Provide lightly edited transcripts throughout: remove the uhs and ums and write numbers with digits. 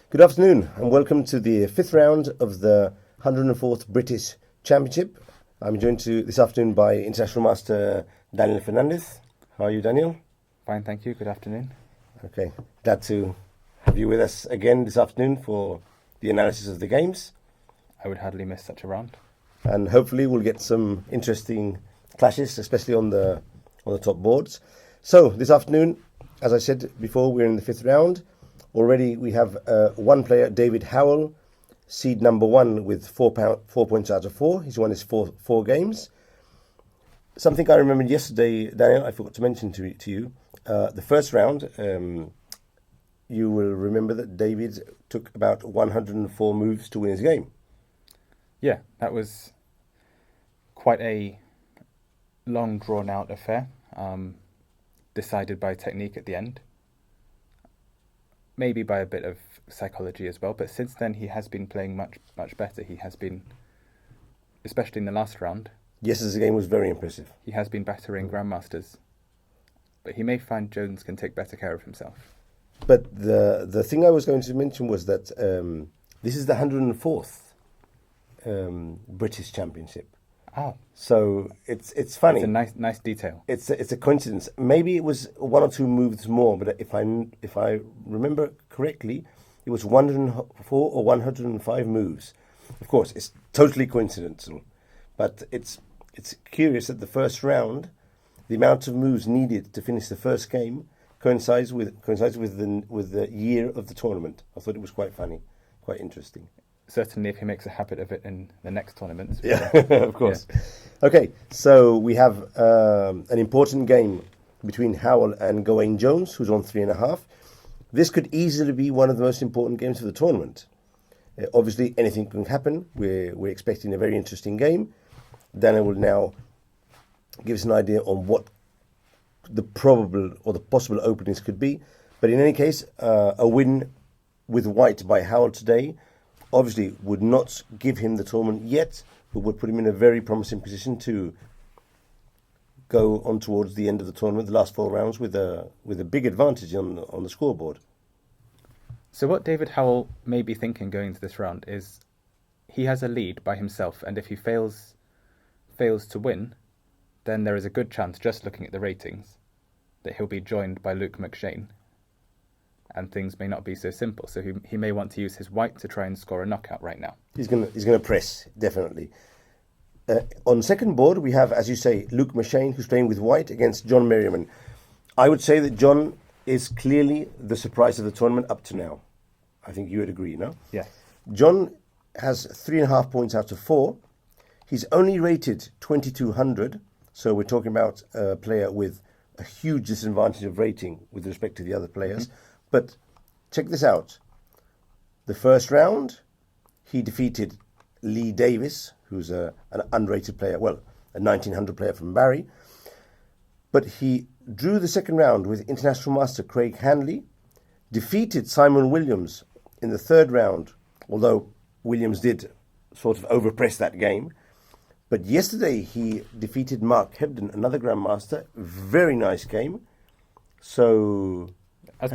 Good afternoon and welcome to the fifth round of the 104th British Championship. I'm joined this afternoon by International Master Daniel Fernandez. How are you, Daniel? Fine, thank you. Good afternoon. Okay, glad to have you with us again this afternoon for the analysis of the games. I would hardly miss such a round. And hopefully we'll get some interesting clashes, especially on the top boards. So this afternoon, as I said before, we're in the fifth round. Already we have one player, David Howell, seed number 1 with 4 points out of 4. He's won his four games. Something I remembered yesterday, Daniel, I forgot to mention to you. The first round, you will remember that David took about 104 moves to win his game. Yeah, that was quite a long, drawn-out affair, decided by technique at the end. Maybe by a bit of psychology as well, but since then he has been playing much better. He has been, especially in the last round. Yesterday's game was very impressive. He has been battering grandmasters, but he may find Jones can take better care of himself. But the thing I was going to mention was that this is the 104th British Championship. Oh, so it's funny. It's a nice detail. It's a coincidence. Maybe it was 1 or 2 moves more, but if I remember correctly, it was 104 or 105 moves. Of course, it's totally coincidental, but it's curious that the first round, the amount of moves needed to finish the first game coincides with the year of the tournament. I thought it was quite funny, quite interesting. Certainly, if he makes a habit of it in the next tournaments. Yeah, of course. Yeah. Okay, so we have an important game between Howell and Gawain Jones, who's on 3.5. This could easily be one of the most important games of the tournament. Obviously, anything can happen. We're expecting a very interesting game. Daniel will now give us an idea on what the probable or the possible openings could be. But in any case, a win with white by Howell today obviously would not give him the tournament yet, but would put him in a very promising position to go on towards the end of the tournament, the last 4 rounds, with a big advantage on the scoreboard. So what David Howell may be thinking going into this round is he has a lead by himself, and if he fails to win, then there is a good chance, just looking at the ratings, that he'll be joined by Luke McShane, and things may not be so simple. So he may want to use his white to try and score a knockout right now. He's gonna press, definitely. On second board, we have, as you say, Luke McShane, who's playing with white against John Merriman. I would say that John is clearly the surprise of the tournament up to now. I think you would agree, no? Yeah. John has 3.5 points out of 4. He's only rated 2200, so we're talking about a player with a huge disadvantage of rating with respect to the other players. Mm-hmm. But check this out. The first round, he defeated Lee Davis, who's an unrated player, well, a 1900 player from Barry. But he drew the second round with International Master Craig Hanley, defeated Simon Williams in the third round, although Williams did sort of overpress that game. But yesterday he defeated Mark Hebden, another Grandmaster. Very nice game. So As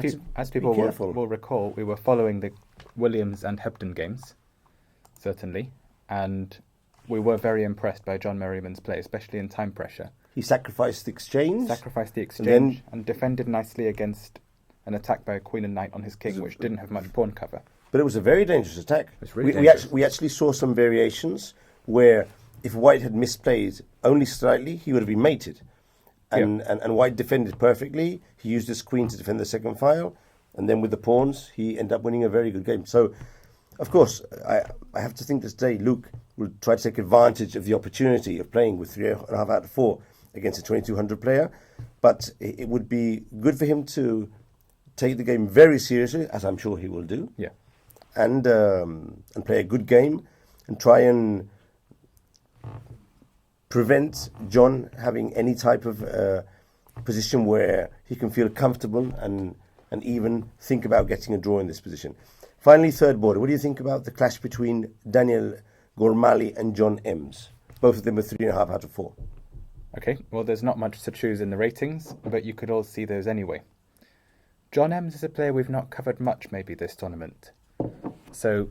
people will recall, we were following the Williams and Hebden games, certainly, and we were very impressed by John Merriman's play, especially in time pressure. He sacrificed the exchange. And defended nicely against an attack by a queen and knight on his king, which didn't have much pawn cover. But it was a very dangerous attack. It was really dangerous. We actually saw some variations where if white had misplayed only slightly, he would have been mated. And white defended perfectly. He used his queen to defend the second file. And then with the pawns, he ended up winning a very good game. So, of course, I have to think that today Luke will try to take advantage of the opportunity of playing with 3.5 out of 4 against a 2200 player. But it would be good for him to take the game very seriously, as I'm sure he will do. Yeah. And play a good game and try and prevent John having any type of position where he can feel comfortable and even think about getting a draw in this position. Finally, third board. What do you think about the clash between Daniel Gormali and John Ems? Both of them are 3.5 out of 4. Okay, well, there's not much to choose in the ratings, but you could all see those anyway. John Ems is a player we've not covered much maybe this tournament. So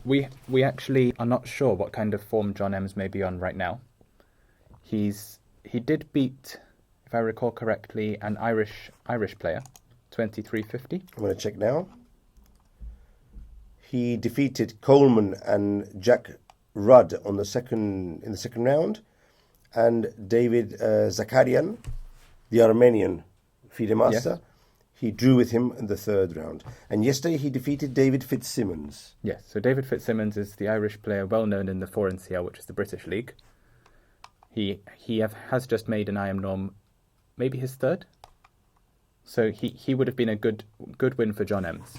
we actually are not sure what kind of form John Ems may be on right now. He did beat, if I recall correctly, an Irish player, 23-50. I'm going to check now. He defeated Coleman and Jack Rudd in the second round, and David Zakarian, the Armenian FIDE master. Yes. He drew with him in the third round. And yesterday he defeated David Fitzsimmons. Yes, so David Fitzsimmons is the Irish player well known in the 4NCL, which is the British League. He has just made an IM norm, maybe his third. So he would have been a good win for John Ems.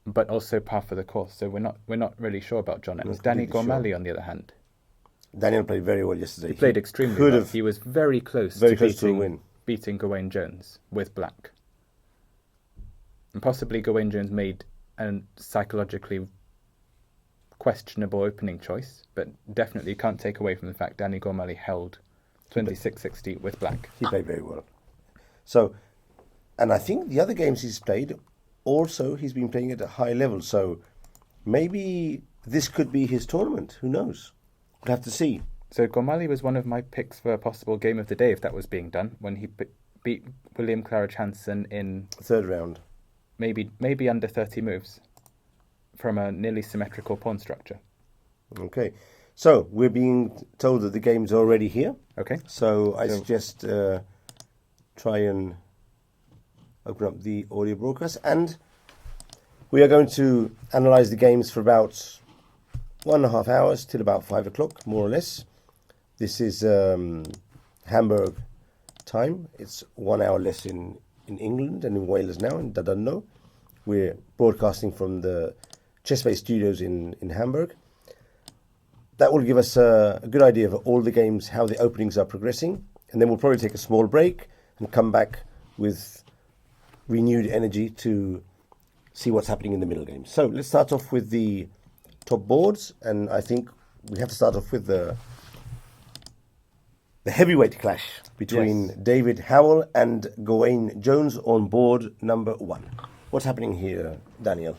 But also par for the course, so we're not really sure about John Ems. Danny Gormali, on the other hand. Daniel played very well yesterday. He played extremely well. He was very close to a win. Beating Gawain Jones with black. And possibly Gawain Jones made a psychologically questionable opening choice, but definitely can't take away from the fact Danny Gormali held 26-60 with black. He played very well. So, and I think the other games he's played, also he's been playing at a high level, so maybe this could be his tournament. Who knows? We'll have to see. So Gormali was one of my picks for a possible game of the day if that was being done, when he beat William Claridge Hansen in third round. Maybe under 30 moves from a nearly symmetrical pawn structure. Okay. So we're being told that the game's already here. Okay. So I suggest try and open up the audio broadcast, and we are going to analyse the games for about 1.5 hours till about 5 o'clock, more or less. This is Hamburg time. It's 1 hour less in England and in Wales now, in Dadano. We're broadcasting from the Chessbase studios in Hamburg. That will give us a good idea of all the games, how the openings are progressing, and then we'll probably take a small break and come back with renewed energy to see what's happening in the middle game. So let's start off with the top boards, and I think we have to start off with the heavyweight clash between David Howell and Gawain Jones on board number 1. What's happening here, Daniel?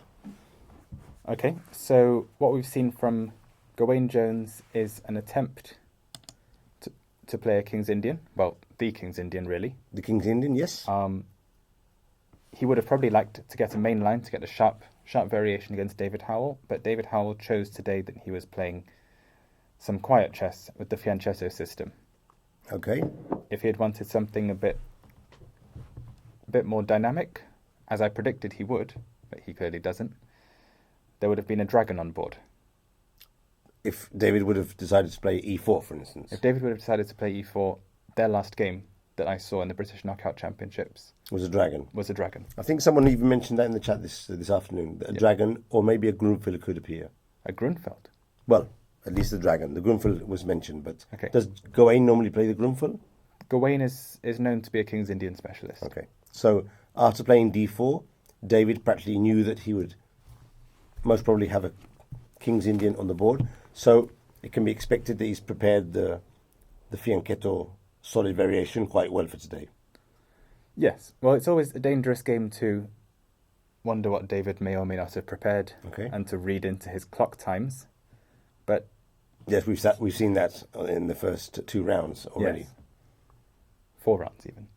Okay, so what we've seen from Gawain Jones is an attempt to play a King's Indian. Well, the King's Indian, really. The King's Indian, yes. He would have probably liked to get a main line, to get a sharp variation against David Howell, but David Howell chose today that he was playing some quiet chess with the Fianchetto system. Okay. If he had wanted something a bit more dynamic, as I predicted he would, but he clearly doesn't, there would have been a dragon on board. If David would have decided to play e4, for instance. If David would have decided to play e4, their last game that I saw in the British Knockout Championships was a dragon. I think someone even mentioned that in the chat this afternoon. A dragon, or maybe a Grunfeld could appear. A Grunfeld? Well, at least the dragon. The Grunfeld was mentioned, but okay. Does Gawain normally play the Grunfeld? Gawain is known to be a King's Indian specialist. Okay. So after playing d4, David practically knew that he would most probably have a King's Indian on the board. So it can be expected that he's prepared the Fianchetto solid variation quite well for today. Yes. Well, it's always a dangerous game to wonder what David may or may not have prepared, and to read into his clock times. But yes, we've seen that in the first 2 rounds already. Yes. 4 rounds even.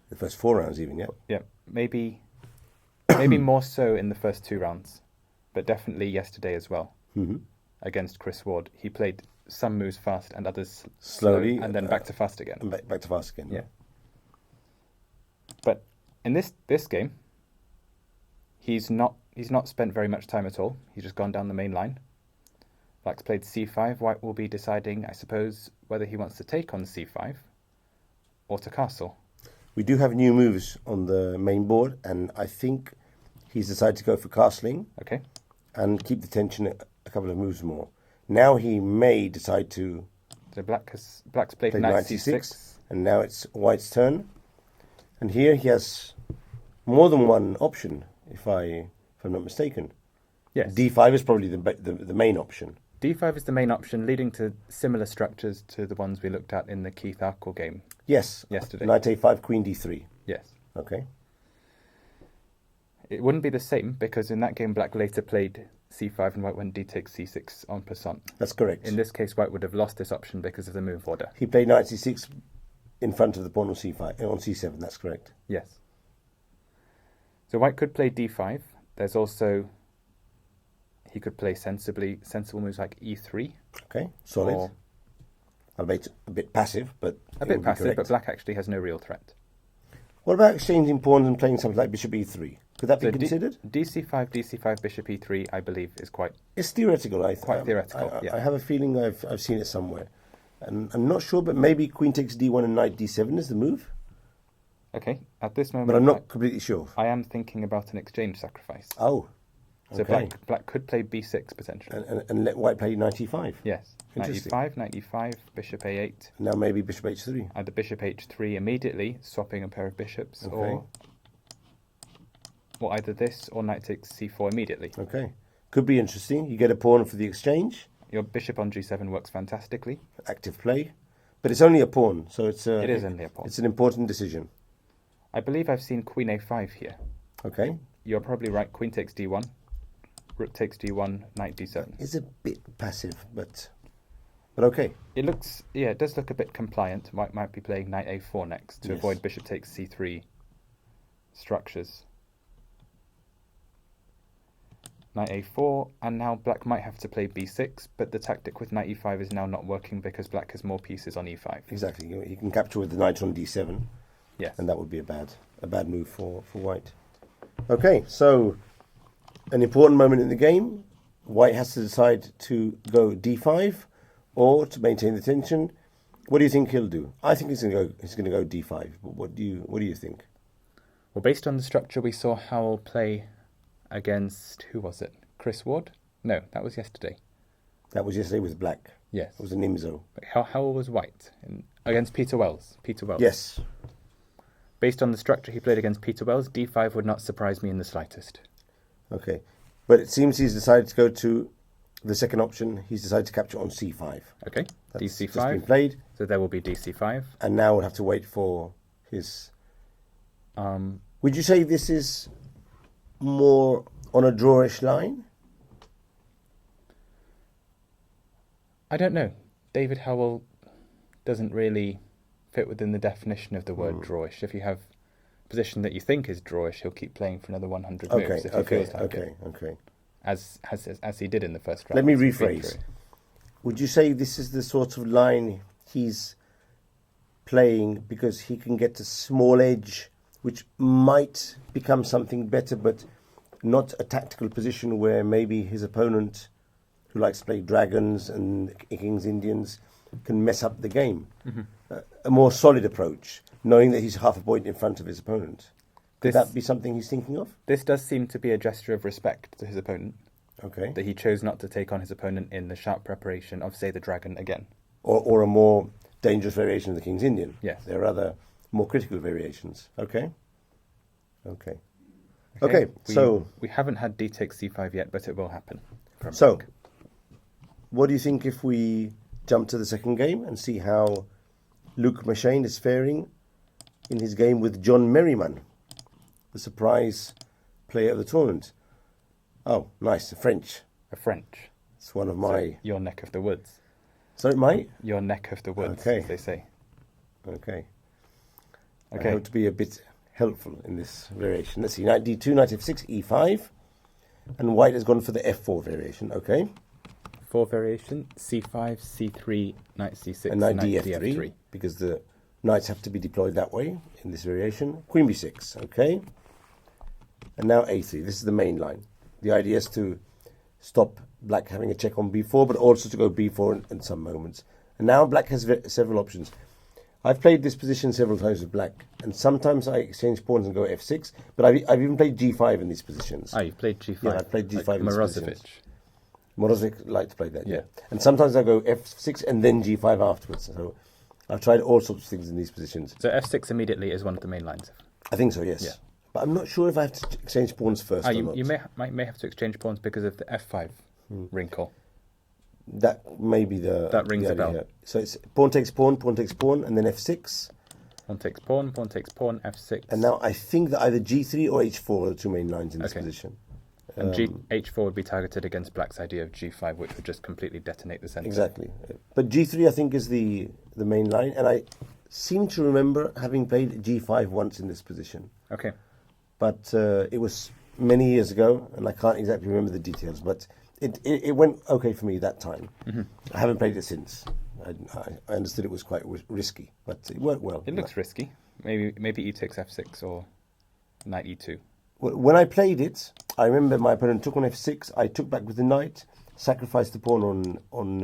The first 4 rounds even, yeah. Yeah, maybe more so in the first 2 rounds, but definitely yesterday as well. Mm-hmm. Against Chris Ward, he played some moves fast and others slowly, and then back to fast again. And back to fast again. Yeah. But in this game, he's not spent very much time at all. He's just gone down the main line. Black's played c5. White will be deciding, I suppose, whether he wants to take on c5 or to castle. We do have new moves on the main board, and I think he's decided to go for castling. Okay. And keep the tension a couple of moves more. Now he may decide to... So Black's played knight c6. And now it's White's turn. And here he has more than one option, if I'm not mistaken. Yes. d5 is probably the main option. d5 is the main option, leading to similar structures to the ones we looked at in the Keith Arkell game. Yes. Yesterday. Knight a5, queen d3. Yes. Okay. It wouldn't be the same because in that game, black later played c5 and white went d takes c6 en passant. That's correct. In this case, white would have lost this option because of the move order. He played knight c6 in front of the pawn on c5, on c7, that's correct. Yes. So white could play d5. There's also, he could play sensible moves like e3. Okay, solid. Or Albeit a bit passive, but a bit passive, but black actually has no real threat. What about exchanging pawns and playing something like bishop e3? Could that be considered? d5, bishop e3, I believe, is quite... It's theoretical, Quite theoretical, yeah. I have a feeling I've seen it somewhere. And I'm not sure, but maybe queen takes d1 and knight d7 is the move. Okay, at this moment... But I'm not completely sure. I am thinking about an exchange sacrifice. Oh, So okay. black could play b6 potentially. And let white play knight e5. Yes. Knight Interesting. e5, knight e5, bishop a8. Now maybe bishop h3. Either bishop h3 immediately, swapping a pair of bishops, Okay. or either this or knight takes c4 immediately. Okay. Could be interesting. You get a pawn for the exchange. Your bishop on g7 works fantastically. Active play. But it's only a pawn, so it is only a pawn. It's an important decision. I believe I've seen queen a5 here. Okay. You're probably right. Queen takes d1, rook takes d1, knight d7. It's a bit passive, but okay. It looks, yeah, it does look a bit compliant. Might be playing knight a4 next to Yes. avoid bishop takes c3 structures. Knight a4, and now black might have to play b6, but the tactic with knight e5 is now not working because black has more pieces on e5. Exactly. You can capture with the knight on d7, Yes. and that would be a bad move for white. Okay, so an important moment in the game. White has to decide to go d5 or to maintain the tension. What do you think he'll do? I think he's going to go d5. But what do you think? Well, based on the structure we saw Howell play against, who was it? Chris Ward? No, that was yesterday. That was yesterday with black. Yes. It was an IMSO. But Howell was white against Peter Wells. Yes. Based on the structure he played against Peter Wells, d5 would not surprise me in the slightest. Okay. But it seems he's decided to go to the second option. He's decided to capture on c5. Okay, That's dc5. just been played. So there will be dc5. And now we'll have to wait for his... Would you say this is more on a drawish line? I don't know. David Howell doesn't really fit within the definition of the word drawish. If you have a position that you think is drawish, he'll keep playing for another 100 moves if he feels like it. Okay. As he did in the first round. Let me He's been rephrase. through. Would you say this is the sort of line he's playing because he can get a small edge, which might become something better, but not a tactical position where maybe his opponent, who likes to play dragons and King's Indians, can mess up the game? Mm-hmm. A more solid approach, knowing that he's half a point in front of his opponent. Could This- that be something he's thinking of? This does seem to be a gesture of respect to his opponent, Okay. that he chose not to take on his opponent in the sharp preparation of, say, the dragon again. Or a more dangerous variation of the King's Indian. Yes. There are other more critical variations. Okay. Okay, so we haven't had d takes c5 yet, but it will happen. from So, black. what do you think if we jump to the second game and see how Luke Machane is faring in his game with John Merriman, the surprise player of the tournament? Oh, nice, French. A French. It's one of So my... your neck of the woods. Sorry, mate? Your neck of the woods, Okay. as they say. Okay. I Okay. hope to be a bit helpful in this variation. Let's see, knight d2, knight f6, e5. And white has gone for the f4 variation, okay. 4 variation, c5, c3, knight c6, And knight knight df3, because the knights have to be deployed that way in this variation. Queen b6, okay. And now a3, this is the main line. The idea is to stop black having a check on b4, but also to go b4 in some moments. And now black has several options. I've played this position several times with black, and sometimes I exchange pawns and go f6, but I've even played g5 in these positions. Oh, you've played g5. Yeah, I've played g5 like in these Morozovic. positions. Morozovic liked to play that, yeah. Yeah. And sometimes I go f6 and then g5 afterwards. So I've tried all sorts of things in these positions. So f6 immediately is one of the main lines. I think so, yes. Yeah. But I'm not sure if I have to exchange pawns first or not. You may have to exchange pawns because of the f5 wrinkle. That may be the That rings the a bell. idea here. So it's pawn takes pawn, and then f6. pawn takes pawn, f6. And now I think that either g3 or h4 are the two main lines in this position. And h4 would be targeted against black's idea of g5, which would just completely detonate the centre. Exactly. But g3, I think, is the main line. And I seem to remember having played g5 once in this position. Okay. But it was many years ago, and I can't exactly remember the details. But it went okay for me that time. Mm-hmm. I haven't played it since. I understood it was quite risky, but it worked well. It looks risky. Maybe e takes f6 or knight e2. When I played it, I remember my opponent took on f6. I took back with the knight, sacrificed the pawn on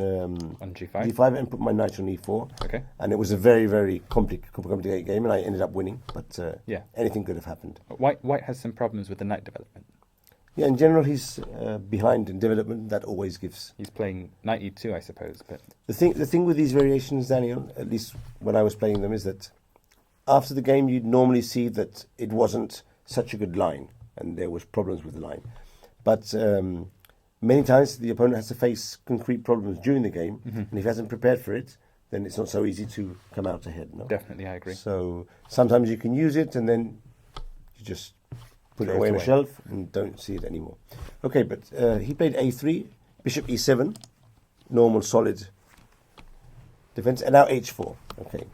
g5, and put my knight on e4. Okay. And it was a very, very complicated game, and I ended up winning. But anything could have happened. White has some problems with the knight development. Yeah, in general, he's behind in development. That always gives. He's playing knight e2, I suppose. But the thing with these variations, Daniel, at least when I was playing them, is that after the game, you'd normally see that it wasn't such a good line, and there was problems with the line. But many times the opponent has to face concrete problems during the game, and if he hasn't prepared for it, then it's not so easy to come out ahead. No? Definitely, I agree. So sometimes you can use it, and then you just put it away on a shelf and don't see it anymore. Okay, but he played a3, bishop e7, normal solid defense, and now h4. Okay,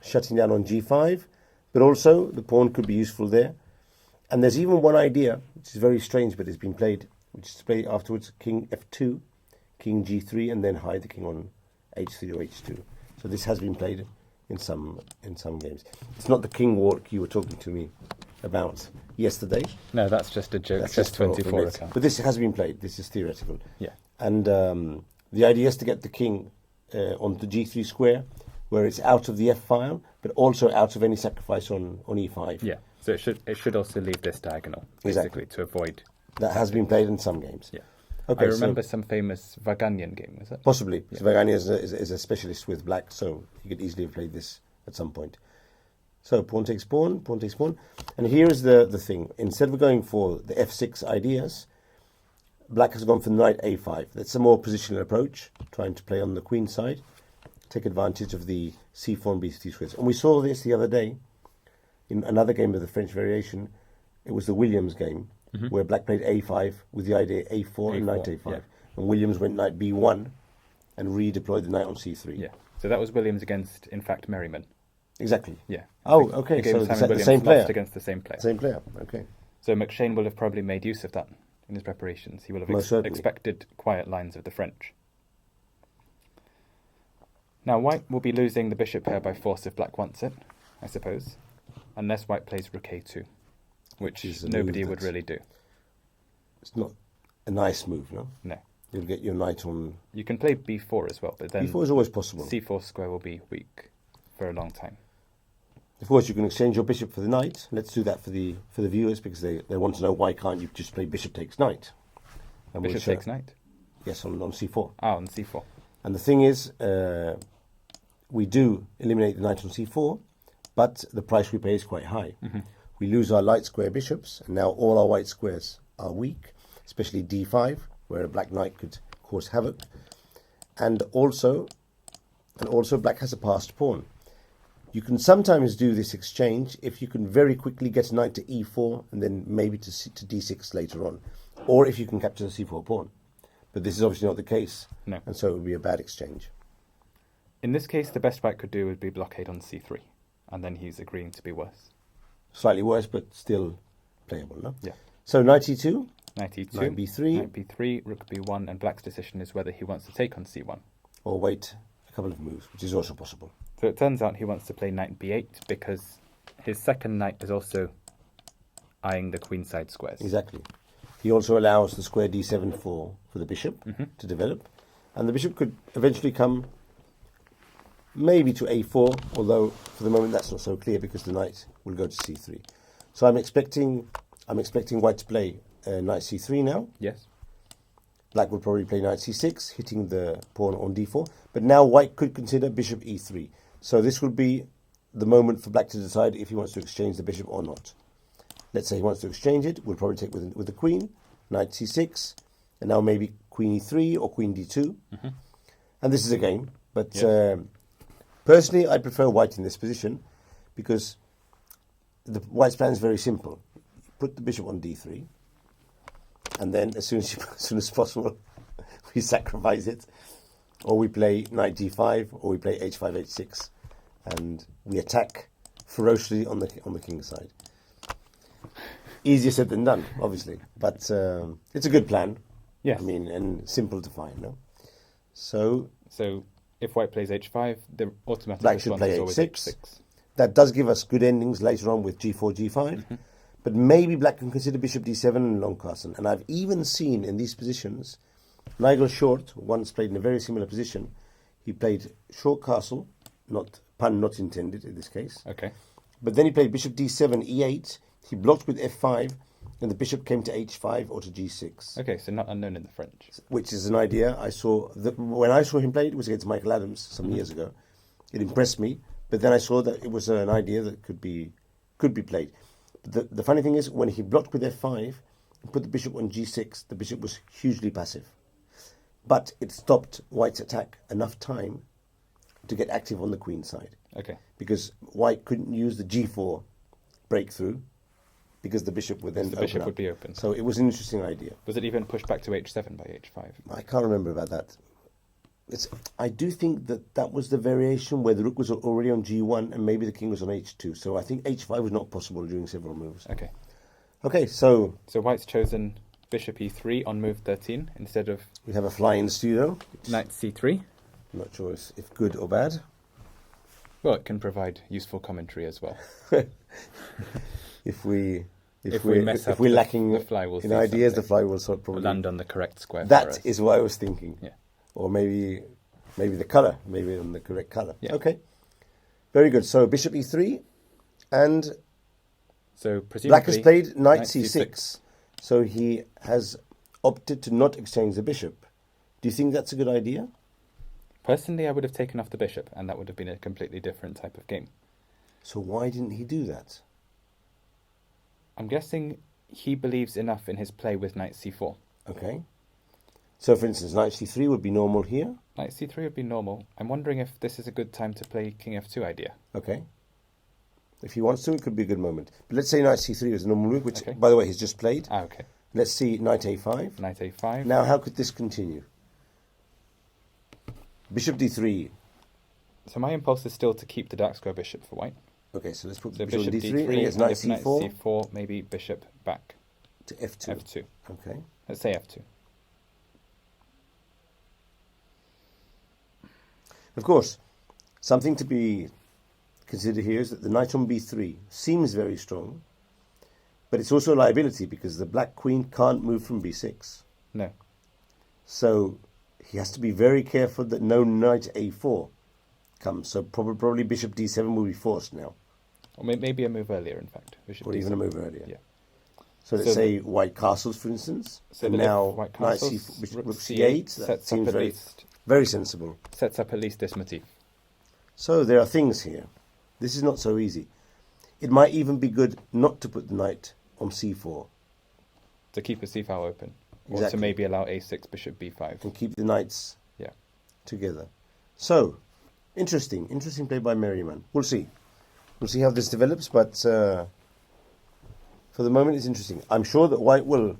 shutting down on g5, but also the pawn could be useful there. And there's even one idea, which is very strange, but it's been played, which is to play afterwards king f2, king g3, and then hide the king on h3 or h2. So this has been played in some games. It's not the king walk you were talking to me about yesterday. No, that's just a joke. That's just 24 account. account. But this has been played. This is theoretical. Yeah. And the idea is to get the king on the g3 square, where it's out of the f file, but also out of any sacrifice on e5. Yeah. So it should also leave this diagonal, basically, to avoid. That has been played in some games. Yeah. Okay, I remember some famous Vaganian game, was it? Possibly. Yeah. So Vagani is a specialist with black, so he could easily have played this at some point. So pawn takes pawn, pawn takes pawn. And here is the thing. Instead of going for the f6 ideas, black has gone for knight a5. That's a more positional approach, trying to play on the queen side, take advantage of the c4 and b3 squares. And we saw this the other day in another game of the French variation. It was the Williams game, where black played a5 with the idea a4 and knight a5. Yeah. And Williams went knight b1 and redeployed the knight on c3. Yeah. So that was Williams against, in fact, Merriman. Exactly. Yeah. Oh, okay. The game So Simon the Williams same player. lost against the same player. Same player. Okay. So McShane will have probably made use of that in his preparations. He will have expected quiet lines of the French. Now, white will be losing the bishop pair by force if black wants it, I suppose, unless white plays rook a2, which nobody would really do. It's not a nice move, no? No. You'll get your knight on... You can play b4 as well, but then b4 is always possible. c4 square will be weak for a long time. Of course, you can exchange your bishop for the knight. Let's do that for the viewers, because they want to know why can't you just play bishop takes knight. And Bishop takes knight? Yes, on c4. Ah, on c4. And the thing is, we do eliminate the knight on c4, but the price we pay is quite high. We lose our light square bishops, and now all our white squares are weak, especially d5, where a black knight could cause havoc. And also black has a passed pawn. You can sometimes do this exchange if you can very quickly get a knight to e4 and then maybe to d6 later on, or if you can capture the c4 pawn. But this is obviously not the case, No. and so it would be a bad exchange. In this case, the best white could do would be blockade on c3, and then he's agreeing to be worse. Slightly worse, but still playable, no? Yeah. So knight e2, Knight e2, knight b3, knight b3, rook b1, and black's decision is whether he wants to take on c1. or wait a couple of moves, which is also possible. So it turns out he wants to play knight b8 because his second knight is also eyeing the queenside squares. Exactly. He also allows the square d7 for the bishop to develop, and the bishop could eventually come maybe to a4, although for the moment that's not so clear because the knight will go to c3. So I'm expecting white to play knight c3 now. Yes. Black will probably play knight c6, hitting the pawn on d4. But now white could consider bishop e3. So this would be the moment for black to decide if he wants to exchange the bishop or not. Let's say he wants to exchange it. We'll probably take with the queen, knight c6, and now maybe queen e3 or queen d2. And this is a game. But Yes. personally, I prefer white in this position because the white's plan is very simple. Put the bishop on d3, and then as soon as possible, we sacrifice it, or we play knight d5, or we play h5, h6, and we attack ferociously on the king's side. Easier said than done, obviously, but it's a good plan. Yes. I mean, and simple to find, no? So if white plays h5, the automatic black should response play is always h6. h6. That does give us good endings later on with g4, g5. But maybe black can consider bishop d7 and long castle. And I've even seen in these positions, Nigel Short once played in a very similar position. He played short castle, pun not intended in this case. Okay. But then he played bishop d7, e8. He blocked with f5, and the bishop came to h5 or to g6. Okay, so not unknown in the French. Which is an idea I saw. When I saw him play, it was against Michael Adams some years ago. It impressed me. But then I saw that it was an idea that could be played. But the funny thing is, when he blocked with f5 and put the bishop on g6, the bishop was hugely passive. But it stopped white's attack enough time to get active on the queen side. Okay. Because white couldn't use the g4 breakthrough because the bishop would then be open. So it was an interesting idea. Was it even pushed back to h7 by h5? I can't remember about that. I do think that was the variation where the rook was already on g1 and maybe the king was on h2. So I think h5 was not possible during several moves. Okay. Okay, so white's chosen bishop e3 on move 13 instead of... we have a fly in the studio. Knight c3. I'm not sure if good or bad. Well, it can provide useful commentary as well. If we're lacking the fly will in ideas, the fly will probably land on the correct square. That is what I was thinking. Yeah. Or maybe the colour, maybe on the correct colour. Yeah. Okay. Very good. So bishop e3, and so presumably black has played knight c6. So he has opted to not exchange the bishop. Do you think that's a good idea? Personally, I would have taken off the bishop, and that would have been a completely different type of game. So why didn't he do that? I'm guessing he believes enough in his play with knight c4. Okay. So, for instance, knight c3 would be normal here. Knight c3 would be normal. I'm wondering if this is a good time to play king f2 idea. Okay. If he wants to, it could be a good moment. But let's say knight c3 is a normal move, which, okay, by the way, he's just played. Ah, okay. Let's see knight a5. Knight a5. Now, how could this continue? Bishop d3. So my impulse is still to keep the dark square bishop for white. Okay, so let's put So bishop bishop d3, and he has knight c4. Knight c4, maybe bishop back. To f2. f2. Okay. Let's say f2. Of course, something to be considered here is that the knight on b3 seems very strong, but it's also a liability because the black queen can't move from b6. No. So he has to be very careful that no knight a4 comes. So probably bishop d7 will be forced now. Or maybe a move earlier, in fact. Bishop Or d7. even a move earlier. Yeah. So let's say white castles, for instance. So and now knight castles, rook rook c8. That seems very sensible. Sets up at least this motif. So there are things here. This is not so easy. It might even be good not to put the knight on c4. To keep a c-file open. Or Exactly. to maybe allow a6, bishop b5. And keep the knights Yeah. together. So, interesting play by Merriman. We'll see. We'll see how this develops, but for the moment it's interesting. I'm sure that white will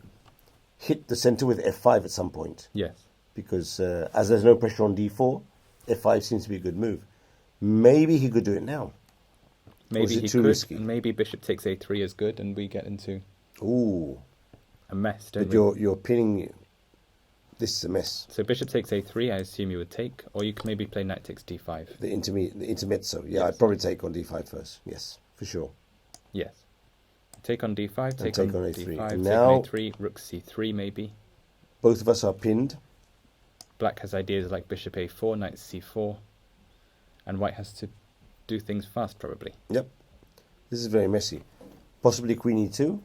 hit the center with f5 at some point. Yes. Because as there's no pressure on d4, f5 seems to be a good move. Maybe he could do it now. Maybe he he too could, risky? and maybe bishop takes a3 is good, and we get into Ooh. a mess, don't But we? you're pinning... This is a mess. So bishop takes a3, I assume you would take, or you can maybe play knight takes d5. The intermezzo. Yeah, Yes. I'd probably take on d5 first. Yes, for sure. Yes. Take on d5, take on a3. d5, And take now- on a3, rook c3 maybe. Both of us are pinned. Black has ideas like bishop a4, knight c4, and white has to do things fast probably. Yep. This is very messy. Possibly queen e2.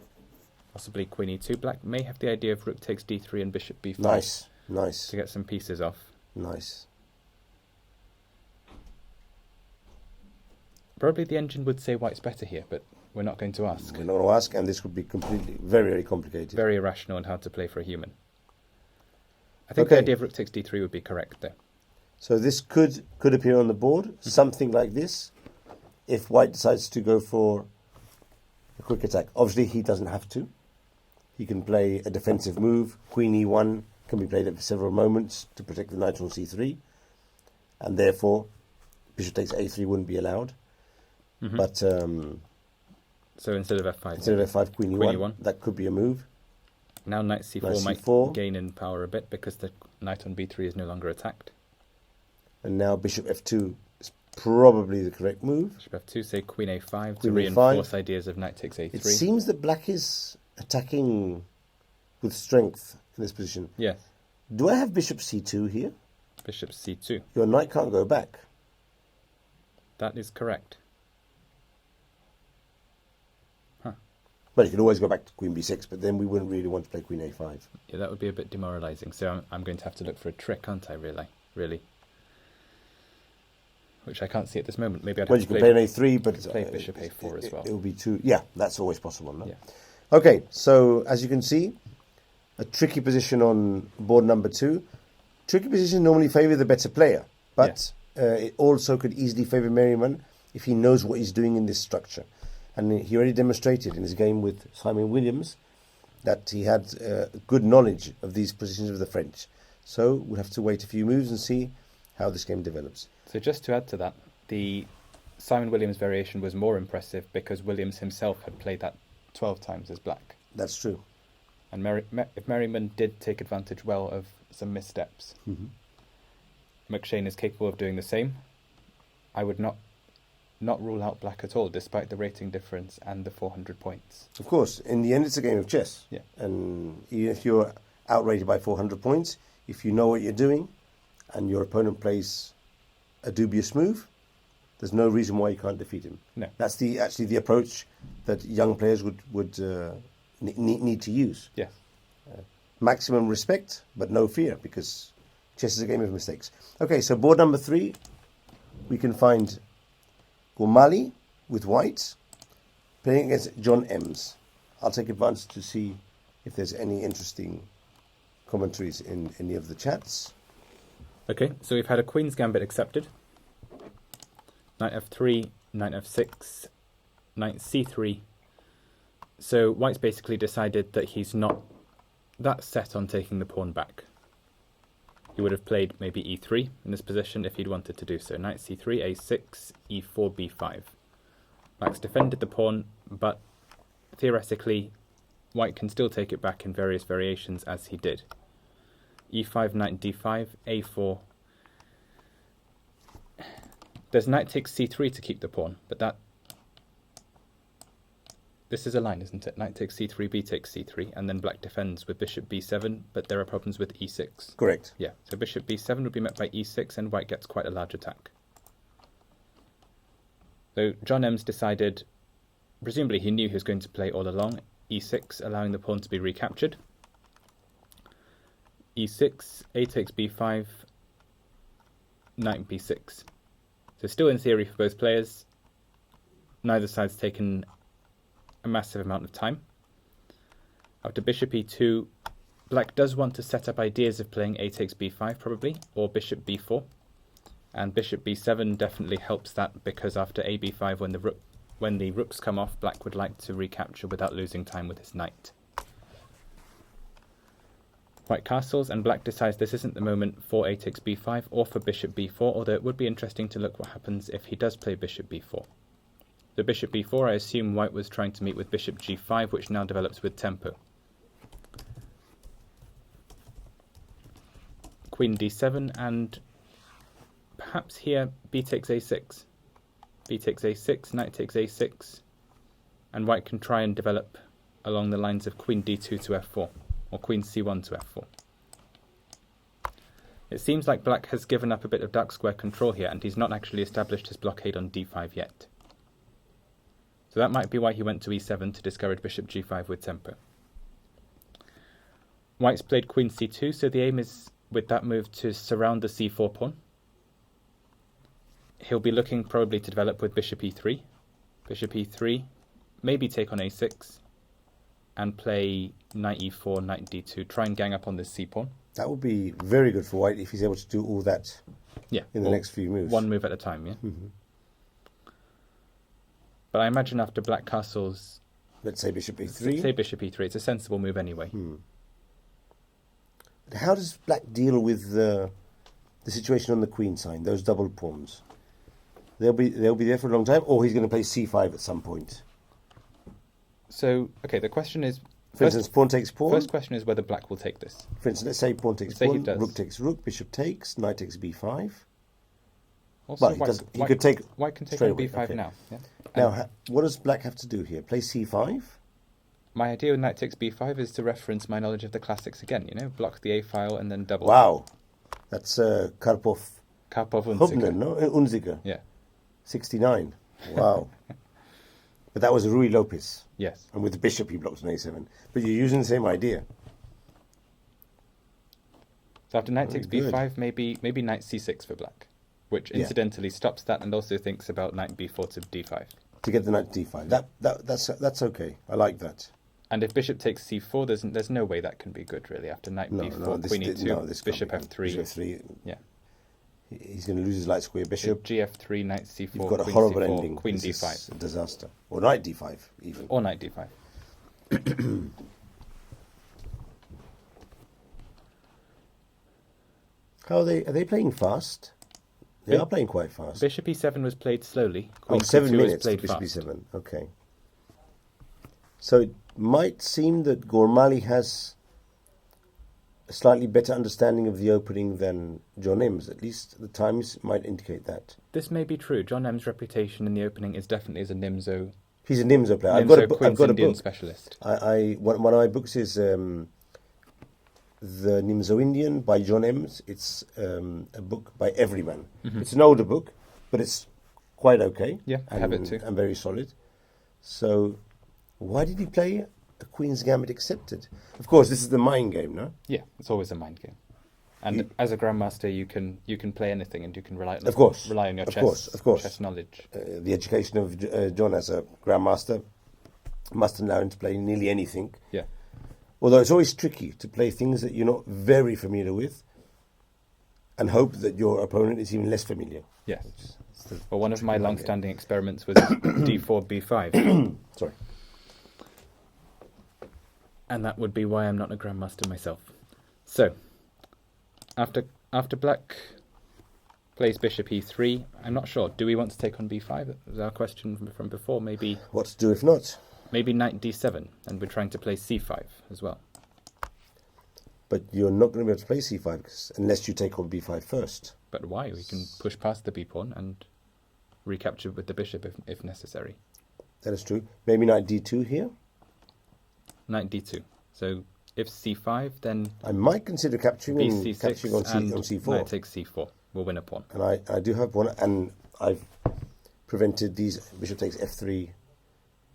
Possibly queen e2. Black may have the idea of rook takes d3 and bishop b5 Nice. to get some pieces off. Nice. Probably the engine would say white's better here, but we're not going to ask. We're not going to ask, and this would be completely, very, very complicated. Very irrational and hard to play for a human. I think Okay. the idea of rook takes d3 would be correct, though. So this could appear on the board, something like this. if white decides to go for a quick attack. Obviously, he doesn't have to. He can play a defensive move. Queen e1 can be played at several moments to protect the knight on c3. And therefore, bishop takes a3 wouldn't be allowed. Mm-hmm. But so instead of f5, instead of f5, queen e1, that could be a move. Now knight c4 might gain in power a bit because the knight on b3 is no longer attacked. And now bishop f2 is probably the correct move. Bishop f2, say queen a5 to reinforce ideas of knight takes a3. It seems that black is attacking with strength in this position. Yes. Do I have bishop c2 here? Bishop c2. Your knight can't go back. That is correct. But you can always go back to queen b6, but then we wouldn't really want to play queen a5. Yeah, that would be a bit demoralising. So I'm going to have to look for a trick, aren't I, really? Which I can't see at this moment. Maybe I'd have to play an a3, but play bishop a4 as well. It will be too... Yeah, that's always possible, no? Yeah. Okay, so as you can see, a tricky position on board number 2. Tricky positions normally favour the better player, but it also could easily favour Merriman if he knows what he's doing in this structure. And he already demonstrated in his game with Simon Williams that he had good knowledge of these positions of the French. So we'll have to wait a few moves and see how this game develops. So just to add to that, the Simon Williams variation was more impressive because Williams himself had played that 12 times as black. That's true. And if Merriman did take advantage well of some missteps, McShane is capable of doing the same. I would not rule out black at all, despite the rating difference and the 400 points. Of course, in the end, it's a game of chess. Yeah. And even if you're outrated by 400 points, if you know what you're doing and your opponent plays a dubious move, there's no reason why you can't defeat him. No. That's actually the approach that young players would need to use. Yes. Maximum respect, but no fear, because chess is a game of mistakes. Okay, so board number 3, we can find Gormali with white playing against John Ems. I'll take advantage to see if there's any interesting commentaries in any of the chats. Okay, so we've had a Queen's Gambit accepted. Knight f3, knight f6, knight c3. So white's basically decided that he's not that set on taking the pawn back. He would have played maybe e3 in this position if he'd wanted to do so. Knight c3, a6, e4, b5. Black's defended the pawn, but theoretically, white can still take it back in various variations as he did. e5, knight d5, a4. There's knight takes c3 to keep the pawn, but this is a line, isn't it? Knight takes c3, b takes c3, and then black defends with bishop b7, but there are problems with e6. Correct. Yeah, so bishop b7 would be met by e6, and white gets quite a large attack. So John Ems decided, presumably he knew he was going to play all along, e6, allowing the pawn to be recaptured. e6, a takes b5, knight b6. So still in theory for both players, neither side's taken a massive amount of time. After bishop e2, black does want to set up ideas of playing a takes b5 probably, or bishop b4. And bishop b7 definitely helps that, because after a b5, when the rooks come off, black would like to recapture without losing time with his knight. White castles, and black decides this isn't the moment for a takes b5 or for bishop b4, although it would be interesting to look what happens if he does play bishop b4. So bishop b4, I assume white was trying to meet with bishop g5, which now develops with tempo. Queen d7, and perhaps here b takes a6. B takes a6, knight takes a6, and white can try and develop along the lines of queen d2 to f4, or queen c1 to f4. It seems like black has given up a bit of dark square control here, and he's not actually established his blockade on d5 yet. So that might be why he went to e7 to discourage bishop g5 with tempo. White's played queen c2, so the aim is with that move to surround the c4 pawn. He'll be looking probably to develop with bishop e3. Bishop e3, maybe take on a6, and play knight e4, knight d2, try and gang up on this c pawn. That would be very good for white if he's able to do all that in the next few moves. One move at a time, yeah. Mm-hmm. One move at a time. So, so still in theory for both players, neither side is taken a massive amount of time. So, still in theory for both players, neither side is taken a massive amount of time. But I imagine after black castles... Let's say bishop e3. Say bishop e3. It's a sensible move anyway. How does black deal with the situation on the queen side, those double pawns? They'll be there for a long time, or he's going to play c5 at some point. So, okay, the question is... For instance, pawn takes pawn. First question is whether black will take this. For instance, let's say pawn takes Say he pawn, does. rook takes rook, bishop takes, knight takes b5. Also, Well, he could take white can take straight on away, b5 okay. now. Yeah? Now, what does black have to do here? Play c5? My idea with knight takes b5 is to reference my knowledge of the classics again, you know, block the a file and then double. Wow. That's Karpov Unziger. Hubner, no? Unziger. Yeah. 69. Wow. But that was Rui Lopez. Yes. And with the bishop, he blocks an a7. But you're using the same idea. So after knight takes Very good. b5, maybe knight c6 for black, which incidentally stops that and also thinks about knight b4 to d5. To get the knight to d5. That's okay. I like that. And if bishop takes c4, there's no way that can be good, really. After knight b4, queen e2, bishop f3. Bishop f3. Yeah. He's going to lose his light square bishop. gf3, knight c4, You've got a queen horrible c4, ending. queen This d5. is a disaster. Or knight d5, even. Or knight d5. How are they playing fast? They are playing quite fast. Bishop e7 was played slowly. Queen 7 c2 was minutes to played bishop fast. e7. Okay. So it might seem that Gormali has a slightly better understanding of the opening than John Ems. At least the times might indicate that. This may be true. John M's reputation in the opening is definitely as a Nimzo. He's a Nimzo player. I've Nimzo got Queen's a Indian book. specialist. One of my books is The Nimzo Indian by John Ems. It's a book by Everyman. It's an older book, but it's quite okay. Yeah, I have it too. And very solid. So why did he play a Queen's Gambit accepted? Of course, this is the mind game, no? Yeah, it's always a mind game. And as a grandmaster, you can play anything, and you can rely on your chess knowledge. The education of John as a grandmaster must allow him to play nearly anything. Yeah. Although it's always tricky to play things that you're not very familiar with, and hope that your opponent is even less familiar. Yes. Well, one of my long-standing experiments was d4, b5. Sorry. And that would be why I'm not a grandmaster myself. So, after black plays bishop e3, I'm not sure. Do we want to take on b5? That was our question from before. Maybe What to do if not? maybe knight d7, and we're trying to play c5 as well. But you're not going to be able to play c5 unless you take on b5 first. But why? We can push past the b pawn and recapture with the bishop if necessary. That is true. Maybe knight d2 here. Knight d2. So if c5, then I might consider capturing bc6 capturing on and c4. knight takes c4. We'll win a pawn. And I do have one, and I've prevented these bishop takes f3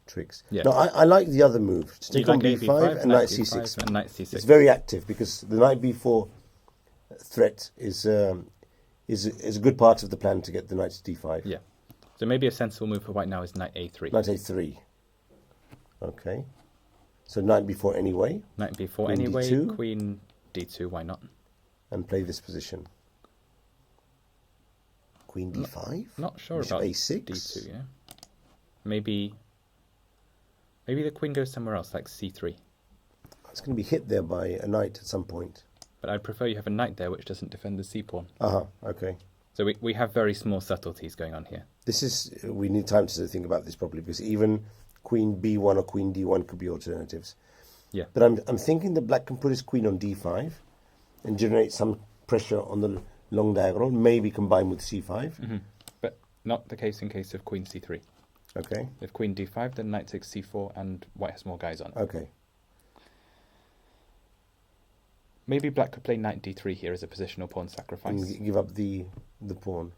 tricks. Yeah. No, I like the other move. To You take on like b5 and knight b5 c6. and knight c6. It's very active because the knight b4 threat is a good part of the plan to get the knight to d5. Yeah. So maybe a sensible move for white now is knight a3. Knight a3. Okay. So knight b4 anyway. Knight b4 Queen anyway. d2. Queen d2. Why not? And play this position. Queen d5. Not sure Bishop about a6. d2. Yeah. Maybe the queen goes somewhere else, like c3. It's going to be hit there by a knight at some point. But I'd prefer you have a knight there which doesn't defend the c pawn. Okay. So we have very small subtleties going on here. We need time to think about this properly, because even queen b1 or queen d1 could be alternatives. Yeah. But I'm thinking that black can put his queen on d5 and generate some pressure on the long diagonal, maybe combined with c5. But not the case in case of queen c3. Okay. If queen d5, then knight takes c4 and white has more guys on. Okay. Maybe black could play knight d3 here as a positional pawn sacrifice. And give up the pawn.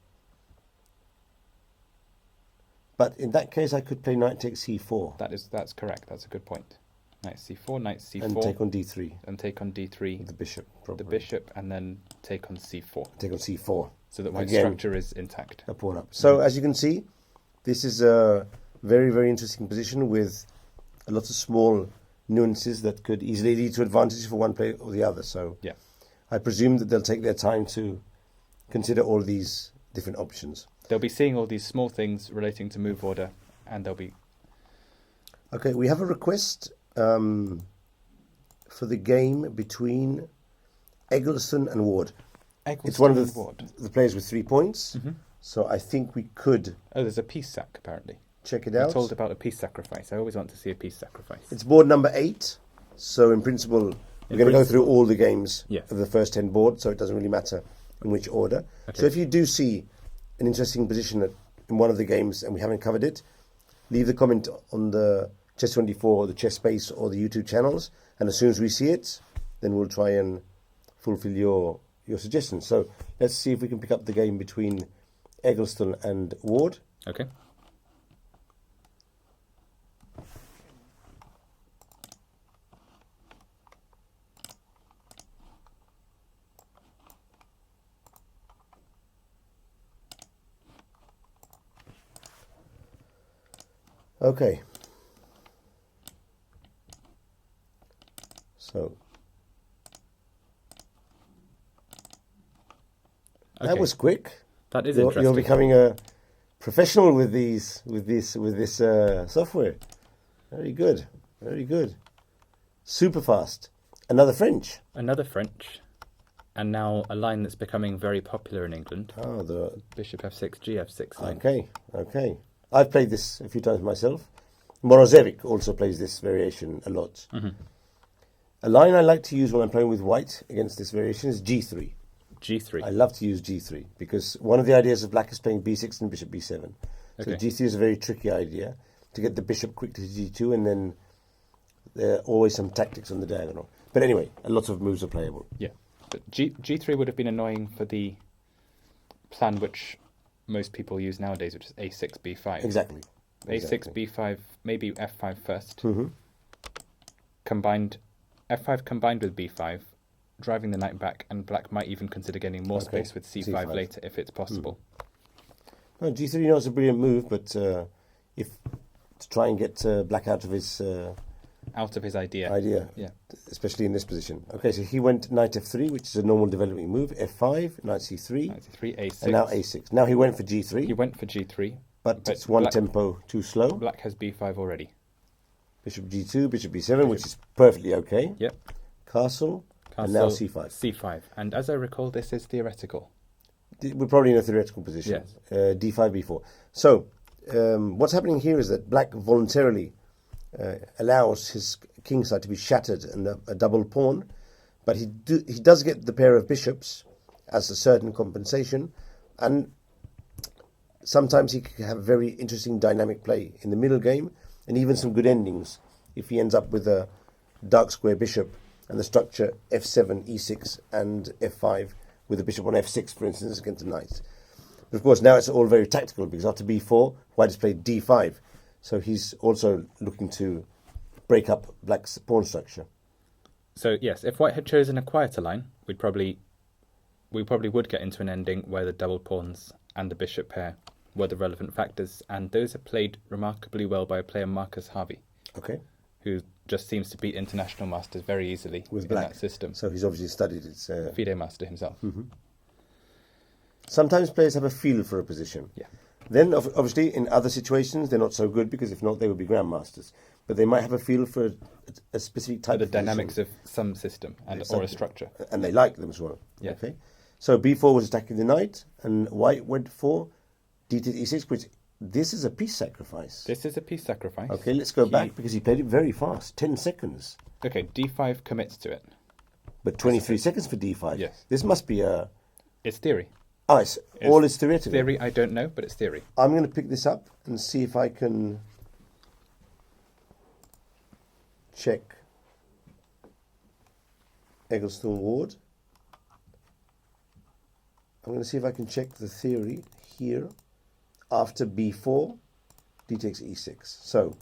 But in that case, I could play knight takes c4. That's correct. That's a good point. Knight c4, knight c4. And take on d3. And take on d3. With the bishop, probably. The bishop, and then take on c4. Take on c4. So that white's Again, structure is intact. A pawn up. So as you can see, this is a very, very interesting position with a lot of small nuances that could easily lead to advantages for one player or the other. So yeah. I presume that they'll take their time to consider all these different options. They'll be seeing all these small things relating to move order, and they'll be Okay, we have a request for the game between Eggleston and Ward. It's one of the players with 3 points. Mm-hmm. So I think we could... Oh, there's a peace sack, apparently. Check it out. We're told about a peace sacrifice. I always want to see a peace sacrifice. It's board number 8. So in principle, we're going to go through all the games of the first 10 boards, so it doesn't really matter in which order. Okay. So if you do see an interesting position in one of the games and we haven't covered it, leave the comment on the Chess24 or the Chess Space or the YouTube channels, and as soon as we see it, then we'll try and fulfill your suggestions. So let's see if we can pick up the game between Eggleston and Ward. Okay. Okay. So that was quick. That is interesting. You're becoming a professional with this software. Very good. Very good. Super fast. Another French. Another French. And now a line that's becoming very popular in England. Oh, the Bishop f6, gf6 line. Okay, okay. I've played this a few times myself. Morozevic also plays this variation a lot. Mm-hmm. A line I like to use when I'm playing with white against this variation is g3. g3. I love to use g3 because one of the ideas of black is playing b6 and bishop b7. So g3 is a very tricky idea to get the bishop quick to g2, and then there are always some tactics on the diagonal. But anyway, a lot of moves are playable. Yeah, but g3 would have been annoying for the plan which most people use nowadays, which is a6, b5. Exactly. a6, b5, maybe f5 first. Mm-hmm. F5 combined with b5, driving the knight back, and black might even consider getting more space with c5 later if it's possible. No, g3 is a brilliant move, but if to try and get black out of his idea, yeah, especially in this position. Okay, so he went knight f3, which is a normal developing move. F5, knight c3, a6, and now a6. Now he went for g3. He went for g3, but it's one tempo too slow. Black has b5 already. Bishop g2, bishop b7, which is perfectly okay. Yep. Castle, and now c5. c5, and as I recall, this is theoretical. We're probably in a theoretical position. Yes. D5, b4. So what's happening here is that black voluntarily allows his king side to be shattered and a double pawn, but he does get the pair of bishops as a certain compensation, and sometimes he can have very interesting dynamic play in the middle game, and even some good endings if he ends up with a dark square bishop and the structure f7, e6 and f5 with the bishop on f6, for instance, against a knight. But of course now it's all very tactical, because after b4 white has played d5, so he's also looking to break up black's pawn structure. So yes, if white had chosen a quieter line, we probably would get into an ending where the double pawns and the bishop pair were the relevant factors, and those are played remarkably well by a player Marcus Harvey. Okay. Who just seems to beat international masters very easily with black. That system. So he's obviously studied it. FIDE master himself. Mm-hmm. Sometimes players have a feel for a position. Yeah. Then, obviously, in other situations, they're not so good, because if not, they would be grandmasters. But they might have a feel for a specific type of position. The dynamics of some system or a structure. And they like them as well. Yeah. Okay. So b4 was attacking the knight, and white went for d to e6, which this is a piece sacrifice. This is a piece sacrifice. Okay, let's go back, because he played it very fast, 10 seconds. Okay, d5 commits to it. But 23 seconds for d5. Yes. This must be a... It's theory. Oh, it's theoretical. Theory, I don't know, but it's theory. I'm going to pick this up and see if I can check Eggleston Ward. I'm going to see if I can check the theory here. After b4, d takes e6. So,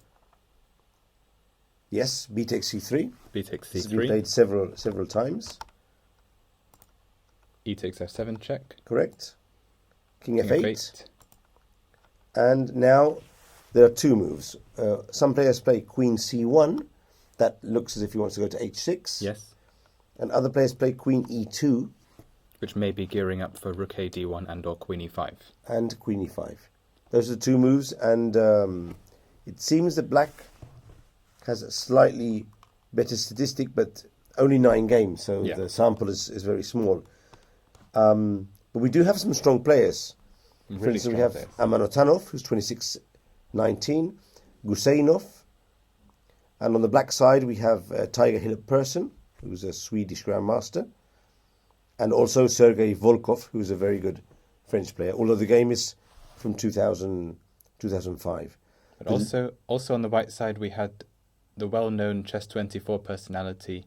yes, b takes c3. B takes c3. This has been played several times. E takes f7 check. Correct. King f8. And now there are two moves. Some players play queen c1. That looks as if he wants to go to h6. Yes. And other players play queen e2. Which may be gearing up for rook a d1 and or queen e5. And queen e5. Those are the two moves, and it seems that black has a slightly better statistic, but only 9 games, so Yeah. the sample is very small. But we do have some strong players. For Really instance, we strong have players. Amanotanov, who's 26-19, Guseinov, and on the black side we have Tiger Hillip Persson, who's a Swedish grandmaster, and also Sergei Volkov, who's a very good French player, although the game is from 2005. But also on the white side, we had the well-known Chess24 personality,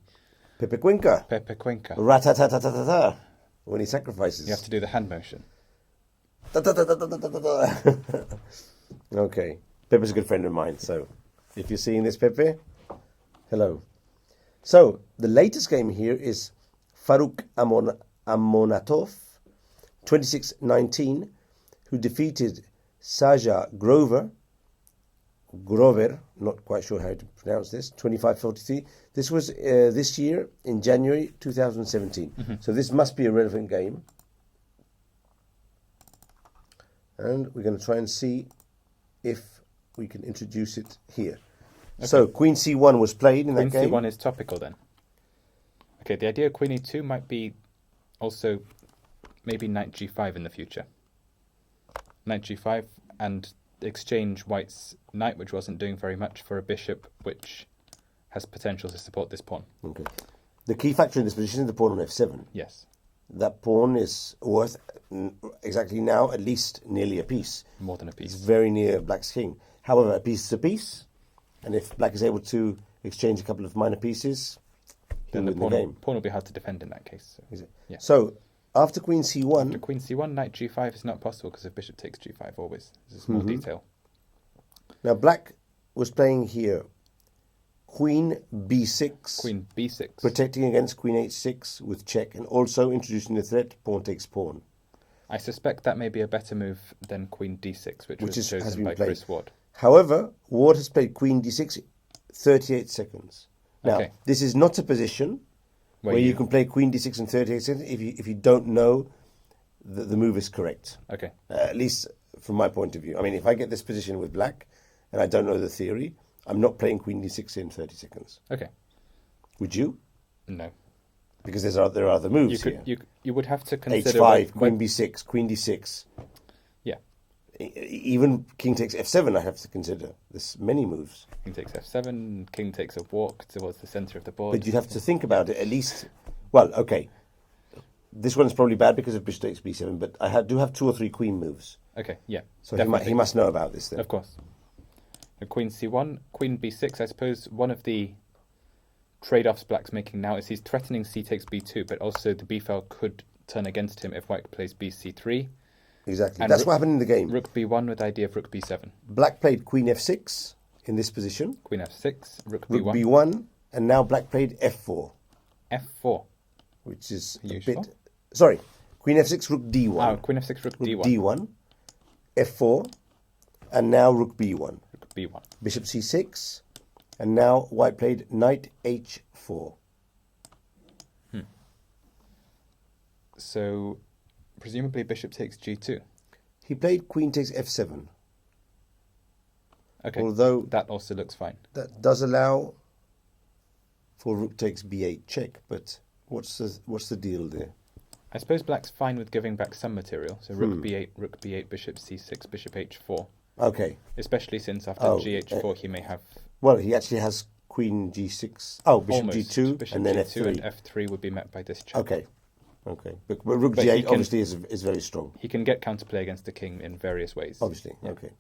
Pepe Cuenca, Pepe Cuenca. ratatatatata, when he sacrifices. You have to do the hand motion. Okay. Pepe's a good friend of mine, so if you're seeing this, Pepe, hello. So, the latest game here is Faruk Amonatov, 26-19, who defeated Saja Grover, not quite sure how to pronounce this, 25-43. This was this year in January 2017. Mm-hmm. So this must be a relevant game. And we're going to try and see if we can introduce it here. Okay. So Queen C1 was played in that game. Queen C1 is topical then. Okay, the idea of Queen E2 might be also maybe Knight G5 in the future. Knight G5 and exchange White's knight, which wasn't doing very much, for a bishop which has potential to support this pawn. Okay. The key factor in this position is the pawn on F7. Yes. That pawn is worth exactly now at least nearly a piece. More than a piece. It's very near Black's king. However, a piece is a piece, and if Black is able to exchange a couple of minor pieces, then the game. pawn will be hard to defend in that case. So. Is it? Yeah. So after Queen C1... After Queen C1, Knight G5 is not possible because if bishop takes G5 always. There's a small detail. Now Black was playing here Queen B6. Queen B6. Protecting against Queen H6 with check, and also introducing the threat pawn takes pawn. I suspect that may be a better move than Queen D6, which was chosen by Chris Ward. However, Ward has played Queen D6 38 seconds. Now, this is not a position where you can play Queen D6 in 38 seconds if you don't know that the move is correct. Okay. At least from my point of view. I mean, if I get this position with Black and I don't know the theory, I'm not playing Queen D6 in 30 seconds. Okay. Would you? No. Because there are other moves here. You would have to consider... H5, Queen B6, Queen D6. Yeah. Even King takes F7 I have to consider. There's many moves. King takes F7, King takes a walk towards the centre of the board. But you'd have to think about it at least... Well, okay. This one's probably bad because of Bishop takes B7, but I do have 2 or 3 Queen moves. Okay, yeah. So he must know about this then. Of course. Queen C1, Queen B6, I suppose one of the trade-offs Black's making now is he's threatening C takes B2, but also the B file could turn against him if White plays BC3. Exactly. That's what happened in the game. Rook B1 with the idea of Rook B7. Black played Queen F6 in this position. Queen F6, Rook Rook B1. B1, and now Black played F4. F4. Which is a Useful. bit... Sorry. Queen F6, Rook D1. Queen F6, Rook D1. D1, F4, and now Rook B1. Rook B1. Bishop C6, and now White played Knight H4. So, presumably Bishop takes G2. He played Queen takes F7. Okay, although that also looks fine. That does allow for Rook takes B8 check, but what's the deal there? I suppose Black's fine with giving back some material. So Rook B8, Bishop C6, Bishop H4. Okay. Especially since after GH4 he may have... Well, he actually has Queen G6. Oh, Bishop G2, Bishop and then G2 F3. and F3 would be met by this check. Okay. But Rook G8 obviously is very strong. He can get counterplay against the king in various ways. Obviously, yeah. Okay.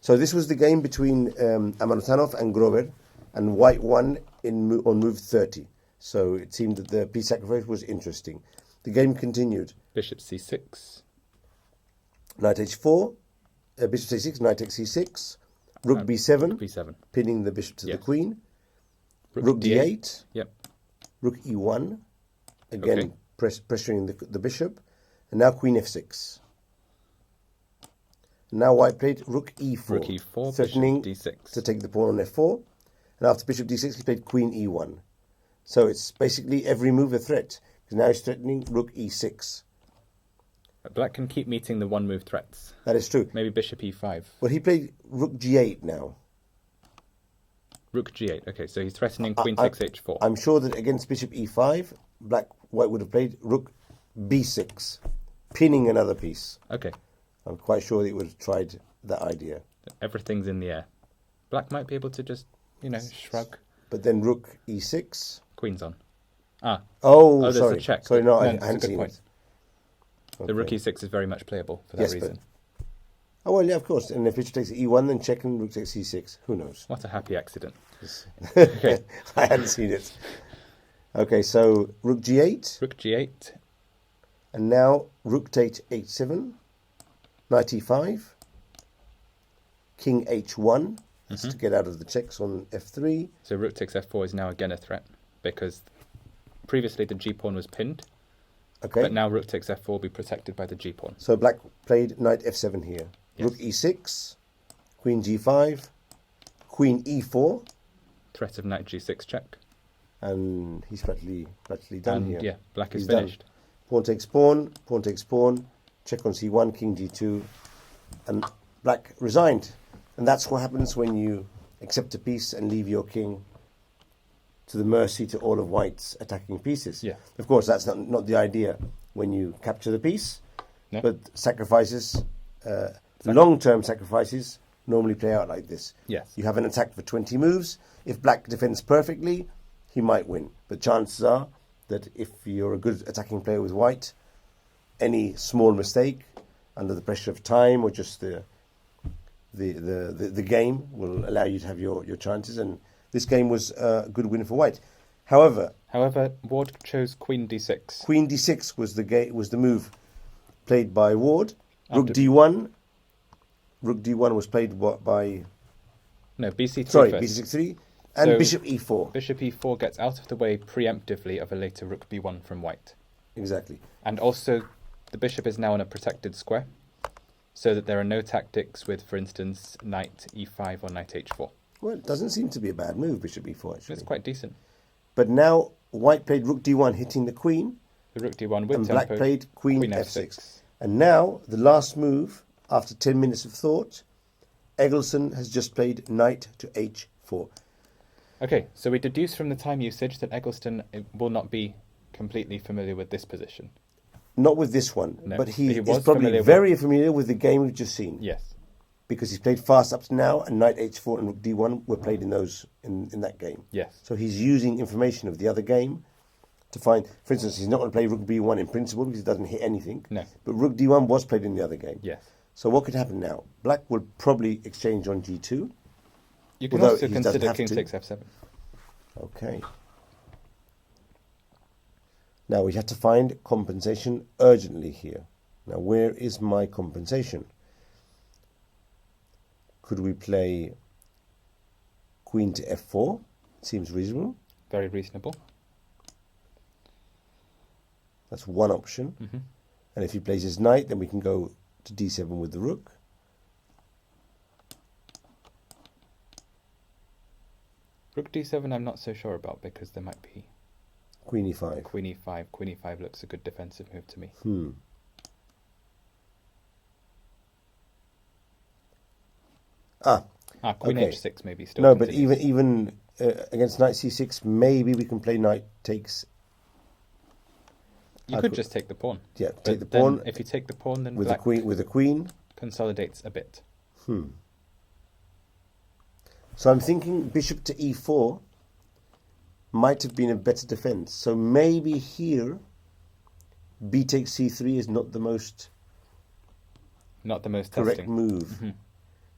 So this was the game between Amanotanov and Grover, and White won on move 30. So it seemed that the piece sacrifice was interesting. The game continued. Bishop C6. Knight H4. Bishop C6, Knight takes C6. Rook B7. Rook B7. Pinning the bishop to the queen. Rook D8. Yep. Rook E1. Again, pressuring the bishop. And now Queen F6. Now White played Rook E4. Rook E4, threatening Bishop D6. to take the pawn on F4. And after Bishop D6, he played Queen E1. So it's basically every move a threat. Because now he's threatening Rook E6. Black can keep meeting the one-move threats. That is true. Maybe Bishop E5. Well, he played Rook G8 now. Rook G8. Okay, so he's threatening Queen I- 6 H4. I'm sure that against Bishop E5, White would have played Rook B6, pinning another piece. Okay, I'm quite sure that he would have tried that idea. everything's in the air. Black might be able to just, shrug. But then Rook E6. Queen's on. Ah, Oh, there's sorry. a check. Sorry, no, I that's a hadn't good seen point. it. The Rook E6 is very much playable for that Yes, but- reason. Oh, well, yeah, of course. And if Bishop takes E1, then check and Rook takes E6. Who knows? What a happy accident. I hadn't seen it. Okay, so Rook G8. Rook G8. And now Rook takes H7. Knight E5. King H1. That's to get out of the checks on F3. So Rook takes F4 is now again a threat because previously the G pawn was pinned, Okay. but now Rook takes F4 will be protected by the G pawn. So Black played Knight F7 here. Yes. Rook E6. Queen G5. Queen E4. Threat of Knight G6 check. And he's practically done And here. yeah, Black is He's done. finished. Pawn takes pawn, pawn takes pawn, check on C1, King G2, and Black resigned. And that's what happens when you accept a piece and leave your king to the mercy to all of White's attacking pieces. Yeah. Of course, that's not the idea when you capture the piece, No. but sacrifices, long-term sacrifices, normally play out like this. Yes. You have an attack for 20 moves. If Black defends perfectly, he might win. But chances are that if you're a good attacking player with White, any small mistake under the pressure of time or just the game will allow you to have your chances. And this game was a good win for White. However, Ward chose Queen D6. Queen D6 was the move played by Ward. Rook After- D1. Rook D1 was played by No, BC3 sorry first. B6-3 and So- Bishop E4. Bishop E4 gets out of the way preemptively of a later Rook B1 from White. Exactly. And also, the bishop is now in a protected square, so that there are no tactics with, for instance, Knight E5 or Knight H4. Well, it doesn't seem to be a bad move, Bishop E4 actually. It's quite decent. But now White played Rook D1 hitting the Queen, The Rook D1 with and tempo. Black played Queen Queen F6. F6. And now, the last move, after 10 minutes of thought, Eggleston has just played Knight to H4. Okay, so we deduce from the time usage that Eggleston will not be completely familiar with this position. Not with this one, No, but he was is probably familiar with- very familiar with the game we've just seen. Yes. Because he's played fast up to now, and Knight H4 and Rook D1 were played in that game. Yes. So he's using information of the other game to find, for instance, he's not going to play Rook B1 in principle because it doesn't hit anything. No. But Rook D1 was played in the other game. Yes. So what could happen now? Black will probably exchange on G2. You can Although also he doesn't consider have King to. takes F7. Okay. Now we have to find compensation urgently here. Now where is my compensation? Could we play Queen to F4? Seems reasonable. Very reasonable. That's one option. Mm-hmm. And if he plays his knight, then we can go to D7 with the rook. Rook D7 I'm not so sure about because there might be Queen E5. Queen E5. Queen E5 looks a good defensive move to me. Queen okay. H6 maybe still. No, but continues. even against Knight C6, maybe we can play Knight takes. You could just take the pawn. Yeah, But take the then pawn if you take the pawn, then with the Black queen. With the queen. consolidates a bit. So I'm thinking Bishop to E4 might have been a better defense. So maybe here, B takes C3 is not the most Not the most correct testing. move.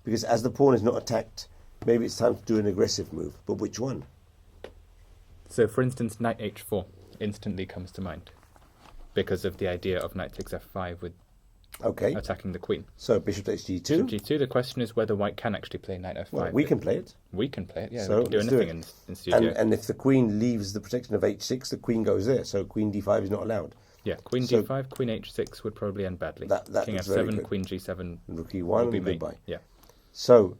Because as the pawn is not attacked, maybe it's time to do an aggressive move. But which one? So, for instance, Knight H4 instantly comes to mind because of the idea of Knight takes F5 with Okay. attacking the queen. So Bishop takes G2. G2. The question is whether White can actually play Knight F5. Well, we can play it. We can play it. Yeah, So we can do let's do anything it. in studio. And if the queen leaves the protection of H6, the queen goes there. So Queen D5 is not allowed. Yeah, Queen So- D5, Queen H6 would probably end badly. That King looks very F7, good. Queen G7 Rook would E1 be and mate. goodbye. Yeah. So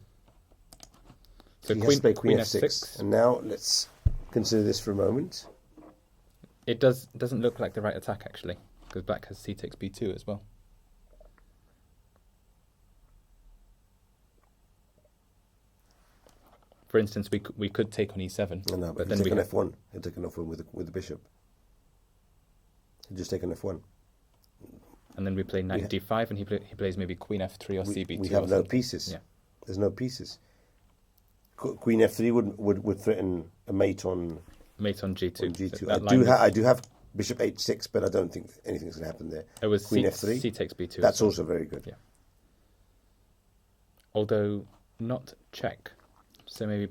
So he has to play Queen F6. And now let's consider this for a moment. It doesn't look like the right attack actually, because Black has C takes B2 as well. For instance, we could take on e7. No, but then he's we taken have, f1. He'll take an f1 with the bishop. He'll just take an f1. and then we play knight d5, and he plays maybe queen f3 or cb2. We have or no something. pieces. Yeah. There's no pieces. Queen f3 would threaten a mate on g2. on g2. So I do have bishop h6, but I don't think anything's going to happen there. it was Queen c, f3. c takes b2. That's also very good. Yeah. Although not check. So maybe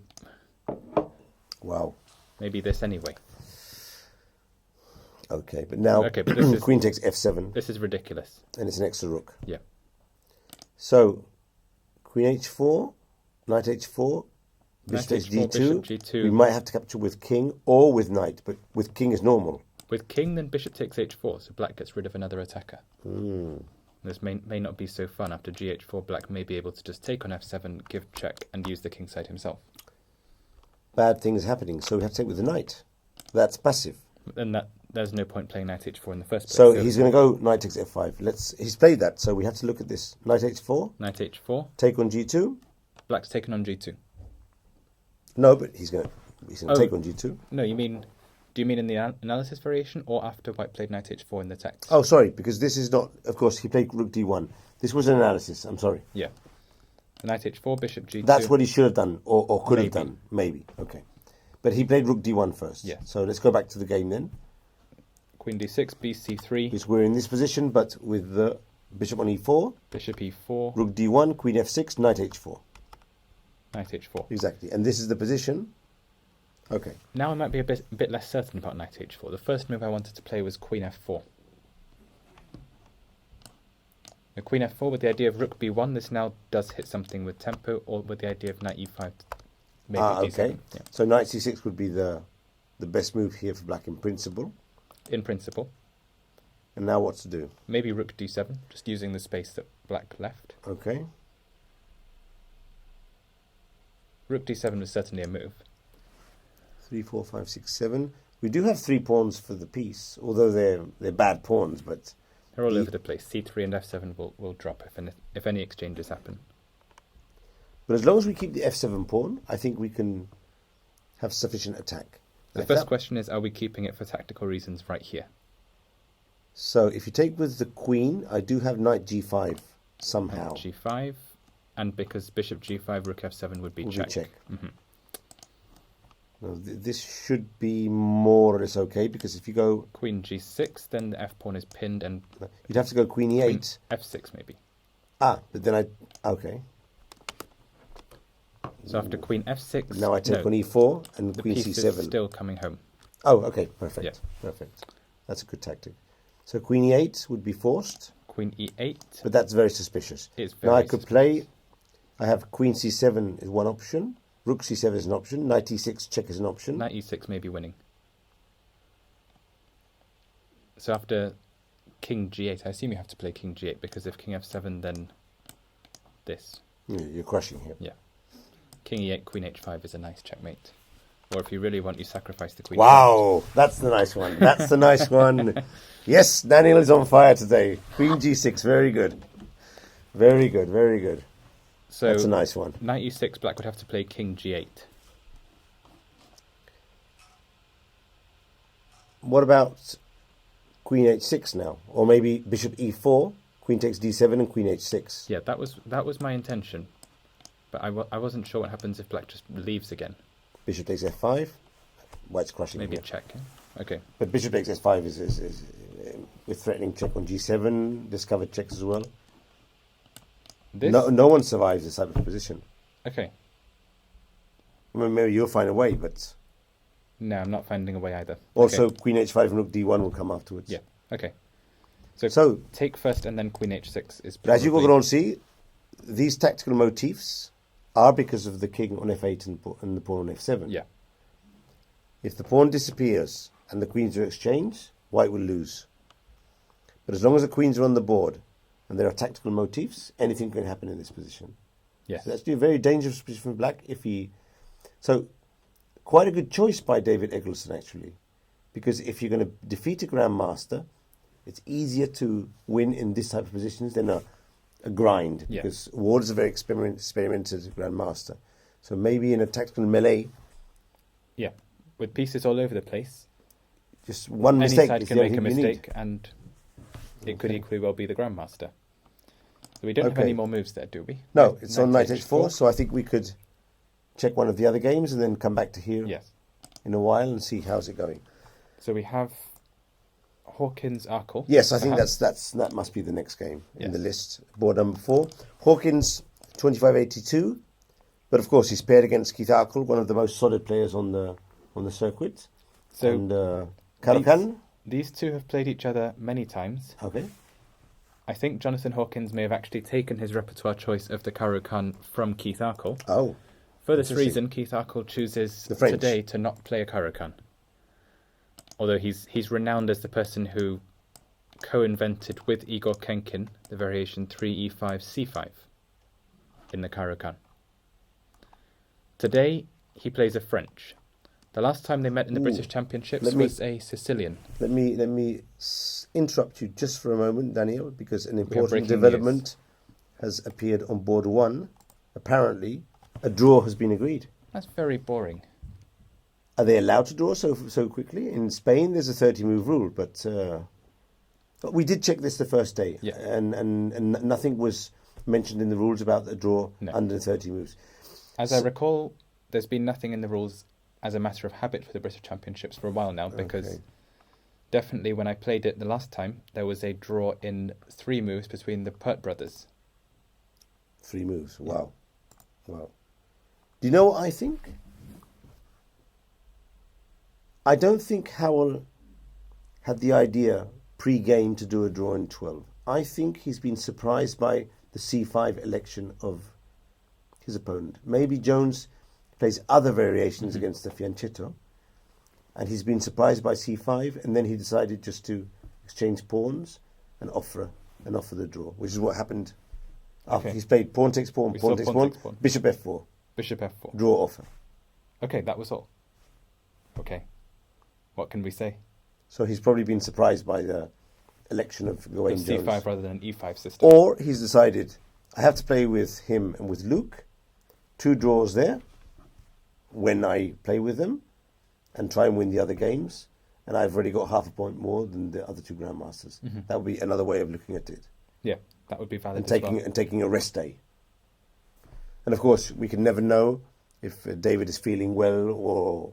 Wow. maybe this anyway. Okay, but now Okay, but this is, queen takes f7, this is ridiculous. and it's an extra rook. Yeah. So, queen h4, knight h4, bishop Knight takes h4, d2. bishop g2. We might have to capture with king or with knight, but with king is normal. With king, then bishop takes h4, so black gets rid of another attacker. This may not be so fun. After gh4, black may be able to just take on f7, give check, and use the king side himself. Bad things happening, so we have to take with the knight. That's passive. Then there's no point playing knight h4 in the first place. So he's going to go knight takes f5. He's played that, so we have to look at this. Knight h4, Knight h4, take on g2. black's taken on g2. No, but he's going to take on g2. No, do you mean in the analysis variation or after white played knight h4 in the text? Oh, sorry, because this is not, of course, he played rook d1. This was an analysis, I'm sorry. Yeah. Knight h4, bishop g2. That's what he should have done, or could have Maybe. done, maybe. Okay. But he played rook d1 first. Yeah. So let's go back to the game then. Queen d6, bc3, Because we're in this position, but with the bishop on e4, bishop e4, rook d1, queen f6, knight h4. knight h4. Exactly. And this is the position. Okay. Now I might be a bit less certain about knight h4. The first move I wanted to play was queen f4. The queen f4 with the idea of rook b1, this now does hit something with tempo, or with the idea of knight e5, maybe d7. Okay. Yeah. So knight c6 would be the best move here for black in principle. In principle. And now what to do? Maybe rook d7, just using the space that black left. Okay. Rook d7 was certainly a move. 3, 4, 5, 6, 7. We do have 3 pawns for the piece, although they're bad pawns, but They're all over the place. c3 and f7 will drop if any exchanges happen. But as long as we keep the f7 pawn, I think we can have sufficient attack. The first question is, are we keeping it for tactical reasons right here? So if you take with the queen, I do have knight g5 somehow. G5, and because bishop g5, rook f7 would be check. Mm-hmm. Now, this should be more or less okay, because if you go... Queen g6, then the f-pawn is pinned, and You'd have to go queen e8. queen f6 maybe. But then okay. So after queen f6... Now I take on e4 and the queen piece c7. is still coming home. Oh, okay, perfect. Yeah. Perfect. That's a good tactic. So queen e8 would be forced, Queen e8. but that's very suspicious. It's very Now I could play... I have queen c7 is one option. Rook c7 is an option. Knight e6 check is an option. Knight e6 may be winning. So after king g8, I assume you have to play king g8, because if king f7, then this. You're crushing here. Yeah. King e8, queen h5 is a nice checkmate. Or if you really want, you sacrifice the queen. Wow, that's the nice one. That's the nice one. Yes, Daniel is on fire today. Queen g6, very good. Very good, very good. So That's a nice one. Knight e6, black would have to play king g8. What about queen h6 now? Or maybe bishop e4, queen takes d7 and queen h6. Yeah, that was my intention. But I wasn't sure what happens if black just leaves again. Bishop takes f5. White's crushing Maybe here. a check. Okay. But bishop takes f5 is with threatening check on g7, discovered checks as well. This? No one survives this type of position. Okay. I mean, maybe you'll find a way, but... No, I'm not finding a way either. Also, Okay. queen h5 and rook d1 will come afterwards. Yeah. Okay. So take first and then queen h6 is. but as you probably- go on, see, these tactical motifs are because of the king on f8 and the pawn on f7. Yeah. If the pawn disappears and the queens are exchanged, white will lose. But as long as the queens are on the board and there are tactical motifs, anything can happen in this position. Yes. So that's a very dangerous position for black if he... So, quite a good choice by David Eggleston, actually. Because if you're going to defeat a grandmaster, it's easier to win in this type of positions than a grind. Yeah. Because Ward is a very experimented grandmaster. So maybe in a tactical melee, Yeah, with pieces all over the place, just one any mistake side is can the make only a thing you need. mistake, and it could equally well be the Grandmaster. So we don't have Okay. any more moves there, do we? No, it's on knight Knight h4, so I think we could check one of the other games and then come back to here Yes. in a while and see how's it going. So we have Hawkins Arkle. Yes, I think perhaps. that must be the next game in the Yes. list. Board number 4. Hawkins, 2582. But of course, he's paired against Keith Arkle, one of the most solid players on the circuit. So and Karakan. These two have played each other many times. Okay. I think Jonathan Hawkins may have actually taken his repertoire choice of the Karakan from Keith Arkle. Oh. For this Interesting. reason, Keith Arkle chooses The French. today to not play a Karakan. Although he's renowned as the person who co-invented with Igor Kenkin the variation 3e5 c5 in the Karakan. Today he plays a French. The last time they met in the British Championships was a Sicilian. Let me interrupt you just for a moment, Daniel, because an important breaking development has appeared on board 1. Apparently, a draw has been agreed. That's very boring. Are they allowed to draw so quickly? In Spain, there's a 30-move rule, but we did check this the first day, Yeah. and nothing was mentioned in the rules about the draw No. under 30 moves. As I recall, there's been nothing in the rules as a matter of habit for the British Championships for a while now, because Okay. definitely when I played it the last time, there was a draw in 3 moves between the Pert brothers. 3 moves. Wow. Wow. Do you know what I think? I don't think Howell had the idea pre-game to do a draw in 12. I think he's been surprised by the C5 election of his opponent. Maybe Jones plays other variations against the Fianchetto, and he's been surprised by C5, and then he decided just to exchange pawns and offer the draw, which is what happened after Okay. he's played pawn takes pawn, We pawn saw takes pawn pawn, takes pawn. bishop f4, Bishop f4. draw offer. Okay, that was all. Okay. What can we say? So he's probably been surprised by the election of The Gawain c5 Jones. rather than e5 system. Or he's decided, I have to play with him and with Luke, 2 draws there when I play with them and try and win the other games, and I've already got half a point more than the other 2 Grandmasters. That would be another way of looking at it. Yeah, that would be valid And as well. taking a rest day. And of course, we can never know if David is feeling well, or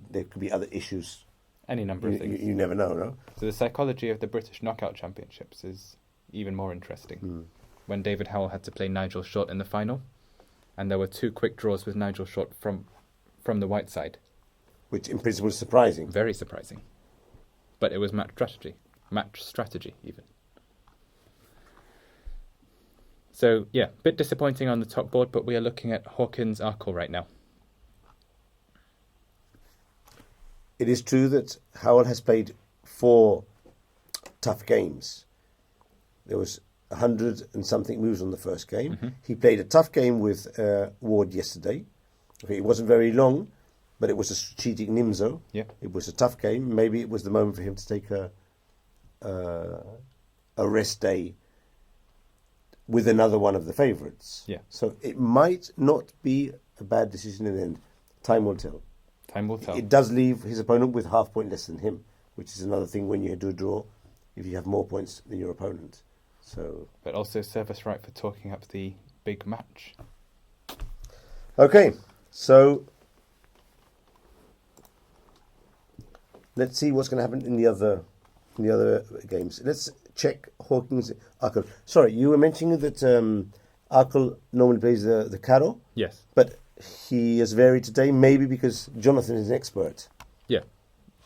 there could be other issues. Any number of things. You never know, no? So the psychology of the British Knockout Championships is even more interesting. When David Howell had to play Nigel Short in the final, and there were 2 quick draws with Nigel Short from the white side. Which in principle is surprising. Very surprising. But it was match strategy even. So yeah, bit disappointing on the top board, but we are looking at Hawkins Arkle right now. It is true that Howell has played 4 tough games. There was 100 and something moves on the first game. He played a tough game with Ward yesterday. Okay, it wasn't very long, but it was a strategic Nimzo. Yeah. It was a tough game. Maybe it was the moment for him to take a rest day with another one of the favourites. Yeah. So it might not be a bad decision in the end. Time will tell. Time will tell. It does leave his opponent with half point less than him, which is another thing when you do a draw, if you have more points than your opponent. So But also serve us right for talking up the big match. okay, so let's see what's going to happen in the other games. Let's check Hawkins Arkle. Sorry, you were mentioning that Arkle normally plays the Caro, Yes. but he has varied today, maybe because Jonathan is an expert. Yeah.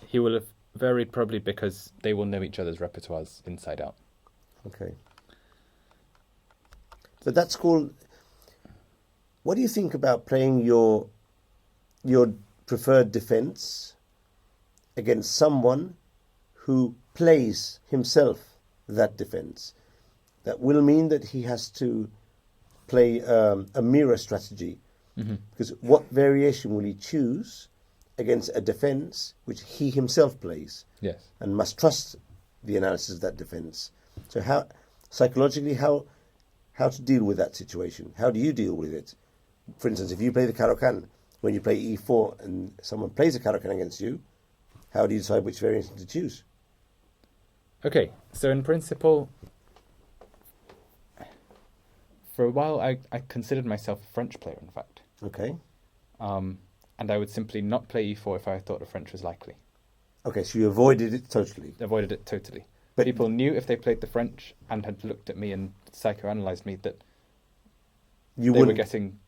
He will have varied probably because they will know each other's repertoires inside out. Okay. But that's called... What do you think about playing your preferred defence against someone who plays himself that defence? That will mean that he has to play a mirror strategy. Because what variation will he choose against a defence which he himself plays? Yes. And must trust the analysis of that defence. So how psychologically how to deal with that situation? How do you deal with it? For instance, if you play the Caro-Kann, when you play e4 and someone plays a Caro-Kann against you, how do you decide which variation to choose? Okay, so in principle, for a while I considered myself a French player, in fact. Okay. And I would simply not play e4 if I thought the French was likely. Okay, so you avoided it totally. Avoided it totally. But people knew if they played the French and had looked at me and psychoanalyzed me that they were getting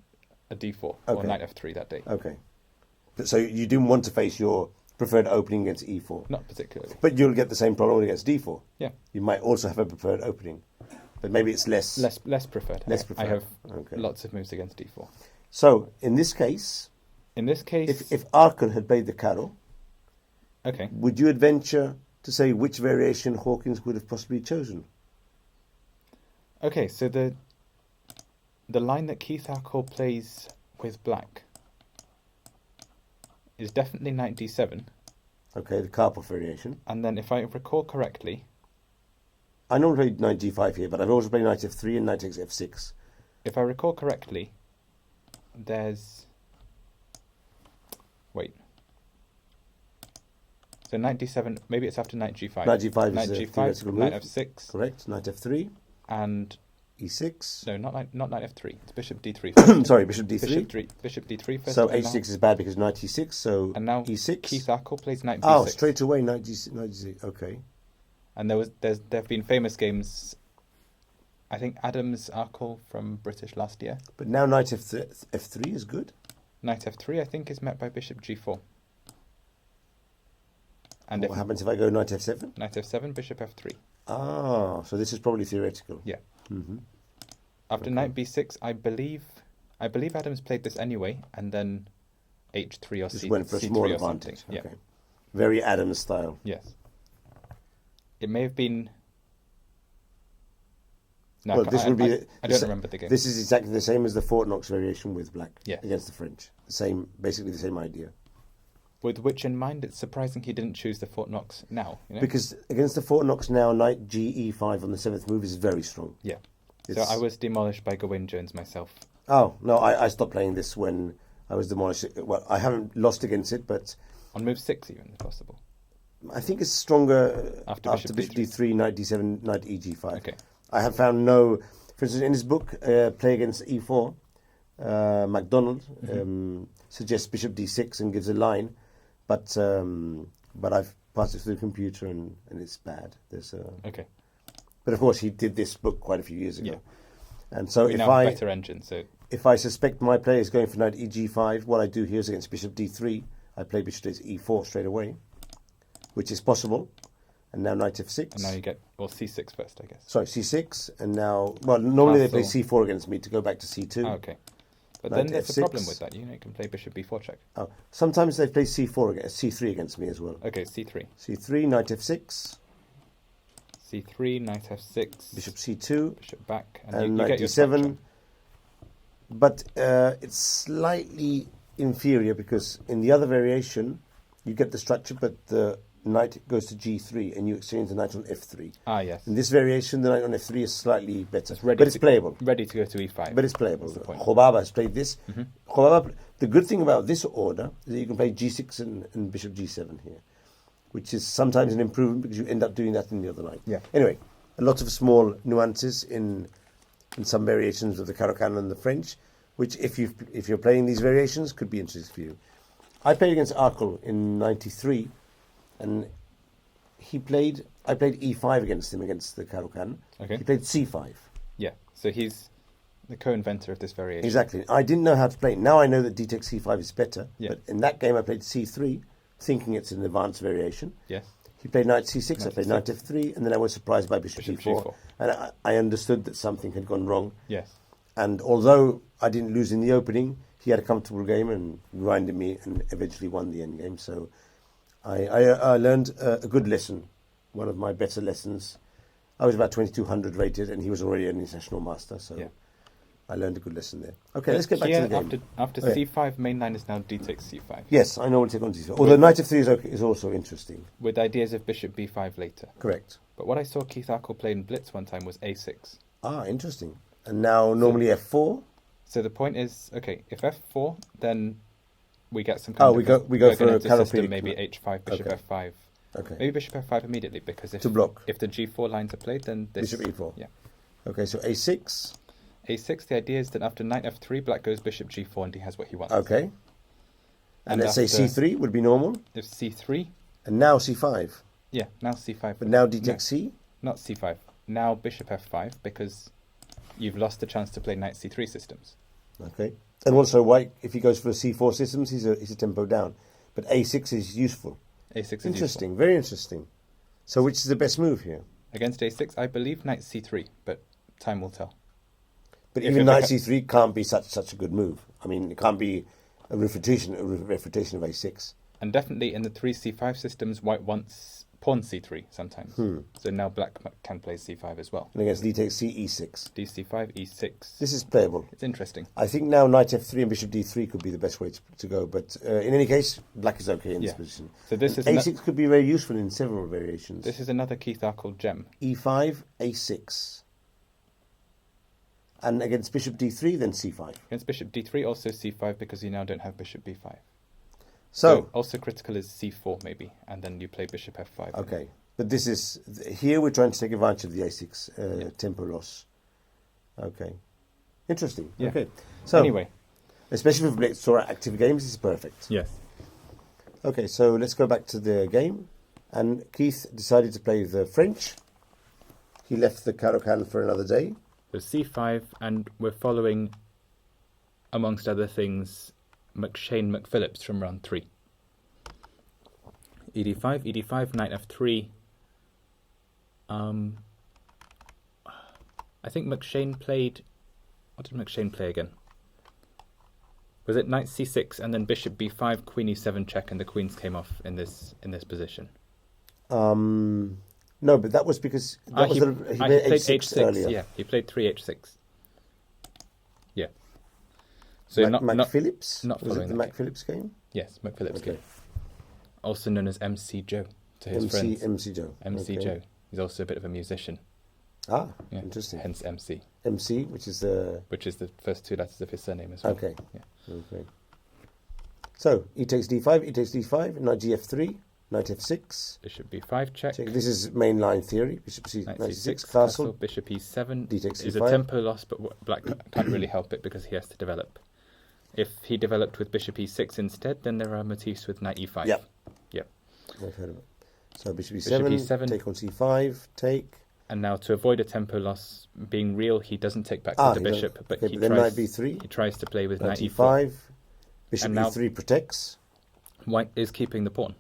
a d4 or knight f3 that day. Okay. But so you didn't want to face your preferred opening against e4? Not particularly. But you'll get the same problem against d4. Yeah. You might also have a preferred opening, but maybe it's less preferred. Less preferred. I have lots of moves against d4. So in this case, if Arkle had played the Caro, okay, would you adventure to say which variation Hawkins would have possibly chosen? Okay, so the line that Keith Arkle plays with black is definitely knight d7. Okay, the Karpov variation. And then if I recall correctly, I normally played knight g5 here, but I've also played knight f3 and knight takes f6. If I recall correctly, there's... Wait. So knight d7, maybe it's after knight g5. Knight g5 knight is g5, a theoretical knight move. f6. Correct. Knight f3. And... e6. No, not knight f3. It's bishop d3 first. Sorry, bishop d3. Bishop d3 first. So h6 is bad because knight e6, so and now e6. Keith Arkle plays knight b6. Oh, straight away knight g6. Okay. And there have been famous games. I think Adams Arkle from British last year. But now knight f3 is good. Knight f3, I think, is met by bishop g4. And what happens if I go knight f7? Knight f7, bishop f3. Ah, so this is probably theoretical. Yeah. Mm-hmm. After knight b6, I believe Adams played this anyway, and then h3 or Just c3 went for a small or advantage. something. Okay. Yeah. Very Adams style. Yes. It may have been... No, well, this would be. I don't remember the game. This is exactly the same as the Fort Knox variation with black against the French. Basically the same idea. With which in mind, it's surprising he didn't choose the Fort Knox now. You know? Because against the Fort Knox now, knight ge5 on the 7th move is very strong. Yeah. So I was demolished by Gawain Jones myself. Oh, no, I stopped playing this when I was demolished. Well, I haven't lost against it, but... On move 6 even, if possible. I think it's stronger after bishop d3, knight d7, knight eg5. Okay. I have found no... For instance, in his book, Play Against e4, MacDonald suggests bishop d6 and gives a line, but I've passed it through the computer and it's bad. Okay. But of course, he did this book quite a few years ago. Yeah. And so better engine, so... if I suspect my player is going for knight eg5, what I do here is against bishop d3, I play bishop takes e4 straight away, which is possible. And now knight f6. And now you get, c6 first, I guess. Sorry, c6, and now... Well, normally they play c4 against me to go back to c2. Oh, okay. But Knight then there's f6. a problem with that. You can play bishop b4 check. Oh, sometimes they play c3 against me as well. Okay, c3. c3, knight f6. c3, knight f6. Bishop c2. Bishop back. And you knight get your d7. structure. But it's slightly inferior because in the other variation, you get the structure, but the knight goes to g3 and you exchange the knight on f3. Ah, yes. In this variation, the knight on f3 is slightly better. But it's playable. Ready to go to e5. But it's playable. That's the point. Khobaba has played this. Khobaba, the good thing about this order is that you can play g6 and bishop g7 here, which is sometimes an improvement because you end up doing that in the other night. Yeah. Anyway, a lot of small nuances in some variations of the Caro-Kann and the French, which if you're playing these variations could be interesting for you. I played against Arkle in '93, and I played e5 against him against the Caro-Kann. Okay. He played c5. Yeah. So he's the co-inventor of this variation. Exactly. I didn't know how to play it. Now I know that d takes c5 is better. Yeah. But in that game I played c3, thinking it's an advanced variation. Yes. He played knight c6, I played knight f3, and then I was surprised by bishop g4. And I understood that something had gone wrong. Yes. And although I didn't lose in the opening, he had a comfortable game and grinded me and eventually won the endgame. So I learned a good lesson, one of my better lessons. I was about 2200 rated, and he was already an international master, so I learned a good lesson there. Okay, let's get back to the game. After c5, main line is now d takes c5. Yes, I know what to take on d5. Although knight f3 is also interesting. With ideas of bishop b5 later. Correct. But what I saw Keith Arkle play in Blitz one time was a6. Ah, interesting. And now normally f4? So the point is, okay, if f4, then we get some kind we of... go for a into system, canopy. maybe h5, bishop Okay. f5. Okay. Maybe bishop f5 immediately, because if To block. if the g4 lines are played, then this... Bishop e4. Yeah. Okay, so a6. a6, the idea is that after knight f3, black goes bishop g4, and he has what he wants. Okay. And let's say after- c3 would be normal. If c3, And now c5. yeah, now c5. But now d takes c. Not c5. Now bishop f5, because you've lost the chance to play knight c3 systems. Okay. And also white, if he goes for c4 systems, he's a tempo down. But a6 is useful. a6 is Interesting, useful. very interesting. So which is the best move here? Against a6, I believe knight c3, but time will tell. But If even it knight beca- c3 can't be such a good move. I mean, it can't be a refutation of a6. And definitely in the 3c5 systems, white wants pawn c3 sometimes. So now black can play c5 as well. And against d takes c, e6. dc5, e6. This is playable. It's interesting. I think now knight f3 and bishop d3 could be the best way to go. But in any case, black is okay in this Yeah. position. So this is a6 could be very useful in several variations. this is another Keith Arkle gem. e5, a6. And against bishop d3, then c5. Against bishop d3, also c5, because you now don't have bishop b5. So, also critical is c4 maybe, and then you play bishop f5. okay. But this is, here we're trying to take advantage of the a6 tempo loss. Okay. Interesting. Yeah. Okay. So, Anyway, especially for Sora active games, this is perfect. yes. Okay, so let's go back to the game. And Keith decided to play the French. He left the Caro-Can for another day. So c5, and we're following, amongst other things, McShane McPhillips from round 3. ed5, knight f3. I think McShane played... What did McShane play again? Was it knight c6 and then bishop b5, queen e7 check, and the queens came off in this position? No, but that was because that he was he played h6 earlier. Yeah, he played 3h6. Yeah. So Mac Phillips? not Was it following the that Mac game. Phillips game? Yes, McPhillips Okay. game. Also known as MC Joe to his friends. MC Joe. MC Okay. Joe. He's also a bit of a musician. Ah, Yeah. interesting. Hence MC, MC, which is which is the first two letters of his surname as well. okay. Yeah. Okay. So e takes d5, e takes d5, knight gf3, knight f6. Bishop b5 check. Check. This is mainline theory. Bishop c, Knight knight c6, c6, castle. bishop e7 D takes is a c5. tempo loss, but black can't really help it because he has to develop. If he developed with bishop e6 instead, then there are motifs with knight e5. Yep. Yep. I've heard of it. So bishop Bishop e7, e7. take on c5, take. And now to avoid a tempo loss being real, he doesn't take back Ah, with the he bishop, doesn't. but Okay, he but then tries. knight b3, He tries to play with knight knight e4. e5, bishop And now- e3 protects. White is keeping the pawn,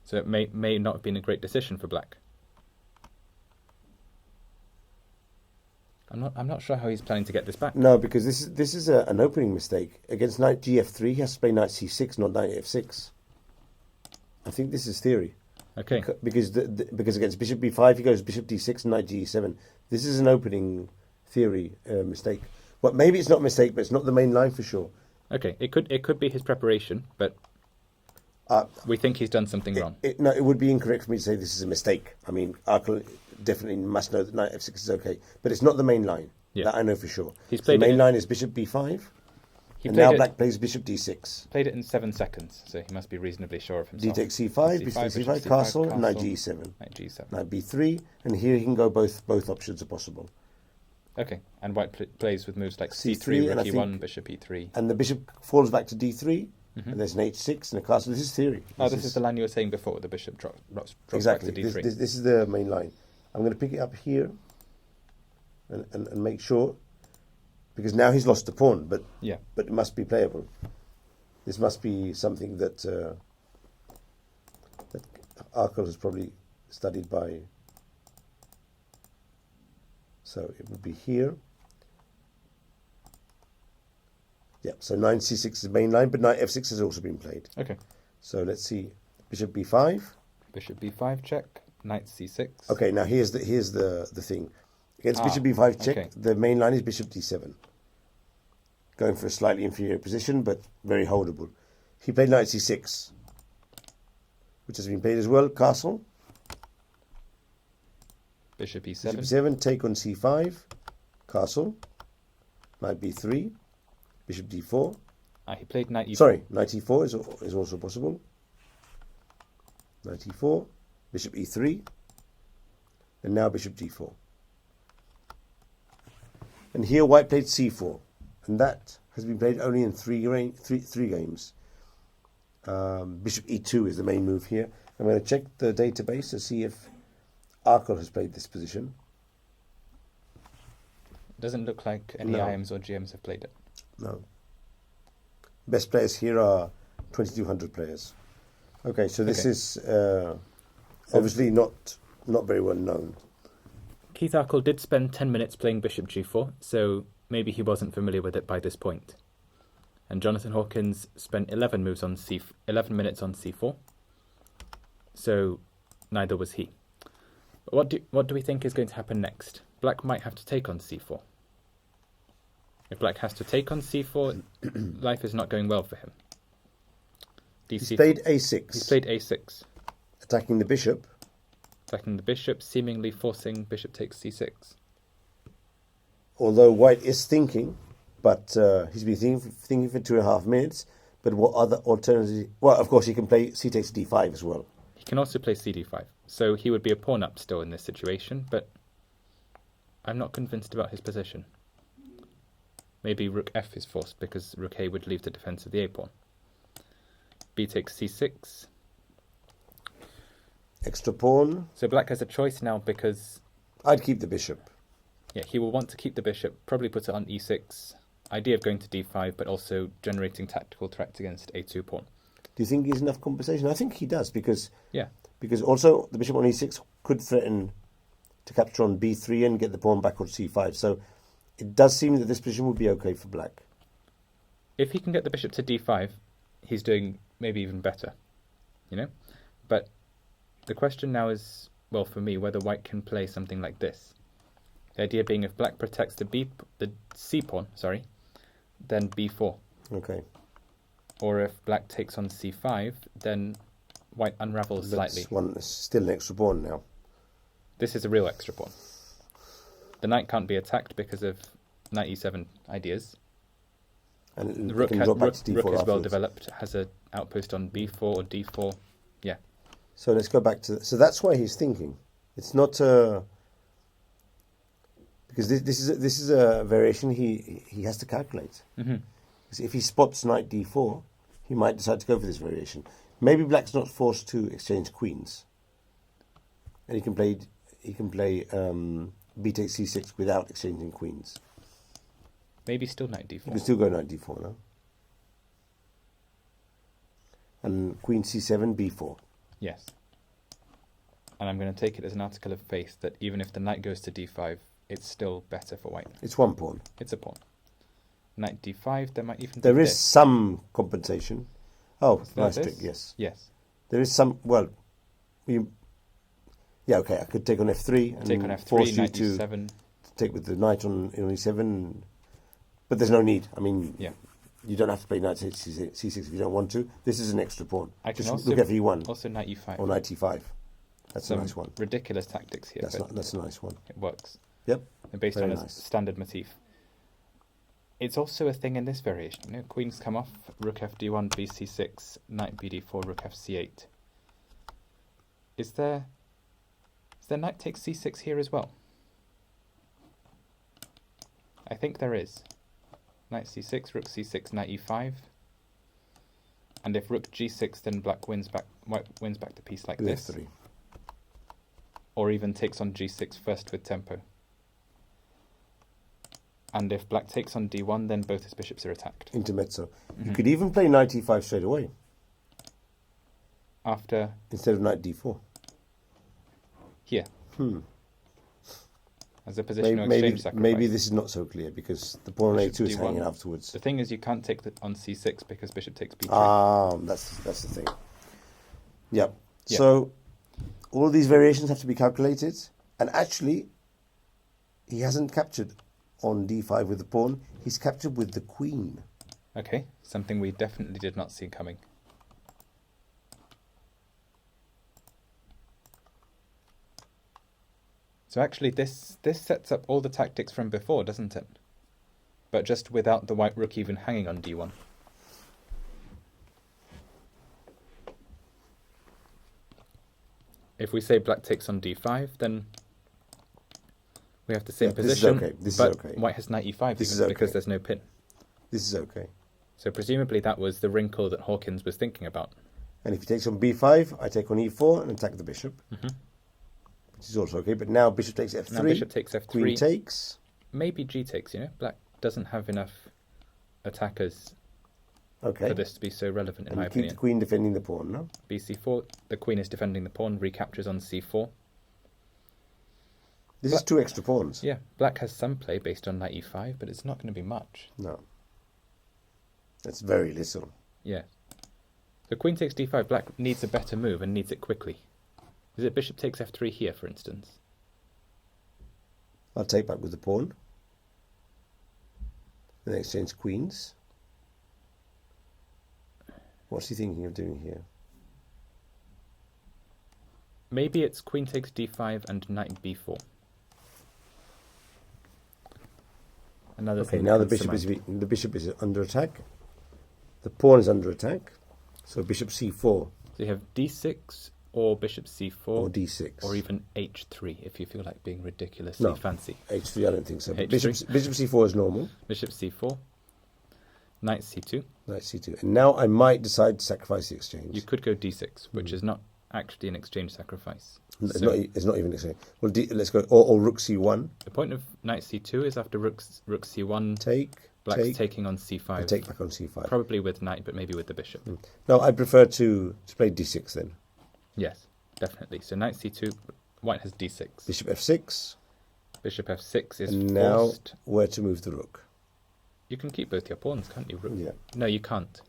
so it may not have been a great decision for black. I'm not sure how he's planning to get this back. No, because this is an opening mistake. Against knight gf3, he has to play knight c6, not knight f6. I think this is theory. Okay. Because because against bishop b5, he goes bishop d6 and knight g7. This is an opening theory mistake. Well, maybe it's not a mistake, but it's not the main line for sure. Okay. It could be his preparation, but we think he's done something wrong. No, it would be incorrect for me to say this is a mistake. I mean, Arkle definitely must know that knight f6 is okay, but it's not the main line. Yeah. That I know for sure. He's So played the main it- line is bishop b5, He and played now it, black plays bishop d6. played it in 7 seconds, so he must be reasonably sure of D himself. takes c5, bishop c5, castle, knight g7, Knight g7. knight b3, and here he can go both options are possible. Okay, and white plays with moves like C3, c3, and I rook e1, think- bishop e3. And the bishop falls back to d3, and there's an h6 and a castle. This is theory. Oh, this is the line you were saying before. The bishop drops exactly. back to d3. This is the main line. I'm going to pick it up here and make sure, because now he's lost the pawn, but Yeah. it must be playable. This must be something that that Arkle has probably studied by. So it would be here. Yeah, so knight c6 is the main line, but knight f6 has also been played. Okay. So let's see, bishop b5. Bishop b5 check. Knight c6. Okay, now here's the thing. Against bishop Ah, b5 check, okay. the main line is bishop d7. Going for a slightly inferior position, but very holdable. He played knight c6, which has been played as well. Castle, Bishop e7. bishop e7, take on c5, castle, knight b3, bishop d4. He played knight e4. Sorry, knight e4 is also possible. Knight e4, bishop e3, and now bishop d4. And here white played c4, and that has been played only in three games. Bishop e2 is the main move here. I'm going to check the database to see if Rahal has played this position. Doesn't look like any IMs or GMs have played it. No. Best players here are 2200 players. Okay, so this is obviously not very well known. Keith Rahal did spend 10 minutes playing bishop g4, so maybe he wasn't familiar with it by this point. And Jonathan Hawkins spent 11 minutes on c4, so neither was he. What do we think is going to happen next? Black might have to take on c4. If Black has to take on c4, life is not going well for him. He's played a6. He's played a6. Attacking the bishop. Attacking the bishop, seemingly forcing bishop takes c6. Although white is thinking, but he's been thinking for 2.5 minutes. But what other alternatives? Well, of course, he can play c takes d5 as well. He can also play cd5. So he would be a pawn up still in this situation, but I'm not convinced about his position. Maybe rook f is forced because rook a would leave the defense of the a pawn. B takes c6. Extra pawn. So black has a choice now because... I'd keep the bishop. Yeah, he will want to keep the bishop, probably put it on e6. Idea of going to d5, but also generating tactical threats against a2 pawn. Do you think he has enough compensation? I think he does because Yeah. Because also the bishop on e6 could threaten to capture on b3 and get the pawn back on c5. So it does seem that this position would be okay for black. If he can get the bishop to d5, he's doing maybe even better, you know? But the question now is, well, for me, whether white can play something like this. The idea being if black protects the c pawn, then b4. Okay. Or if black takes on c5, then white unravels slightly. It's still an extra pawn now. This is a real extra pawn. The knight can't be attacked because of knight e7 ideas. And the rook, can drop back to d4 rook is well afterwards. developed, has an outpost on b4 or d4. Yeah. So let's go back to... So that's why he's thinking. It's not... because this is a variation he has to calculate. Mm-hmm. Because if he spots knight d4, he might decide to go for this variation. Maybe black's not forced to exchange queens, and he can play b takes c6 without exchanging queens. Maybe still knight d4. You can still go knight d4 now, and queen c7 b4. Yes. And I'm going to take it as an article of faith that even if the knight goes to d5, it's still better for white. It's one pawn. It's a pawn. Knight d5, there might even There be is some compensation. Oh, nice trick, yes. Yes. There is some, well, yeah, okay, I could take on f3 and Take on f3, force you knight to d7. take with the knight on e7, but there's no need. I mean, Yeah. you don't have to play knight c6 if you don't want to. This is an extra pawn. I can Just also, look at e1 also knight e5. or knight e5. That's Some a nice one. ridiculous tactics here. That's a nice one. It works. Yep. They're based Very on a nice. standard motif. It's also a thing in this variation. You know, queens come off, rook f d1, bc6, knight bd4, rook f c8. Is there knight takes c6 here as well? I think there is. Knight c6, rook c6, knight e5. And if rook g6, then white wins back the piece like this. f3. Or even takes on g6 first with tempo. And if black takes on d1, then both his bishops are attacked. Intermezzo. Mm-hmm. You could even play knight e5 straight away After instead of knight d4. here. As a positional exchange sacrifice. Maybe this is not so clear because the pawn on Bishop a2 is d1. hanging afterwards. The thing is, you can't take it on c6 because bishop takes b3. Ah, that's the thing. Yep. Yeah. So all these variations have to be calculated, and actually, he hasn't captured on d5 with the pawn. He's captured with the queen. Okay, something we definitely did not see coming. So actually, this sets up all the tactics from before, doesn't it? but just without the white rook even hanging on d1. If we say black takes on d5, then we have the same position, this but is okay. white has knight e5 This is okay. because there's no pin. This is okay. So presumably that was the wrinkle that Hawkins was thinking about. And if he takes on b5, I take on e4 and attack the bishop, which is also okay. But now bishop takes f3. Now bishop takes f3. Queen takes. Maybe g takes, you know. Black doesn't have enough attackers Okay. for this to be so relevant, in And my you keep opinion. the queen defending the pawn, no? bc4, the queen is defending the pawn, recaptures on c4. This is 2 extra pawns. Yeah, black has some play based on knight e5, but it's not going to be much. No. That's very little. Yeah. The queen takes d5, black needs a better move and needs it quickly. Is it bishop takes f3 here, for instance? I'll take back with the pawn. Then exchange queens. What's he thinking of doing here? Maybe it's queen takes d5 and knight b4. Another Okay, thing now that the comes to bishop mind. is the bishop is under attack. The pawn is under attack. So bishop c4 So you have d6 or bishop c4 or d6 or even h3 if you feel like being ridiculously No. fancy. h3. I don't think so. But H3. bishop c4 is normal. Bishop c4, knight c2. Knight c2. And now I might decide to sacrifice the exchange. You could go d6, which is not actually an exchange sacrifice. It's, So it's not even exchange. Well, let's go or rook c1. the point of knight c2 is after rook c1, Take. black's taking on c5. And take back on c5. Probably with knight, but maybe with the bishop. No, I prefer to play d6 then. Yes, definitely. So knight c2, white has d6. Bishop f6. Bishop f6 is And now forced. where to move the rook? You can keep both your pawns, can't you? Rook. Yeah. No, you can't.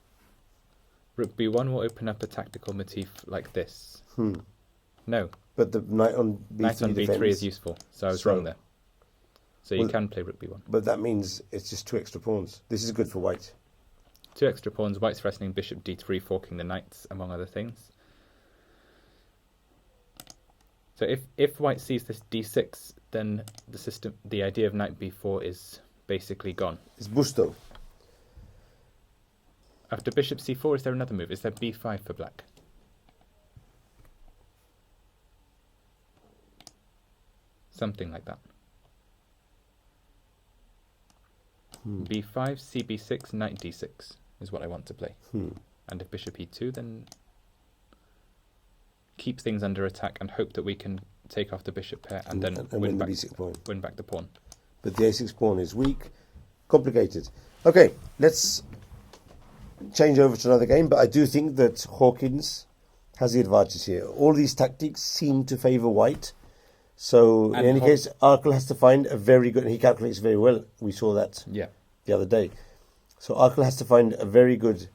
Rook b1 will open up a tactical motif like this. No, But the knight on b3 knight on b3 defends. is useful, so I was wrong there. So you Well- can play rook b1. But that means it's just 2 extra pawns. This is good for white. 2 extra pawns, white's threatening bishop d3, forking the knights, among other things. So if white sees this d6, then the idea of knight b4 is basically gone. It's busto. After bishop c4, is there another move? Is there b5 for black? Something like that. b5, cb6, knight d6 is what I want to play. And if bishop e2, then keep things under attack and hope that we can take off the bishop pair and then win the b6 pawn. win back the pawn. But the a6 pawn is weak. Complicated. Okay, let's change over to another game. But I do think that Hawkins has the advantage here. All these tactics seem to favour white. So And in any case, Arkle has to find a very good... He calculates very well. We saw that Yeah. the other day. So Arkle has to find a very good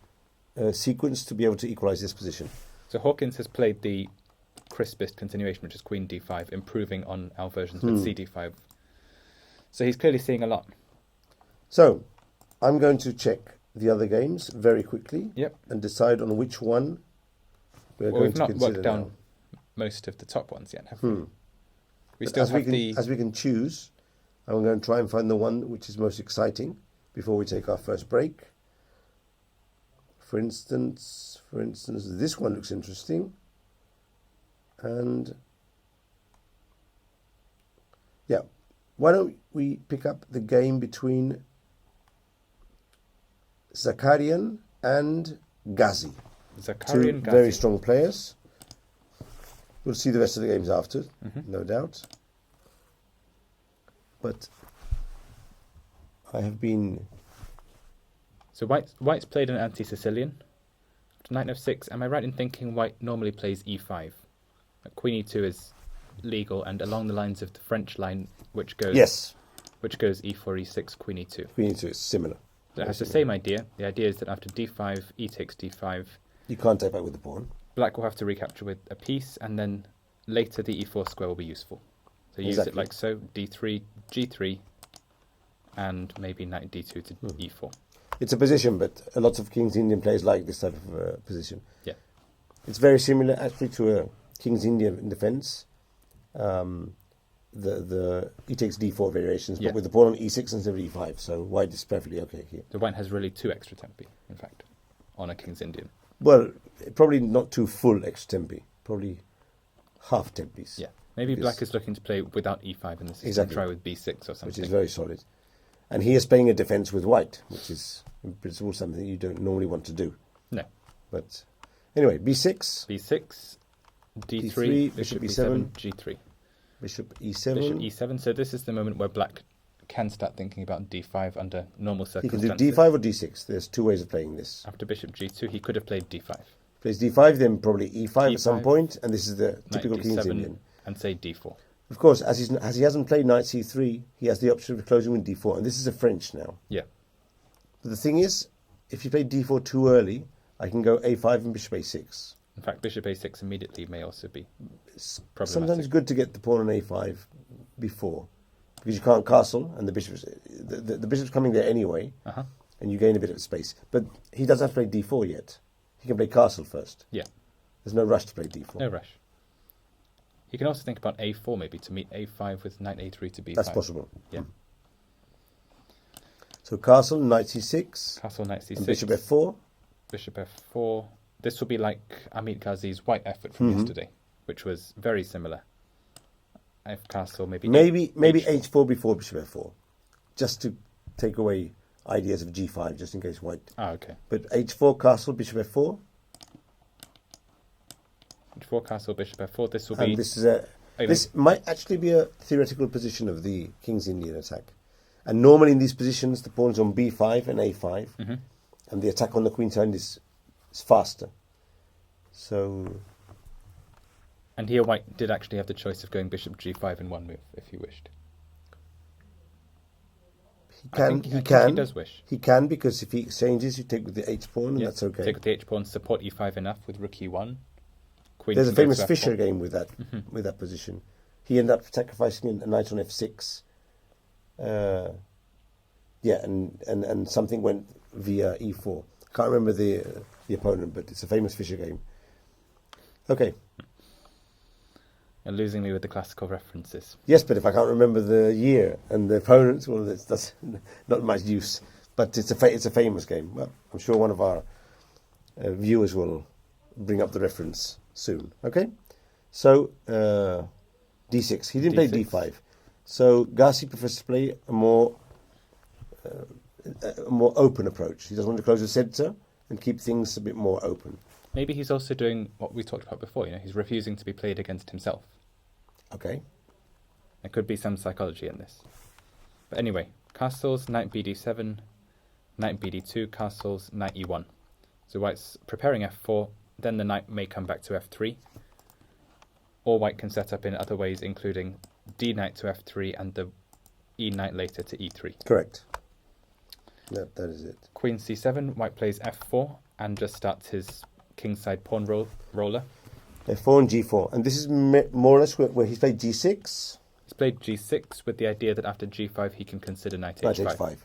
sequence to be able to equalise this position. So Hawkins has played the crispest continuation, which is queen d5, improving on our versions with cd5. So he's clearly seeing a lot. So I'm going to check the other games very quickly Yep. and decide on which one we're Well, going we've to not consider worked down now. most of the top ones yet, have we? We But still as we have can, the... as we can choose, I'm going to try and find the one which is most exciting before we take our first break. For instance, this one looks interesting. And yeah, why don't we pick up the game between Zakarian and Ghazi? Two Zakarian very Ghazi. strong players. We'll see the rest of the games after, no doubt. But I have been... So White's played an anti-Sicilian. Knight f6. Am I right in thinking White normally plays e5? Queen e2 is legal, and along the lines of the French line, which goes which goes e4, e6, queen e2. Queen e2 is similar. So it has the same idea. The idea is that after d5, e takes d5, You can't take back with the pawn. black will have to recapture with a piece, and then later the e4 square will be useful. So use it Exactly. like so, d3, g3, and maybe knight d2 to e4. It's a position, but a lot of King's Indian players like this type of position. Yeah. It's very similar actually to a King's Indian in defence. he takes d4 variations, Yeah. but with the pawn on e6 instead of e5. So white is perfectly okay here. The white has really 2 extra tempi, in fact, on a King's Indian. Well, probably not two full extra tempi, probably half tempis. Yeah. Maybe Because- black is looking to play without e5 in the system, Exactly. try with b6 or something. Which is very solid. And he is playing a defense with white, which is in principle something you don't normally want to do. No. But anyway, b6, b6, d3, D3, bishop bishop e7, g3. bishop e7. Bishop e7. So this is the moment where black can start thinking about d5 under normal He can circumstances. do d5 or d6. There's two ways of playing this. After bishop g2, he could have played d5. Plays d5, then probably e5 at some E5, point, and this is the Knight typical King's d7, Indian. and say d4. Of course, as he hasn't played knight c3, he has the option of closing with d4, and this is a French now. Yeah. But the thing is, if you play d4 too early, I can go a5 and bishop a6. In fact, bishop a6 immediately may also be It's problematic. sometimes good to get the pawn on a5 before, because you can't castle, and the bishop's coming there anyway, Uh-huh. and you gain a bit of space. But he doesn't have to play d4 yet. He can play castle first. Yeah. There's no rush to play d4. No rush. He can also think about a4 maybe to meet a5 with knight a3 to b5. That's possible. Yeah. So castle, knight c6, Castle, knight c6. and bishop f4. Bishop f4. This will be like Amit Ghazi's white effort from yesterday, which was very similar. F castle, maybe Maybe H4. h4 before bishop f4, just to take away ideas of g5, just in case white. Ah, okay. But h4 castle, bishop f4, H4 castle, bishop f4. This will be. and this is a. Okay. This might actually be a theoretical position of the King's Indian attack. And normally in these positions, the pawn's on b5 and a5, and the attack on the queen side is faster. So And here white did actually have the choice of going bishop g5 in one move, if he wished. I think he does wish. He can, because if he exchanges, you take with the h pawn, and Yeah, that's okay. Take with the h pawn, support e5 enough with rook e1. Queen There's a can go famous to F4. Fischer game with that position. He ended up sacrificing a knight on f6. And something went via e4. Can't remember the opponent, but it's a famous Fischer game. Okay. You're losing me with the classical references. Yes, but if I can't remember the year and the opponents, well, that's not much use. But it's a famous game. Well, I'm sure one of our viewers will bring up the reference soon. Okay, so d6. He didn't play D6. d5. So Ghazi prefers to play a more open approach. He doesn't want to close the center and keep things a bit more open. Maybe he's also doing what we talked about before. He's refusing to be played against himself. Okay. There could be some psychology in this. But anyway, castles, knight bd7, knight bd2, castles, knight e1. So white's preparing f4, then the knight may come back to f3. Or white can set up in other ways, including d knight to f3 and the e knight later to e3. Correct. That is it. Queen c7, white plays f4 and just starts his kingside pawn roller. f4 and g4. And this is more or less where he's played g6. He's played g6 with the idea that after g5 he can consider knight Knight h5. h5.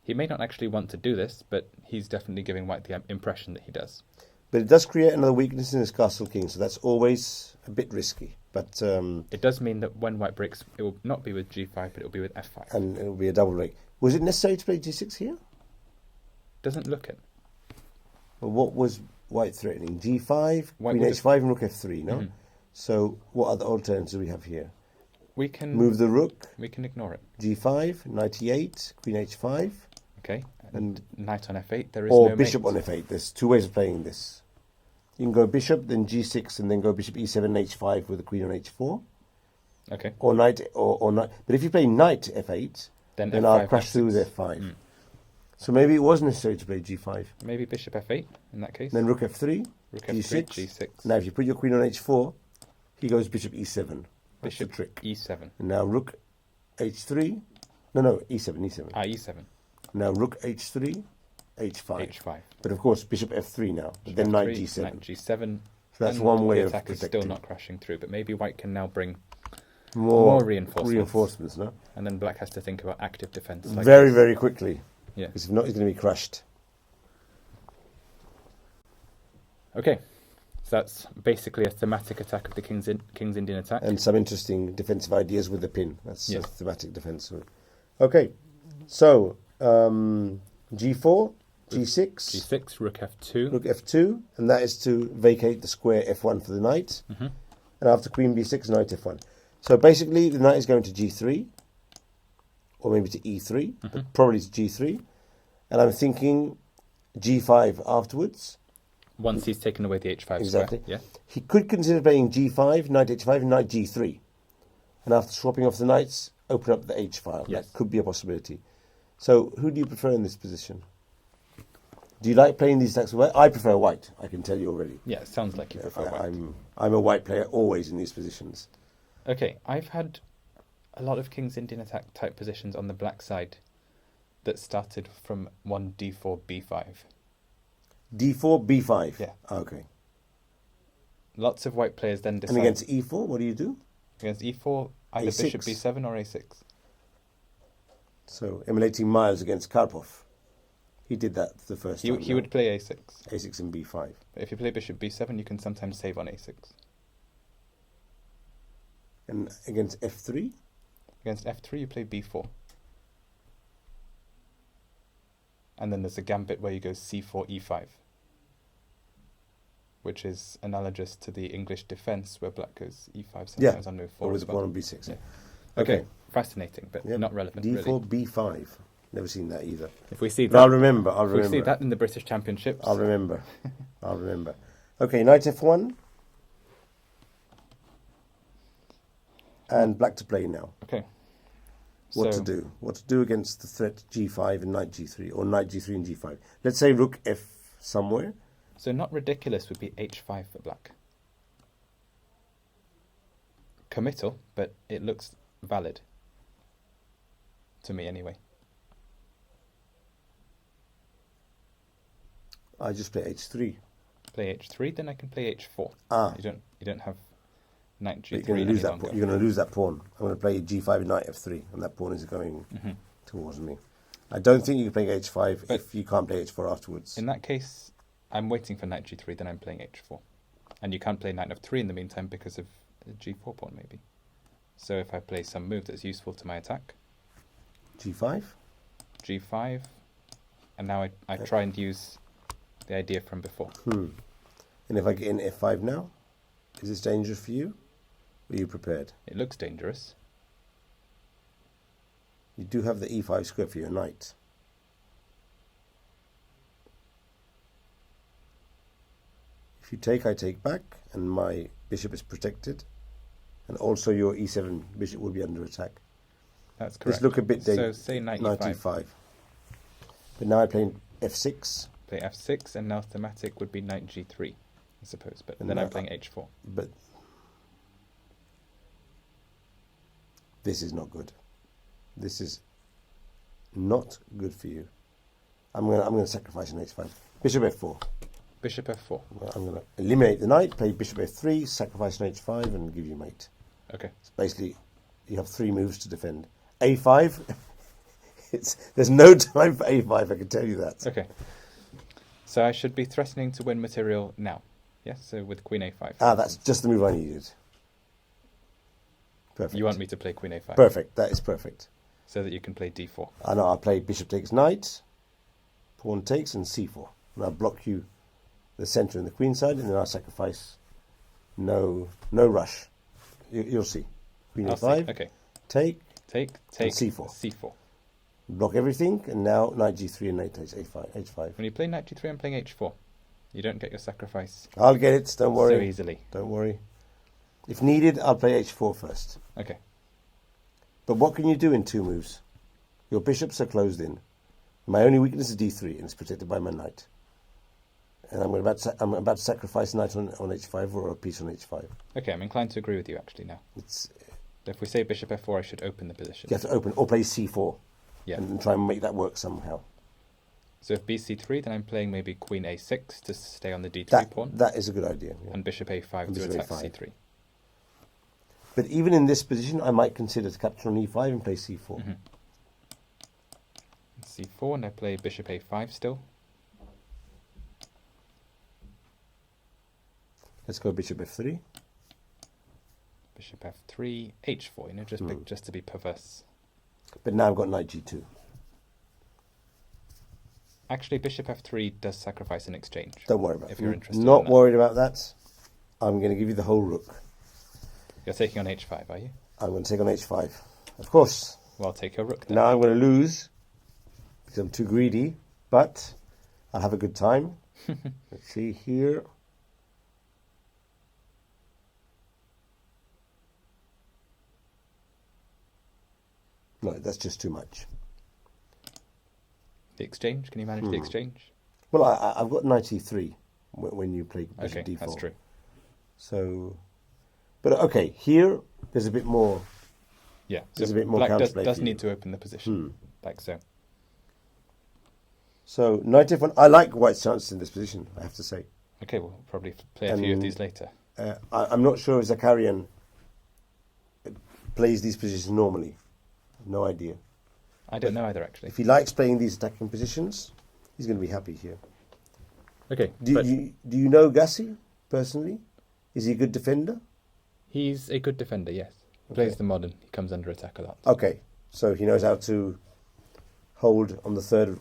He may not actually want to do this, but he's definitely giving white the impression that he does. But it does create another weakness in his castle king, so that's always a bit risky. But It does mean that when white breaks, it will not be with g5, but it will be with f5. and it will be a double break. Was it necessary to play g6 here? Doesn't look it. Well, what was white threatening? g5, White queen would h5, and rook f3, no? Mhm. So what other alternatives do we have here? We can Move the rook, We can ignore it. g5, knight e8, queen h5, Okay. and knight on f8. There is or no bishop mate. on f8. There's two ways of playing this. You can go bishop, then g6, and then go bishop e7, h5 with the queen on h4, Okay. or knight, or knight. But if you play knight f8, Then then f5, I'll crash through with f6. f5. So maybe it was necessary to play g5. Maybe bishop f8 in that case. Then rook f3, Rook f3, g6. g6. Now if you put your queen on h4, he goes bishop e7. That's the Bishop trick. e7. And now rook h3. No, e7, e7. e7. Now rook h3, h5. h5. But of course, bishop f3 now. But then knight F3, g7. Knight g7. So that's and one way the of attack is protecting. still not crashing through, but maybe white can now bring More reinforcements. reinforcements, no? And then black has to think about active defense. Like Very, this. very quickly. Yeah. Because if not, he's going to be crushed. Okay. So that's basically a thematic attack of the King's Indian attack. And some interesting defensive ideas with the pin. That's Yeah. a thematic defense. Okay, so G4, G6, G6, Rook F2. Rook F2, and that is to vacate the square F1 for the knight. Mhm. And after Queen B6, Knight F1. So basically, the knight is going to G3, or maybe to E3, but probably to G3. And I'm thinking G5 afterwards. Once he's taken away the H5 Exactly. square. Yeah. He could consider playing G5, Knight H5, and Knight G3. And after swapping off the knights, open up the H file. Yes. That could be a possibility. So who do you prefer in this position? Do you like playing these attacks with white? I prefer white, I can tell you already. Yeah, it sounds like you prefer white. I'm a white player always in these positions. Okay, I've had a lot of King's Indian attack type positions on the black side that started from 1 D4 B5. D4, B5? Yeah. Okay. Lots of white players then decide... And against E4, what do you do? Against E4, either A6. bishop B7 or A6. So, emulating Miles against Karpov. He did that the first time. He would play A6. A6 and B5. But if you play bishop B7, you can sometimes save on A6. And against F3? Against F3, you play B4. And then there's a gambit where you go C4, E5. Which is analogous to the English defence where black goes E5 sometimes on move 4 or as with well. pawn on B6. Yeah. Okay. Okay, fascinating, but Yep. not relevant, D4, really. B5. Never seen that either. If we see But I'll that, remember. if we see that in the British Championships, I'll remember. I'll remember. Okay, Knight F1. And black to play now. okay. What to So- do? What to do against the threat G5 and Knight G3, or Knight G3 and G5. Let's say Rook F somewhere. So not ridiculous would be H5 for black. Committal, but it looks valid. To me, anyway. I just play H3. Play H3, then I can play H4. Ah. You don't have Knight But G3 you're going to any lose that. longer. You're going to lose that pawn. I'm going to play G5 and Knight F3, and that pawn is going Mhm. towards me. I don't think you can play H5 But if you can't play H4 afterwards. In that case, I'm waiting for Knight G3, then I'm playing H4. And you can't play Knight F3 in the meantime because of the G4 pawn, maybe. So if I play some move that's useful to my attack, G5. G5, and now I try and use the idea from before. And if I get in F5 now, is this dangerous for you? Are you prepared? It looks dangerous. You do have the E5 square for your knight. If you take, I take back, and my bishop is protected. And also your E7 bishop will be under attack. That's correct. This look a bit So dangerous. say Knight Knight E5. E5. But now I play F6. Play F6, and now thematic would be Knight G3, I suppose. But And then I'm that- playing H4. But this is not good. This is not good for you. I'm gonna sacrifice an H5. Bishop F4. Bishop F4. I'm gonna eliminate the knight, play Bishop F3, sacrifice an H5, and give you mate. Okay. So basically, you have 3 moves to defend. A5. There's no time for A5. I can tell you that. Okay. So I should be threatening to win material now. Yes, so with Queen A5. That's just the move I needed. Perfect. You want me to play Queen A5? Perfect. That is perfect. So that you can play D4. I know. I'll play Bishop takes knight, pawn takes, and C4. And I'll block you the centre and the queen side, and then I'll sacrifice. No rush. You'll see. Queen I'll A5. see. Okay. Take. Take, C4. C4. Block everything, and now knight G3 and knight takes A5. H5. When you play Knight G3, I'm playing H4. You don't get your sacrifice I'll get it. Don't worry. so easily. Don't worry. If needed, I'll play H4 first. Okay. But what can you do in 2 moves? Your bishops are closed in. My only weakness is D3, and it's protected by my knight. And I'm about to sacrifice a knight on H5 or a piece on H5. Okay, I'm inclined to agree with you actually now. It's If we say Bishop F4, I should open the position. you have to open or play C4 Yeah. and try and make that work somehow. So if BC3, then I'm playing maybe Queen A6 to stay on the D3 pawn, That is a good idea. Yeah. and Bishop A5 And to Bishop attack A5. C3. But even in this position, I might consider to capture on E5 and play C4. Mhm. C4, and I play Bishop A5 still. Let's go bishop f3. Bishop f3, h4, you know, just to be perverse. But now I've got knight g2. Actually, bishop f3 does sacrifice an exchange. Don't worry about it. If you're interested Not in that. worried about that. I'm going to give you the whole rook. You're taking on h5, are you? I'm going to take on h5. Of course. Well, I'll take your rook then. Now I'm going to lose because I'm too greedy, but I'll have a good time. Let's see here. No, that's just too much. The exchange? Can you manage the exchange? Well, I've got knight e3 when you play bishop Okay, d4. that's true. So, but okay, here there's a bit more. Yeah, There's so a bit more black counterplay does for you. need to open the position, like so. So knight f1. I like white's chances in this position, I have to say. Okay, we'll probably play a few of these later. I'm not sure if Zakarian plays these positions normally. No idea. I don't know either, actually. If he likes playing these attacking positions, he's going to be happy here. Okay, Do you know Gassi personally? Is he a good defender? he's a good defender, yes. He plays the modern. He comes under attack a lot. Okay, so he knows how to hold on the third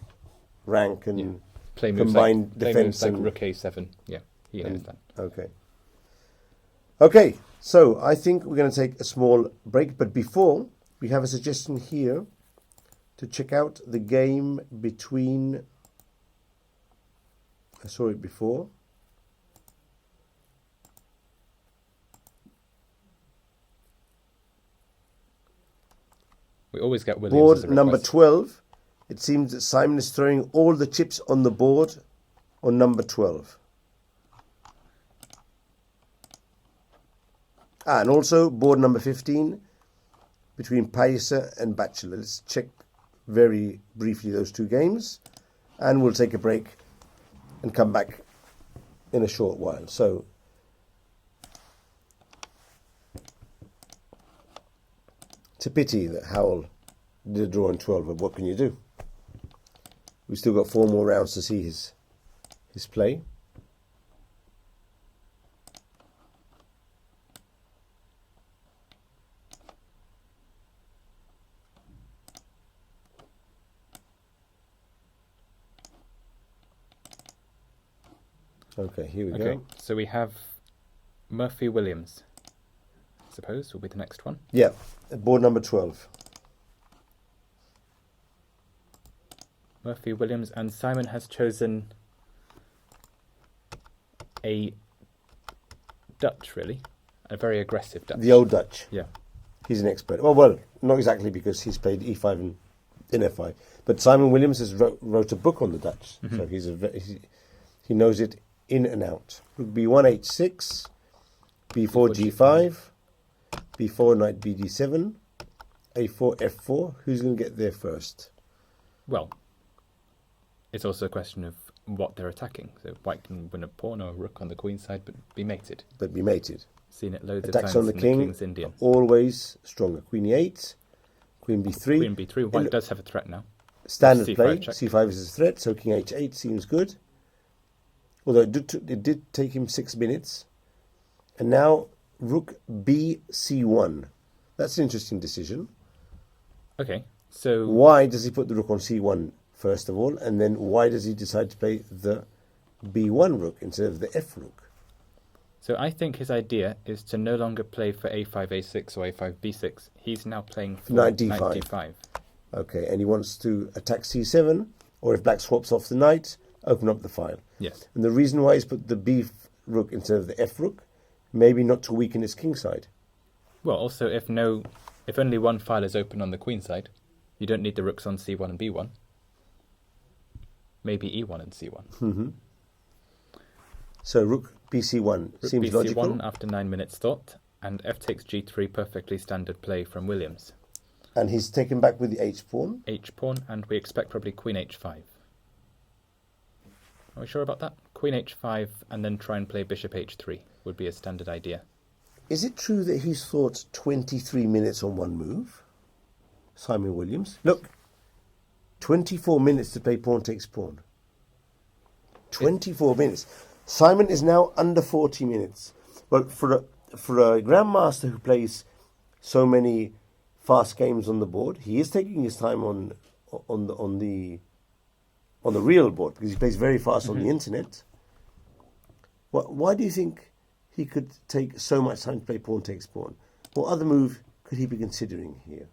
rank and Play moves combine like, play defense moves like and rook a7. Yeah, he knows that. Okay. Okay, so I think we're going to take a small break, but before, we have a suggestion here to check out the game between, I saw it before, We always get Williams as a board number request. 12. It seems that Simon is throwing all the chips on the board on number 12. And also board number 15 between Paisa and Bachelor. Let's check very briefly those two games and we'll take a break and come back in a short while. So it's a pity that Howell did a draw on 12, but what can you do? We've still got 4 more rounds to see his play. Okay, here we go. So we have Murphy Williams, I suppose, will be the next one. Yeah, board number 12. Murphy Williams, and Simon has chosen a Dutch, really. A very aggressive Dutch. The old Dutch. Yeah. He's an expert. Well, not exactly because he's played E5 and in F5. But Simon Williams has wrote a book on the Dutch. So he knows it in and out. Rook B1, H6, B4, G5, B4, knight BD7, A4, F4. Who's going to get there first? Well, it's also a question of what they're attacking. So white can win a pawn or a rook on the queen side, but be mated. But be mated. Seen it loads Attacks of on times the in king, the King's Indian. always stronger. Queen E8, Queen B3. Queen B3. White does have a threat now. Standard C5 play. check. C5 is a threat, so King H8 seems good. Although it did take him 6 minutes. And now Rook BC1. That's an interesting decision. Okay, so Why does he put the rook on C1 first of all? And then why does he decide to play the B1 rook instead of the F rook? So I think his idea is to no longer play for A5, A6 or A5, B6. He's now playing for Knight D5. Knight D5. Okay, and he wants to attack C7, or if black swaps off the knight, open up the file. Yes. And the reason why he's put the B rook instead of the F rook, maybe not to weaken his king side. Well, also, if only one file is open on the queen side, you don't need the rooks on C1 and B1. Maybe E1 and C1. So rook BC1 Rook seems BC1 logical. after 9 minutes thought, and F takes G3, perfectly standard play from Williams. And he's taken back with the H pawn. H pawn, and we expect probably Queen H5. Are we sure about that? Queen H5, and then try and play Bishop H3 would be a standard idea. Is it true that he's thought 23 minutes on one move? Simon Williams. Look, 24 minutes to play pawn takes pawn. 24 minutes. Simon is now under 40 minutes. But for a grandmaster who plays so many fast games on the board, he is taking his time on the real board because he plays very fast on the internet. Why do you think he could take so much time to play pawn takes pawn? What other move could he be considering here?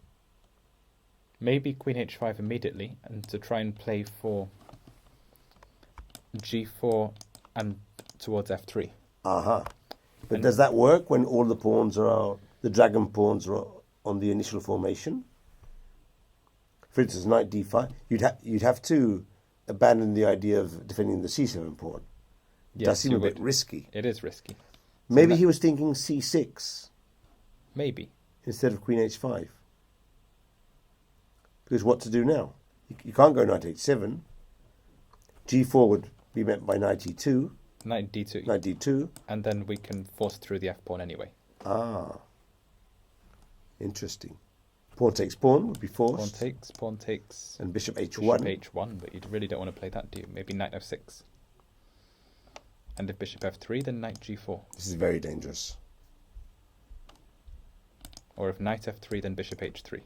Maybe queen h5 immediately, and to try and play for g4 and towards f3. Aha. But does that work when all the pawns the dragon pawns are on the initial formation? For instance, knight d5, you'd have to abandon the idea of defending the c7 pawn. It does seem a bit risky. It is risky. Maybe he was thinking c6. Maybe. Instead of queen h5. Because what to do now? You can't go knight h7. g4 would be met by knight e2. Knight d2. Knight d2. And then we can force through the f-pawn anyway. Ah. Interesting. Pawn takes pawn would be forced. Pawn takes. And bishop h1. Bishop h1, but you really don't want to play that, do you? Maybe knight f6. And if bishop f3, then knight g4. This is very dangerous. Or if knight f3, then bishop h3.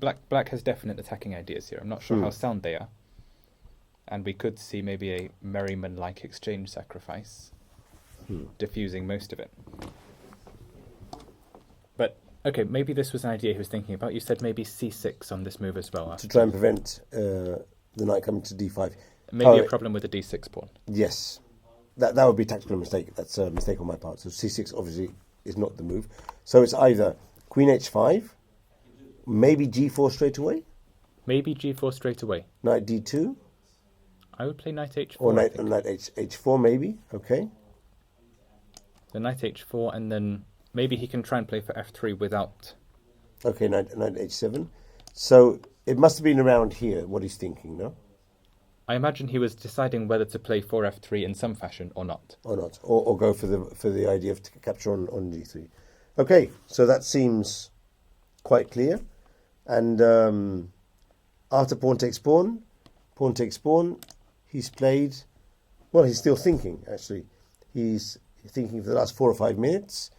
Black has definite attacking ideas here. I'm not sure how sound they are. And we could see maybe a Merriman-like exchange sacrifice, diffusing most of it. But, okay, maybe this was an idea he was thinking about. You said maybe c6 on this move as well. To try and prevent the knight coming to d5. Maybe a problem with the d6 pawn. Yes. That would be a tactical mistake. That's a mistake on my part. So c6 obviously is not the move. So it's either queen h5, maybe g4 straight away. Maybe g4 straight away. Knight d2. I would play knight h4. Or knight h4 maybe. Okay. The knight h4, and then maybe he can try and play for f3 without. Okay, knight h7. So it must have been around here what he's thinking, no? I imagine he was deciding whether to play for f3 in some fashion or not. Or go for the idea of capture on g3. Okay, so that seems quite clear. And after pawn takes pawn, he's played. Well, he's still thinking. Actually, he's thinking for the last 4 or 5 minutes.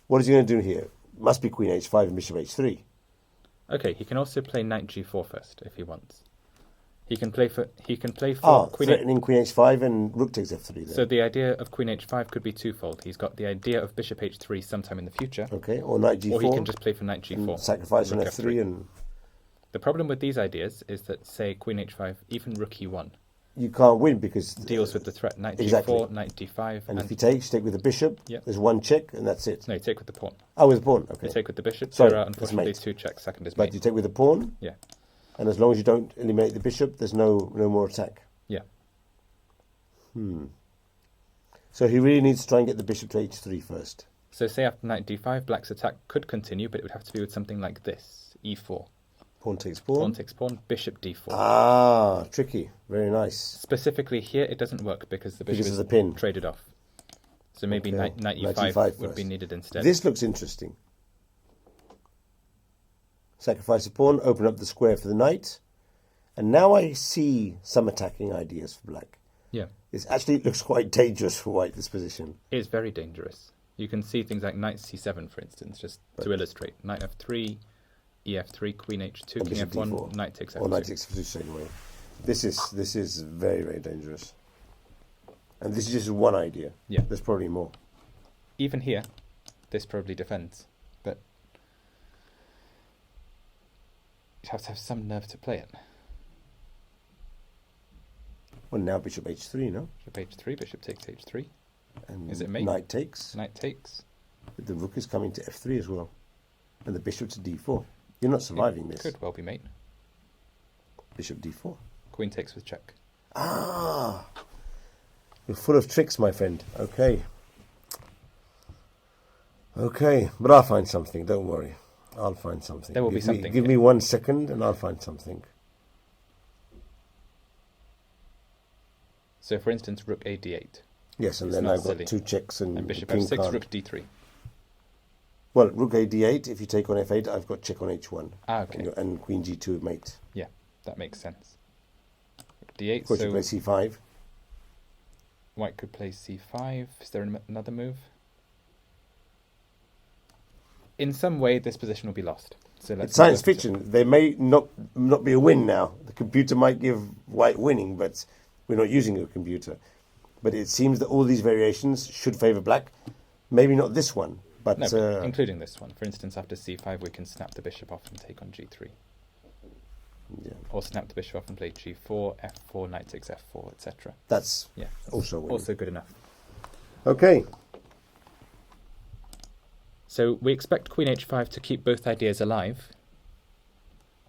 What is he going to do here? Must be queen h5 and bishop h3. Okay, he can also play knight g4 first if he wants. He can play for queen threatening queen h5 and rook takes f3 then. So the idea of queen h5 could be twofold. He's got the idea of bishop h3 sometime in the future. Okay, or knight g4. Or he can just play for knight g4. Sacrifice on f3 and... The problem with these ideas is that, say, queen h5, even rook e1... You can't win because... Deals with the threat. Knight exactly. g4, knight d5... And if you take with the bishop, there's one check and that's it. No, you take with the pawn. Oh, with the pawn, okay. You take with the bishop. Sorry, there are unfortunately 2 checks. Second is mate. But you take with the pawn? Yeah. And as long as you don't eliminate the bishop, there's no more attack. Yeah. So he really needs to try and get the bishop to h3 first. So say after knight d5, black's attack could continue, but it would have to be with something like this. e4. Pawn takes pawn. Pawn takes pawn, bishop d4. Ah, tricky. Very nice. Specifically here, it doesn't work because the bishop is the pin. traded off. So maybe knight e5 would be needed instead. This looks interesting. Sacrifice a pawn, open up the square for the knight. And now I see some attacking ideas for black. Yeah. It looks quite dangerous for white, this position. It is very dangerous. You can see things like knight c7, for instance, just to illustrate. Knight f3, ef3, queen h2, king f1, d4. knight takes f2. Or knight takes f2 straight away. This is very, very dangerous. And this is just one idea. Yeah. There's probably more. Even here, this probably defends. But you have to have some nerve to play it. Well, now bishop h3, no? Bishop h3, bishop takes h3. And is it mate? Knight takes. Knight takes. But the rook is coming to f3 as well. And the bishop to d4. You're not surviving this. Could well be mate. Bishop d4. Queen takes with check. Ah! You're full of tricks, my friend. Okay. Okay, but I'll find something, don't worry. I'll find something. There will be something. Give me 1 second and I'll find something. So, for instance, rook a d8. Yes, and then I've got 2 checks and bishop king f6, can't. rook d3. Well, rook a d8, if you take on f8, I've got check on h1. Ah, okay. And queen g2 mate. Yeah, that makes sense. Rook d8, Of course, you play c5. white could play c5. Is there another move? In some way, this position will be lost. So It's science fiction. There may not be a win now. The computer might give white winning, but we're not using a computer. But it seems that all these variations should favour black. Maybe not this one, but... No, but including this one. For instance, after c5, we can snap the bishop off and take on g3. Yeah. Or snap the bishop off and play g4, f4, knight takes f4, etc. That's also good enough. Okay. So we expect queen h5 to keep both ideas alive.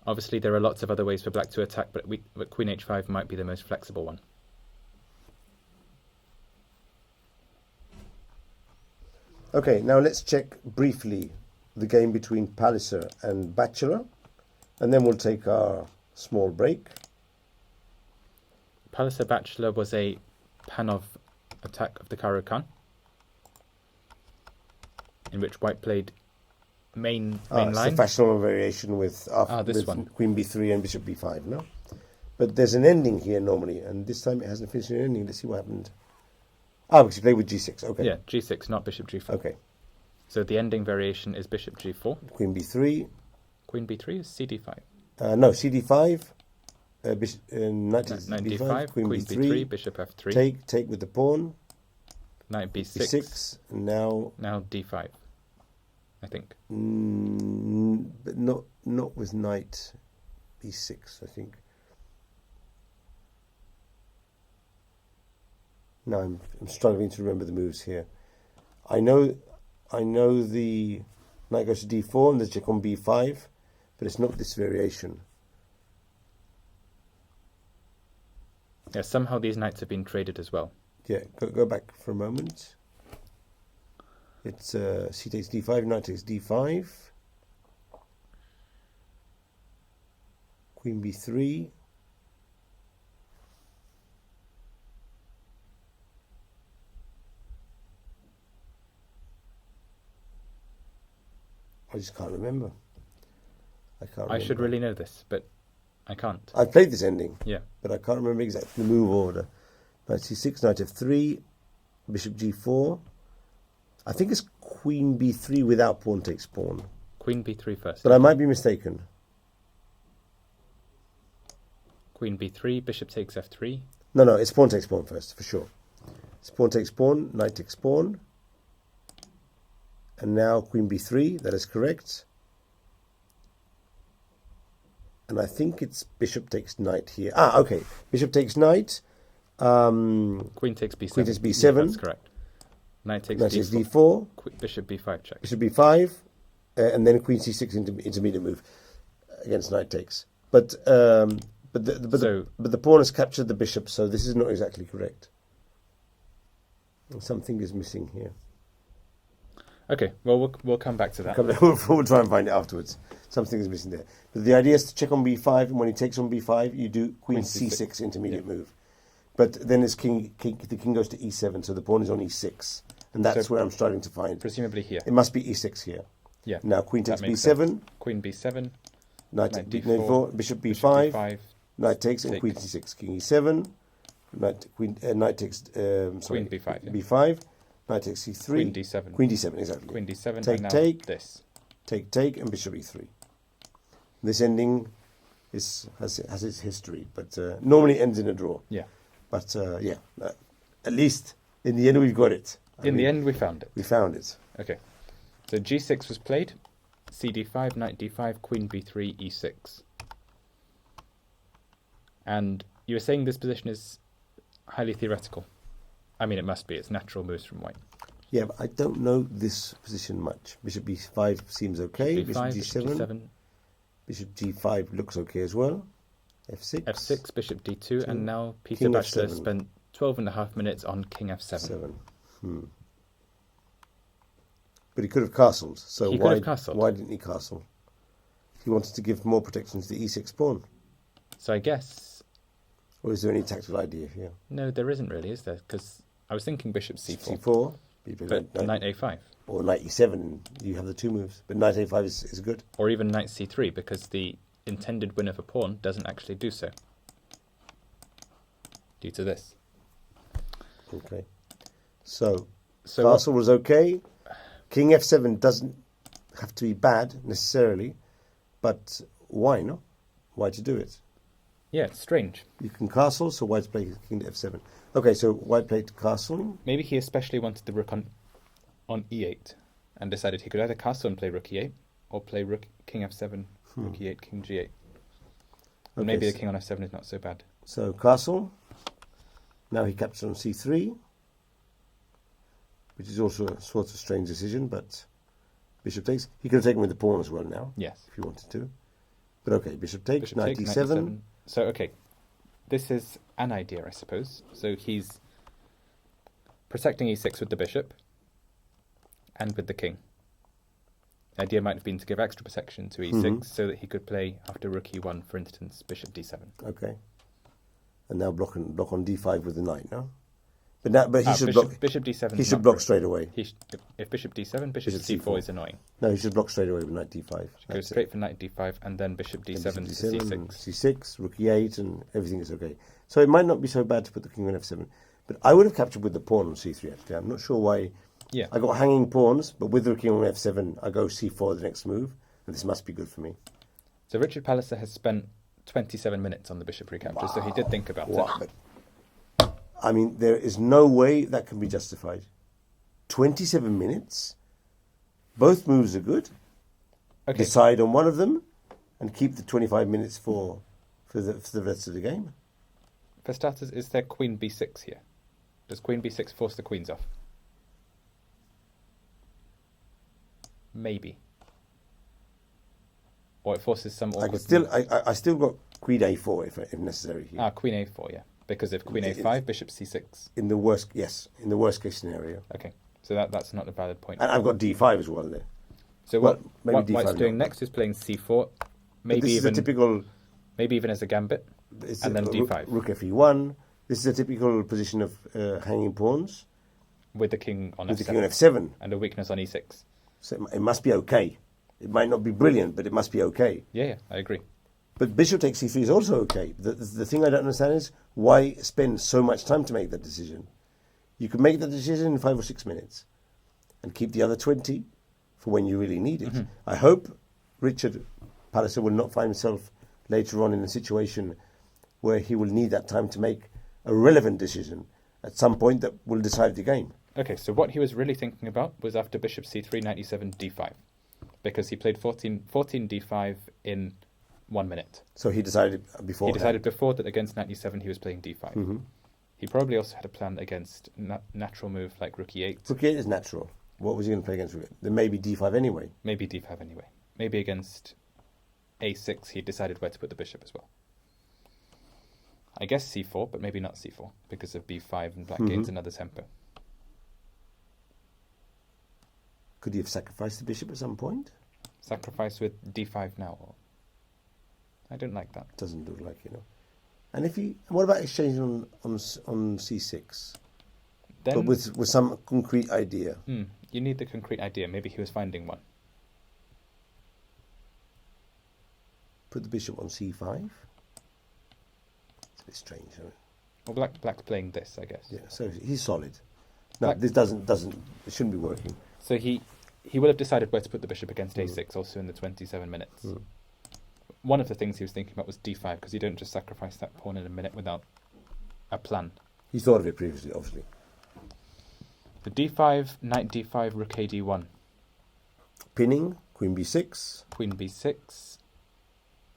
Obviously, there are lots of other ways for black to attack, but queen h5 might be the most flexible one. Okay, now let's check briefly the game between Palliser and Bachelor, and then we'll take our small break. Palliser Bachelor was a Panov attack of the Caro-Kann, in which white played main line. It's the fashionable variation with this one. Queen b3 and Bishop b5, no? But there's an ending here normally, and this time it hasn't finished an ending. Let's see what happened. Because you played with g6, okay. Yeah, g6, not bishop g4. Okay. So the ending variation is bishop g4. Queen b3. Queen b3 is cd5. No, cd5. Knight d5. Queen b3, bishop f3. Take with the pawn. Knight b6. b6. And now d5, I think. But not with knight b6, I think. No, I'm struggling to remember the moves here. I know the knight goes to d4 and the check on b5, but it's not this variation. Yeah, somehow these knights have been traded as well. Yeah, go back for a moment. It's c takes d5, knight takes d5, queen b3. I just can't remember. I should really know this, but I can't. I've played this ending. Yeah. But I can't remember exactly the move order. Knight c6, knight f3, bishop g4. I think it's queen b3 without pawn takes pawn. Queen b3 first. But I might be mistaken. Queen b3, bishop takes f3. No, it's pawn takes pawn first, for sure. It's pawn takes pawn, knight takes pawn. And now queen b3, that is correct. And I think it's bishop takes knight here. Okay. Bishop takes knight. Queen takes b7. Queen takes b7. Yeah, that's correct. Knight takes d4. Bishop b5 check. Bishop b5. And then queen c6 intermediate move against knight takes. But the pawn has captured the bishop, so this is not exactly correct. Something is missing here. Okay, well, we'll come back to that. We'll try and find it afterwards. Something is missing there. But the idea is to check on b5, and when he takes on b5, you do queen c6 intermediate move. But then the king goes to e7, so the pawn is on e6. And that's where I'm struggling to find. Presumably here. It must be e6 here. Yeah. Now queen takes b7. Sense. Queen b7. Knight d4. Bishop b5. Knight takes and queen c6. King e7. Knight takes queen b5. Yeah. b5. Knight takes c3. Queen d7. Queen d7, exactly. Queen d7. Take. This. Take, and bishop e3. This ending has its history, but normally ends in a draw. Yeah. But at least in the end we've got it. In the end we found it. We found it. Okay. So g6 was played. cd5, knight d5, queen b3, e6. And you were saying this position is highly theoretical. I mean, it must be. It's natural moves from white. Yeah, but I don't know this position much. Bishop b5 seems okay. b5, bishop g7. Bishop g5 looks okay as well. f6. f6, bishop d2, and now Peter Bachelor spent 12.5 minutes on king f7. But he could have castled. So why didn't he castle? He wanted to give more protection to the e6 pawn. So I guess... Or is there any tactical idea here? No, there isn't really, is there? Because I was thinking bishop c4. c4. But knight a5. Or knight e7, you have the two moves. But knight a5 is good. Or even knight c3, because the intended win of a pawn doesn't actually do so. Due to this. Okay. So So what- castle was okay. King f7 doesn't have to be bad necessarily, but why not? Why to do it? Yeah, it's strange. You can castle, so white's playing king to f7. Okay, so white played castle. Maybe he especially wanted the rook on e8 and decided he could either castle and play rook e8 or play rook king f7, rook e8, king g8. And maybe the king on f7 is not so bad. So castle. Now he captures on c3, which is also a sort of strange decision, but bishop takes. He could have taken with the pawn as well now, Yes. if he wanted to. But okay, bishop takes, Bishop knight takes, d7. knight e7. So, okay, this is an idea, I suppose. So he's protecting e6 with the bishop and with the king. The idea might have been to give extra protection to e6 so that he could play after rook e1, for instance, bishop d7. Okay. And now block on d5 with the knight, no? But he should bishop, block. Bishop d7. He should block straight away. If bishop d7, bishop Bishop c4 c4 is annoying. No, he should block straight away with knight d5. Go straight for knight d5 and then bishop d7 Bishop to d7, c6. c6, rook e8, and everything is okay. So it might not be so bad to put the king on f7. But I would have captured with the pawn on c3, actually. I'm not sure why. Yeah. I got hanging pawns, but with the king on f7, I go c4 the next move. And this must be good for me. So Richard Palliser has spent 27 minutes on the bishop recapture, so he did think about it. But, I mean, there is no way that can be justified. 27 minutes? Both moves are good. Okay. Decide on one of them and keep the 25 minutes for the rest of the game. For starters, is there queen b6 here? Does queen b6 force the queens off? Maybe. Or it forces some awkward... I still got queen a4 if necessary here. Queen a4, yeah. Because if queen a5, bishop c6. In the worst case scenario. Okay, so that's not a valid point. And I've got d5 as well there. So well, what maybe White's D5 doing not. next is playing c4, maybe even as a gambit, and then d5. Rook fe1. This is a typical position of hanging pawns. With the king on With f7. the king on f7. And a weakness on e6. So it must be okay. It might not be brilliant, but it must be okay. Yeah, I agree. But bishop takes c3 is also okay. The thing I don't understand is why spend so much time to make that decision? You could make that decision in 5 or 6 minutes and keep the other 20 for when you really need it. I hope Richard Palliser will not find himself later on in a situation where he will need that time to make a relevant decision at some point that will decide the game. Okay, so what he was really thinking about was after bishop c3, knight e7, d5. Because he played 14 d5 in 1 minute. So he decided before. He decided before that against knight e7 he was playing d5. He probably also had a plan against natural move like rook e8. Rook e8 is natural. What was he going to play against rook? Then maybe d5 anyway. Maybe d5 anyway. Maybe against a6 he decided where to put the bishop as well. I guess c4, but maybe not c4 because of b5 and black gains another tempo. Could he have sacrificed the bishop at some point? Sacrifice with d5 now? I don't like that. Doesn't look like, And what about exchanging on c6? Then, but with some concrete idea. You need the concrete idea. Maybe he was finding one. Put the bishop on c5. It's a bit strange, isn't it? Well, black's playing this, I guess. Yeah, so he's solid. No, this doesn't. It shouldn't be working. So he will have decided where to put the bishop against a6 also in the 27 minutes. One of the things he was thinking about was d5 because you don't just sacrifice that pawn in a minute without a plan. He thought of it previously, obviously. The d5, knight d5, rook a d1. Pinning, queen b6. Queen b6.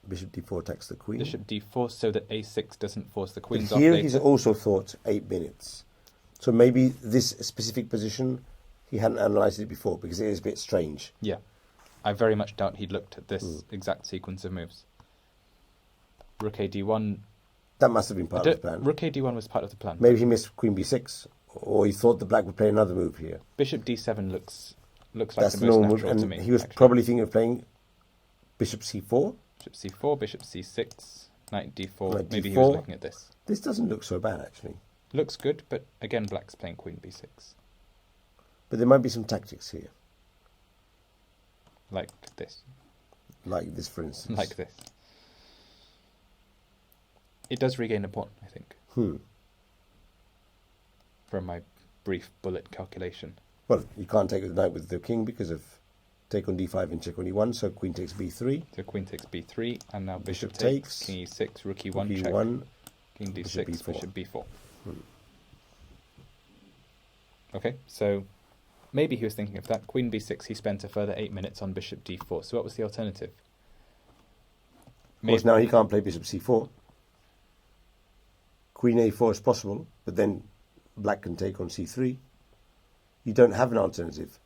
Bishop d4 attacks the queen. Bishop d4 so that a6 doesn't force the queens But off here later. he's also thought 8 minutes. So maybe this specific position, he hadn't analysed it before because it is a bit strange. Yeah. I very much doubt he'd looked at this exact sequence of moves. Rook a d1. That must have been part of the plan. Rook a d1 was part of the plan. Maybe he missed queen b6, or he thought the black would play another move here. Bishop d7 looks like That's the most normal, natural and to me. he was actually. probably thinking of playing bishop c4. Bishop c4, bishop c6, knight d4. Knight Maybe d4. he was looking at this. This doesn't look so bad, actually. Looks good, but again, black's playing queen b6. But there might be some tactics here, Like this. like this, for instance. Like this. It does regain a pawn, I think. from my brief bullet calculation. Well, you can't take the knight with the king because of take on d5 and check on e1, so queen takes b3. So queen takes b3, and now bishop takes, king e6, rook e1 check, e1, king d6, bishop b4. bishop b4. Okay, so maybe he was thinking of that. Queen b6, he spent a further 8 minutes on bishop d4. So what was the alternative? Of course, now he can't play bishop c4. Queen a4 is possible, but then black can take on c3. You don't have an alternative.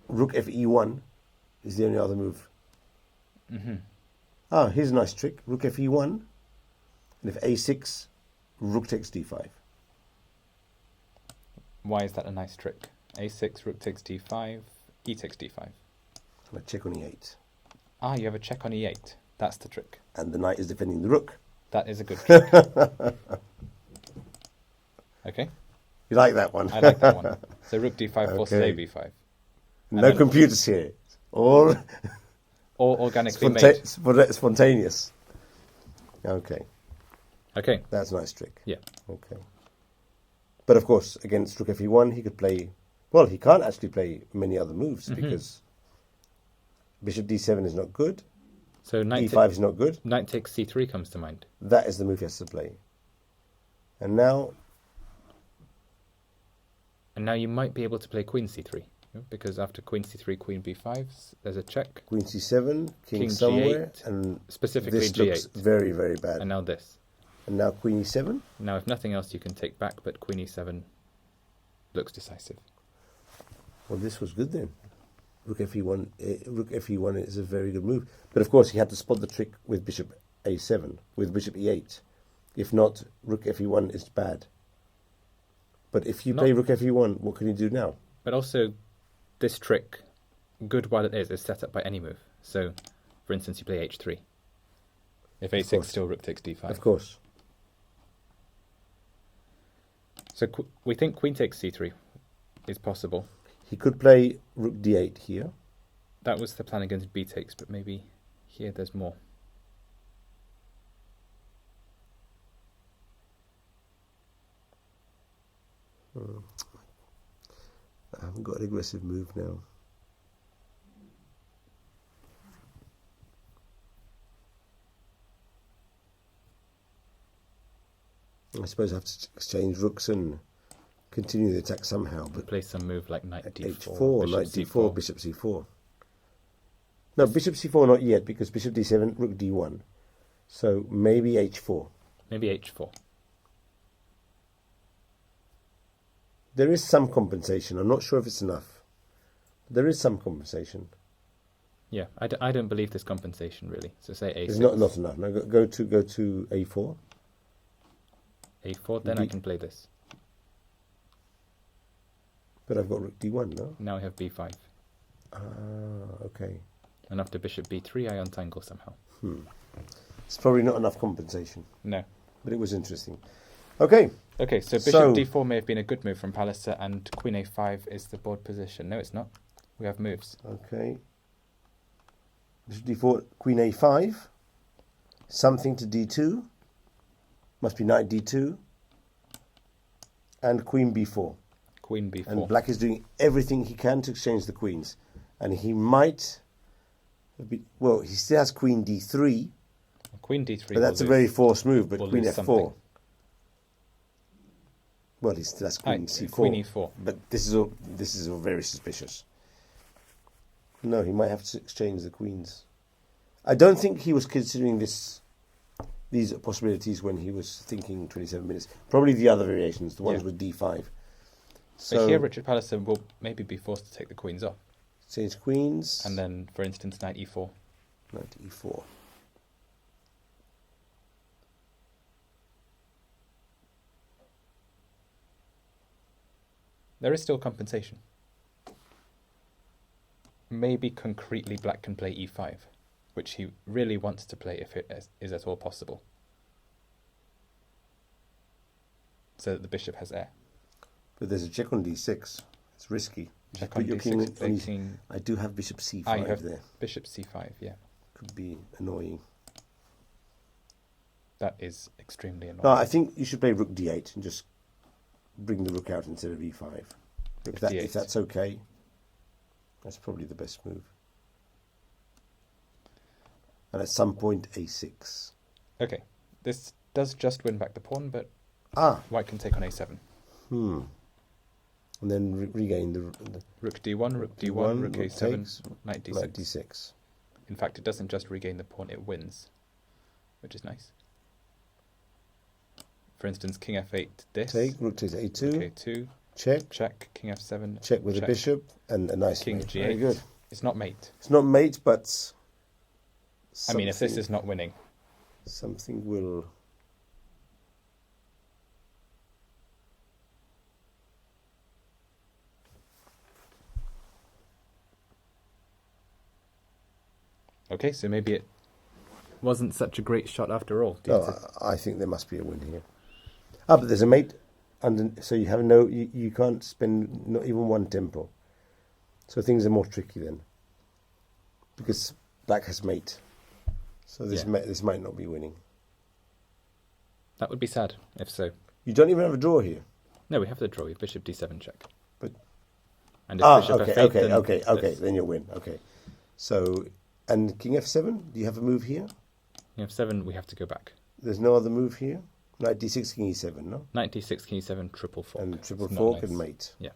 Rook fe1 is the only other move. Ah, here's a nice trick. Rook fe1, and if a6, rook takes d5. Why is that a nice trick? a6, rook takes d5, e takes d5. And I check on e8. Ah, you have a check on e8. That's the trick. And the knight is defending the rook. That is a good trick. Okay. You like that one? I like that one. So rook d5 forces Okay. a b5. No computers here. All Organically made. Spontaneous. Okay, Okay. that's a nice trick. Yeah. Okay. But of course, against rook fe1, he could play... Well, he can't actually play many other moves because bishop d7 is not good. So e5 is not good. knight takes c3 comes to mind. That is the move he has to play. And now... And now you might be able to play queen c3. Because after queen c3, queen b5, there's a check. Queen c7, king King somewhere, g8, and specifically this g8. looks very, very bad. And now this. And now queen e7. Now, if nothing else, you can take back, but queen e7 looks decisive. Well, this was good then. Rook fe1. Rook fe1 is a very good move. But of course, he had to spot the trick with bishop a7, with bishop e8. If not, rook fe1 is bad. But if you play rook fe1, what can you do now? But also, this trick, good while it is set up by any move. So, for instance, you play h3. If a6, still rook takes d5. Of course. So we think queen takes c3 is possible. He could play rook d8 here. That was the plan against b takes, but maybe here there's more. I haven't got an aggressive move now. I suppose I have to exchange rooks and continue the attack somehow. But Play some move like knight d4, h4, knight d4, bishop c4. No, bishop c4 not yet, because bishop d7, rook d1. So maybe h4. Maybe h4. There is some compensation. I'm not sure if it's enough. There is some compensation. Yeah, I don't believe there's compensation really. So say a6. It's not enough. No, go to a4. a4, then I can play this. But I've got rook d1, no? Now I have b5. Ah, okay. And after bishop b3, I untangle somehow. It's probably not enough compensation. No. But it was interesting. Okay. Okay, so bishop d4 may have been a good move from Pallister, and queen a5 is the board position. No, it's not. We have moves. Okay. Bishop d4, queen a5. Something to d2. Must be knight d2. And queen b4. Queen b4. And black is doing everything he can to exchange the queens. And he might... Well, he still has queen d3. Queen d3. But that's a very forced move. But queen f4. Something. Well, he still has queen c4. Queen e4. But this is all very suspicious. No, he might have to exchange the queens. I don't think he was considering these possibilities when he was thinking 27 minutes. Probably the other variations, the ones with d5. So here Richard Pallister will maybe be forced to take the queens off. Change queens. And then, for instance, knight e4. Knight e4. There is still compensation. Maybe concretely black can play e5, which he really wants to play if it is at all possible. So that the bishop has air. But there's a check on d6. It's risky. Check on d6. I do have bishop c5 you have there. Bishop c5, yeah. Could be annoying. That is extremely annoying. No, I think you should play rook d8 and just bring the rook out instead of e5. If D8. that's okay, that's probably the best move. And at some point, a6. Okay, this does just win back the pawn, but white can take on a7. And then regain the Rook d1, rook d1, rook a7, knight d6. Knight d6. In fact, it doesn't just regain the pawn, it wins, which is nice. For instance, king f8 this. Take, rook takes a2. Rook a2. Check. Check, king f7. Check with the bishop, and a nice king mate. g8. Very good. It's not mate. It's not mate, but I mean, if this is not winning. Something will... Okay, so maybe it wasn't such a great shot after all. I think there must be a win here. But there's a mate, so you have you can't spend not even one tempo. So things are more tricky then, because black has mate. So this might not be winning. That would be sad if so. You don't even have a draw here. No, we have the draw. We have bishop d7 check. But and if bishop f8, okay, then you'll win. Okay, so and king f7. Do you have a move here? King f7. We have to go back. There's no other move here. Knight d6, king e7. No. Knight d6, king e7, triple fork. And triple fork and mate. Yeah.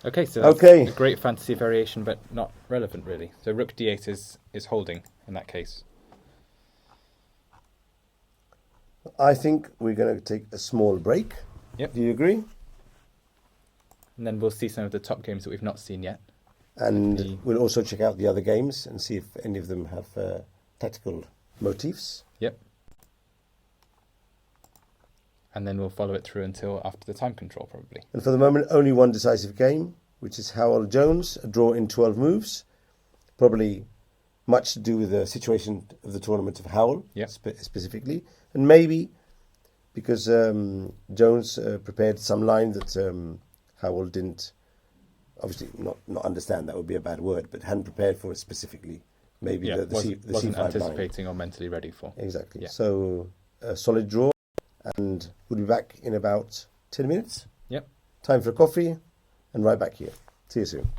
Okay, so that's a great fantasy variation, but not relevant really. So rook d8 is holding in that case. I think we're going to take a small break. Yep. Do you agree? And then we'll see some of the top games that we've not seen yet. And we'll also check out the other games and see if any of them have tactical motifs. Yep. And then we'll follow it through until after the time control, probably. And for the moment, only one decisive game, which is Howell Jones, a draw in 12 moves. Probably much to do with the situation of the tournament of Howell, specifically. And maybe because Jones prepared some line that Howell didn't, obviously not understand, that would be a bad word, but hadn't prepared for it specifically. Maybe the wasn't C5 line. anticipating or mentally ready for. Exactly. Yeah. So a solid draw. And we'll be back in about 10 minutes. Yep. Time for a coffee, and right back here. See you soon.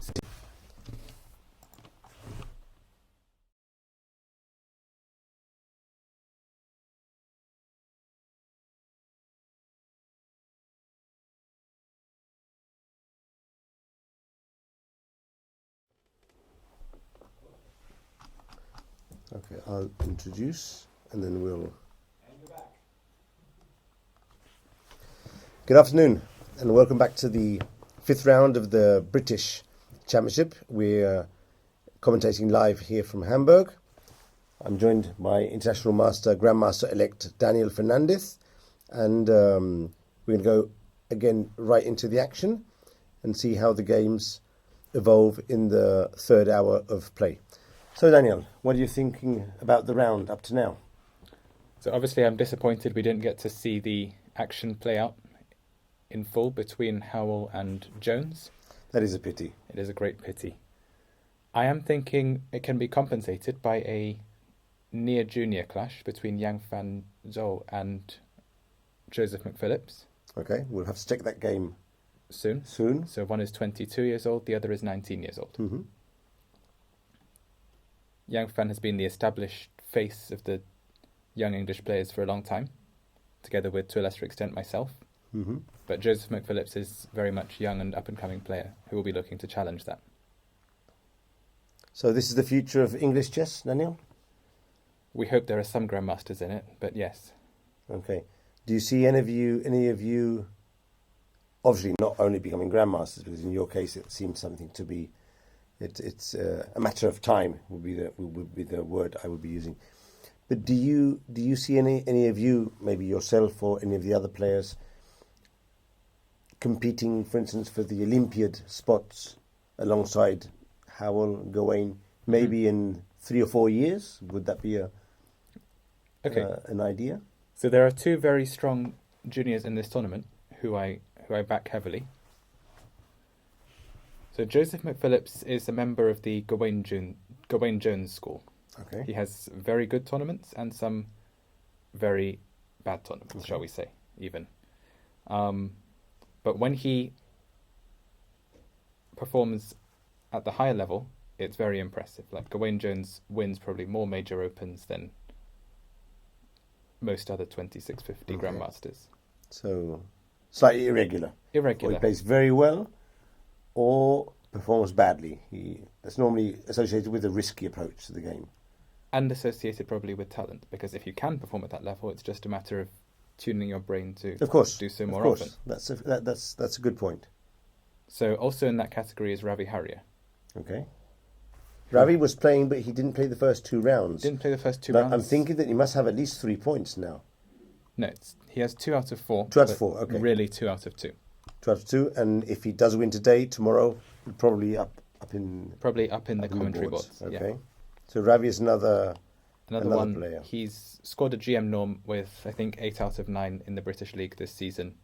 Okay, I'll introduce, and then we'll... Good afternoon, and welcome back to the fifth round of the British Championship. We're commentating live here from Hamburg. I'm joined by International Master, Grandmaster-elect Daniel Fernandez, and we're going to go again right into the action and see how the games evolve in the third hour of play. So, Daniel, what are you thinking about the round up to now? So, obviously, I'm disappointed we didn't get to see the action play out in full between Howell and Jones. That is a pity. It is a great pity. I am thinking it can be compensated by a near junior clash between Yang Fan Zhou and Joseph McPhillips. Okay, we'll have to check that game soon. So one is 22 years old, the other is 19 years old. Mm-hmm. Yang Fan has been the established face of the young English players for a long time, together with, to a lesser extent, myself. Mm-hmm. But Joseph McPhillips is very much young and up-and-coming player who will be looking to challenge that. So this is the future of English chess, Daniel? We hope there are some grandmasters in it, but yes. Okay. Do you see any of you, obviously not only becoming grandmasters, because in your case it seems something to be, it's a matter of time would be the word I would be using. But do you see any of you, maybe yourself or any of the other players, competing, for instance, for the Olympiad spots alongside Howell, Gawain, maybe in 3 or 4 years? Would that be an idea? So there are two very strong juniors in this tournament who I back heavily. So Joseph McPhillips is a member of the Gawain Jones school. Okay. He has very good tournaments and some very bad tournaments, shall we say, even. But when he performs at the higher level, it's very impressive. Like Gawain Jones wins probably more major opens than most other 2650 grandmasters. So slightly irregular. Or Irregular. he plays very well or performs badly. That's normally associated with a risky approach to the game. And associated probably with talent, because if you can perform at that level, it's just a matter of tuning your brain to do so more often. That's a good point. So also in that category is Ravi Harrier. Okay. Ravi was playing, but he didn't play the first 2 rounds. Didn't play the first 2 Now, rounds. I'm thinking that he must have at least 3 points now. No, he has 2 out of 4. 2 out of 4, okay. Really 2 out of 2. 2 out of 2, and if he does win today, tomorrow, probably up in the commentary boards. Okay. Yeah. So Ravi is another one player. He's scored a GM norm with, I think, 8 out of 9 in the British League this season.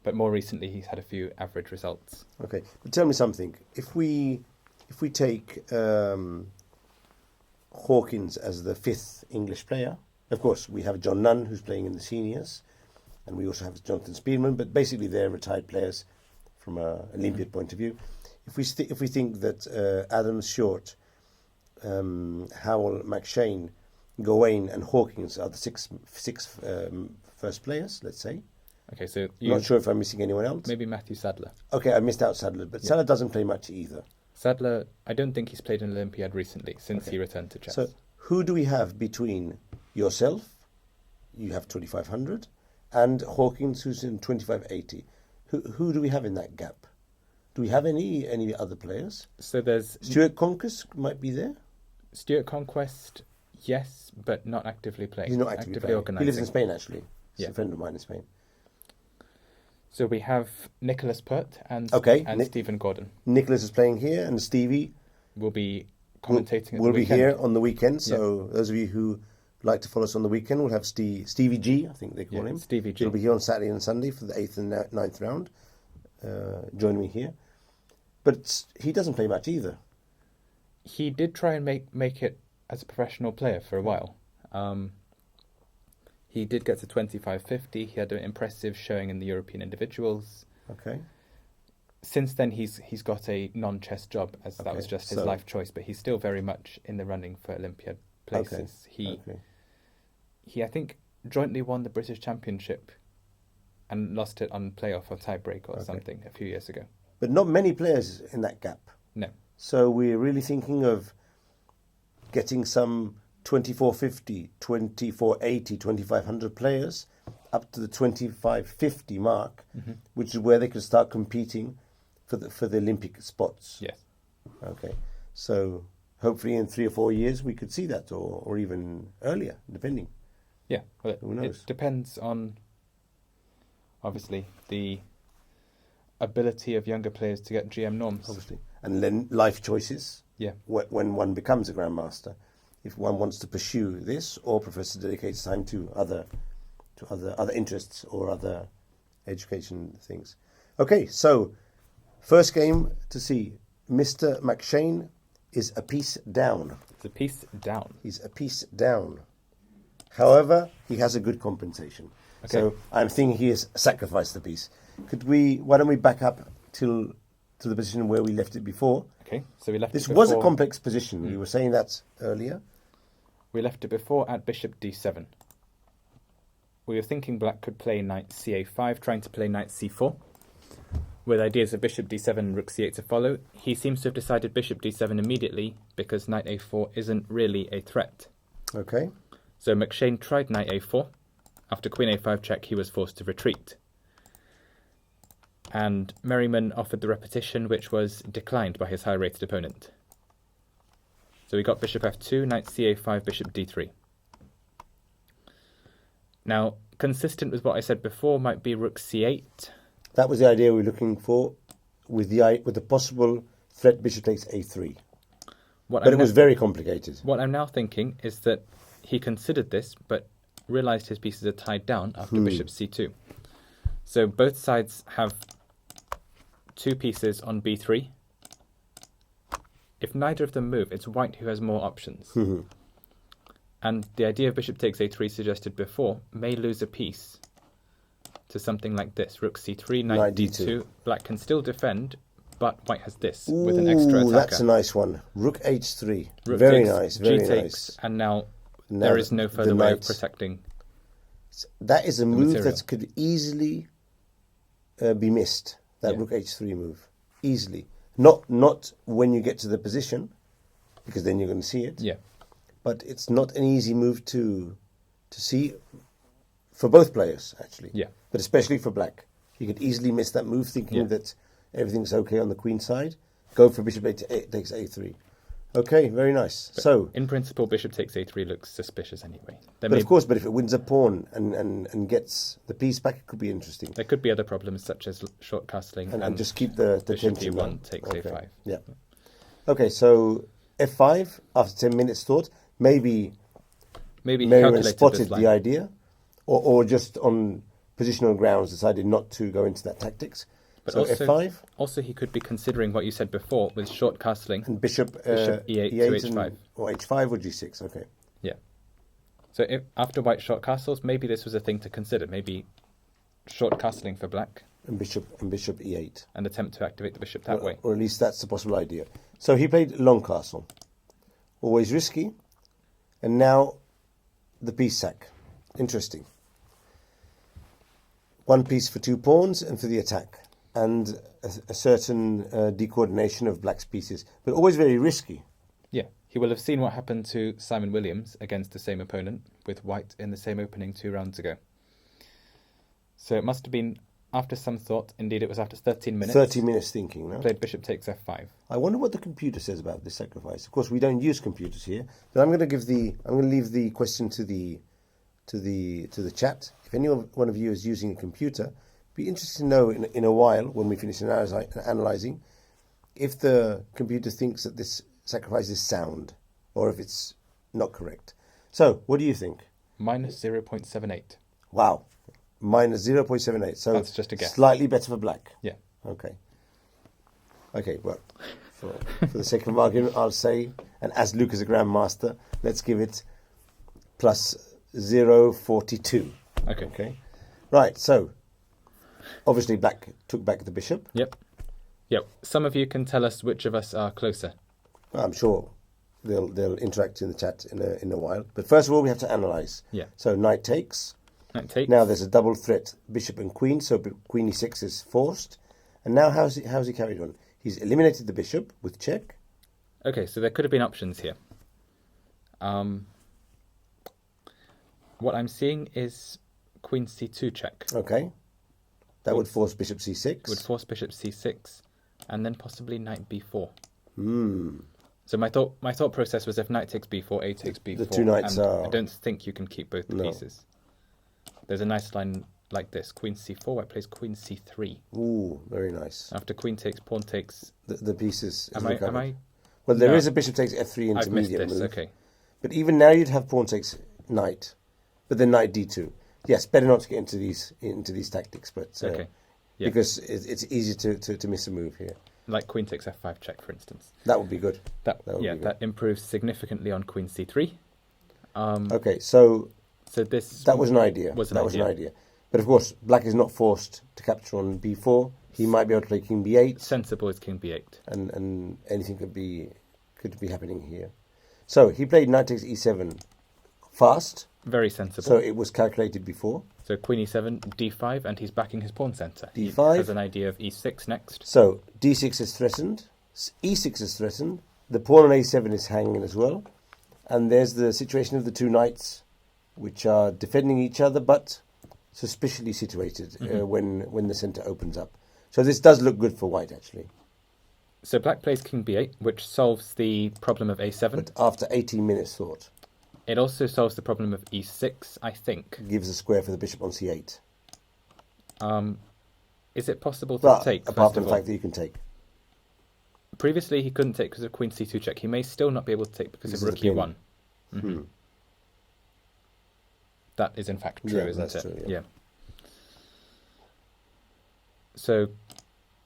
But more recently, he's had a few average results. Okay, but tell me something. If we take Hawkins as the 5th English player, of course we have John Nunn who's playing in the seniors, and we also have Jonathan Speedman. But basically, they're retired players from an Olympiad point of view. If we think that Adams, Short, Howell, McShane, Gawain, and Hawkins are the six first players, let's say. Okay, so Not sure if I'm missing anyone else. Maybe Matthew Sadler. Okay, I missed out Sadler, but Sadler doesn't play much either. Sadler, I don't think he's played an Olympiad recently since he returned to chess. So who do we have between yourself, you have 2500, and Hawkins, who's in 2580? Who do we have in that gap? Do we have any other players? So there's Stuart Conquest might be there. Stuart Conquest, yes, but not actively playing. He's not actively playing. organising. He lives in Spain, actually. He's Yeah. a friend of mine in Spain. So we have Nicholas Pert and Stephen Gordon. Nicholas is playing here, and Stevie will be commentating. Will be here on the weekend. So those of you who like to follow us on the weekend, we'll have Stevie G, I think they call him. Stevie G. He'll be here on Saturday and Sunday for the 8th and 9th round. Join me here. But he doesn't play much either. He did try and make it as a professional player for a while. He did get to 2550. He had an impressive showing in the European individuals. Okay. Since then, he's got a non-chess job, as that was just his life choice. But he's still very much in the running for Olympiad places. He I think, jointly won the British Championship and lost it on playoff or tiebreak or something a few years ago. But not many players in that gap. No. So we're really thinking of getting some 2450, 2480, 2500 players up to the 2550 mark, which is where they could start competing for the Olympic spots. Yes. Okay. So hopefully in 3 or 4 years we could see that, or even earlier, depending. Yeah. Well, who knows? It depends on, obviously, the ability of younger players to get GM norms. Obviously. And then life choices. Yeah. When one becomes a grandmaster, if one wants to pursue this or prefers to dedicate time to other interests or other education things. Okay, so first game to see. Mr. McShane is a piece down. It's a piece down. He's a piece down. However, he has a good compensation. Okay. So I'm thinking he has sacrificed the piece. Why don't we back up to the position where we left it before? Okay, so we left This it before. was a complex position. We were saying that earlier. We left it before at bishop d7. We were thinking black could play knight ca5, trying to play knight c4, with ideas of bishop d7 and rook c8 to follow. He seems to have decided bishop d7 immediately, because knight a4 isn't really a threat. Okay. So McShane tried knight a4. After queen a5 check, he was forced to retreat. And Merriman offered the repetition, which was declined by his high-rated opponent. So we got bishop f2, knight ca5, bishop d3. Now, consistent with what I said before, might be rook c8. That was the idea we were looking for, with the possible threat bishop takes a3. But it was very complicated. What I'm now thinking is that he considered this, but realised his pieces are tied down after bishop c2. So both sides have 2 pieces on b3. If neither of them move, it's white who has more options. And the idea of bishop takes a3 suggested before may lose a piece to something like this. Rook c3, Knight knight d2. d2. Black can still defend, but white has this with an extra attacker. That's a nice one. Rook h3. Rook Very takes, nice, G very takes, nice. and now Now there is no the further way of knight- protecting. That is a move material. that could easily be missed. That Yeah. Rook h3 move. Easily. Not when you get to the position, because then you're going to see it. Yeah. But it's not an easy move to see for both players, actually. Yeah. But especially for black. You could easily miss that move thinking Yeah. that everything's okay on the queen side. Go for bishop takes a3. Okay, very nice. So, In principle, bishop takes a3 looks suspicious anyway. but of course, if it wins a pawn and gets the piece back, it could be interesting. there could be other problems such as short castling And just keep the bishop tension d1 down. takes Okay. a5. Yeah. Okay, so f5 after 10 minutes thought. Maybe Maybe he Merriman calculated spotted this line. the idea, or just on positional grounds decided not to go into that tactics. But So also, f5 also he could be considering what you said before with short castling. and bishop E8 to h5. or h5 or g6. Okay. Yeah. So if after white short castles, maybe this was a thing to consider. Maybe short castling for black And bishop e8. and attempt to activate the bishop that way. Or at least that's the possible idea. So he played long castle. Always risky. And now the piece sack. Interesting. One piece for two pawns and for the attack. And a certain decoordination of black's pieces. But always very risky. Yeah. He will have seen what happened to Simon Williams against the same opponent with white in the same opening 2 rounds ago. So it must have been after some thought. Indeed, it was after 13 minutes. 30 minutes thinking, no? Played bishop takes f5. I wonder what the computer says about this sacrifice. Of course, we don't use computers here, but I'm going to leave the question to the chat. If any one of you is using a computer, be interested to know in a while when we finish analyzing if the computer thinks that this sacrifice is sound or if it's not correct. So, what do you think? Minus 0.78. Wow, minus 0.78. So That's just a guess. Slightly better for black. Yeah. Okay. Okay, well, for the sake of argument, I'll say, and as Luke is a grandmaster, let's give it plus 0.42. Okay. Okay. Right, so, obviously black took back the bishop. Yep. Yep. Some of you can tell us which of us are closer. I'm sure they'll interact in the chat in a while. But first of all, we have to analyse. Yeah. So knight takes. Knight takes. Now there's a double threat, bishop and queen, so queen e6 is forced. And now how's he carried on? He's eliminated the bishop with check. Okay, so there could have been options here. What I'm seeing is queen c2 check. Okay. That would force bishop c6. Would force bishop c6, and then possibly knight b4. Hmm. So my thought process was if knight takes b4, a takes b4. The two knights and are- I don't think you can keep both the No. pieces. There's a nice line like this: queen c4, white plays queen c3. Ooh, very nice. After queen takes, pawn takes. The piece is Am recovered. I? Well, there No. is a bishop takes f3 I've missed intermediate this. move. Okay. But even now you'd have pawn takes knight, but then knight d2. Yes, better not to get into these tactics, but Okay. Yeah. because it's easy to miss a move here. Like queen takes f5 check, for instance. That would be good. That That would yeah, be good. that improves significantly on queen c3. Okay, so So this that was an idea. Was an that was an idea. idea. But of course, black is not forced to capture on b4. He might be able to play king b8, sensible is king b8. and anything could be happening here. So he played knight takes e7 fast, Very sensible. so it was calculated before. So queen e7, d5, and he's backing his pawn center. He D5. has an idea of e6 next. So d6 is threatened, e6 is threatened, the pawn on a7 is hanging as well, and there's the situation of the two knights, which are defending each other but suspiciously situated when the center opens up. So this does look good for white, actually. So black plays king b8, which solves the problem of a7. But after 18 minutes thought, It also solves the problem of e6, I think. gives a square for the bishop on c8. Is it possible to Well, take, apart first from of the all? fact that you can take. Previously, he couldn't take because of queen c2 check. He may still not be able to take because Because of of rook the pin. e1. Mhm. That is in fact true, Yeah, isn't that's it? true, yeah. So,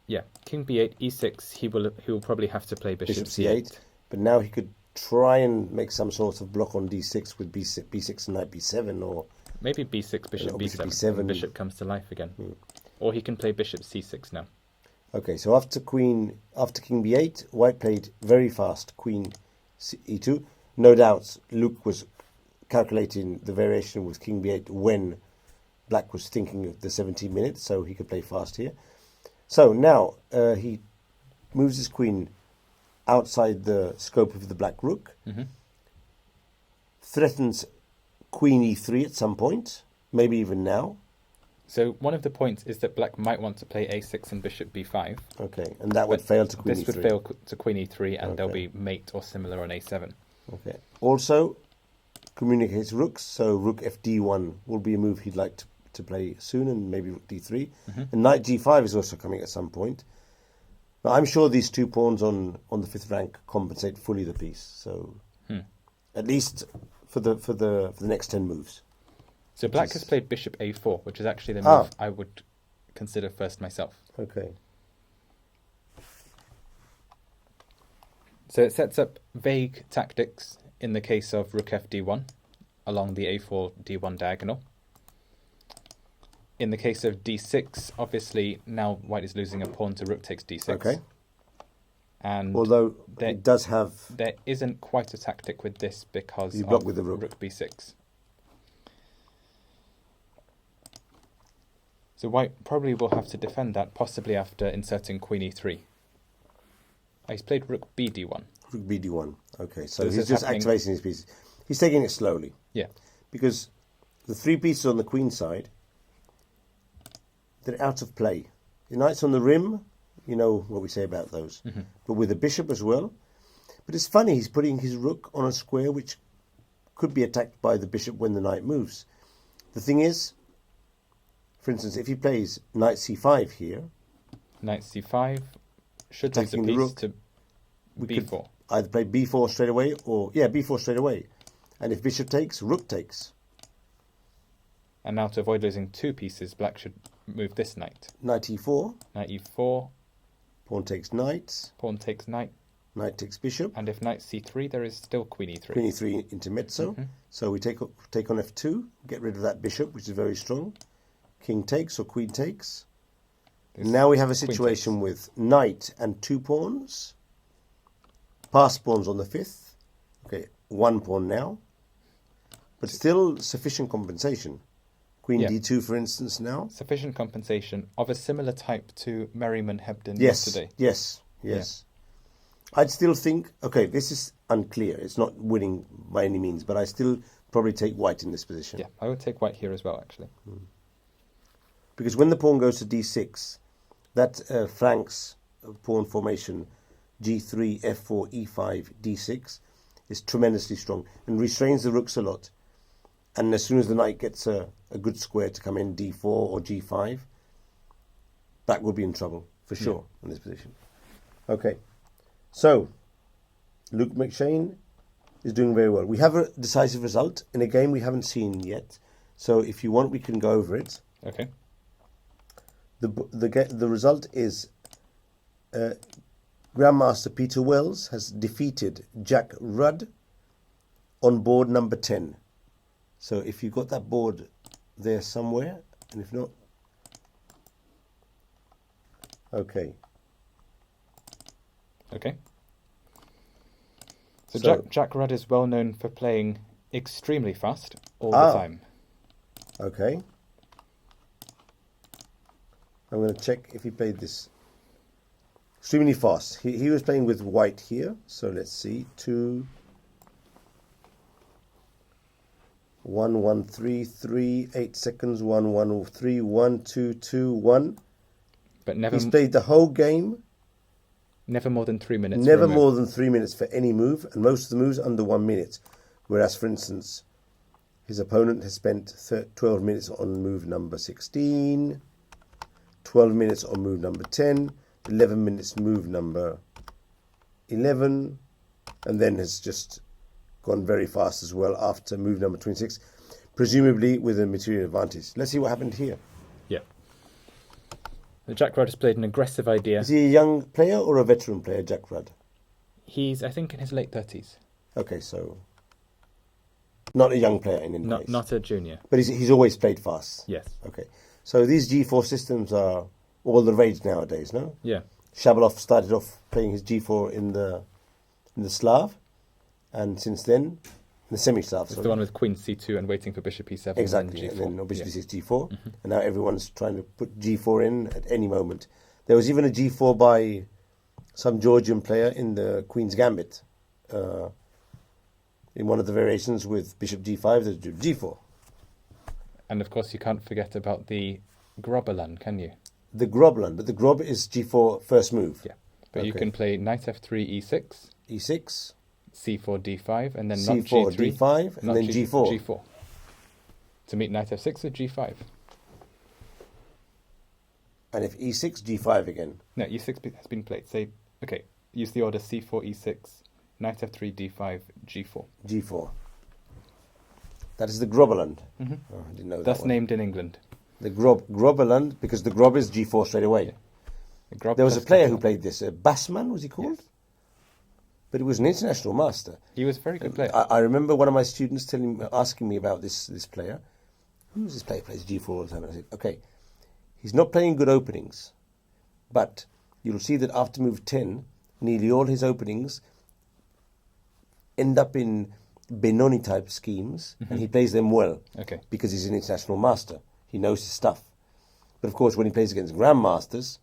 yeah, king b8, e6. He will probably have to play bishop, Bishop c8. But now he could try and make some sort of block on d6 with b6 and knight b7 or Maybe b6, bishop Or b7. b7. And bishop comes to life again. Or he can play bishop c6 now. Okay, so after king b8, white played very fast queen e2. No doubt Luke was calculating the variation with king b8 when black was thinking of the 17 minutes, so he could play fast here. So now he moves his queen outside the scope of the black rook, threatens queen e3 at some point, maybe even now. So one of the points is that black might want to play a6 and bishop b5. Okay, and that would fail to queen e3. This would fail to queen e3, and there'll be mate or similar on a7. Okay. Also, communicates rooks, so rook fd1 will be a move he'd like to play soon, and maybe rook d3. And knight g5 is also coming at some point. Now, I'm sure these two pawns on the fifth rank compensate fully the piece, so at least for the next 10 moves. So black has played bishop a4, which is actually the move I would consider first myself. Okay. So it sets up vague tactics in the case of rook fd1 along the a4 d1 diagonal. In the case of d6, obviously now white is losing a pawn to rook takes d6. Okay. And although it does have... There isn't quite a tactic with this because you block of with the rook b6. So white probably will have to defend that, possibly after inserting queen e3. He's played rook bd1. Rook bd1. Okay, so he's just activating his pieces. He's taking it slowly. Yeah. Because the three pieces on the queen side, they're out of play. The knight's on the rim, you know what we say about those. But with the bishop as well. But it's funny, he's putting his rook on a square which could be attacked by the bishop when the knight moves. The thing is, for instance, if he plays knight c5 here... Knight c5 should lose a piece to b4. Either play b4 straight away or... Yeah, b4 straight away. And if bishop takes, rook takes. And now to avoid losing two pieces, black should move this knight. Knight e4. Knight e4. Pawn takes knight. Pawn takes knight. Knight takes bishop. And if knight c3, there is still queen e3. Queen e3 intermezzo. So we take on f2, get rid of that bishop, which is very strong. King takes or queen takes. Now we have a situation with knight and two pawns. Passed pawns on the fifth. Okay, one pawn now. But still sufficient compensation. Queen d2, for instance, now. Sufficient compensation of a similar type to Merriman Hebden yes, yesterday. Yes. Yeah. I'd still think, okay, this is unclear. It's not winning by any means, but I still probably take white in this position. Yeah, I would take white here as well, actually. Because when the pawn goes to d6, that flanks pawn formation g3, f4, e5, d6 is tremendously strong and restrains the rooks a lot. And as soon as the knight gets a good square to come in d4 or g5, black will be in trouble, for sure, in this position. Okay, so Luke McShane is doing very well. We have a decisive result in a game we haven't seen yet. So if you want, we can go over it. Okay. The result is Grandmaster Peter Wells has defeated Jack Rudd on board number 10. So if you've got that board there somewhere, and if not, okay. Okay. So Jack Rudd is well known for playing extremely fast all the time. Okay. I'm going to check if he played this extremely fast. He was playing with white here. So let's see. 2, 1, 1, 3, 3, 8 seconds. 1, 1, 3, 1, 2, 2, 1. But never. He's played the whole game. Never more than 3 minutes. Never more than 3 minutes for any move, and most of the moves under 1 minute. Whereas, for instance, his opponent has spent 12 minutes on move number 16, 12 minutes on move number 10, 11 minutes move number 11, and then has just gone very fast as well after move number 26, presumably with a material advantage. Let's see what happened here. Yeah. Jack Rudd has played an aggressive idea. Is he a young player or a veteran player, Jack Rudd? He's, I think, in his late 30s. Okay, so Not a young player in any case. Not a junior. But he's always played fast. Yes. Okay. So these G4 systems are all the rage nowadays, no? Yeah. Shabalov started off playing his G4 in the Slav, and since then, the semi-Slav. It's the one with Queen C2 and waiting for Bishop E7. Exactly, and and G4. then Bishop E6 G4, and now everyone's trying to put G4 in at any moment. There was even a G4 by some Georgian player in the Queen's Gambit. In one of the variations with Bishop D5, there's G4. And of course, you can't forget about the Grobelan, can you? The Grobland, but the Grob is G4 first move. Yeah. But you can play Knight F3, E6. E6. C4, D5, and then C4, not G3. D5, and then G4. G4. To meet Knight F6 with G5. And if E6, G5 again. No, E6 has been played. Say, okay, use the order C4, E6, Knight F3, D5, G4. G4. That is the Grobeland. Mm-hmm. Oh, I didn't know that. That's one. named in England. The Grobeland, because the Grob is G4 straight away. Yeah. There was a player who played this. Bassman, was he called? Yes. But he was an international master. He was a very good player. I remember one of my students asking me about this player. Who's this player? Plays G4 all the time. And I said, okay, he's not playing good openings, but you'll see that after move 10, nearly all his openings end up in Benoni type schemes, and he plays them well. Okay. Because he's an international master. He knows his stuff. But of course, when he plays against grandmasters,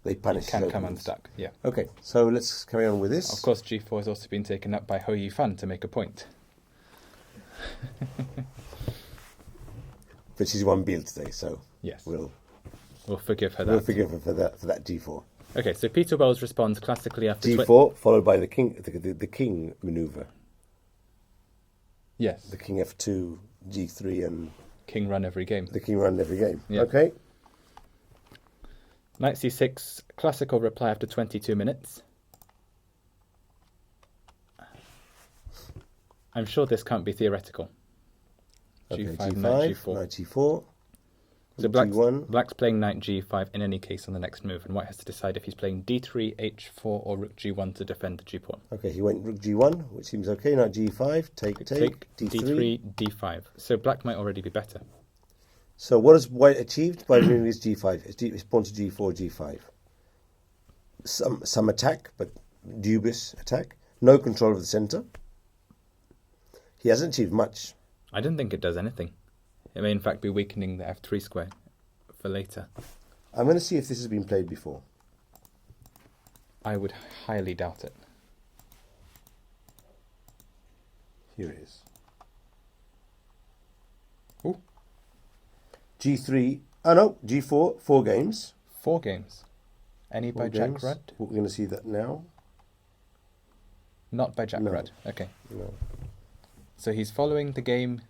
they punish his Can come openings. unstuck, yeah. Okay, so let's carry on with this. Of course, G4 has also been taken up by Ho Yifan to make a point. But she's won Biel today, so Yes. we'll forgive her that. we'll forgive her for that G4. Okay, so Peter Wells responds classically after... G4 followed by the king maneuver. Yes. The king F2, G3, and King run every game. the king run every game. Yeah. Okay. Knight C6, classical reply after 22 minutes. I'm sure this can't be theoretical. Okay, G5, G5, Knight G4. Knight G4. So black's G1. playing Knight G5 in any case on the next move, and White has to decide if he's playing D3, H4, or Rook G1 to defend the G pawn. Okay, he went Rook G1, which seems okay. Knight G5, take, D3. D5. So black might already be better. So what has White achieved by moving his G5? His pawn to G4, G5. Some attack, but dubious attack. No control of the centre. He hasn't achieved much. I don't think it does anything. It may in fact be weakening the F3 square for later. I'm going to see if this has been played before. I would highly doubt it. Here it is. Ooh. G3. Oh no, G4, 4 games. 4 games. Any by Jack games. Rudd? We're going to see that now. Not by Jack No. Rudd. Okay. No. So he's following the game.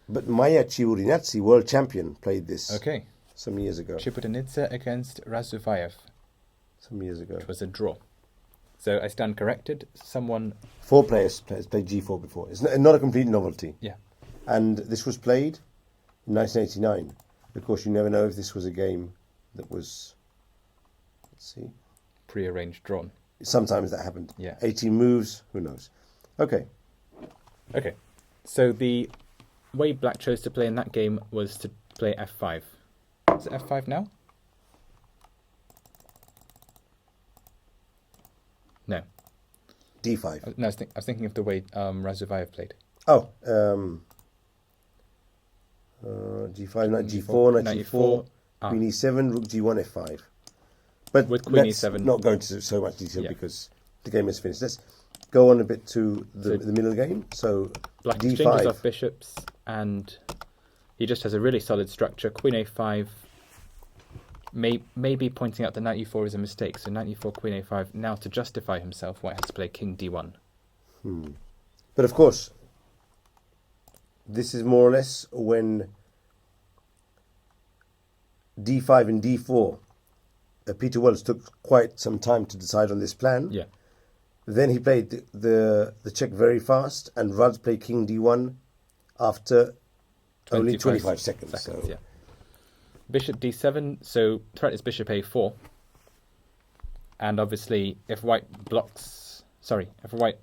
But Mayachi Urinatsi, world champion, played this Okay. some years ago. Chibutanidze against Razuvayev, Some years ago. which was a draw. So I stand corrected. Someone... 4 players played G4 before. It's not a complete novelty. Yeah. And this was played in 1989. Of course, you never know if this was a game that was... Let's see. Prearranged drawn. Sometimes that happened. Yeah. 18 moves, who knows. Okay. Okay. So the way black chose to play in that game was to play F5. Is it F5 now? No. D5. No, I was thinking of the way Razuvayev played. Oh, G5, Knight G4, Knight G4, Queen E7, Rook G1, F5. But With Queen let's E7. not go into so much detail Yeah. because the game is finished. Let's go on a bit to the middle game. So Black D5. exchanges off bishops, and he just has a really solid structure. Queen A5, maybe pointing out that Knight E4 is a mistake. So Knight E4, Queen A5. Now to justify himself, White has to play King D1. But of course, this is more or less when D5 and D4. Peter Wells took quite some time to decide on this plan. Yeah. Then he played the check very fast, and Rudd played King D1 after only 25 seconds. So. Yeah. Bishop D7, so threat is Bishop A4. And obviously, if White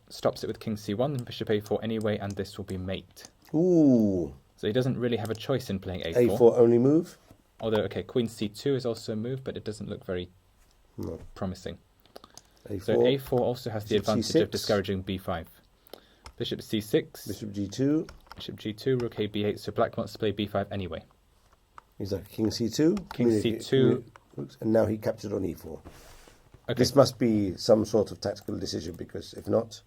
stops it with King C1, then Bishop A4 anyway, and this will be mate. Ooh. So he doesn't really have a choice in playing a4. A4 only move? Although, okay, queen c2 is also a move, but it doesn't look very No. promising. A4. So a4 also has the Bishop advantage C6. of discouraging b5. Bishop c6. Bishop G2. Bishop g2, rook a b8. So black wants to play b5 anyway. He's like King C2. King C2. And now he captured on E4. Okay. This must be some sort of tactical decision, because if not,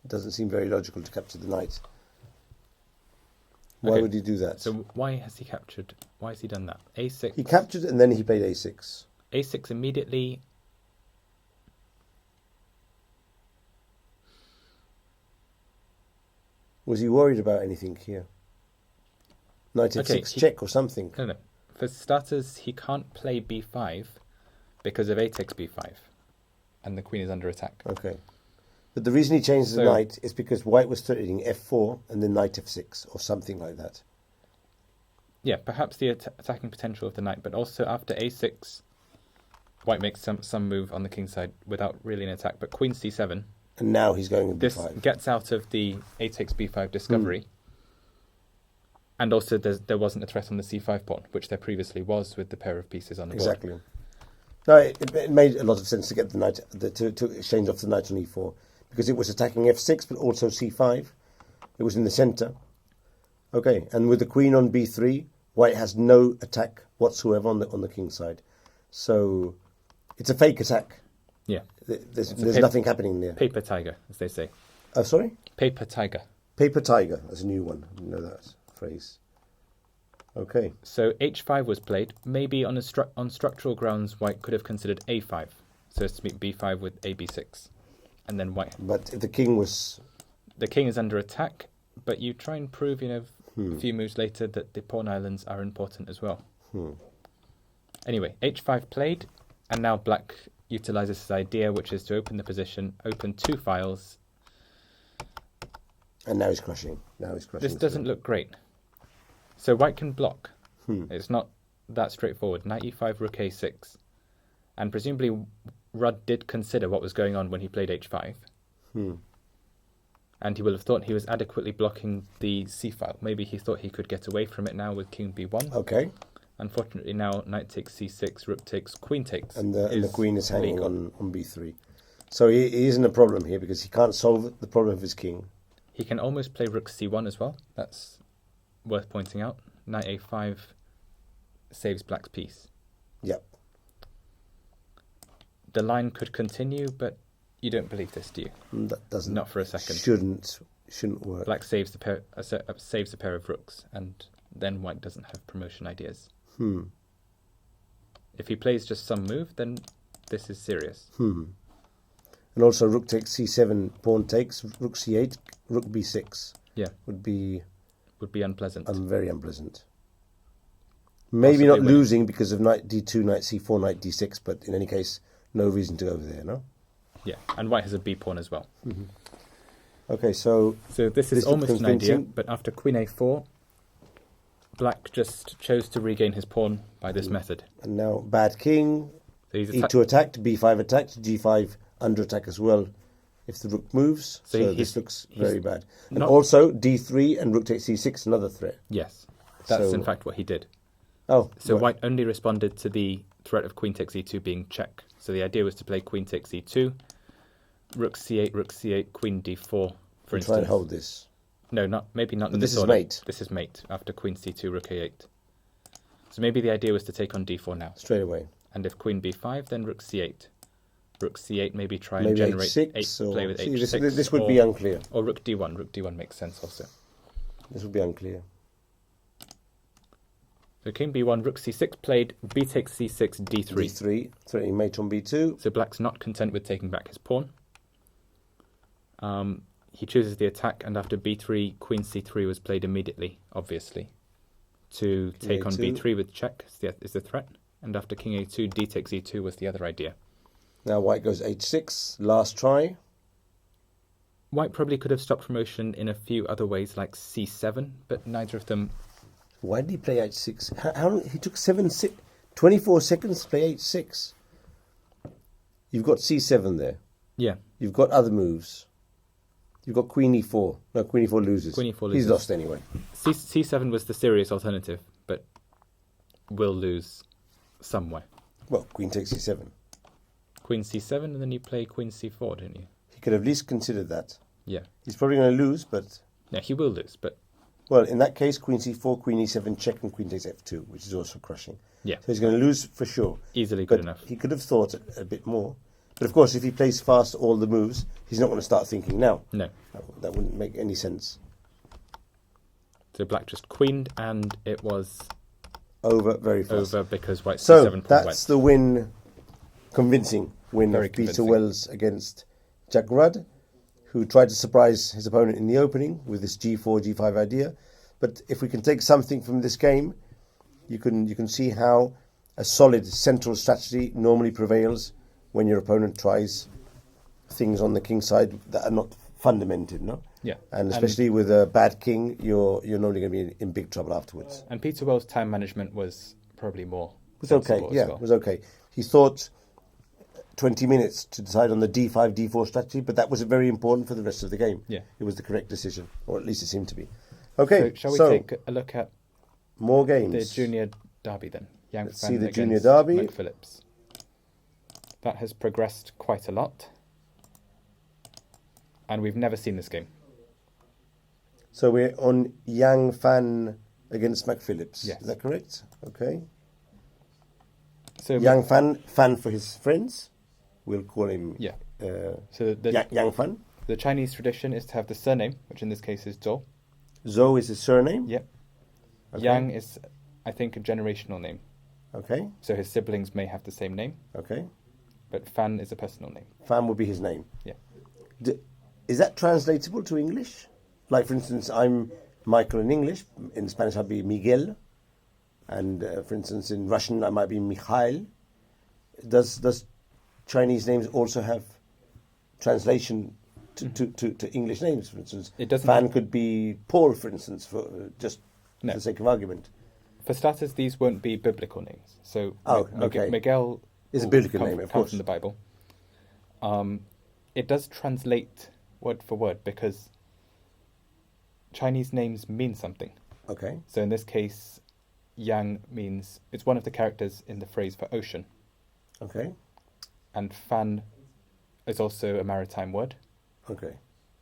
it doesn't seem very logical to capture the knight. Why Okay. would he do that? So why has he captured? Why has he done that? A6. He captured and then he played A6. A6 immediately. Was he worried about anything here? Knight Okay, F6 check or something? No. For starters, he can't play b5 because of a takes b5. And the queen is under attack. Okay. But the reason he changed the So- knight is because white was threatening F4 and then Knight F6 or something like that. Yeah, perhaps the attacking potential of the knight, but also after a6, white makes some move on the king side without really an attack. But queen c7, And now he's going with this B5. gets out of the a takes b5 discovery. And also there wasn't a threat on the c5 pawn, which there previously was with the pair of pieces on the board. Exactly. No, it made a lot of sense to get the knight, to exchange off the knight on E4, because it was attacking F6 but also C5. It was in the centre. Okay, and with the queen on B3, white has no attack whatsoever on the king side. So it's a fake attack. Yeah. There's nothing happening there. Paper tiger, as they say. Oh, sorry? Paper tiger. Paper tiger. That's a new one. I didn't know that phrase. Okay. So h5 was played. Maybe on structural grounds, white could have considered a5, so as to meet b5 with a b6, and then white. But if the king was... The king is under attack, but you try and prove, a few moves later, that the pawn islands are important as well. Anyway, h5 played, and now black utilizes his idea, which is to open the position, open two files. And now he's crushing. This doesn't look great. So white can block. It's not that straightforward. Knight e5, rook a6. And presumably Rudd did consider what was going on when he played h5. And he will have thought he was adequately blocking the c-file. Maybe he thought he could get away from it now with king b1. Okay. Unfortunately now knight takes c6, rook takes, queen takes. And the queen is hanging legal. on b3. So he isn't a problem here because he can't solve the problem of his king. He can almost play rook c1 as well. That's worth pointing out. Knight a5 saves black's piece. Yep. The line could continue, but you don't believe this, do you? That doesn't. Not for a second. Shouldn't work. Black saves saves a pair of rooks, and then white doesn't have promotion ideas. If he plays just some move, then this is serious. And also rook takes c7, pawn takes, rook c8, rook b6. Yeah, Would be unpleasant. very unpleasant. Maybe Possibly not winning. losing because of knight d2, knight c4, knight d6, but in any case, no reason to go over there, no? Yeah, and white has a b pawn as well. Okay, so This is this almost looks an idea, convincing. but after queen a4, black just chose to regain his pawn by this method. and now bad king, So he's e2 attacked, b5 attacked, g5 under attack as well if the rook moves. So So he's- this looks he's very bad. And not- also d3 and rook takes c6, another threat. Yes, that's So- in fact what he did. Oh, So right. white only responded to the threat of queen takes e2 being check. So the idea was to play queen takes e2, rook c8, queen d4, for We'll try instance. and hold this. No, maybe not But in this this is order. mate. This is mate after queen c2, rook a8. So maybe the idea was to take on d4 now. Straight away. And if queen b5, then rook c8. Rook c8, maybe try and Maybe generate h6 or... play with See, h6. this would be unclear. Or rook d1. Rook d1 makes sense also. This would be unclear. So king b1, rook c6 played, b takes c6, d3. d3, threatening mate on b2. So black's not content with taking back his pawn. He chooses the attack, and after b3, queen c3 was played immediately, obviously, to take on A2. b3 with check is the threat. And after king a2, d takes e2 was the other idea. Now white goes h6, last try. White probably could have stopped promotion in a few other ways, like c7, but neither of them. Why did he play h6? How long? He took 24 seconds to play h6. You've got c7 there. Yeah, You've got other moves. You've got queen e4. No, queen e4 loses. Queen e4 He's loses. lost anyway. C7 was the serious alternative, but will lose somewhere. Well, queen takes e7. Queen c7, and then you play queen c4, don't you? He could have at least considered that. Yeah. He's probably going to lose, but... Yeah, he will lose, but... Well, in that case, queen c4, queen e7, check, and queen takes f2, which is also crushing. Yeah. So he's going to lose for sure. Easily good But enough. he could have thought a bit more. But of course, if he plays fast all the moves, he's not going to start thinking now. No. That wouldn't make any sense. So black just queened, and it was Over very fast. over because white So c7 that's went. the win, convincing win Very of Peter convincing. Wells against Jack Rudd, who tried to surprise his opponent in the opening with this g4, g5 idea. But if we can take something from this game, you can see how a solid central strategy normally prevails when your opponent tries things on the king side that are not fundamented, no? Yeah. And especially with a bad king, you're normally going to be in big trouble afterwards. And Peter Wells' time management was probably more It was okay, sensible as yeah, well. it was okay. He thought 20 minutes to decide on the d5, d4 strategy, but that was very important for the rest of the game. Yeah. It was the correct decision, or at least it seemed to be. Okay, So shall we take a look at more games. the junior derby then? Yang Let's Fan see the against junior derby. McPhillips. That has progressed quite a lot. And we've never seen this game. So we're on Yang Fan against McPhillips. Yes. Is that correct? Okay. So Yang Fan for his friends. We'll call him yeah. uh, So Yang Fan. the Chinese tradition is to have the surname, which in this case is Zhou. Zhou is his surname. Yep. Okay. Yang is, I think, a generational name. Okay. So his siblings may have the same name, Okay. but Fan is a personal name. Fan would be his name. Yeah. Is that translatable to English? Like, for instance, I'm Michael in English. In Spanish, I'd be Miguel. And, for instance, in Russian, I might be Mikhail. Does Chinese names also have translation to English names, for instance? It doesn't. Fan could be Paul, for instance, for just No. for the sake of argument. For starters, these won't be biblical names. So okay. Miguel Is a will biblical come, name, of come course. from the Bible. It does translate word for word because Chinese names mean something. Okay. So in this case, Yang means it's one of the characters in the phrase for ocean, Okay. and Fan is also a maritime word. Okay.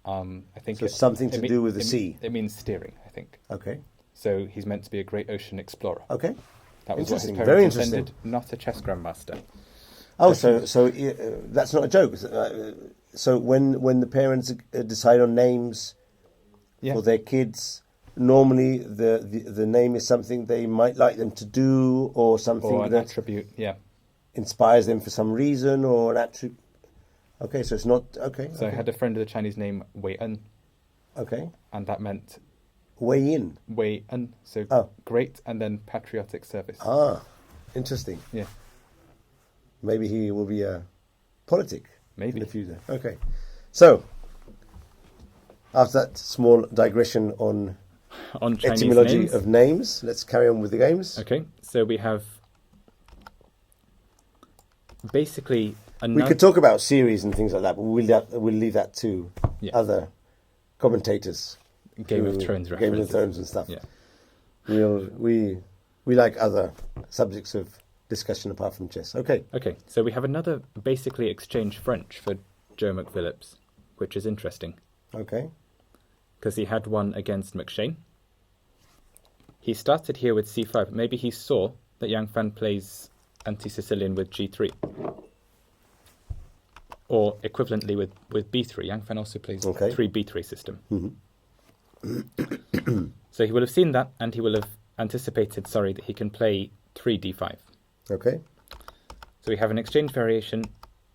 I think So something to do with the sea. It means steering, I think. Okay. So he's meant to be a great ocean explorer. Okay. That was what his Interesting. parents Very interesting. intended, not a chess grandmaster. Oh, so that's not a joke. So when the parents decide on names Yeah. for their kids, normally the name is something they might like them to do, or something Or an that attribute, yeah. inspires them for some reason, or an attribute. Okay, so it's not okay. So okay. I had a friend with the Chinese name Wei En, Okay, and that meant weigh in. Wei En, so Oh. great, and then patriotic service. Ah, interesting. Yeah, Maybe he will be a politic maybe. in the future. Okay, so after that small digression on On Chinese etymology names. of names, let's carry on with the games. Okay, so we have basically We another... could talk about series and things like that, but we'll leave that to Yeah. other commentators. Game of who- Thrones Game references. of Thrones and stuff. Yeah. We like other subjects of discussion apart from chess. Okay. Okay, so we have another basically exchange French for Joe McPhillips, which is interesting Okay. because he had one against McShane. He started here with c5. Maybe he saw that Yang Fan plays anti-Sicilian with g3. Or equivalently with b3. Yang Fan also plays Okay. 3b3 system. So he will have seen that, and he will have anticipated, that he can play 3d5. Okay. So we have an exchange variation.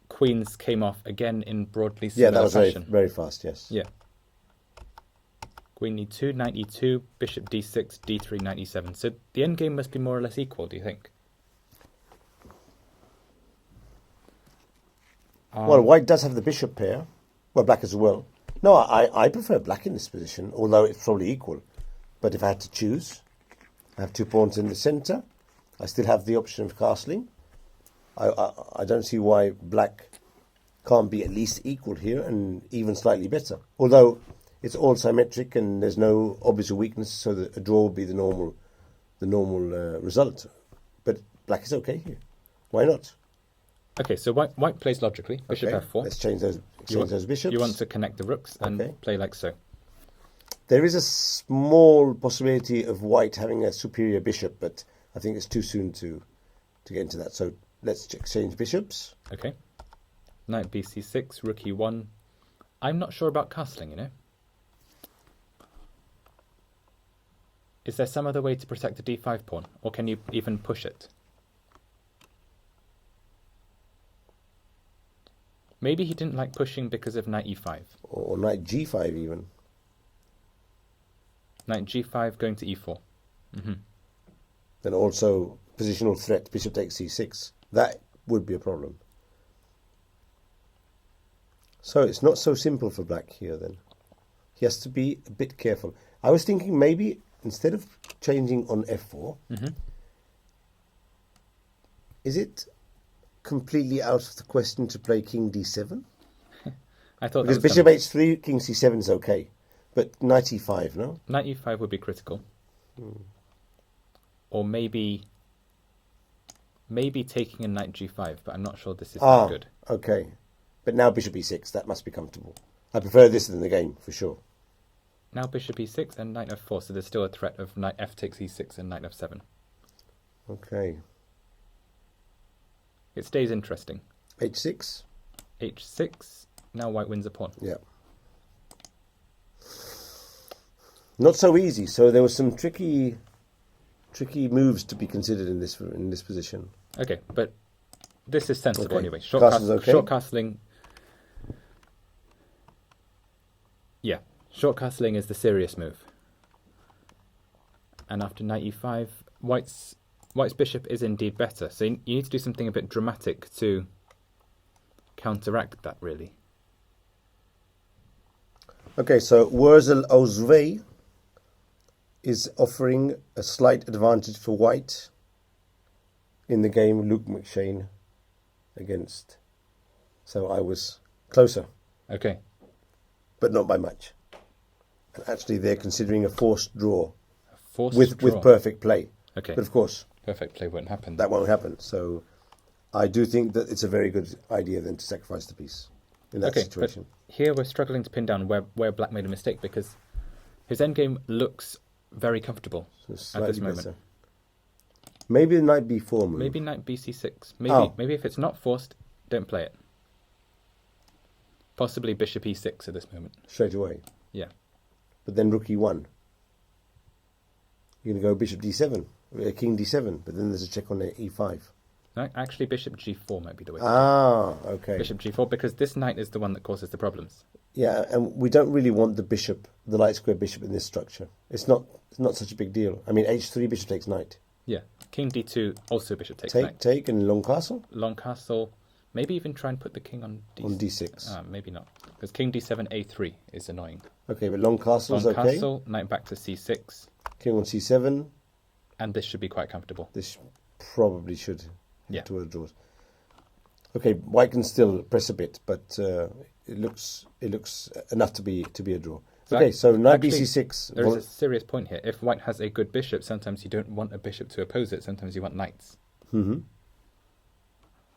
Queens came off again in broadly Yeah, similar that was very, fashion. very fast, yes. Yeah. Queen e2, knight e2, bishop d6, d3, knight e7. So the endgame must be more or less equal, do you think? Well, white does have the bishop pair. Well, black as well. No, I prefer black in this position, although it's probably equal. But if I had to choose, I have 2 pawns in the centre. I still have the option of castling. I don't see why black can't be at least equal here and even slightly better. Although it's all symmetric and there's no obvious weakness, so that a draw would be the normal result. But black is okay here. Why not? Okay, so white plays logically. Bishop f4. Let's change those bishops. You want to connect the rooks and play like so. There is a small possibility of white having a superior bishop, but I think it's too soon to get into that. So let's exchange bishops. Okay. Knight bc6, rook e1. I'm not sure about castling, you know. Is there some other way to protect the d5 pawn, or can you even push it? Maybe he didn't like pushing because of knight e5. Or knight g5 even. Knight g5 going to e4. Then also positional threat, bishop takes c6. That would be a problem. So it's not so simple for black here then. He has to be a bit careful. I was thinking maybe instead of changing on f4, is it completely out of the question to play king d7? I thought because bishop h3, king c7 is okay, but knight e5, no? Knight e5 would be critical. Or maybe taking a knight g5, but I'm not sure this is that good. Okay. But now bishop e6, that must be comfortable. I prefer this than the game, for sure. Now bishop e6 and knight f4, so there's still a threat of knight f takes e6 and knight f7. Okay. It stays interesting. h6. h6. Now white wins a pawn. Yeah. Not so easy. So there were some tricky moves to be considered in this position. Okay, but this is sensible anyway. Short castling. Yeah, short castling is the serious move. And after knight e5, white's bishop is indeed better. So you need to do something a bit dramatic to counteract that, really. Okay, so Wurzel Ozvey is offering a slight advantage for white in the game Luke McShane against. So I was closer. Okay. But not by much. And actually they're considering a forced draw. With perfect play. Okay. But of course, perfect play won't happen. That won't happen. So I do think that it's a very good idea then to sacrifice the piece in that situation. But here we're struggling to pin down where black made a mistake because his endgame looks very comfortable at this moment. Better. Maybe the knight b4 move. Maybe knight bc6. Maybe if it's not forced, don't play it. Possibly bishop e6 at this moment. Straight away. Yeah. But then rook e1. You're going to go bishop d7, king d7, but then there's a check on e5. No, actually bishop g4 might be the way. Okay. Bishop g4, because this knight is the one that causes the problems. Yeah, and we don't really want the light square bishop in this structure. It's not such a big deal. I mean, h3, bishop takes knight. Yeah, king d2, also bishop takes knight. Take, and long castle? Long castle. Maybe even try and put the king on d6. On d6. Maybe not, because king d7, a3 is annoying. Okay, but long castle is okay. Long castle, knight back to c6. King on c7. And this should be quite comfortable. This probably should head toward draws. Okay, white can still press a bit, but it looks enough to be a draw. So knight bc6. There is a serious point here. If white has a good bishop, sometimes you don't want a bishop to oppose it. Sometimes you want knights.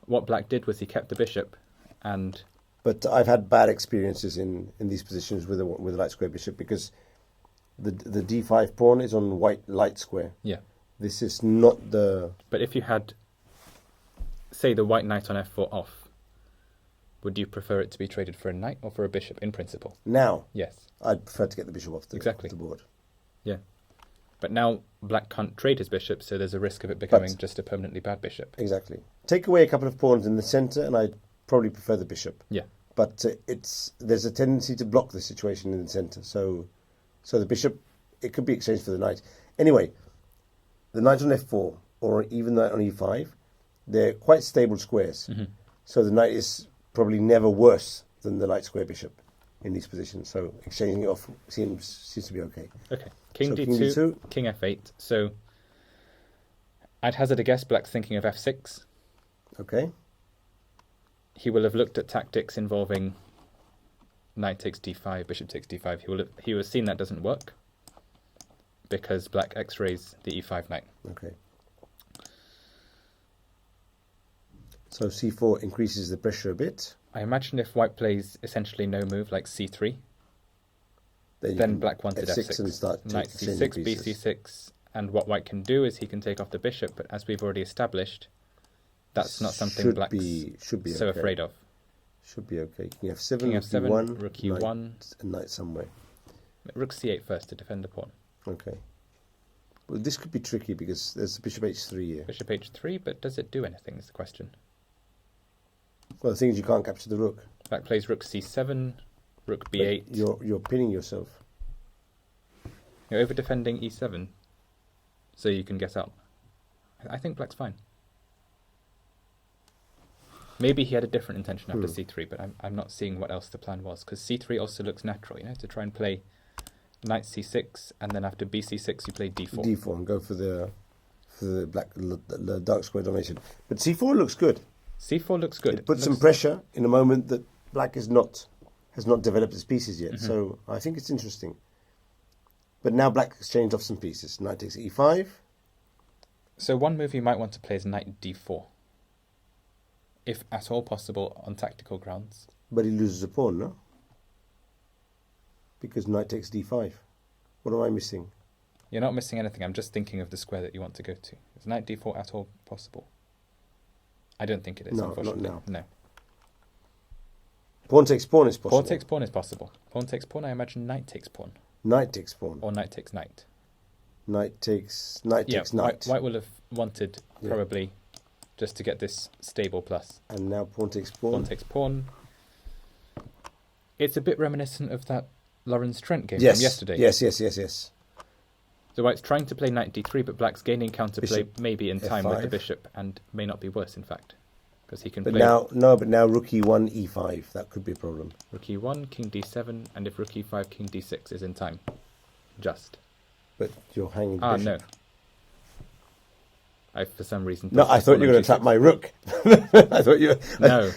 What black did was he kept the bishop, and. But I've had bad experiences in these positions with a light square bishop because the d5 pawn is on white light square. Yeah. This is not the. But if you had, say, the white knight on f4 off, would you prefer it to be traded for a knight or for a bishop in principle? Now? Yes. I'd prefer to get the bishop off the board. Yeah. But now black can't trade his bishop, so there's a risk of it becoming just a permanently bad bishop. Exactly. Take away a couple of pawns in the centre, and I'd probably prefer the bishop. Yeah. But there's a tendency to block the situation in the centre. So the bishop, it could be exchanged for the knight. Anyway, the knight on f4, or even the knight on e5, they're quite stable squares. So the knight is probably never worse than the light square bishop in these positions. So exchanging it off seems to be okay. Okay. King d2, king f8. So I'd hazard a guess black's thinking of f6. Okay. he will have looked at tactics involving knight takes d5, bishop takes d5. He will have seen that doesn't work because black x-rays the e5 knight. Okay. So c4 increases the pressure a bit. I imagine if white plays essentially no move like c3, then black wanted f6 and start knight c6, bc6, and what white can do is he can take off the bishop, but as we've already established, that's not something black's should be so okay. afraid of. Should be okay. King f7, King f7, rook rook e1, e1. and knight somewhere. Rook c8 first to defend the pawn. Okay. Well, this could be tricky because there's bishop h3 here. Bishop h3, but does it do anything is the question. Well, the thing is you can't capture the rook. Black plays rook c7, rook b8. But you're pinning yourself. You're over defending e7, so you can get out. I think black's fine. Maybe he had a different intention after c3, but I'm not seeing what else the plan was, because c3 also looks natural, to try and play knight c6, and then after bc6 you play d4. d4 and go for the black the dark square domination. But c4 looks good. c4 looks good. It puts some pressure in a moment that black has not developed its pieces yet. So I think it's interesting. But now black exchanged off some pieces. Knight takes e5. So one move you might want to play is knight d4. If at all possible on tactical grounds. But he loses a pawn, no? Because knight takes d5. What am I missing? You're not missing anything. I'm just thinking of the square that you want to go to. Is knight d4 at all possible? I don't think it is, unfortunately. Not now. No. Pawn takes pawn is possible. Pawn takes pawn is possible. Pawn takes pawn, I imagine knight takes pawn. Knight takes pawn. Or knight takes knight. Knight takes knight. White will have wanted, probably, just to get this stable plus. And now pawn takes pawn. Pawn takes pawn. It's a bit reminiscent of that Lawrence Trent game from yesterday. Yes. So white's trying to play knight d3, but black's gaining counterplay maybe in time with the f5. bishop, and may not be worse, in fact. Because he can But play now rook e1, e5. That could be a problem. rook e1, king d7, and if rook e5, king d6 is in time. Just. But you're hanging bishop. No. I, for some reason... No, I thought you were going to trap my rook. I thought you were... No.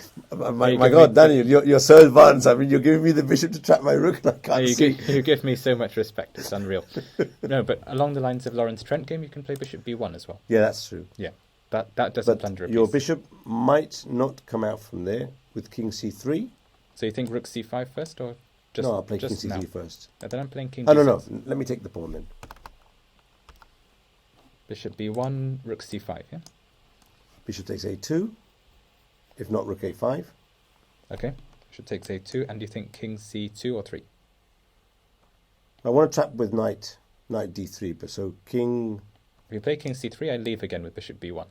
My God, Daniel, you're so advanced. I mean, you're giving me the bishop to trap my rook, and I can't see. You give me so much respect. It's unreal. No, but along the lines of Lawrence Trent game, you can play bishop b1 as well. Yeah, that's true. Yeah. That doesn't plunder a piece. Your bishop might not come out from there with king c3. So you think rook c5 first, or just... No, I'll play king just c3 now? first. Then I'm playing king Oh, d6. no. Let me take the pawn then. Bishop b1, rook c5, yeah? Bishop takes a2. If not, rook a5. Okay. Bishop takes a2, and you think king c2 or 3? I want to trap with knight d3, but so king... If you play king c3, I leave again with bishop b1.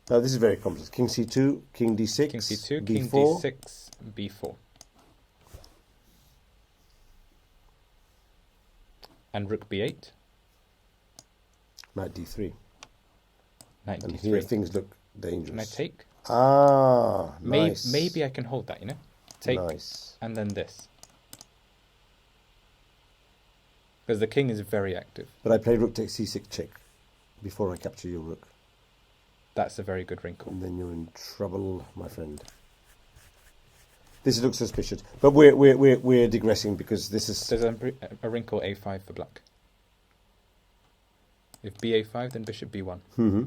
No, this is very complex. King c2, king d6, King c2, b4. king d6, b4. And rook b8. Knight d3. Knight And d3. here things look dangerous. Can I take? Nice. Maybe I can hold that, Take, nice. and then this. Because the king is very active. But I played rook takes c6 check before I capture your rook. That's a very good wrinkle. And then you're in trouble, my friend. This looks suspicious, but we're digressing because this is... There's a wrinkle a5 for black. If ba5, then bishop b1. Mm-hmm.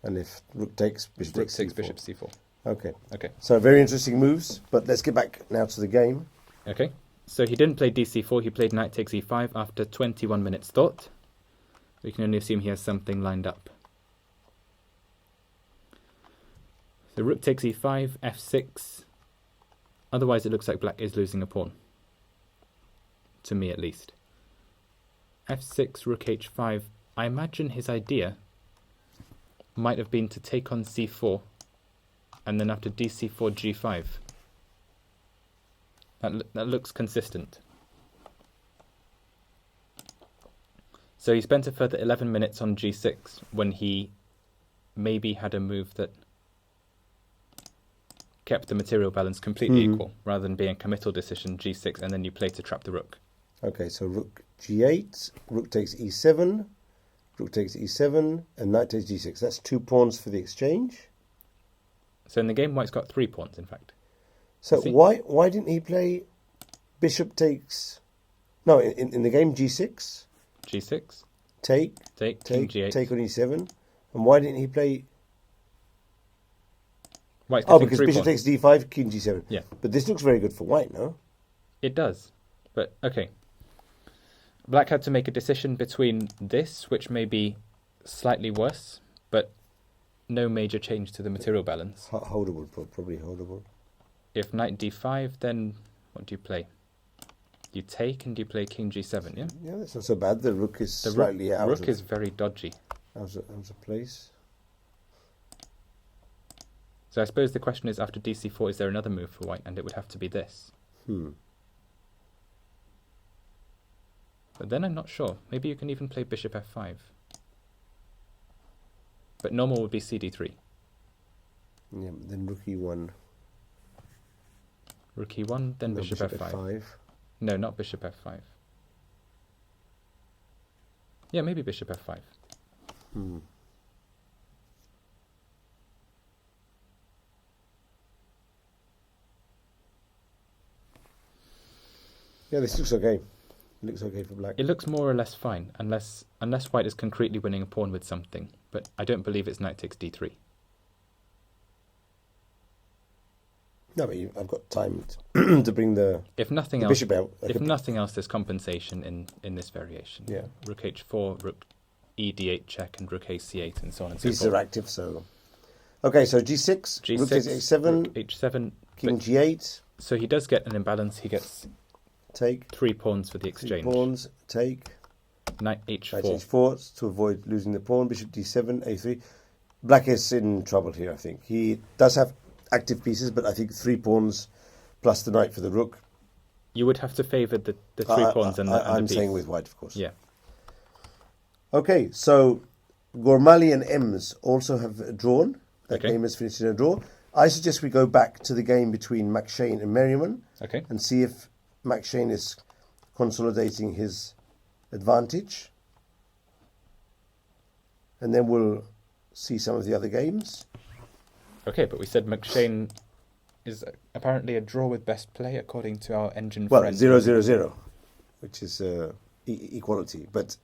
And if rook takes, bishop Rook takes 6, c4. bishop c4. Okay. Okay. So very interesting moves, but let's get back now to the game. Okay. So he didn't play dc4, he played knight takes e5 after 21 minutes thought. We can only assume he has something lined up. So rook takes e5, f6. Otherwise it looks like black is losing a pawn. To me at least. f6, rook h5. I imagine his idea might have been to take on c4 and then after dc4, g5. That looks consistent. So he spent a further 11 minutes on g6 when he maybe had a move that kept the material balance completely equal, rather than being a committal decision, g6, and then you play to trap the rook. Okay, so rook g8, rook takes e7, rook takes e7, and knight takes g6. That's 2 pawns for the exchange. So in the game, white's got 3 pawns, in fact. So See? why didn't he play bishop takes... No, in the game g6, G6, take, king G8. take on e7. And why didn't he play... White's Oh, getting because 3 bishop pawns. takes d5, king g7. Yeah. But this looks very good for white, no? It does. But, okay. Black had to make a decision between this, which may be slightly worse, but no major change to the material balance. Holdable, probably holdable. If knight d5, then what do you play? You take and you play king g7, yeah? Yeah, that's not so bad. The rook is The slightly out rook of, is very dodgy. out of place. So I suppose the question is, after dc4, is there another move for white? And it would have to be this. But then I'm not sure. Maybe you can even play bishop f5. But normal would be cd3. Yeah, then rook e1. Rook e1, then No, bishop f5. No, not bishop f5. Yeah, maybe bishop f5. Yeah, this looks okay. It looks okay for black. It looks more or less fine, unless white is concretely winning a pawn with something. But I don't believe it's knight takes d3. No, but I've got time to bring the Bishop out. If nothing else, there's compensation in this variation. Yeah. Rook h4, rook e d8 check, and rook a c8, and so on and so Pieces forth. are active, so... Okay, so g6, rook takes h7, rook h7. king g8. So he does get an imbalance. He gets Take. 3 pawns for the exchange. 3 pawns, take. Knight h4. Knight h4 to avoid losing the pawn. Bishop d7, a3. Black is in trouble here, I think. He does have active pieces, but I think 3 pawns plus the knight for the rook. You would have to favour the 3 pawns and the I'm piece. saying with white, of course. Yeah. Okay, so Gormali and Ems also have drawn. That Okay. game has finished in a draw. I suggest we go back to the game between McShane and Merriman Okay. and see if McShane is consolidating his advantage. And then we'll see some of the other games. Okay, but we said McShane is apparently a draw with best play according to our engine Well, friend. 0-0-0, which is equality, but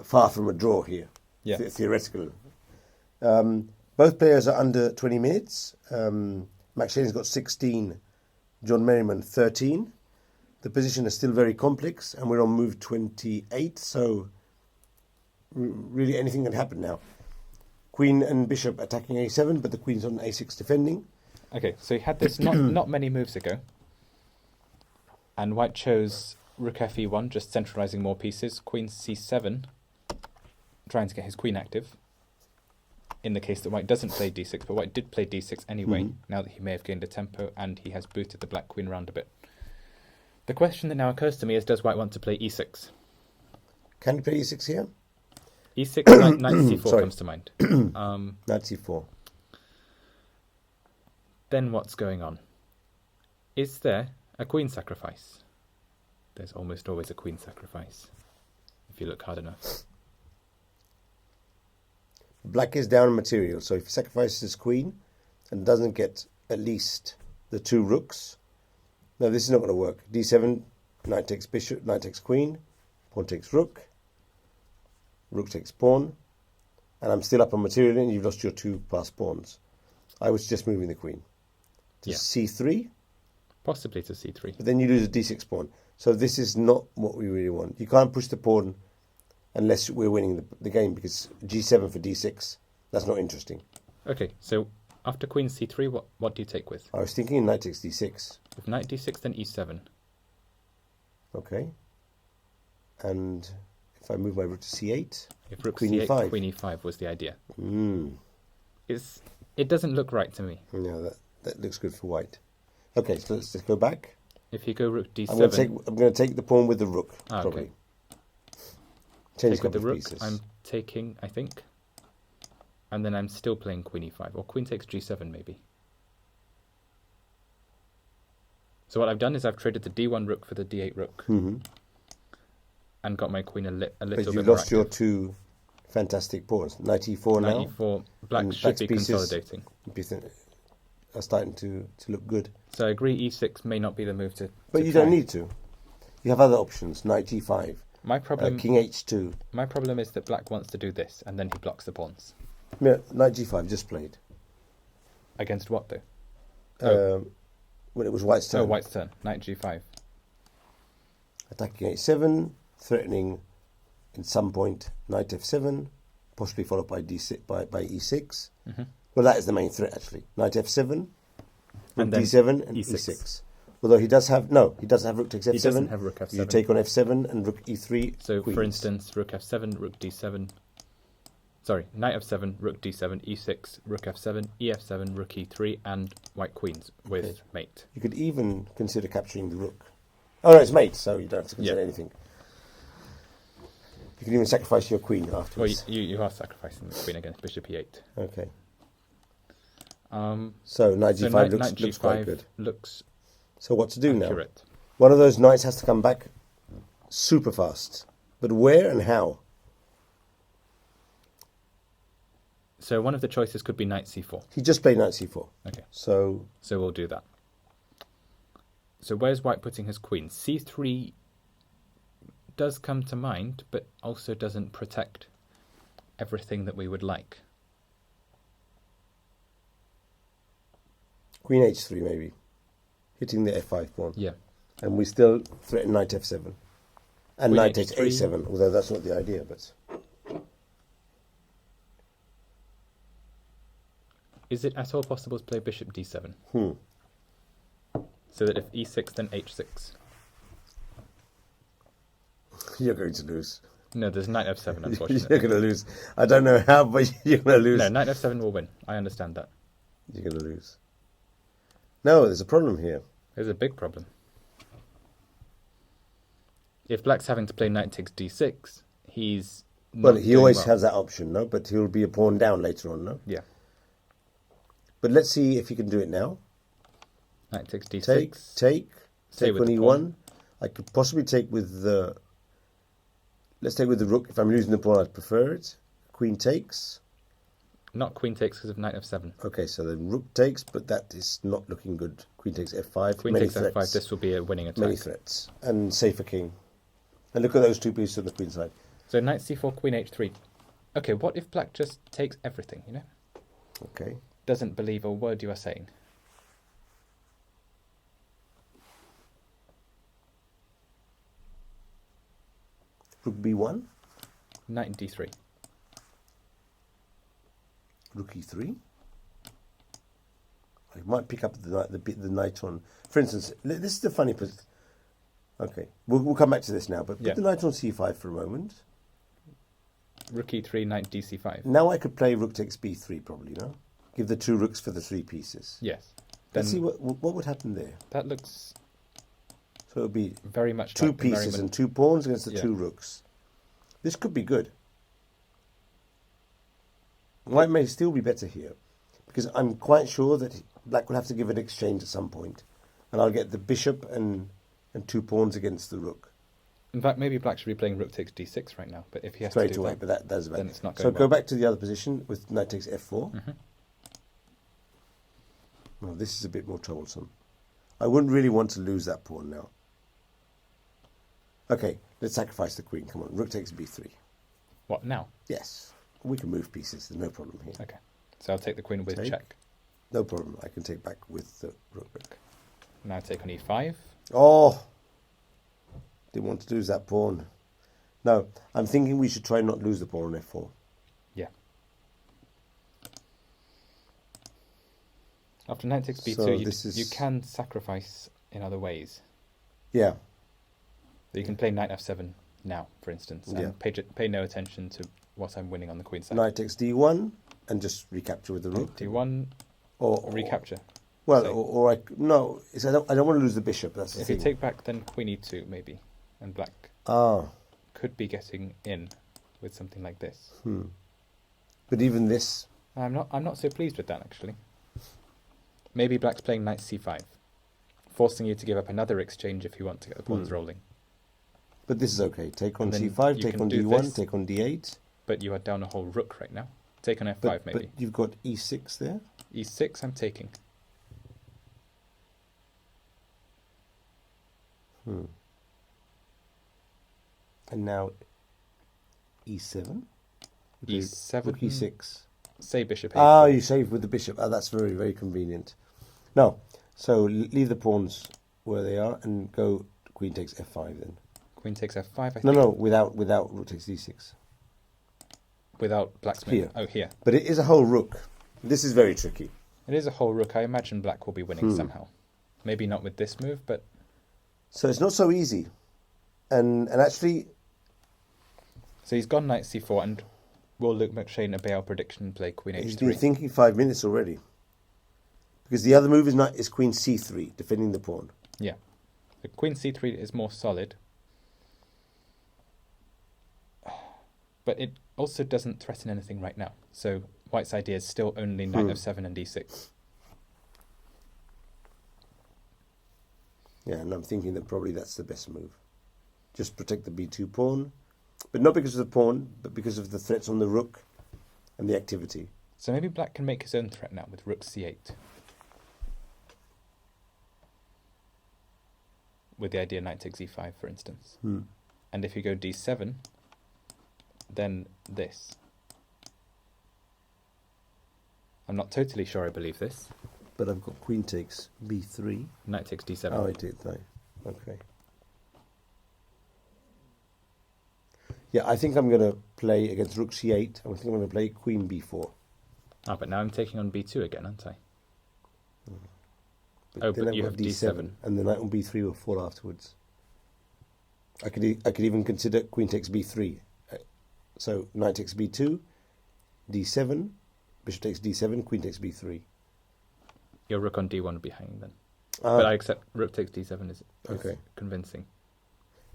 far from a draw here. Yeah. Theoretical. Both players are under 20 minutes. McShane's got 16, John Merriman 13. The position is still very complex, and we're on move 28, so really anything can happen now. Queen and bishop attacking a7, but the queen's on a6 defending. Okay, so he had this not many moves ago. And white chose rook fe1, just centralising more pieces. Queen c7, trying to get his queen active. In the case that white doesn't play d6, but white did play d6 anyway, now that he may have gained a tempo and he has booted the black queen round a bit. The question that now occurs to me is, does white want to play e6? Can you play e6 here? e6, knight c4 Sorry. comes to mind. Knight c4. Then what's going on? Is there a queen sacrifice? There's almost always a queen sacrifice, if you look hard enough. Black is down in material, so if he sacrifices his queen and doesn't get at least the 2 rooks, no, this is not going to work. d7, knight takes bishop, knight takes queen, pawn takes rook, rook takes pawn, and I'm still up on material and you've lost your 2 passed pawns. I was just moving the queen to c3, Possibly to c3. but then you lose a d6 pawn. So this is not what we really want. You can't push the pawn unless we're winning the game, because g7 for d6, that's not interesting. Okay, so after queen c3, what do you take with? I was thinking knight takes d6. With knight d6, then e7. Okay. And if I move my rook to c8, If rook queen c8, e5. queen e5 was the idea. Mm. It doesn't look right to me. Yeah, that looks good for white. Okay, so let's just go back. If you go rook d7, I'm going to take the pawn with the rook, probably. Okay. Change take with the couple of rook, pieces. I'm taking, I think. And then I'm still playing queen e5, or queen takes g7 maybe. So what I've done is I've traded the d1 rook for the d8 rook. And got my queen a little But bit you've more lost active. your 2 fantastic pawns. Knight e4 now. Knight e4, black And should black's be pieces- consolidating. are starting to look good. So I agree e6 may not be the move to But to you try. don't need to. You have other options. Knight g5, My problem king h2. My problem is that black wants to do this, and then he blocks the pawns. Yeah, knight g5 just played. Against what, though? When it was white's turn. Oh, white's turn. Knight g5. Attacking h7, threatening in some point knight f7, possibly followed by d6 by e6. Mm-hmm. Well, that is the main threat actually. Knight f7, rook And then d7, and e6. e6. Although he doesn't have rook takes f7. He doesn't have rook f7. You take on f7 and rook e3. So, queens. for instance, rook f7, rook d7. Sorry, knight f7, rook d7, e6, rook f7, ef7, rook e3, and white queens with mate. You could even consider capturing the rook. Oh no, it's mate, so you don't have to consider anything. You can even sacrifice your queen afterwards. Well, you are sacrificing the queen against bishop e8. Okay. So knight g5 looks quite good. Looks so what to do accurate. now? One of those knights has to come back super fast. But where and how? So one of the choices could be knight c4. He just played knight c4. Okay. So we'll do that. So where's white putting his queen? c3 does come to mind, but also doesn't protect everything that we would like. queen h3 maybe. Hitting the f5 pawn. Yeah. And we still threaten knight f7. And Queen knight takes h3. a7, although that's not the idea, but... Is it at all possible to play bishop d7? So that if e6, then h6. You're going to lose. No, there's knight f7, unfortunately. You're going to lose. I don't know how, but you're going to lose. No, knight f7 will win. I understand that. You're going to lose. No, there's a problem here. There's a big problem. If black's having to play knight takes d6, he's Well, not he doing always well. has that option, no? But he'll be a pawn down later on, no? Yeah. But let's see if he can do it now. Knight takes d6. Take Stay on with the e1. pawn. I could possibly take with the... Let's take with the rook. If I'm losing the pawn, I'd prefer it. Queen takes. Not queen takes because of knight f7. Okay, so then rook takes, but that is not looking good. Queen takes f5. Queen Many takes threats. f5. This will be a winning attack. Many threats. And safer king. And look at those two pieces on the queen side. So knight c4, queen h3. Okay, what if black just takes everything, you know? Okay. Doesn't believe a word you are saying. Rook b1. Knight d3. Rook e3. I might pick up the knight on... For instance, this is the funny... Okay, we'll come back to this now, but put the knight on c5 for a moment. Rook e3, knight dc5. Now I could play rook takes b3 probably, no? Give the two rooks for the three pieces. Yes. Let's see what would happen there. That looks So it would be very much two like the pieces merriment. and two pawns against the Yeah. two rooks. This could be good. White may still be better here, because I'm quite sure that black will have to give an exchange at some point, and I'll get the bishop and two pawns against the rook. In fact, maybe black should be playing rook takes d6 right now, but if he has Straight to do away, that, but that's bad. then it's not So going go well. back to the other position with knight takes f4. Mm-hmm. Well, this is a bit more troublesome. I wouldn't really want to lose that pawn now. Okay, let's sacrifice the queen. Come on, rook takes b3. What, now? Yes, we can move pieces. There's no problem here. Okay. So I'll take the queen with Take. check. No problem. I can take back with the rook. Now take on e5. Oh! Didn't want to lose that pawn. No, I'm thinking we should try not lose the pawn on f4. Yeah. After knight takes b2, So you can sacrifice in other ways. Yeah. So you can play knight f7 now, for instance, and pay no attention to what I'm winning on the queen side. Knight takes d1 and just recapture with the rook. d1 Or recapture. Well, So- or no, it's, I don't want to lose the bishop. That's the If thing. you take back, then queen e2 maybe, and black Ah, could be getting in with something like this. but even this, I'm not so pleased with that actually. Maybe black's playing knight c5, forcing you to give up another exchange if you want to get the pawns rolling. but this is okay. Take on And then c5, you take can on do d1, this. take on d8. But you are down a whole rook right now. Take on f5 But maybe. you've got e6 there. E6, I'm taking. And now E7. E7. Rook E6. Say bishop A4. Ah, you save with the bishop. Ah, that's very, very convenient. No, so leave the pawns where they are and go queen takes F5 then. Queen takes F5, I think. No, without rook takes D6. Without black's move. Here. Oh, here. But it is a whole rook. This is very tricky. It is a whole rook. I imagine black will be winning somehow. Maybe not with this move, but... So it's not so easy. And actually... So he's gone knight C4, and will Luke McShane obey our prediction and play queen H3? He's been thinking 5 minutes already. Because the other move is queen C3, defending the pawn. Yeah. The queen C3 is more solid. But it also doesn't threaten anything right now. So white's idea is still only knight F7 and D6. Yeah, and I'm thinking that probably that's the best move. Just protect the B2 pawn. But not because of the pawn, but because of the threats on the rook and the activity. So maybe black can make his own threat now with rook C8. With the idea knight takes E5, for instance. And if you go D7, then this. I'm not totally sure I believe this. But I've got queen takes B3. Knight takes D7. Oh, I did, no. Okay. Yeah, I think I'm going to play against rook C8. I think I'm going to play queen B4. Ah, but now I'm taking on B2 again, aren't I? But then but I've you got have D7, and the knight on B3 will fall afterwards. I could even consider queen takes B3. So knight takes B2, D7, bishop takes D7, queen takes B3. Your rook on D1 would be hanging then. But I accept rook takes D7 is Okay. convincing.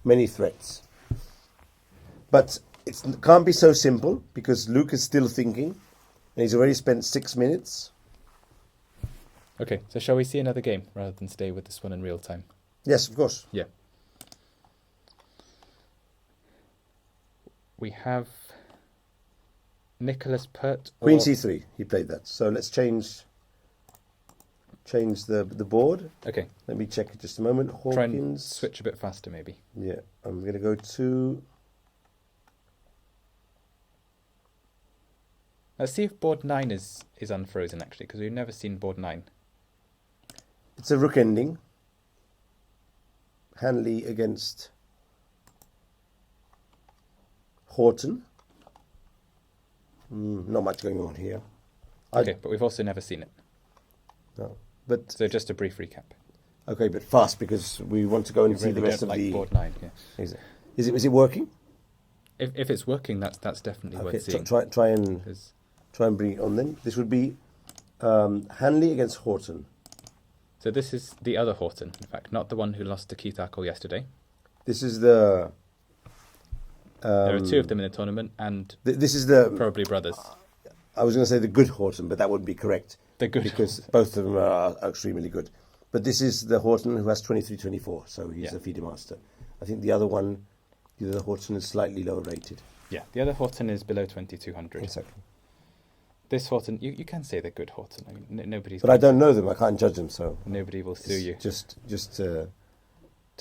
Many threats. But it can't be so simple, because Luke is still thinking, and he's already spent 6 minutes. Okay, so shall we see another game rather than stay with this one in real time? Yes, of course. Yeah. We have Nicholas Pert. Queen C3, he played that. So let's change the board. Okay. Let me check it just a moment. Hawkins. Try and switch a bit faster, maybe. Yeah, I'm going to go to... Let's see if board 9 is unfrozen, actually, because we've never seen board 9. It's a rook ending. Hanley against Horton. Not much going on here. Okay, but we've also never seen it. No, but So just a brief recap. okay, but fast, because we want to go and We see the really rest don't of like the... board 9, yeah. Is it working? If it's working, that's definitely Okay, worth seeing. try and 'Cause- bring it on then. This would be Hanley against Horton. So this is the other Horton, in fact, not the one who lost to Keith Ackle yesterday. This is the... There are two of them in the tournament, and this is the... probably brothers. I was going to say the good Horton, but that wouldn't be correct. The good Because both of them are extremely good. But this is the Horton who has 23-24, so he's Yeah. a FIDE master. I think the other one, the other Horton is slightly lower rated. Yeah, the other Horton is below 2200. Exactly. This Horton, you can say they're good Horton. I mean, nobody's. But I don't know them, I can't judge them, so... Nobody will sue you. Just to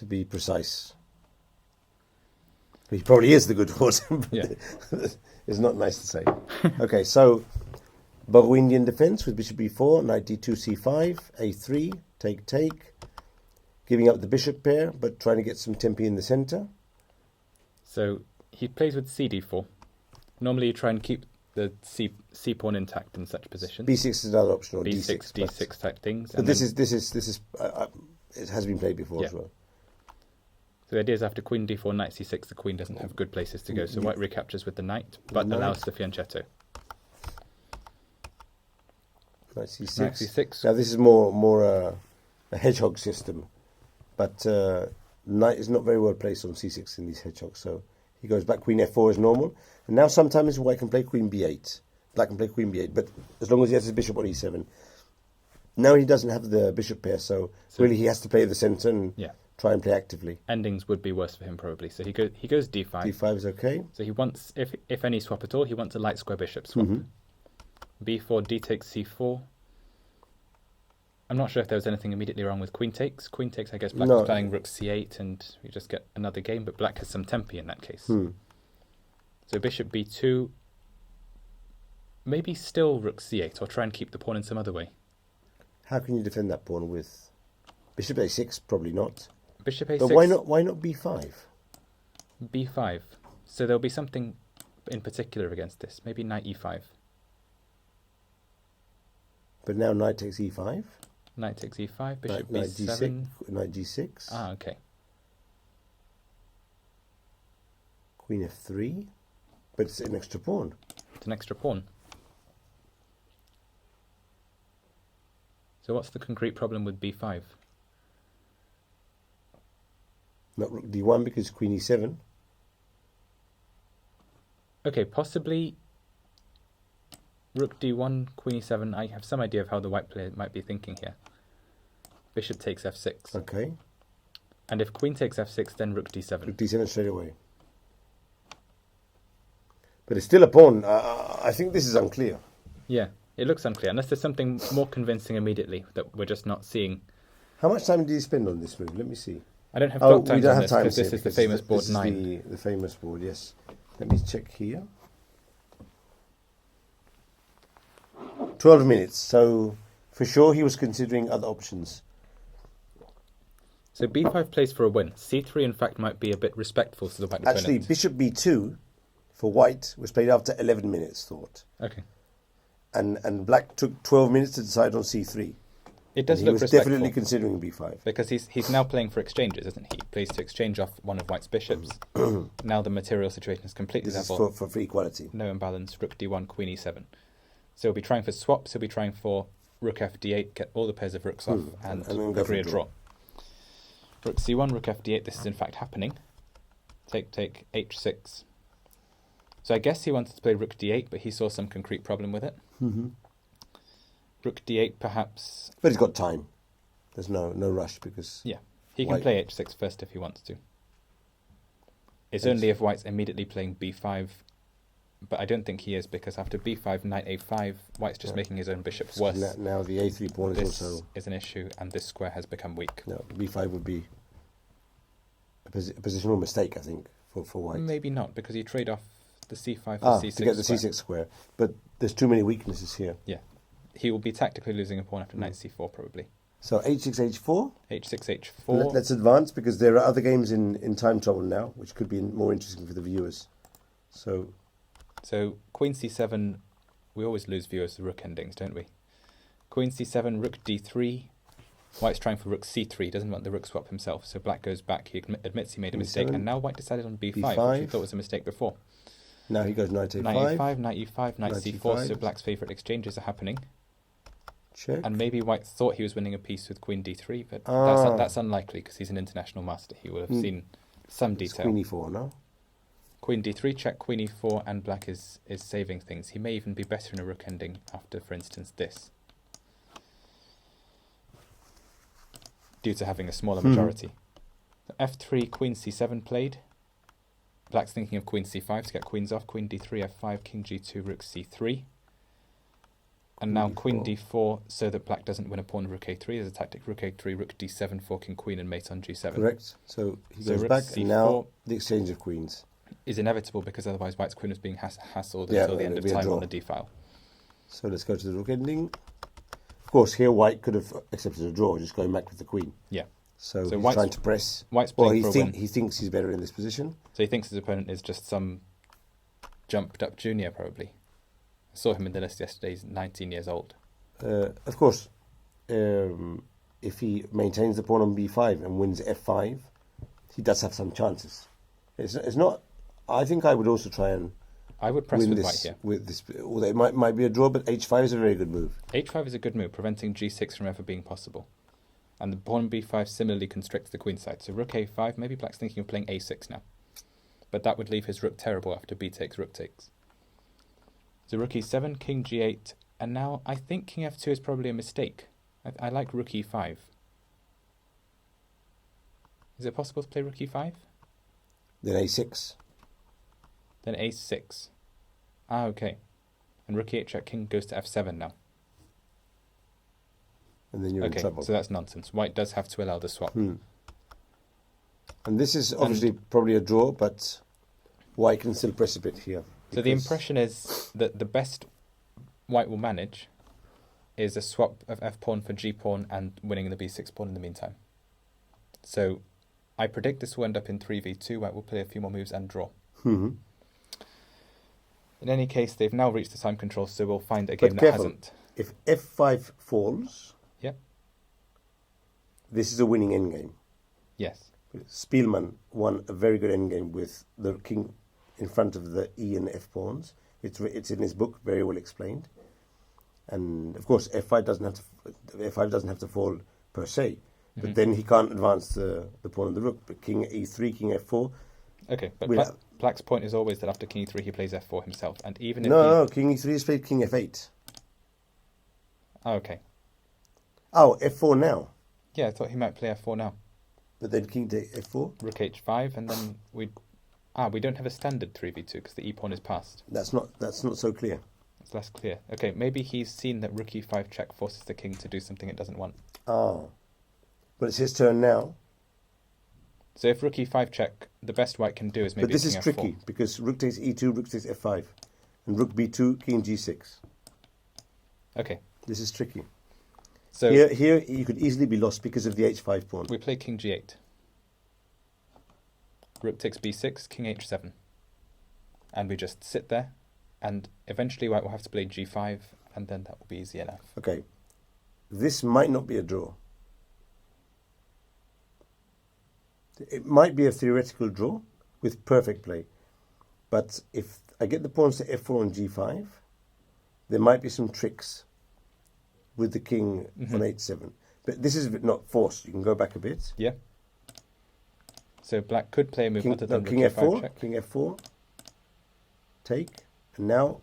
be precise. He probably is the good Horton, but Yeah. it's not nice to say. Okay, so Burgundian defense with bishop b4, knight d2, c5, a3, take, giving up the bishop pair, but trying to get some tempi in the center. So he plays with CD4. Normally you try and keep the C pawn intact in such positions. b6 is another option, or B6, d6. D6 type things. But and this then- is it has been played before Yeah. as well. So the idea is after queen d4, knight c6, the queen doesn't have good places to go. So white recaptures with the knight, but knight. allows the fianchetto. Knight c6. Knight c6. Now this is more a hedgehog system, but knight is not very well placed on c6 in these hedgehogs, so he goes back queen f4 is normal. And now sometimes white can play queen b8. Black can play queen b8, but as long as he has his bishop on e7. Now he doesn't have the bishop pair, so really he has to play the center and Yeah. try and play actively. Endings would be worse for him probably. So he goes d5. d5 is okay. So he wants, if any swap at all, he wants a light square bishop swap. B4, d takes c4. I'm not sure if there was anything immediately wrong with queen takes. Queen takes, I guess black No. was playing rook c8 and you just get another game, but black has some tempi in that case. So bishop b2, maybe still rook c8 or try and keep the pawn in some other way. How can you defend that pawn with bishop a6? Probably not. Bishop a6. But why not b5? b5. So there'll be something in particular against this. Maybe knight e5. But now knight takes e5. Knight takes e5. Bishop Knight b7. d6. Knight g6. Ah, okay. Queen f3. But it's an extra pawn. It's an extra pawn. So what's the concrete problem with b5? Not rook d1 because queen e7. Okay, possibly rook d1, queen e7. I have some idea of how the white player might be thinking here. Bishop takes f6. Okay. And if queen takes f6, then rook d7. Rook d7 straight away. But it's still a pawn. I think this is unclear. Yeah, it looks unclear, unless there's something more convincing immediately that we're just not seeing. How much time did you spend on this move? Let me see. I don't have clock times on this time because this is the famous board 9. The famous board, yes. Let me check here. 12 minutes. So for sure he was considering other options. So b5 plays for a win. c3 in fact might be a bit respectful to the white Actually, opponent. bishop b2 for white was played after 11 minutes, thought. Okay. And black took 12 minutes to decide on c3. It does He look was respectful. definitely considering b5. Because he's now playing for exchanges, isn't he? He plays to exchange off one of white's bishops. Now the material situation is completely This is level. for equality. No imbalance. Rook d1, queen e7. So he'll be trying for swaps. He'll be trying for rook fd8, get all the pairs of rooks off, and then go agree a for a draw. Rook c1, rook fd8. This is in fact happening. Take, h6. So I guess he wanted to play rook d8, but he saw some concrete problem with it. Rook d8 perhaps. But he's got time. There's no rush because... Yeah, he can play h6 first if he wants to. It's only if white's immediately playing b5, but I don't think he is, because after b5, knight a5, white's just making his own bishop worse. Now the a3 pawn is This also... is an issue, and this square has become weak. No, b5 would be a positional mistake, I think, for white. Maybe not, because you trade off the c5 for the c6 to get the square. c6 square. But there's too many weaknesses here. Yeah. He will be tactically losing a pawn after knight c4, probably. So h6, h4. h6, h4. Let's advance, because there are other games in time trouble now, which could be more interesting for the viewers. So queen c7, we always lose viewers to rook endings, don't we? Queen c7, rook d3. White's trying for rook c3, doesn't want the rook swap himself, so black goes back. He admits he made a mistake, and now white decided on b5, which he thought was a mistake before. Now he goes knight a5. Knight a5, knight e5, knight c4, e5. so black's favourite exchanges are happening. Check. And maybe white thought he was winning a piece with queen d3, but that's unlikely, because he's an international master. He will have seen some It's detail. queen e4 now. Queen d3, check, queen e4, and black is saving things. He may even be better in a rook ending after, for instance, this, due to having a smaller majority. F3, queen c7 played. Black's thinking of queen c5 to get queens off. Queen d3, f5, king g2, rook c3. And now queen d4, so that black doesn't win a pawn, rook a3. There's a tactic, rook a3, rook d7, forking queen and mate on g7. Correct. So he goes rook back, c4 and now the exchange of queens. Is inevitable, because otherwise white's queen was being hassled Yeah, until the end of it'll be a time draw. on the d file. So let's go to the rook ending. Of course, here white could have accepted a draw, just going back with the queen. Yeah. So he's white's trying to press. White's Well, playing for a win. he thinks he's better in this position. So he thinks his opponent is just some jumped up junior, probably. I saw him in the list yesterday. He's 19 years old. Of course, if he maintains the pawn on b5 and wins f5, he does have some chances. It's not. I think I would also try and I would press win with this white here. with this. Although it might be a draw, but h5 is a very good move. h5 is a good move, preventing g6 from ever being possible. And the pawn b5 similarly constricts the queen side. So rook a5, maybe black's thinking of playing a6 now. But that would leave his rook terrible after b takes, rook takes. So rook e7, king g8, and now I think king f2 is probably a mistake. I like rook e5. Is it possible to play rook e5? Then a6. Then a6. Ah, okay. And rook e8 check, king goes to f7 now. and then you're in Okay, trouble. so that's nonsense. White does have to allow the swap. And this is obviously probably a draw, but White can still press a bit here. So the impression is that the best White will manage is a swap of f-pawn for g-pawn and winning the b6 pawn in the meantime. So I predict this will end up in 3v2. White will play a few more moves and draw. Mhm. In any case, they've now reached the time control, so we'll find a game But that careful. hasn't. If f5 falls, Yeah. this is a winning endgame. Yes. Spielmann won a very good endgame with the king in front of the e and f pawns. It's in his book, very well explained. And of course, f5 doesn't have to fall per se, but then he can't advance the pawn and the rook. But king e3, king f4. Okay, but We- Black's point is always that after king e3 he plays f4 himself, and even if No, king e3 is played king f8. Oh, okay. Oh, f4 now. Yeah, I thought he might play f4 now. But then king to f4. Rook h5, and then we don't have a standard 3v2 because the e-pawn is passed. That's not so clear. It's less clear. Okay, maybe he's seen that rook e5 check forces the king to do something it doesn't want. Oh, but it's his turn now. So if rook e5 check, the best White can do is maybe But this king is f4. tricky because rook takes e2, rook takes f5, and rook b2, king g6. Okay, This is tricky. so Here you could easily be lost because of the h5 pawn. we play king g8. Rook takes b6, king h7. And we just sit there, and eventually White will have to play g5, and then that will be easy enough. Okay, this might not be a draw. It might be a theoretical draw with perfect play. But if I get the pawns to f4 and g5, there might be some tricks with the king on h7. But this is not forced. You can go back a bit. Yeah. So Black could play a move other than king rook e5 f4, check. king f4, take, and now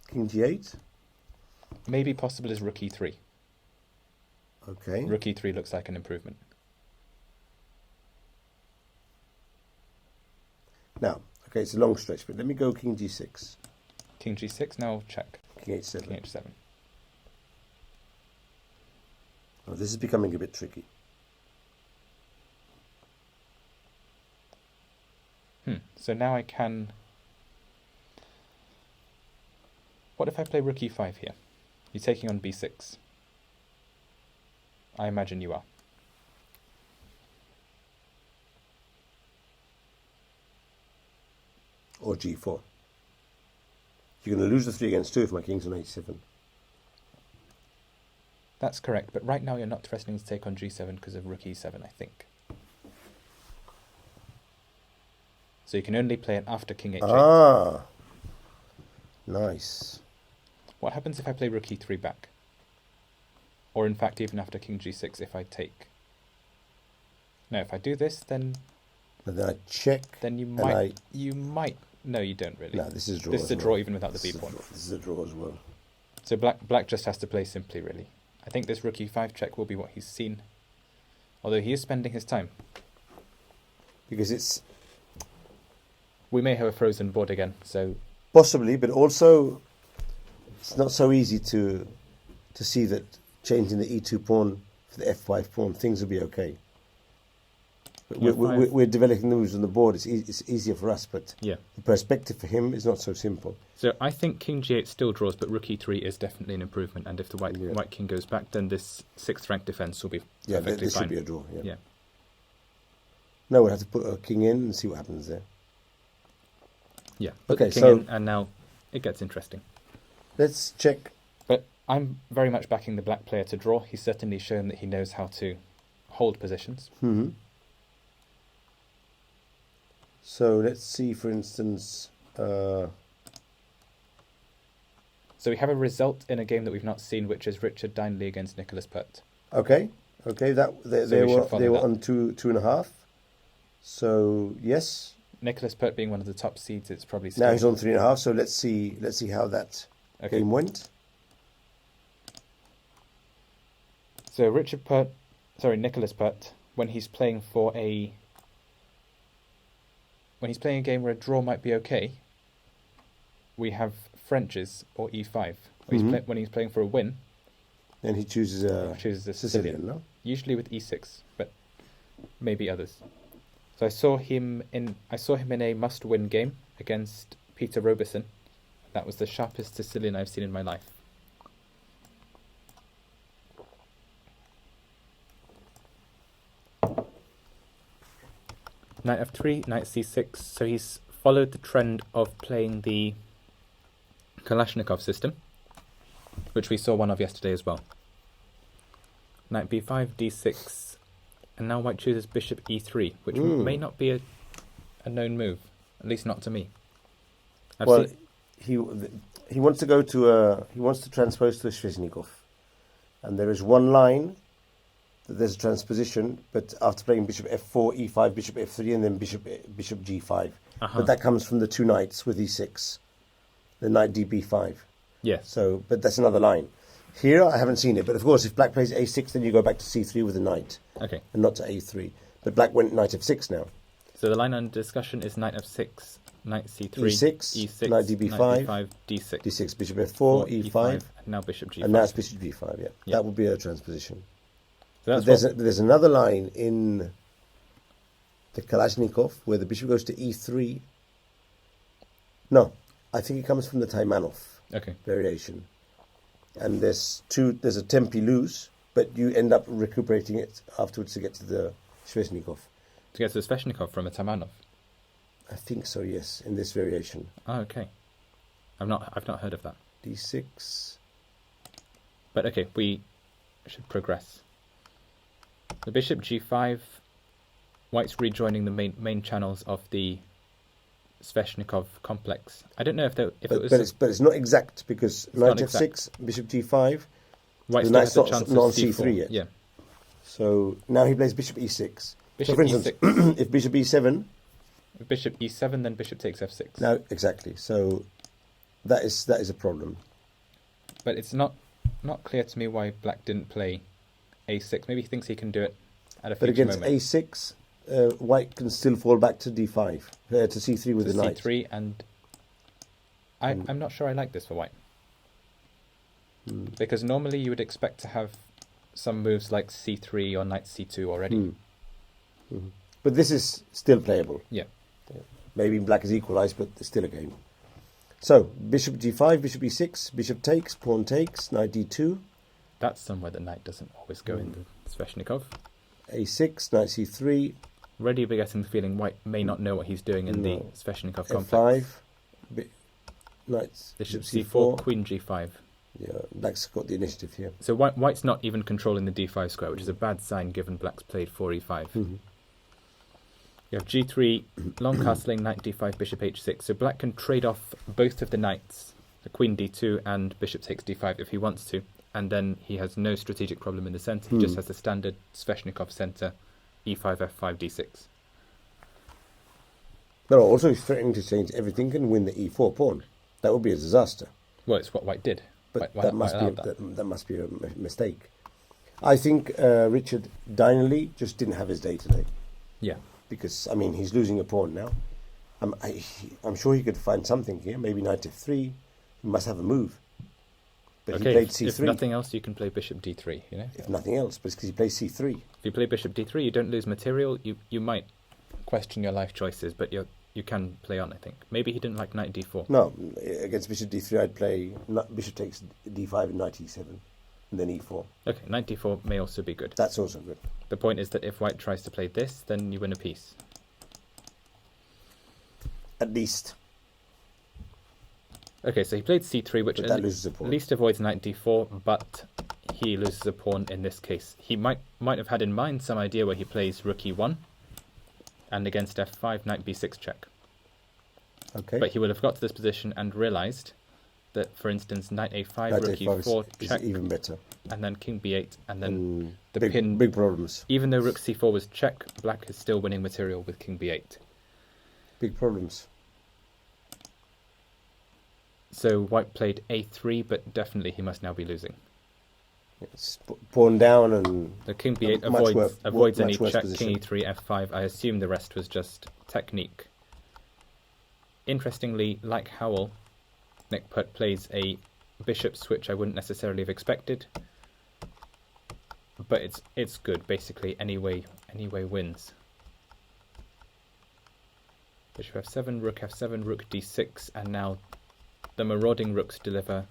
king g8. Maybe possible is rook e3. Okay. Rook e3 looks like an improvement. Now, okay, it's a long stretch, but let me go king g6, King g6, now check. king h7. King h7. Oh, this is becoming a bit tricky. So now I can... What if I play rook e5 here? You're taking on b6. I imagine you are. Or g4. You're going to lose the 3 against 2 if my king's on h7. That's correct, but right now you're not threatening to take on g7 because of rook e7, I think. So you can only play it after king h8. Ah, nice. What happens if I play rook e3 back? Or in fact, even after king g6 if I take? No, if I do this, then And then I check. then you and might... No, you don't really. No, this is a draw. This as is a well. draw even without the This is a b-pawn. draw. This is a draw as well. So black just has to play simply, really. I think this rook e5 check will be what he's seen. Although he is spending his time. Because it's We may have a frozen board again, so... possibly, but also it's not so easy to see that changing the e2 pawn for the f5 pawn, things will be okay. But we're developing the moves on the board. It's easier for us, but Yeah. the perspective for him is not so simple. So I think king g8 still draws, but rook e3 is definitely an improvement. And if the white king goes back, then this 6th rank defense will be Yeah, perfectly this fine. should be a draw. Yeah. Yeah. No, we'll have to put a king in and see what happens there. Yeah. Put Okay, the king so- in, and now it gets interesting. Let's check. But I'm very much backing the black player to draw. He's certainly shown that he knows how to hold positions. Mm-hmm. So let's see, for instance, So we have a result in a game that we've not seen, which is Richard Dineley against Nicholas Pert. okay, that they we should follow were that. on 2.5. So yes, Nicholas Pert being one of the top seeds, it's probably now still... he's on 3.5. So let's see how that Okay. game went. So Nicholas Pert, when he's playing a game where a draw might be okay, we have Frenches or e5. When he's playing for a win, Then he chooses a Sicilian, no? Usually with e6, but maybe others. So I saw him in a must-win game against Peter Robeson. That was the sharpest Sicilian I've seen in my life. Knight f3, knight c6. So he's followed the trend of playing the Kalashnikov system, which we saw one of yesterday as well. Knight b5, d6, and now white chooses bishop e3, which may not be a known move, at least not to me. He wants to go to he wants to transpose to the Sveshnikov, and there is one line that there's a transposition, but after playing bishop f4, e5, bishop f3, and then bishop g5. But that comes from the two knights with e6, the knight db5. Yes. So, but that's another line. Here, I haven't seen it, but of course, if black plays a6, then you go back to c3 with a knight. Okay. And not to a3. But black went knight f6 now. So the line under discussion is knight f6, knight c3, e6, knight db5, d6, d6, bishop f4, e5, and now bishop g5. and now it's bishop g5. Yeah, that would be a transposition. So but there's another line in the Kalashnikov where the bishop goes to e3. No, I think it comes from the Taimanov variation. And there's a tempi lose, but you end up recuperating it afterwards to get to the Sveshnikov. To get to the Sveshnikov from a Taimanov? I think so, yes, in this variation. Oh, okay. I've not heard of that. d6. But okay, we should progress. The bishop g5, white's rejoining the main channels of the Sveshnikov complex. I don't know if it was... But it's not exact, because knight f6, bishop g5, white's the knight's not on c3 yet. Yeah. So now he plays bishop e6. Bishop so for instance, e6. if bishop e7... If bishop e7, then bishop takes f6. No, exactly. So that is a problem. But it's not clear to me why black didn't play a6. Maybe he thinks he can do it at a future moment. But against a6... white can still fall back to d5, to c3 with the knight. c3, and I'm not sure I like this for white. Because normally you would expect to have some moves like c3 or knight c2 already. But this is still playable. Yeah. Maybe black is equalized, but there's still a game. So, bishop g5, bishop e6, bishop takes, pawn takes, knight d2. That's somewhere the knight doesn't always go in the Sveshnikov. a6, knight c3. Already we're getting the feeling white may not know what he's doing in the Sveshnikov complex. f5, knight bishop c4, queen g5. Yeah, black's got the initiative here. So white's not even controlling the d5 square, which is a bad sign given black's played 4e5. You have g3, long castling, knight d5, bishop h6. So black can trade off both of the knights, the queen d2 and bishop takes d5 if he wants to, and then he has no strategic problem in the centre. He just has the standard Sveshnikov centre, e5, f5, d6. But also he's threatening to change everything and win the e4 pawn. That would be a disaster. Well, it's what white did. But that must be a mistake. I think Richard Dineley just didn't have his day today. Yeah. Because, I mean, he's losing a pawn now. I'm sure he could find something here. Maybe knight f3. He must have a move. But he played c3. If nothing else, you can play bishop d3, you know? If nothing else, but it's because he plays c3. If you play bishop d3, you don't lose material. You might question your life choices, but you can play on, I think. Maybe he didn't like knight d4. No, against bishop d3, I'd play bishop takes d5 and knight e7, and then e4. Okay, knight d4 may also be good. That's also good. The point is that if white tries to play this, then you win a piece. At least. Okay, so he played c3, which at least avoids knight d4, but he loses a pawn in this case. He might have had in mind some idea where he plays rook e1, and against f5, knight b6 check. Okay. But he will have got to this position and realised that, for instance, knight a5, rook e4 check, is even better. And then king b8, and then the pin. Big problems. Even though rook c4 was check, black is still winning material with king b8. Big problems. So white played a3, but definitely he must now be losing. It's pawn down and... The king b8 avoids any check, position. King e3, f5. I assume the rest was just technique. Interestingly, like Howell, Nick Putt plays a bishop switch I wouldn't necessarily have expected. but it's good. Basically, anyway wins. Bishop f7, rook f7, rook d6, and now the marauding rooks deliver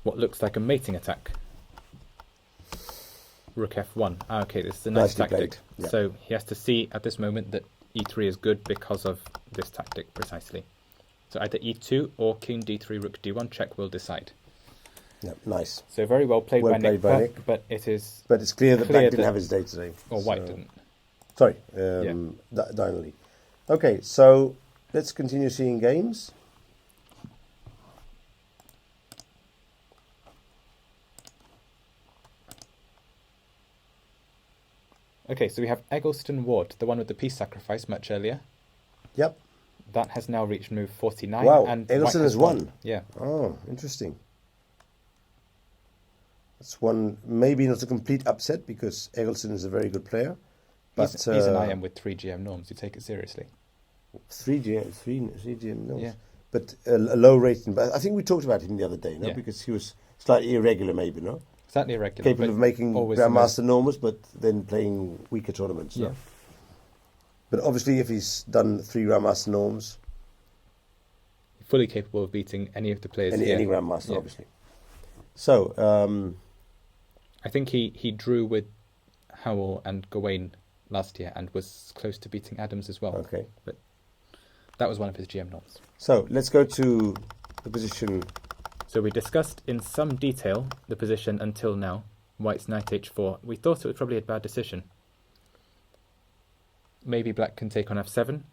what looks like a mating attack. Rook f1. Okay, this is a nice tactic. Yeah. So he has to see at this moment that e3 is good because of this tactic precisely. So either e2 or king d3, rook d1 check will decide. Yeah, nice. So very well played by Nick, but it is. But it's clear that Black didn't have his day today. Or White didn't. Sorry, Dynally. Okay, so let's continue seeing games. Okay, so we have Eggleston Ward, the one with the peace sacrifice much earlier. Yep. That has now reached move 49. Wow, and Eggleston has won. Yeah. Oh, interesting. That's one, maybe not a complete upset because Eggleston is a very good player. But He's an IM with 3 GM norms. You take it seriously. 3 GM norms. Yeah. But a low rating. But I think we talked about him the other day, no? Yeah. Because he was slightly irregular, maybe, no? Slightly irregular. Capable of making Grandmaster normals, but then playing weaker tournaments. Yeah. No? But obviously, if he's done 3 Grandmaster norms, fully capable of beating any of the players. Any Grandmaster, obviously. So, I think he drew with Howell and Gawain last year and was close to beating Adams as well. Okay. But that was one of his GM norms. So let's go to the position. So we discussed in some detail the position until now. White's knight h4. We thought it was probably a bad decision. Maybe Black can take on f7.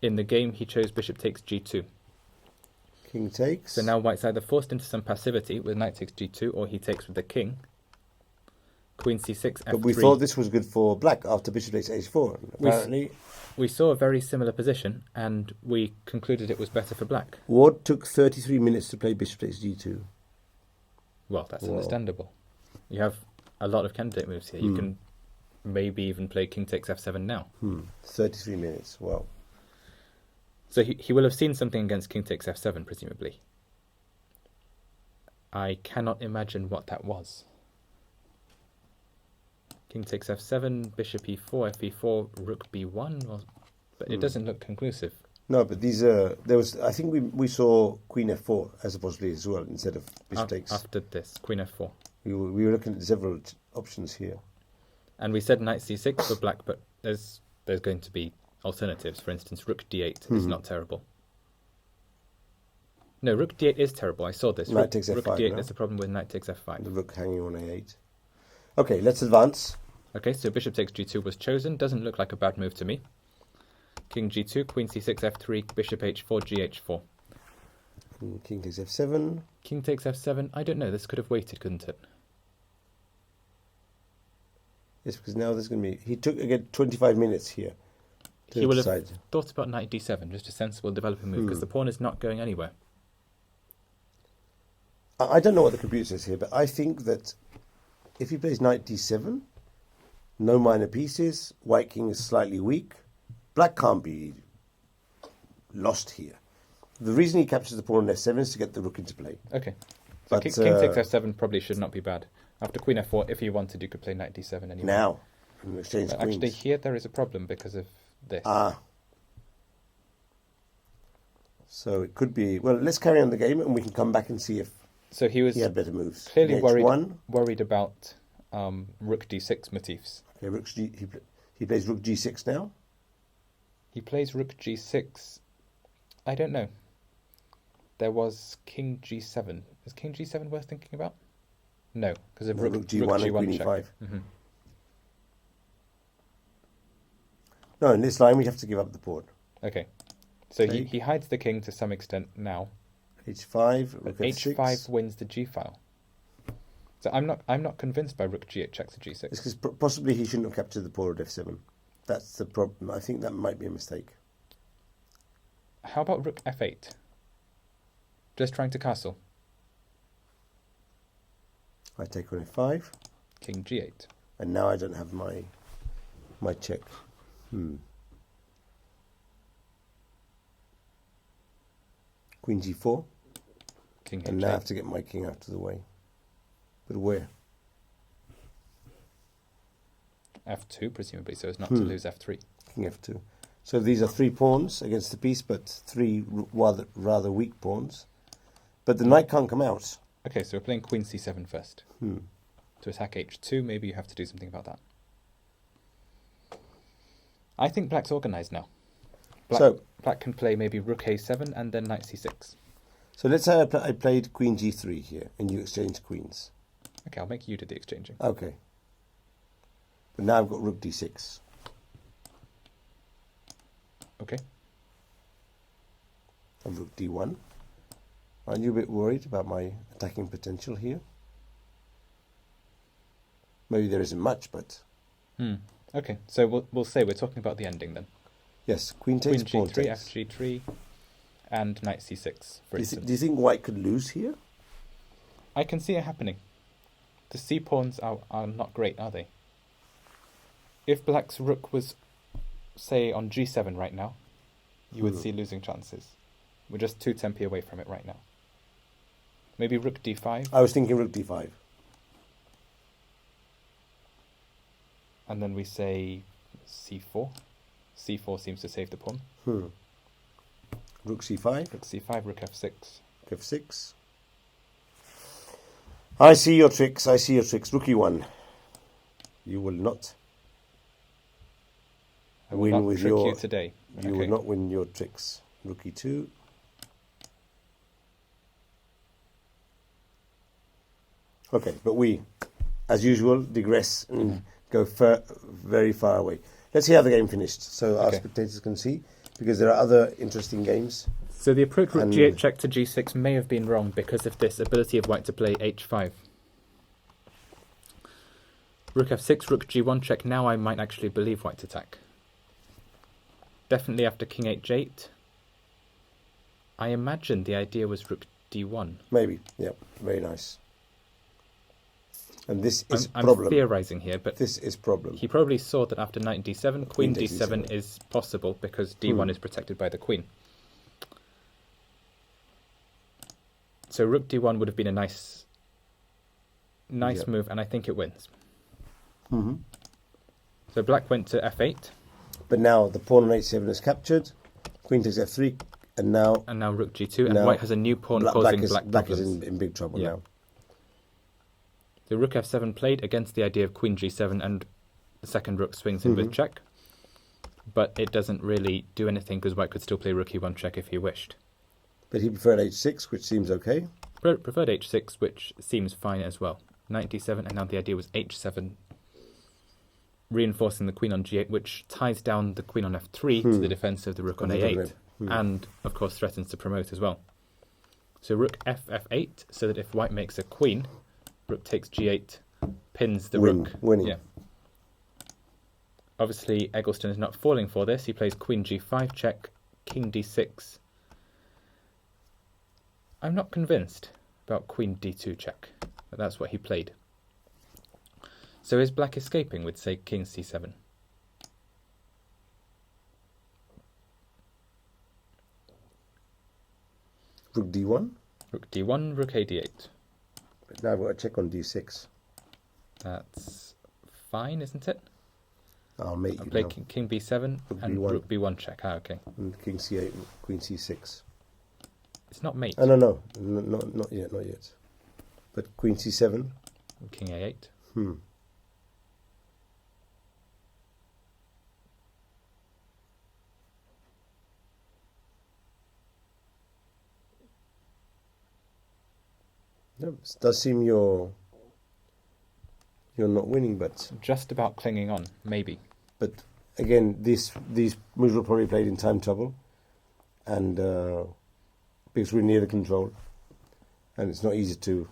In the game, he chose bishop takes g2. King takes. So now White's either forced into some passivity with knight takes g2, or he takes with the king. Queen c6, f3. But we thought this was good for Black after bishop takes h4. Apparently, we saw a very similar position, and we concluded it was better for Black. Ward took 33 minutes to play bishop takes g2. Well, that's understandable. You have a lot of candidate moves here. You can maybe even play king takes f7 now. 33 minutes, wow. So he will have seen something against king takes f7, presumably. I cannot imagine what that was. King takes f7, bishop e4, fe4, rook b1, but it doesn't look conclusive. No, but these are I think we saw queen f4 as a possibility as well instead of bishop takes. After this, queen f4. We were looking at several options here. And we said knight c6 for Black, but there's going to be alternatives. For instance, rook d8 is not terrible. No, rook d8 is terrible. I saw this. Knight takes f5. Rook d8, there's a problem with knight takes f5. The rook hanging on a8. Okay, let's advance. Okay, so bishop takes g2 was chosen. Doesn't look like a bad move to me. King g2, queen c6, f3, bishop h4, gh4. King takes f7. King takes f7. I don't know. This could have waited, couldn't it? Yes, because now there's going to be... He took, again, 25 minutes here. He will have thought about knight d7, just a sensible developing move, because the pawn is not going anywhere. I don't know what the computer says here, but I think that if he plays knight d7, no minor pieces, white king is slightly weak, Black can't be lost here. The reason he captures the pawn on f7 is to get the rook into play. Okay. So king takes f7 probably should not be bad. After queen f4, if you wanted, you could play knight d7 anyway. Now, in exchange queens. Actually, here there is a problem because of this. So it could be... Well, let's carry on the game and we can come back and see if he had better moves. Clearly worried about rook d6 motifs. Okay, he plays rook g6 now. He plays rook g6. I don't know. There was king g7. Is king g7 worth thinking about? No, because of rook g1 and queen check. e5. No, in this line we have to give up the pawn. Okay. So he hides the king to some extent now. h5, rook f6. h5 wins the g file. So I'm not convinced by rook g8 checks to g6. It's because possibly he shouldn't have captured the pawn at f7. That's the problem. I think that might be a mistake. How about rook f8? Just trying to castle. I take on f5. King g8. And now I don't have my check. Queen g4. King h8. And now I have to get my king out of the way. But where? f2, presumably, so as not to lose f3. King f2. So these are 3 pawns against the piece, but 3 rather weak pawns. But the knight can't come out. Okay, so we're playing queen c7 first. To attack h2, maybe you have to do something about that. I think black's organised now. Black can play maybe rook a7 and then knight c6. So let's say I played queen g3 here, and you exchange queens. Okay, I'll make you do the exchanging. Okay. But now I've got rook d6. Okay. And rook d1. Aren't you a bit worried about my attacking potential here? Maybe there isn't much, but... Okay, so we'll say we're talking about the ending then. Yes, queen takes, queen pawn g3, takes. fg3, and knight c6, for instance. Do you think white could lose here? I can see it happening. The c-pawns are not great, are they? If black's rook was, say, on g7 right now, you would see losing chances. We're just 2 tempi away from it right now. Maybe rook d5. I was thinking rook d5. And then we say c4. c4 seems to save the pawn. Rook c5. Rook c5, rook f6. f6. I see your tricks. I see your tricks. Rook e1. You will not I will win not with trick your... you today. You Okay. will not win your tricks. Rook e2. Okay, but we, as usual, digress and go very far away. Let's see how the game finished, so our spectators can see, because there are other interesting games. So the approach rook g8 check to g6 may have been wrong because of this ability of white to play h5. Rook f6, rook g1 check. Now I might actually believe white's attack. Definitely after king h8. I imagine the idea was rook d1. Maybe, yeah, very nice. And this is I'm problem. theorising here, but This is problem. he probably saw that after knight d7, queen takes d7 d7 is possible because d1 is protected by the queen. So rook d1 would have been a nice Yep. move, and I think it wins. So black went to f8. But now the pawn on h7 is captured. Queen takes f3, and now rook g2, and now white has a new pawn causing black black problems. is in big trouble Yeah. now. So rook f7 played against the idea of queen g7, and the second rook swings in with check. But it doesn't really do anything because white could still play rook e1 check if he wished. But he preferred h6, which seems okay. Preferred h6, which seems fine as well. Knight d7, and now the idea was h7, reinforcing the queen on g8, which ties down the queen on f3 to the defense of the rook on a8, and of course threatens to promote as well. So rook f8, so that if white makes a queen, rook takes g8, pins the rook. Winning. Yeah. Obviously, Eggleston is not falling for this. He plays queen g5 check, king d6. I'm not convinced about queen d2 check, but that's what he played. So is black escaping with, say, king c7? Rook d1. Rook d1, rook a d8. But now I've got to check on d6. That's fine, isn't it? I'll make I'll you play now. king b7 Rook and b1. rook b1 check. Ah, okay. And king c8, queen c6. It's not mate. Oh, no, not yet, not yet. But queen c7. King a8. No, it does seem you're not winning, but Just about clinging on, maybe. again, these moves were probably played in time trouble, and because we're near the control, and it's not easy to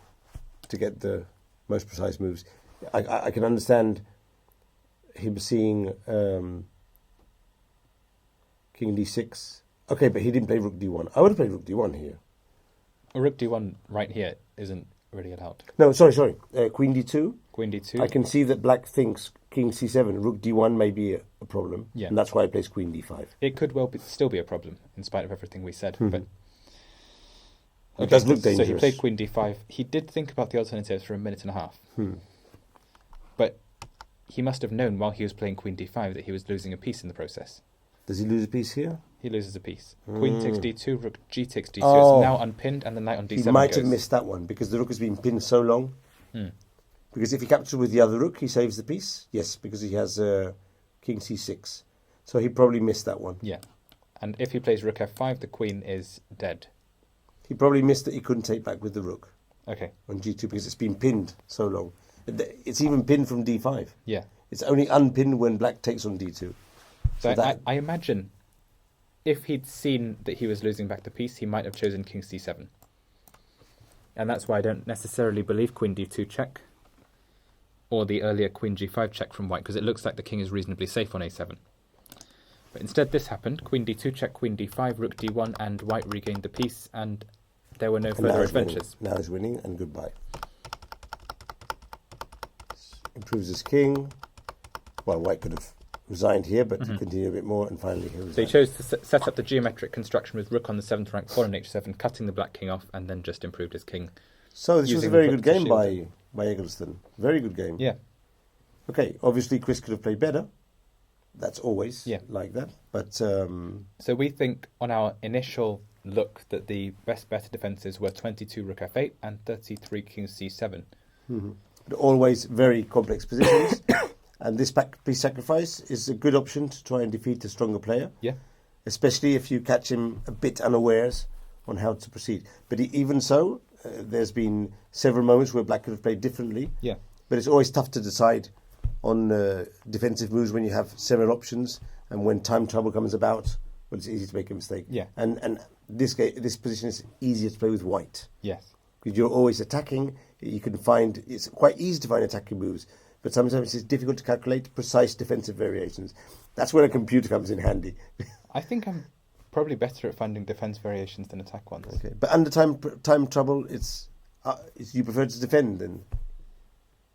get the most precise moves. I can understand him seeing king d6. Okay, but he didn't play rook d1. I would have played rook d1 here. Rook d1 right here isn't really allowed. No, sorry. Queen d2. Queen d2. I can see that black thinks king c7, rook d1 may be a problem, Yeah. and that's why he plays queen d5. It could still be a problem, in spite of everything we said. But It does look So he dangerous. played queen d5. He did think about the alternatives for a minute and a half. But he must have known while he was playing queen d5 that he was losing a piece in the process. Does he lose a piece here? He loses a piece. Queen takes d2, rook g takes d2. Oh. It's now unpinned, and the knight on d7 He might goes. have missed that one because the rook has been pinned so long. Hmm. Because if he captures with the other rook, he saves the piece. Yes, because he has king c6. So he probably missed that one. Yeah. And if he plays rook f5, the queen is dead. He probably missed that he couldn't take back with the rook Okay. on g2 because it's been pinned so long. It's even pinned from d5. Yeah. It's only unpinned when black takes on d2. So that- I imagine if he'd seen that he was losing back the piece, he might have chosen king c7. And that's why I don't necessarily believe queen d2 check or the earlier queen g5 check from white, because it looks like the king is reasonably safe on a7. But instead this happened. Queen d2 check, queen d5, rook d1, and white regained the piece, and there were no And further now he's winning. adventures. Now he's winning, and goodbye. Improves his king. Well, white could have resigned here, but continue a bit more, and finally he So he resigned. chose to set up the geometric construction with rook on the 7th rank, pawn on h7, cutting the black king off, and then just improved his king. So this was a using very the good foot to game shield by Eggleston. Very good game. Yeah. Okay, obviously Chris could have played better. That's always Yeah. like that. But So we think on our initial look that the best better defences were 22 rook f8 and 33 king c7. but always very complex positions. And this piece sacrifice is a good option to try and defeat a stronger player, Yeah. especially if you catch him a bit unawares on how to proceed. But even so, there's been several moments where black could have played differently. Yeah. But it's always tough to decide on defensive moves when you have several options, and when time trouble comes about, well, it's easy to make a mistake. Yeah. And this position is easier to play with white Yes. because you're always attacking. You can find it's quite easy to find attacking moves, but sometimes it's difficult to calculate precise defensive variations. That's where a computer comes in handy. I think I'm probably better at finding defence variations than attack ones. Okay, but under time trouble, it's you prefer to defend then.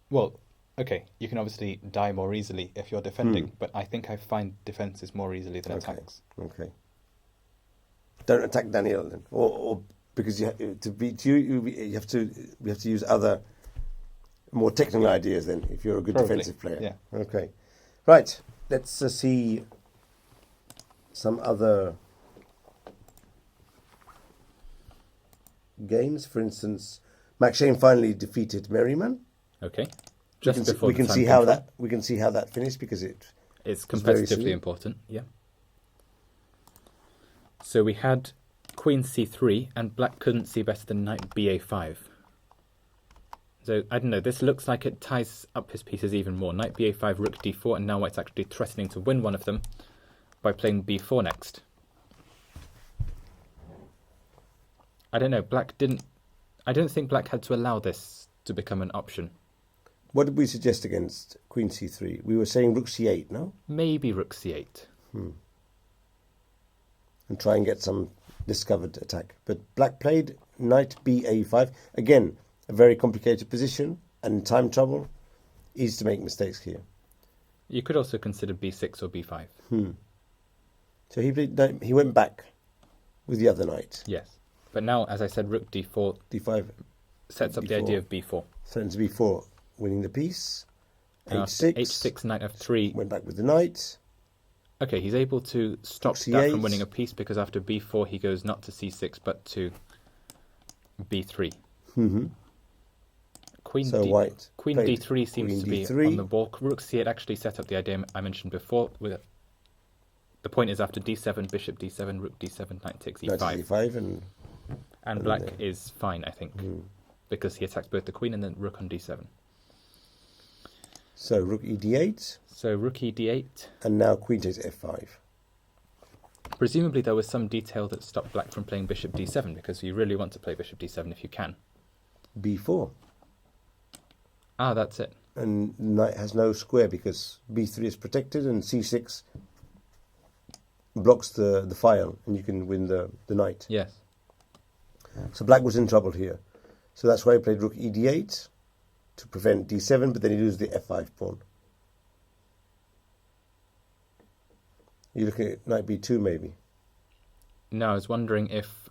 Well, okay, you can obviously die more easily if you're defending, but I think I find defences more easily than attacks. Okay. Don't attack Daniel then, or because to beat you, we have to use other more technical ideas then. If you're a good Probably, defensive player. yeah. Okay. Right. Let's see some other games. For instance, Max Shane finally defeated Merriman. Okay. Just before we the can time see how control. that finished because It's It's very competitively soon. important, yeah. So we had queen c3, and black couldn't see better than knight ba5. So, I don't know, this looks like it ties up his pieces even more. Knight ba5, rook d4, and now white's actually threatening to win one of them by playing b4 next. I don't know, I don't think black had to allow this to become an option. What did we suggest against Queen c3? We were saying Rook c8, no? Maybe rook c8. And try and get some discovered attack. But black played Knight ba5. Again, a very complicated position and in time trouble. Easy to make mistakes here. You could also consider b6 or b5. So he went back with the other knight. Yes. But now, as I said, rook d4 d5 sets up the b4. idea of b4. threatens b4, winning the piece. And after h6. h6, knight f3. Went back with the knight. Okay, he's able to stop C8. that from winning a piece because after b4 he goes not to c6 but to b3. Mm-hmm. Queen So white Queen played d3 seems Queen to be D3. on the wall. Rook c8 actually set up the idea I mentioned before. The point is after d7, bishop d7, rook d7, knight takes Knight e5. e5 and Black is fine, I think, because he attacks both the queen and then rook on d7. so Rook e d8 So rook e d8. and now Queen takes f5. Presumably there was some detail that stopped black from playing bishop d7 because you really want to play bishop d7 if you can. b4 Ah, that's it. and knight has no square because b3 is protected and c6 blocks the file and you can win the knight. Yes. So black was in trouble here. So that's why he played Rook e d8 to prevent d7, but then he loses the f5 pawn. You're looking at knight b2 maybe. No, I was wondering if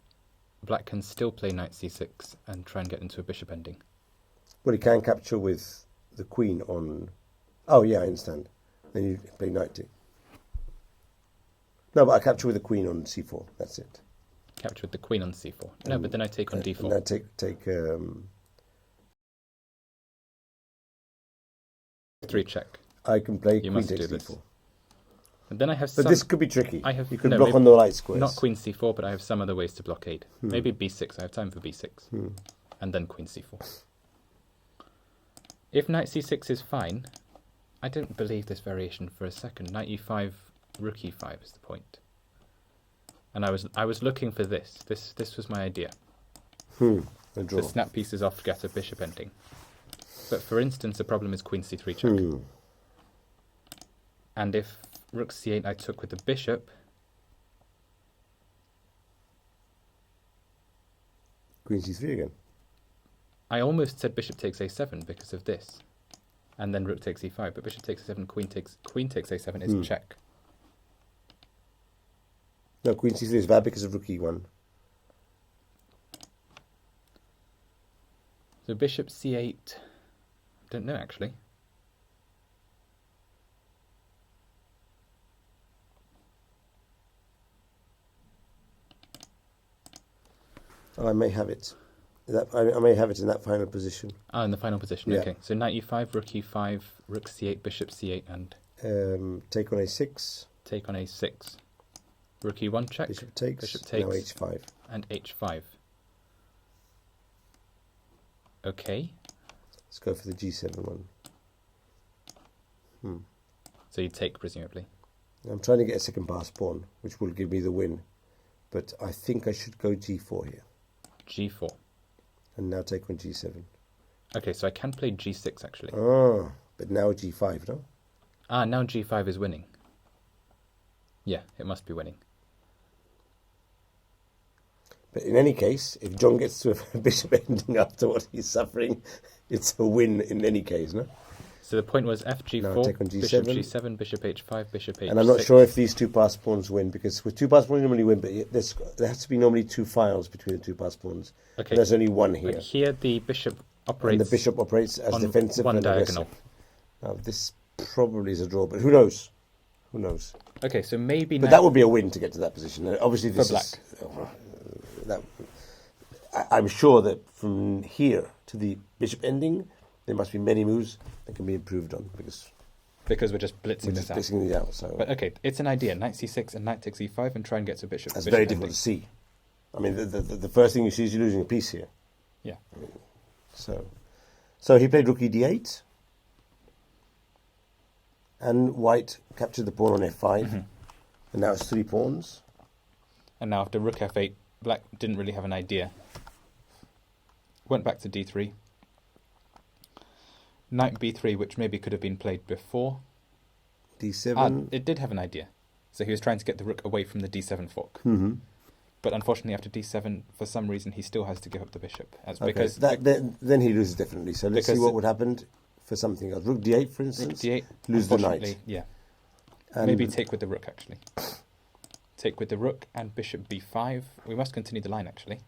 black can still play knight c6 and try and get into a bishop ending. Well, he can capture with the queen on Oh, yeah, I understand. Then you play knight d. No, but I capture with the queen on c4. That's it. Capture with the queen on c4. No, but then I take on d4. And I take 3 check. I can play You queen must takes do this. d4. And then I have But some... this could be tricky. You could no, block maybe on the light squares. Not queen c4, but I have some other ways to blockade. Maybe b6. I have time for b6. And then queen c4. If knight c6 is fine, I don't believe this variation for a second. Knight e5, rook e5 is the point. And I was looking for this. This was my idea. A draw. To snap pieces off, get a bishop ending. But for instance, the problem is queen c3 check. And if rook c8 I took with the bishop... Queen c3 again. I almost said bishop takes a7 because of this. And then rook takes e5, but bishop takes a7, queen takes a7 is check. No, queen c3 is bad because of rook e1. So bishop c8, don't know actually. I may have it. I may have it in that final position. Ah, in the final position, Yeah. okay. So knight e5, rook e5, rook c8, bishop c8, and Take on a6. take on a6. Rook e1 check, Bishop takes. bishop takes, Now h5. and h5. Okay, Let's go for the g7 one. so you take presumably. I'm trying to get a second pass pawn, which will give me the win. But I think I should go g4 here. G4. And now take on g7. Okay, so I can play g6 actually. Ah, but now g5, no? Ah, now g5 is winning. Yeah, it must be winning. But in any case, if John gets to a bishop ending after what he's suffering, it's a win in any case, no? So the point was Now fg4, take on bishop g7. g7, bishop h5, bishop h6. And I'm not sure if these two pass pawns win, because with two pass pawns you normally win, but there has to be normally two files between the two pass pawns. Okay. And there's only one here. But here the bishop operates And the bishop operates as on defensive one and diagonal. aggressive. Now this probably is a draw, but who knows? Who knows? Okay, so maybe But that would be a win to get to that position. Obviously, this For is I'm sure that from here to the bishop ending, there must be many moves that can be improved on because we're just blitzing we're this just out. blitzing these out. So But okay, it's an idea. Knight c6 and knight takes e5 and try and get to bishop. that's bishop very ending. difficult to see. I mean, the first thing you see is you're losing a piece here. Yeah. So he played rook d8, and white captured the pawn on f5, and now it's 3 pawns. And now after rook f8, black didn't really have an idea. Went back to d3. Knight b3, which maybe could have been played before. d7. It did have an idea. So he was trying to get the rook away from the d7 fork. But unfortunately, after d7, for some reason, he still has to give up the bishop. That's Okay. because Then he loses definitely. So let's see because what would happen for something else. Rook d8, for rook instance. d8, Lose the unfortunately, knight. yeah. And Maybe take with the rook, actually. Take with the rook and bishop b5. We must continue the line, actually.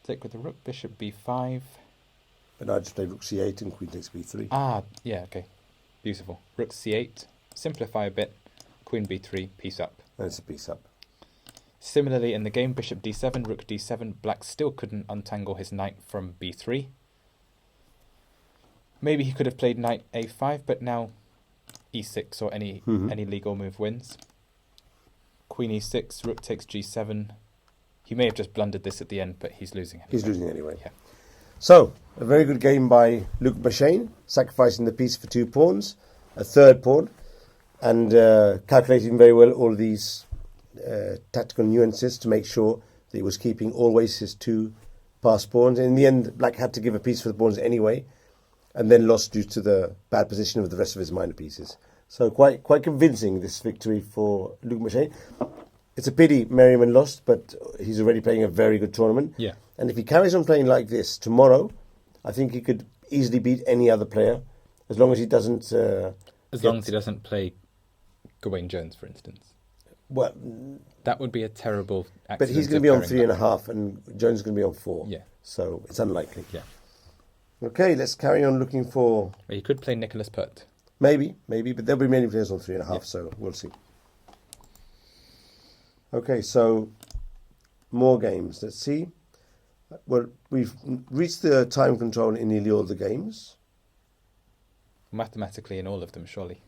Take with the rook, bishop b5. But I just play rook c8 and queen takes b3. Ah, yeah, okay. Beautiful. Rook c8. Simplify a bit. Queen b3, piece up. And it's a piece up. Similarly, in the game, bishop d7, rook d7, black still couldn't untangle his knight from b3. Maybe he could have played knight a5, but now e6 or any legal move wins. Queen e6, rook takes g7. He may have just blundered this at the end, but he's losing anyway. He's losing anyway. Yeah. So, a very good game by Luc Bachane, sacrificing the piece for 2 pawns, a third pawn, and calculating very well all these tactical nuances to make sure that he was keeping always his 2 passed pawns. In the end, black had to give a piece for the pawns anyway, and then lost due to the bad position of the rest of his minor pieces. So quite convincing, this victory for Luc Bachane. It's a pity Merriman lost, but he's already playing a very good tournament. Yeah. And if he carries on playing like this tomorrow, I think he could easily beat any other player, as long as he doesn't... As long as he doesn't play Gawain Jones, for instance. Well, That would be a terrible accident. but he's going to be on 3.5 and Jones is going to be on 4. Yeah. So it's unlikely. Yeah. Okay, let's carry on looking for... Well, he could play Nicholas Pert. Maybe, but there'll be many players on 3.5, Yeah. so we'll see. Okay, so more games. Let's see. Well, we've reached the time control in nearly all the games. Mathematically in all of them, surely.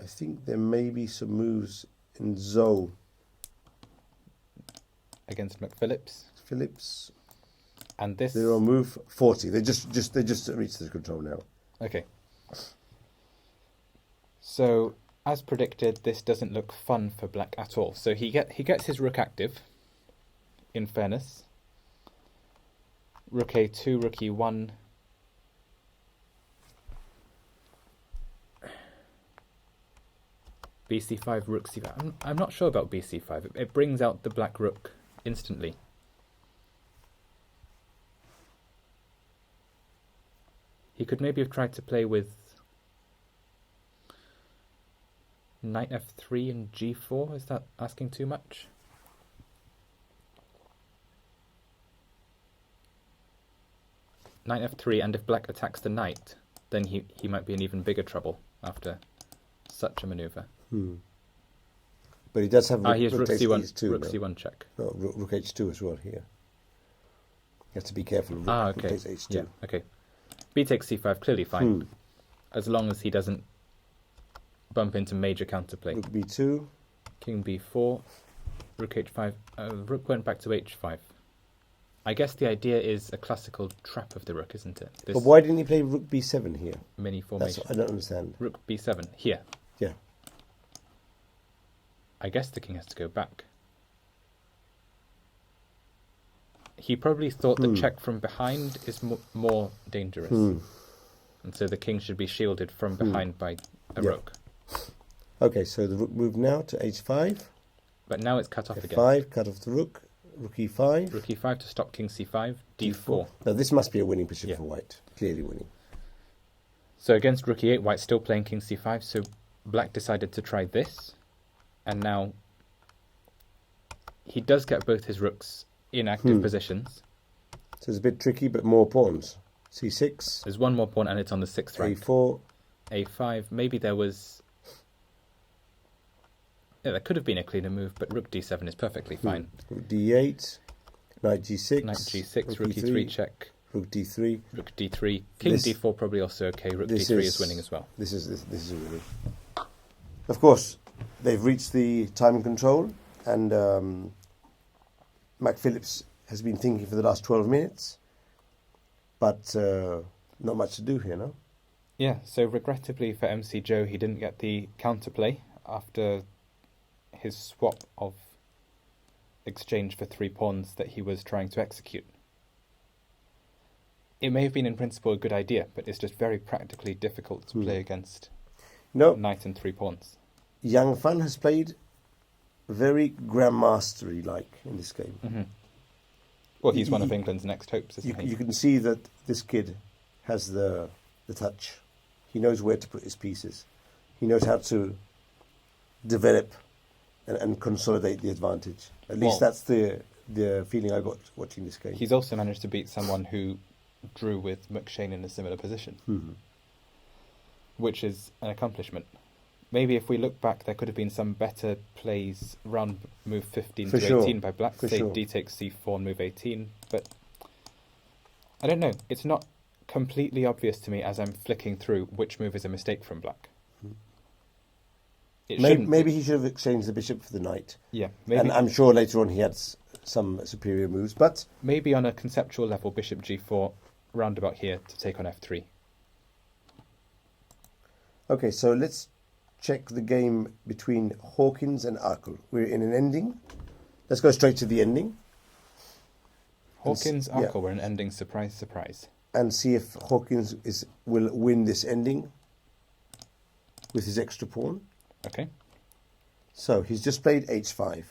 I think there may be some moves in Zoe. Against McPhillips. Phillips. And this... They're on move 40. They just reached the control now. Okay. So, as predicted, this doesn't look fun for black at all. So he gets his rook active, in fairness. Rook a2, rook e1. bc5, rook c5. I'm not sure about bc5. It brings out the black rook instantly. He could maybe have tried to play with knight f3 and g4. Is that asking too much? Knight f3, and if black attacks the knight, then he might be in even bigger trouble after such a maneuver. But he does have He has rook c1, h2, rook no? c1 check. No, rook h2 as well here. You have to be careful. Rook, Okay. rook takes h2. Yeah, okay. B takes c5, clearly fine. As long as he doesn't bump into major counterplay. Rook b2. King b4, rook h5. Rook went back to h5. I guess the idea is a classical trap of the rook, isn't it? This But why didn't he play rook b7 here? mini That's formation. what I don't understand. Rook b7, here. Yeah. I guess the king has to go back. He probably thought the check from behind is more dangerous. And so the king should be shielded from behind by a rook. Okay, so the rook moved now to h5. But now it's cut off again. f5, cut off the rook. Rook e5. Rook e5 to stop king c5, d4. Now this must be a winning position Yeah. for white. Clearly winning. So against rook e8, white's still playing king c5, so black decided to try this. And now he does get both his rooks in active positions. So it's a bit tricky, but more pawns. c6. There's one more pawn and it's on the 6th rank. a4. a5, maybe there was... Yeah, there could have been a cleaner move, but rook d7 is perfectly fine. Rook d8. Knight g6. Knight g6, rook e3, e3 check, Rook d3. rook d3, king This- d4 probably also okay, rook this d3 is- is winning as well. This is a winning. Of course, they've reached the time control, and McPhillips has been thinking for the last 12 minutes, but not much to do here, no? Yeah, so regrettably for MC Joe, he didn't get the counterplay after his swap of exchange for 3 pawns that he was trying to execute. It may have been in principle a good idea, but it's just very practically difficult to play against No, knight and 3 pawns. Young Fan has played very grandmastery-like in this game. Well, he's one of England's next hopes, isn't he? You can see that this kid has the touch. He knows where to put his pieces. He knows how to develop and consolidate the advantage. At least Well, that's the feeling I got watching this game. He's also managed to beat someone who drew with McShane in a similar position, which is an accomplishment. Maybe if we look back, there could have been some better plays round move 15 For to sure. 18 by black. For Say sure. d takes c4 and move 18, but I don't know. It's not completely obvious to me as I'm flicking through which move is a mistake from black. It shouldn't. Maybe he should have exchanged the bishop for the knight. Yeah, maybe. And I'm sure later on he had some superior moves, but Maybe on a conceptual level, bishop g4, roundabout here to take on f3. okay, so let's check the game between Hawkins and Arkle. We're in an ending. Let's go straight to the ending Hawkins, yeah. Arkle were an ending, surprise, surprise. and see if Hawkins will win this ending with his extra pawn. Okay. So he's just played h5.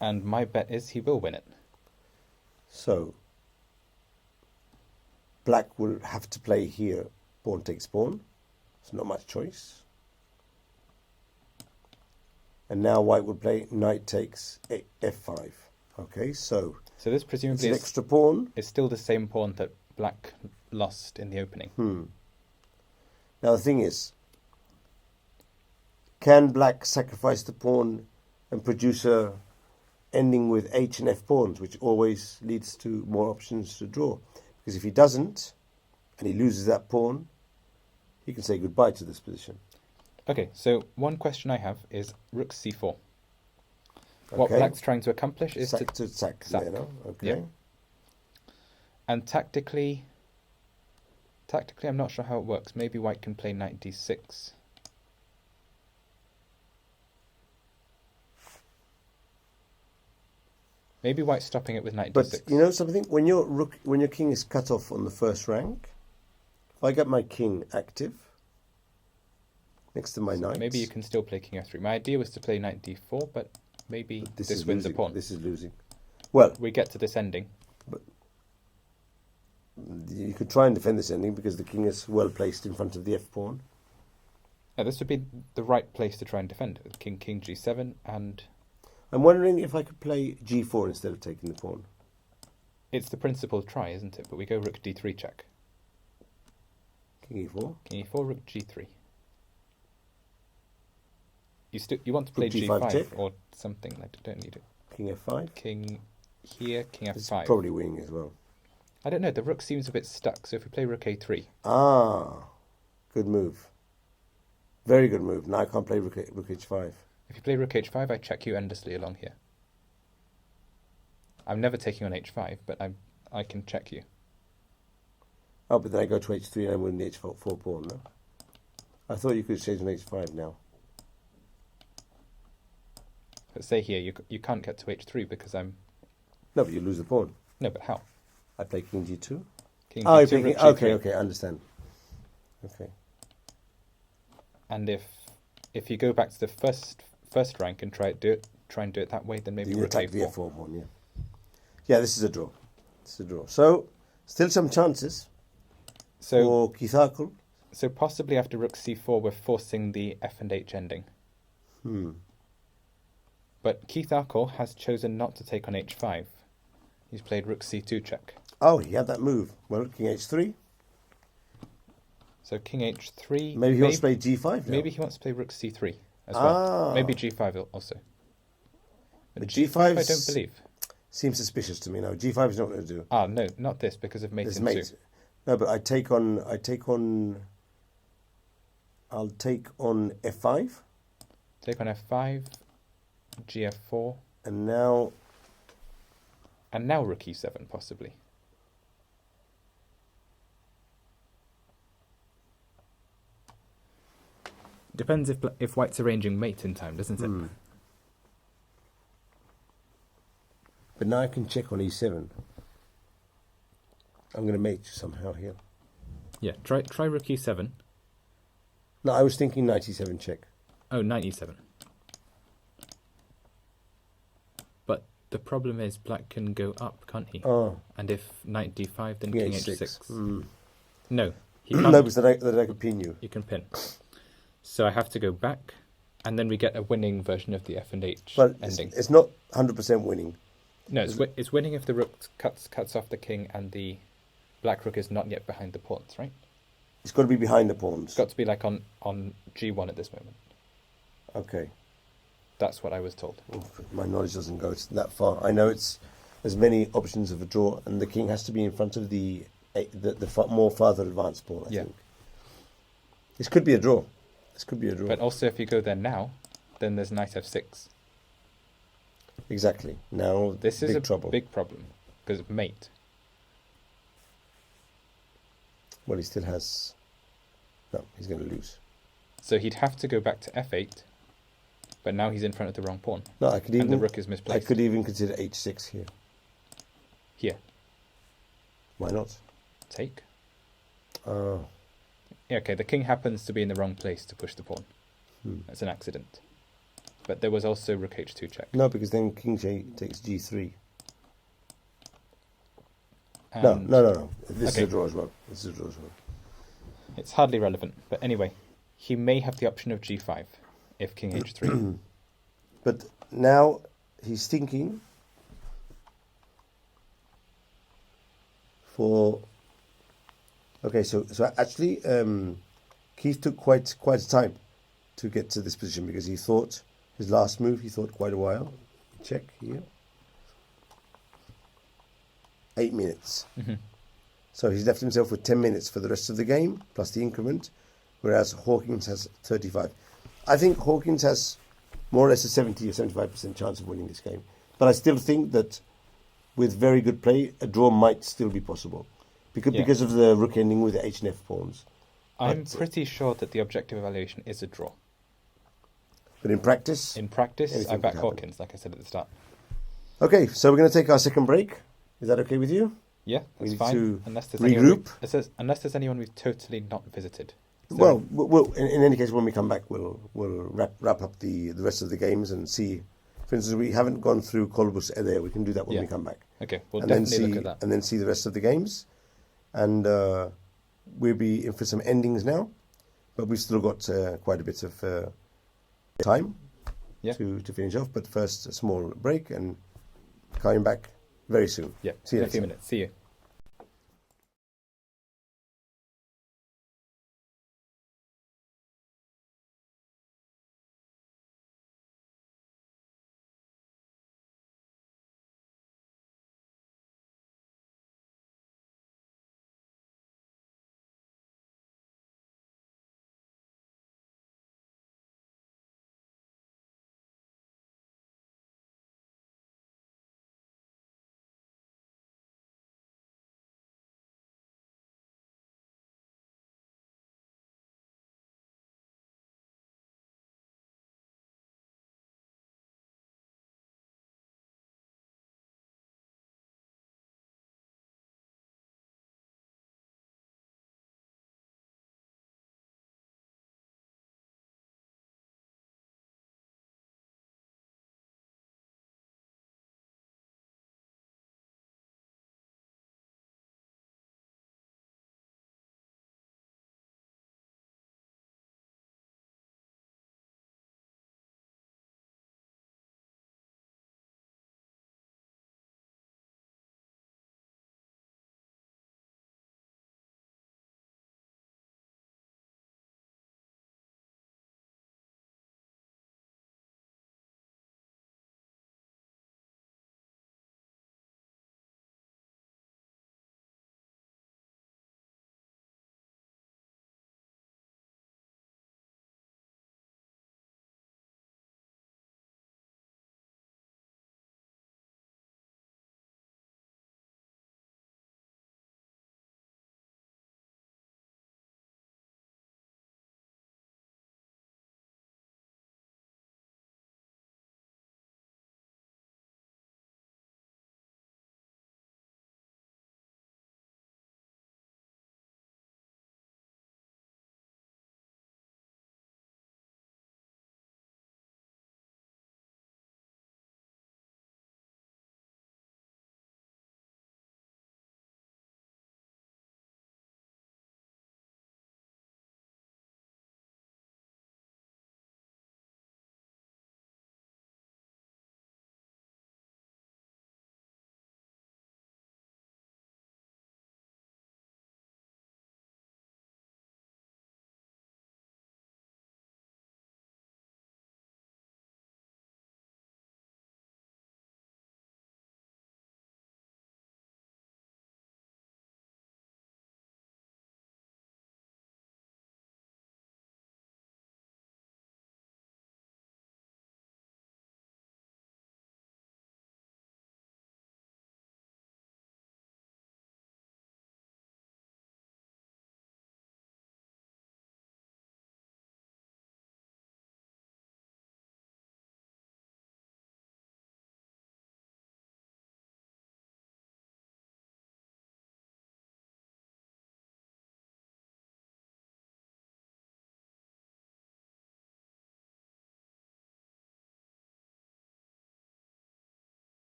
And my bet is he will win it. So black will have to play here, pawn takes pawn. There's not much choice. And now white would play knight takes f5. Okay, so this it's presumably an extra pawn. is still the same pawn that black lost in the opening. Now the thing is, can black sacrifice the pawn and produce a ending with h and f pawns, which always leads to more options to draw? Because if he doesn't, and he loses that pawn, he can say goodbye to this position. Okay, so one question I have is rook c4. What black's trying to accomplish is sack. There, no? Okay. Yeah. And tactically, I'm not sure how it works. Maybe white can play knight d6. Maybe white's stopping it with knight d6. But you know something? When your king is cut off on the first rank, if I get my king active next to my knight, maybe you can still play king f3. My idea was to play knight d4, but maybe this wins a pawn. This is losing. Well, we get to this ending. But you could try and defend this ending because the king is well placed in front of the f pawn. Yeah, this would be the right place to try and defend it. King g7, and I'm wondering if I could play g4 instead of taking the pawn. It's the principal try, isn't it? But we go rook d3 check. King e4. King e4, rook g3. You want to play rook g5 g5 check. or something. I don't need it. King f5. King here, king f5. It's probably winning as well. I don't know. The rook seems a bit stuck. So if we play rook a3. Ah, good move. Very good move. Now I can't play rook h5. If you play rook h5, I check you endlessly along here. I'm never taking on h5, but I can check you. Oh, but then I go to h3 and I win the h4 pawn, no? I thought you could change on h5 now. But say here, you can't get to h3 because I'm... No, but you lose the pawn. No, but how? I play king g2. King Oh, g2, rook okay, g3. okay, I understand. Okay. And if you go back to the first rank and try and do it that way, then maybe you rook attack a4. the f4 pawn, yeah. Yeah, this is a draw. So, still some chances for Kithakul. So possibly after rook c4, we're forcing the f and h ending. But Keith Arkle has chosen not to take on h5. He's played rook c2 check. Oh, he had that move. Well, king h3. So king h3. Maybe he wants to play g5 now. Maybe he wants to play rook c3 as well. Maybe g5 also. But g5 I don't believe. Seems suspicious to me now. g5 is not going to do. Ah, no, not this because of mate in 2. No, but I'll take on f5. Take on f5, gf4. And now rook e7 possibly. Depends if white's arranging mate in time, doesn't it? But now I can check on e7. I'm going to mate somehow here. Yeah, try rook e7. No, I was thinking knight e7 check. Oh, knight e7. But the problem is black can go up, can't he? Oh. And if knight d5, then king h6. No, he No, can't. because that I could pin you. You can pin. So I have to go back, and then we get a winning version of the f and h but ending. It's not 100% winning. No, it's winning if the rook cuts off the king and the black rook is not yet behind the pawns, right? It's got to be behind the pawns. It's got to be like on g1 at this moment. Okay. That's what I was told. My knowledge doesn't go that far. I know there's many options of a draw, and the king has to be in front of the more farther advanced pawn, I think. This could be a draw. But also if you go there now, then there's knight f6. Exactly. Now this is trouble. Big problem because of mate. Well, he still has... No, he's going to lose. So he'd have to go back to f8, but now he's in front of the wrong pawn. No, I could even... And the rook is misplaced. I could even consider h6 here. Here. Why not? Take. Oh. Yeah, okay, the king happens to be in the wrong place to push the pawn. That's an accident. But there was also rook h2 check. No, because then king takes g3. And No. This is a draw as well. It's hardly relevant. But anyway, he may have the option of g5 if king h3. But now he's thinking for. Okay, so actually, Keith took quite a time to get to this position because he thought his last move. He thought quite a while. Check here. 8 minutes. Mm-hmm. So he's left himself with 10 minutes for the rest of the game plus the increment, whereas Hawkins has 35. I think Hawkins has more or less a 70 or 75% chance of winning this game. But I still think that with very good play, a draw might still be possible. Because of the rook ending with the H and F pawns. I'm pretty sure that the objective evaluation is a draw. But in practice? In practice, I back Hawkins, like I said at the start. Okay, so we're going to take our second break. Is that okay with you? Yeah, that's need fine. to Unless there's regroup. Unless there's anyone we've totally not visited. Well, in any case, when we come back, we'll wrap up the rest of the games and see. For instance, we haven't gone through Kolbus Eder. We can do that when we come back. Okay, we'll and definitely then see, look at that. And then see the rest of the games. And we'll be in for some endings now. But we've still got quite a bit of time to finish off. But first, a small break and coming back very soon. Yeah, see you in a few minutes. See you.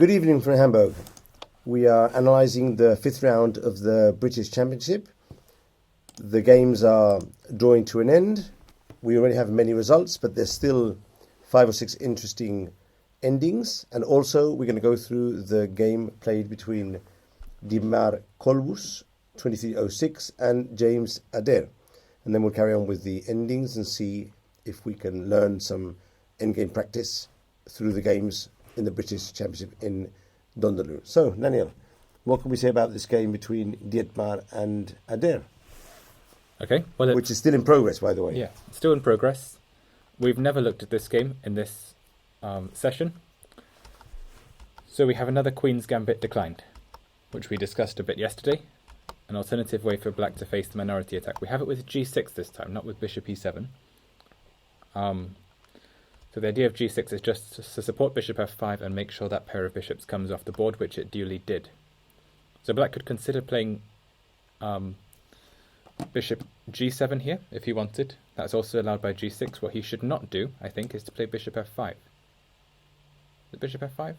Good evening from Hamburg. We are analysing the 5th round of the British Championship. The games are drawing to an end. We already have many results, but there's still 5 or 6 interesting endings. And also we're going to go through the game played between Dimar Kolbus, 2306, and James Adair. And then we'll carry on with the endings and see if we can learn some endgame practice through the games in the British Championship in Dondaloo. So, Daniel, what can we say about this game between Dietmar and Adair? Okay, well, which is still in progress, by the way. Yeah, still in progress. We've never looked at this game in this session. So we have another Queen's Gambit declined, which we discussed a bit yesterday. An alternative way for black to face the minority attack. We have it with g6 this time, not with bishop e7. So the idea of g6 is just to support bishop f5 and make sure that pair of bishops comes off the board, which it duly did. So black could consider playing bishop g7 here, if he wanted. That's also allowed by g6. What he should not do, I think, is to play bishop f5. Is it bishop f5?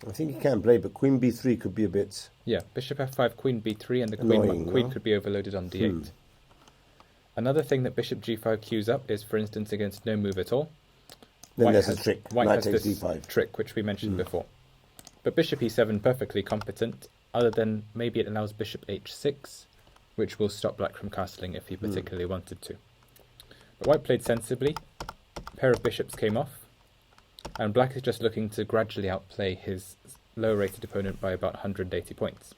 I think he can play, but queen b3 could be a bit... Yeah, bishop f5, queen b3, and the queen could be overloaded on d8. Another thing that bishop g5 queues up is, for instance, against no move at all. Then there's a trick. White Knight has takes this d5. trick, which we mentioned before. But bishop e7 perfectly competent, other than maybe it allows bishop h6, which will stop black from castling if he particularly wanted to. But white played sensibly. A pair of bishops came off, and black is just looking to gradually outplay his lower-rated opponent by about 180 points.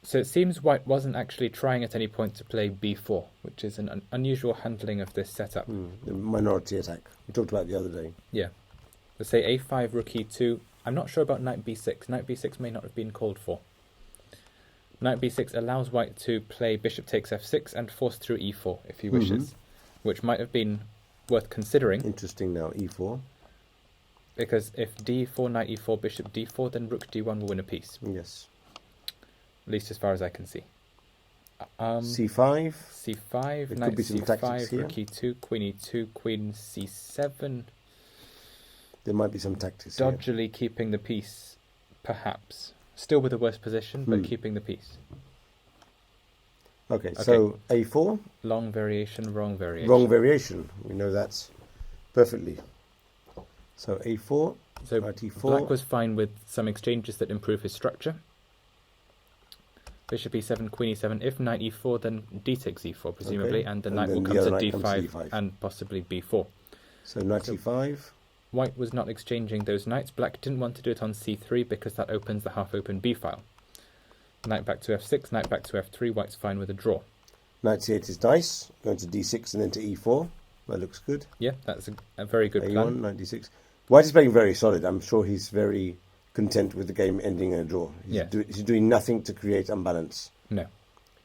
So it seems white wasn't actually trying at any point to play b4, which is an unusual handling of this setup. The minority attack. We talked about it the other day. Yeah. Let's say a5, rook e2. I'm not sure about knight b6. Knight b6 may not have been called for. Knight b6 allows white to play bishop takes f6 and force through e4 if he wishes, which might have been worth considering. Interesting now, e4. Because if d4, knight e4, bishop d4, then rook d1 will win a piece. Yes. At least as far as I can see. c5. c5, There knight could be some tactics c5, here. rook e2, queen e2, queen c7. There might be some tactics here. Dodgily keeping the piece, perhaps. Still with a worse position, but keeping the piece. Okay, so a4. Long variation, wrong variation. Wrong variation. We know that perfectly. So a4, So knight e4. black was fine with some exchanges that improve his structure. Bishop e7, queen e7. If knight e4, then d takes e4, presumably, and the knight will come to d5 and possibly b4. So knight e5. White was not exchanging those knights. Black didn't want to do it on c3 because that opens the half-open b file. Knight back to f6, knight back to f3. White's fine with a draw. Knight c8 is nice. Going to d6 and then to e4. That looks good. Yeah, that's a very good a1, plan. knight d6. White is playing very solid. I'm sure he's very content with the game ending in a draw. He's doing nothing to create unbalance. No.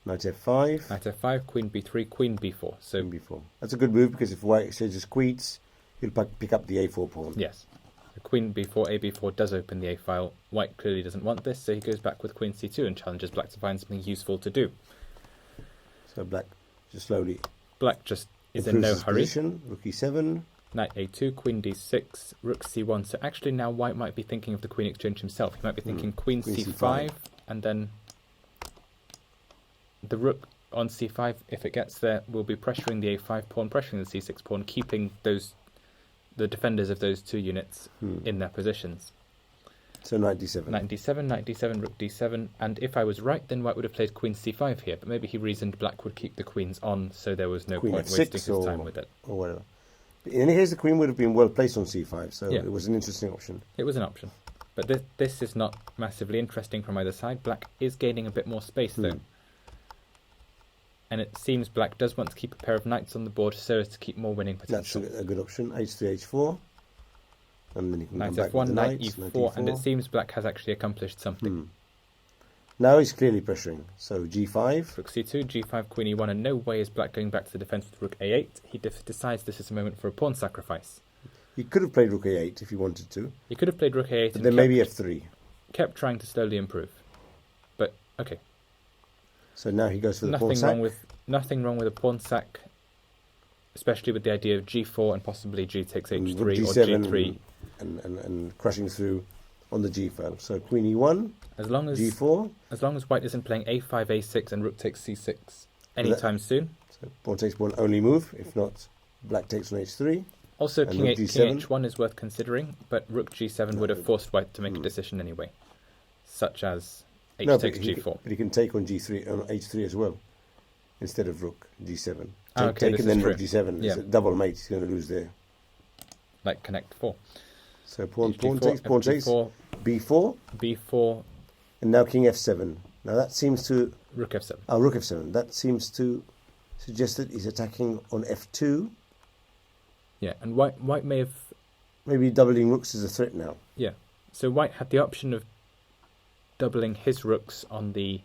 Knight f5. Knight f5, queen b3, queen b4. So Queen b4. That's a good move because if white exchanges queens, he'll pick up the a4 pawn. yes, the queen b4, a b4 does open the a file. White clearly doesn't want this, so he goes back with queen c2 and challenges black to find something useful to do. So black just slowly Black just is in no hurry. Position. Rook e7. Knight a2, queen d6, rook c1. So actually now white might be thinking of the queen exchange himself. He might be thinking queen c5, and then the rook on c5, if it gets there, will be pressuring the a5 pawn, pressuring the c6 pawn, keeping the defenders of those two units in their positions. So knight d7. Knight d7, knight d7, rook d7, and if I was right, then white would have played queen c5 here, but maybe he reasoned black would keep the queens on, so there was no Queen point f6 wasting his time with it. Or whatever. In any case, the queen would have been well placed on c5, so Yeah. it was an interesting option. It was an option. But this is not massively interesting from either side. Black is gaining a bit more space, though. And it seems black does want to keep a pair of knights on the board so as to keep more winning potential. That's a good option. h3, h4. And then you can Knight come back f1, with the knight knights, e4, and it seems black has actually accomplished something. Now he's clearly pressuring. So g5. Rook c2, g5, queen e1, and no way is black going back to the defence with rook a8. He decides this is a moment for a pawn sacrifice. He could have played rook a8 if he wanted to. He could have played rook a8 But and then maybe f3. kept trying to slowly improve. But, okay. So now he goes for the pawn sack. Nothing wrong with a pawn sack. especially with the idea of g4 and possibly g takes And h3 rook or G7 g3. and crashing through on the G file. So Queen E1, As long as G4. as long as white isn't playing a5, a6, and rook takes c6 anytime soon. So pawn takes pawn only move. If not, black takes on H3. Also, And king, rook king G7. h1 is worth considering, but rook g7 would have forced white to make a decision anyway, such as h takes g4. But he can take on G3 on H3 as well, instead of rook G7. Okay, Take this and then is rook true. G7. Yeah. It's a double mate. He's going to lose there. Like connect 4. So pawn H4, takes, pawn takes, F4, B4, b4, and now King F7. Now that seems to rook f7. rook F7. That seems to suggest that he's attacking on F2. Yeah, and white may have... Maybe doubling rooks is a threat now. Yeah, so white had the option of doubling his rooks on the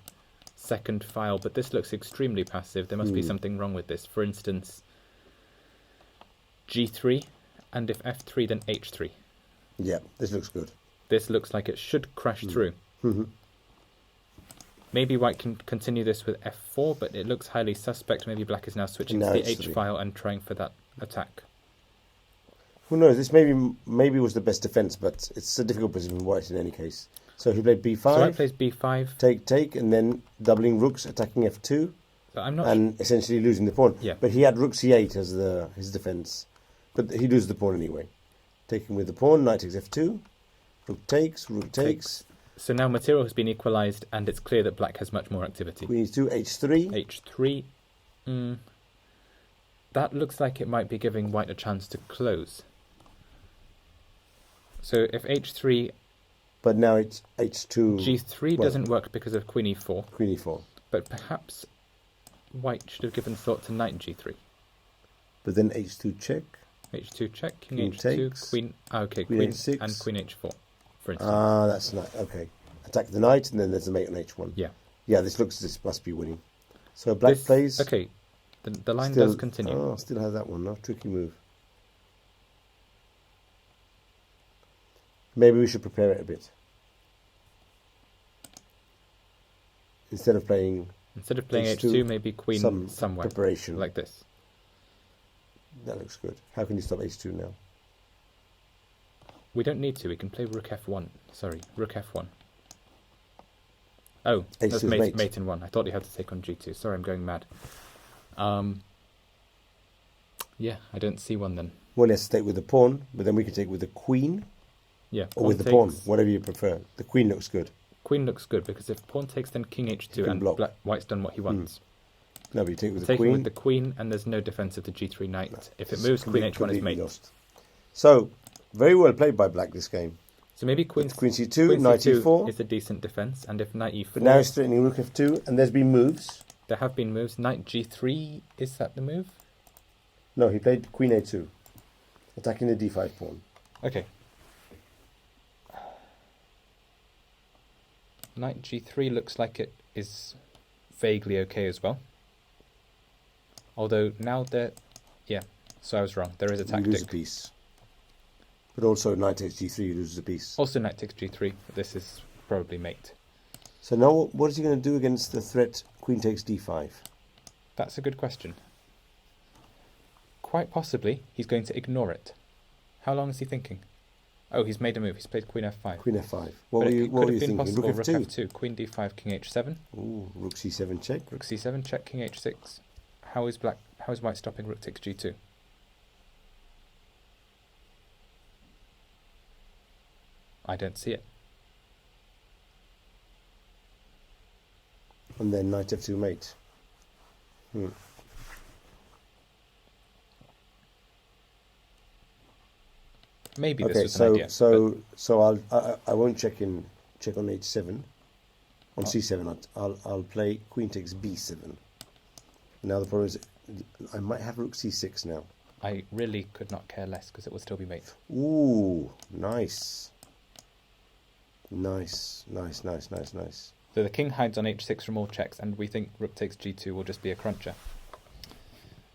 second file, but this looks extremely passive. There must be something wrong with this. For instance, g3, and if f3, then h3. Yeah, this looks good. This looks like it should crash through. Mm-hmm. Maybe white can continue this with f4, but it looks highly suspect. Maybe black is now switching Now to the H3. h file and trying for that attack. Who knows? This maybe was the best defense, but it's a difficult position for white in any case. So he played B5. So white plays b5. Take, and then doubling rooks, attacking F2, But I'm not and essentially losing the pawn. Yeah. But he had rook C8 as his defense, but he loses the pawn anyway. Taking with the pawn, knight takes F2, rook takes. So now material has been equalized, and it's clear that black has much more activity. Queen E2, H3. h3. That looks like it might be giving white a chance to close. So if h3, But now it's H2. g3 well, doesn't work because of queen e4, Queen E4. but perhaps white should have given thought to knight g3. But then H2 check. h2 check, king Queen h2, takes, queen... okay, Queen queen H6. and queen h4, for instance. Ah, that's not okay. Attack the knight, and then there's a mate on H1. Yeah. Yeah, this must be winning. So black plays. Okay, the line still, does continue. Oh, still has that one. No, tricky move. Maybe we should prepare it a bit. Instead of playing h2, maybe queen somewhere, preparation. like this. That looks good. How can you stop H2 now? We don't need to. We can play rook f1. Sorry, rook f1. Oh, that's H2's mate, mate. in 1. I thought he had to take on g2. Sorry, I'm going mad. Yeah, I don't see one then. Well, let's take with the pawn, but then we can take with the queen Yeah, or with the pawn, whatever you prefer. The queen looks good. Queen looks good because if pawn takes, then king h2, and white's done what he wants. No, but you take with the Taking queen. with the queen, and there's no defense of the g3 knight. No, if it moves, queen h1 is mate. Lost. So, very well played by black this game. So maybe queen c2, knight e4 is a decent defense, and if knight e4... But now he's threatening rook f2, and there's been moves. There have been moves. Knight g3, is that the move? No, he played queen a2, attacking the d5 pawn. Okay. Knight g3 looks like it is vaguely okay as well. Although now that... Yeah, so I was wrong. There is a tactic. You lose a piece. But also knight takes g3, you lose a piece. Also knight takes g3. This is probably mate. So now what is he going to do against the threat queen takes d5? That's a good question. Quite possibly, he's going to ignore it. How long is he thinking? Oh, he's made a move. He's played queen f5. Queen f5. What were you thinking? Possible, Rook f2? rook f2, queen d5, king h7. Ooh, rook c7 check. Rook c7 check, king h6. How is white stopping rook takes g2? I don't see it. And then knight f2 mate. Maybe this was an idea. So I won't check on h7. On c7, I'll play queen takes b7. Now the problem is I might have rook c6 now. I really could not care less because it will still be mate. Ooh, nice. Nice. So the king hides on h6 from all checks, and we think rook takes g2 will just be a cruncher.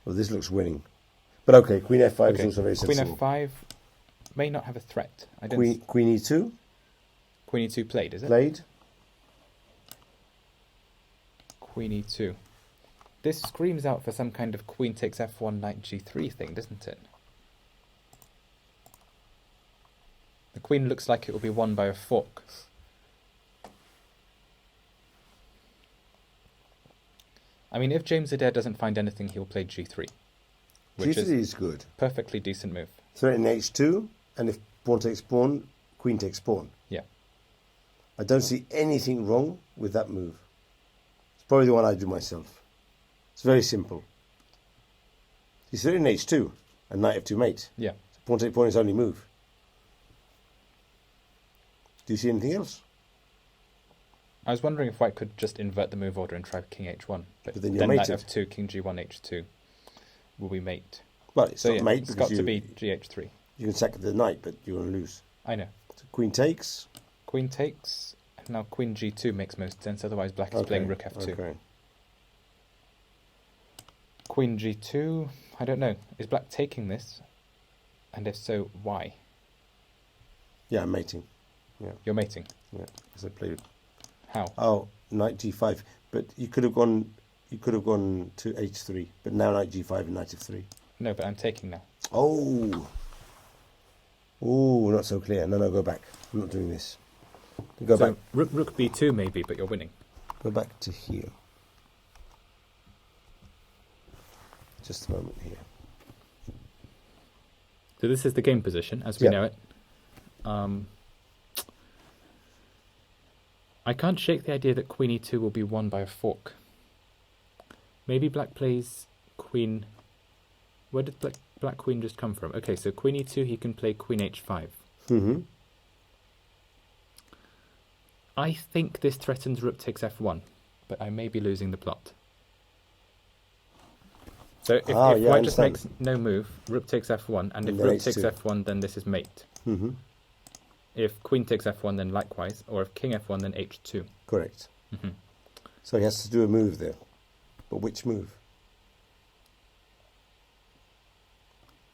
Well, this looks winning. But okay, queen f5 is also very sensible. Queen f5 may not have a threat. Queen e2? Queen e2 played, is it? Played. Queen e2. This screams out for some kind of queen takes f1, knight g3 thing, doesn't it? The queen looks like it will be won by a fork. I mean, if James Adair doesn't find anything, he'll play g3. Which G3 is good. Perfectly decent move. Threaten h2, and if pawn takes pawn, queen takes pawn. Yeah. I don't see anything wrong with that move. It's probably the one I do myself. It's very simple. He's threatening h2, and knight f2 mate. Yeah. So pawn take pawn is his only move. Do you see anything else? I was wondering if White could just invert the move order and try king h1. But then you're knight mated. f2, king g1, h2 will be mate. Well, it's So not yeah, mate it's because got to be gh3. you can sack the knight, but you're going to lose. I know. So queen takes. Queen takes, and now queen g2 makes most sense, otherwise black is playing rook f2. Okay. Queen g2, I don't know. Is black taking this? And if so, why? Yeah, I'm mating. Yeah, You're mating. yeah. As I played. How? Oh, knight g5. But you could have gone. You could have gone to h3. But now knight g5 and knight f3. No, but I'm taking now. Oh. Oh, not so clear. No, go back. I'm not doing this. Go So back. rook b2 maybe, but you're winning. Go back to here. Just a moment here. So this is the game position as we Yep. know it. I can't shake the idea that queen e2 will be won by a fork. Maybe black plays queen. Where did black queen just come from? Okay, so queen e2, he can play queen h5. Mm-hmm. I think this threatens rook takes f1, but I may be losing the plot. So if I white just understand. makes no move, rook takes f1, and if then rook takes h2. f1, then this is mate. Mm-hmm. If queen takes f1, then likewise, or if king f1, then h2. Correct. Mhm. So he has to do a move there. But which move?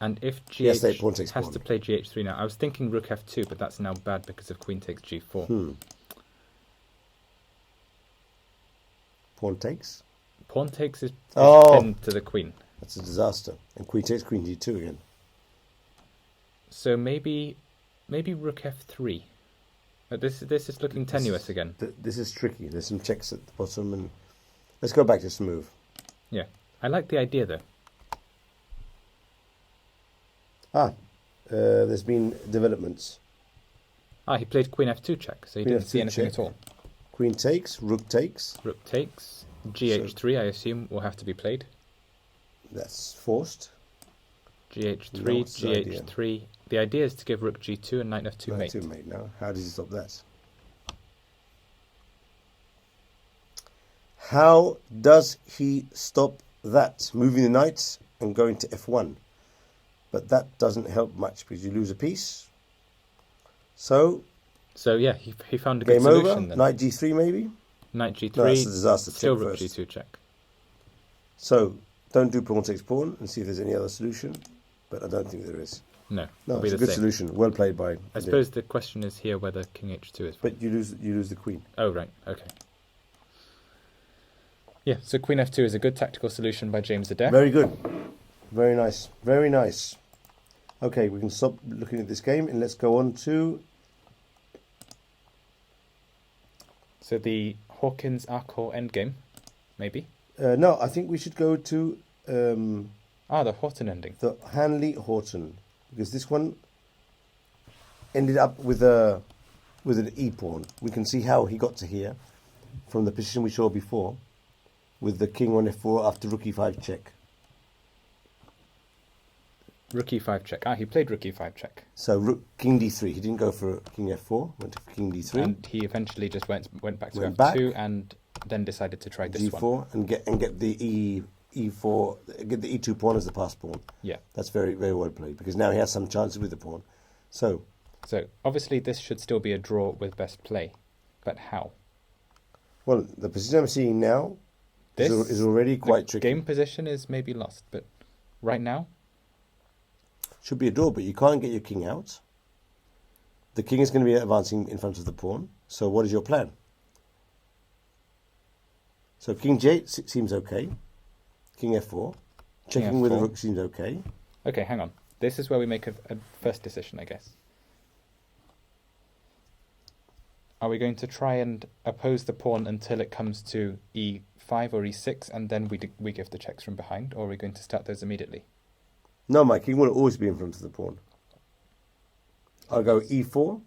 And if Yes, gh pawn takes has pawn. to play gh3 now, I was thinking rook f2, but that's now bad because of queen takes g4. Pawn takes. Pawn takes is Oh. pinned to the queen. That's a disaster. And queen takes queen d2 again. So maybe rook f3. But this is looking tenuous again. This is tricky. There's some checks at the bottom. And let's go back to this move. Yeah, I like the idea though. There's been developments. He played queen f2 check, so he Queen didn't see F2 anything check. at all. Queen takes, rook takes. Rook takes, gh3 I assume will have to be played. That's forced. gh3, No, what's the idea? gh3. The idea is to give rook g2 and knight f2 Knight mate. f2 mate now. How does he stop that? How does he stop that? Moving the knights and going to f1. But that doesn't help much because you lose a piece. So, So yeah, he found a good game solution over. then. Knight g3 maybe. Knight g3, No, that's a disaster. still Check rook first. g2 check. So, don't do pawn takes pawn and see if there's any other solution. But I don't think there is. No, No, it'll be it's a the good same. solution. Well played by. I suppose the question is here whether king h2 is fine. But you lose the queen. Oh, right, okay. Yeah, so queen f2 is a good tactical solution by James Adair. Very good. Very nice. Very nice. Okay, we can stop looking at this game and let's go on to. So the Hawkins-Arkor endgame, maybe? No, I think we should go to The Horton ending. the Hanley-Horton because this one ended up with an e pawn. We can see how he got to here from the position we saw before with the king on f4 after rook e5 check. Rook e5 check. He played rook e5 check. So rook king d3. He didn't go for king f4. Went to king d3. And he eventually just went back to Went f2 back. and then decided to try this g4 one. and get the e4, get the e2 pawn as the pass pawn. Yeah. That's very, very well played because now he has some chances with the pawn. So obviously this should still be a draw with best play. But how? well, the position I'm seeing now This is already quite tricky. Game position is maybe lost, but right now, Should be a draw, but you can't get your king out. The king is going to be advancing in front of the pawn. So what is your plan? So king j8 seems okay. King F4. King Checking with the F4. rook seems okay. Okay, hang on. This is where we make a first decision, I guess. Are we going to try and oppose the pawn until it comes to e5 or e6, and then we give the checks from behind, or are we going to start those immediately? No, my king will always be in front of the pawn. I'll go e4,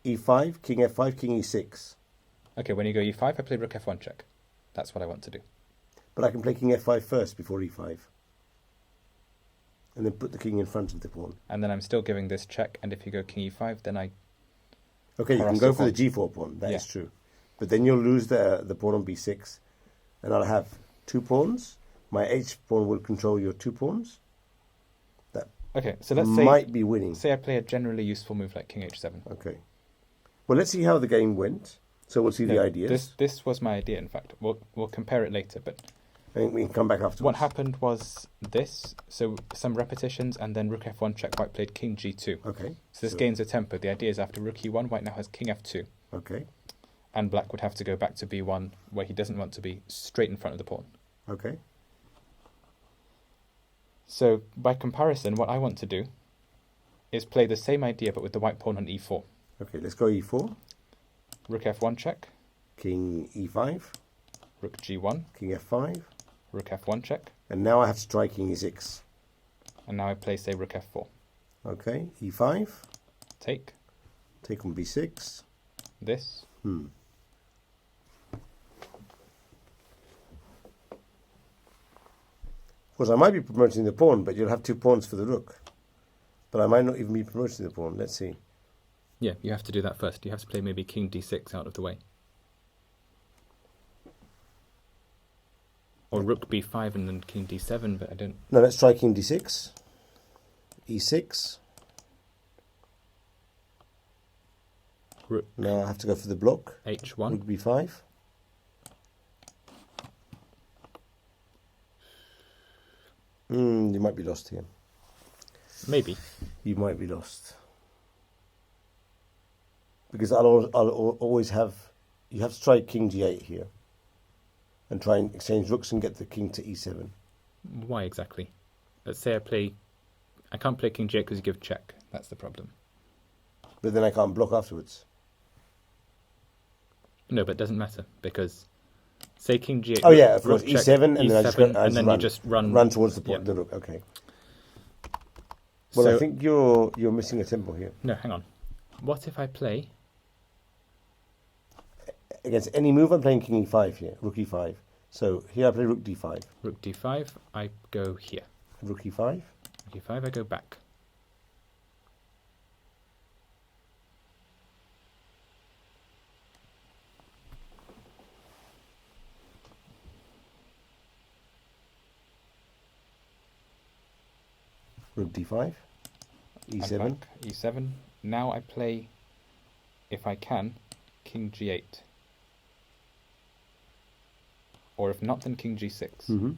e5, king f5, king e6. Okay, when you go e5, I play rook f1 check. That's what I want to do. But I can play king f5 first before e5. And then put the king in front of the pawn. And then I'm still giving this check, and if you go king e5, then I... Okay, you can go for the g4 pawn. That is true. But then you'll lose the pawn on b6. And I'll have 2 pawns. My h pawn will control your 2 pawns. That okay, so let's say... might be winning. Say I play a generally useful move like king h7. Okay. Well, let's see how the game went. So we'll see the ideas. This was my idea, in fact. We'll compare it later, but... I think we can come back afterwards. What happened was this, so some repetitions, and then rook f1 check, white played king g2. Okay. So this gains a tempo. The idea is after rook e1, white now has king f2. Okay. And black would have to go back to b1, where he doesn't want to be straight in front of the pawn. Okay. So by comparison, what I want to do is play the same idea, but with the white pawn on e4. Okay, let's go e4. Rook f1 check. King e5. Rook g1. King f5. Rook f1 check. And now I have to try king e6. And now I play, say, rook f4. Okay, e5. Take. Take on b6. This. Of course, I might be promoting the pawn, but you'll have 2 pawns for the rook. But I might not even be promoting the pawn. Let's see. Yeah, you have to do that first. You have to play maybe king d6 out of the way. Or rook b5 and then king d7, but I don't... No, let's try king d6. e6. Rook. Now I have to go for the block. h1. Rook b5. You might be lost here. Maybe. You might be lost. Because I'll always have... You have to try king g8 here. And try and exchange rooks and get the king to e7. Why exactly? Let's say I can't play king g8 because you give check. That's the problem. But then I can't block afterwards. No, but it doesn't matter because say king g8. Oh yeah, of course. check, e7 and e7, then I just go, and then run. you just run towards the rook. Okay. Well, so, I think you're missing a tempo here. No, hang on. What if I play against any move? I'm playing king e5 here, rook e5. So here I play rook d5. Rook d5. I go here. Rook e5. Rook e5. I go back. Rook d5. e7. E7. Now I play, if I can, king g8. Or if not, then king g6.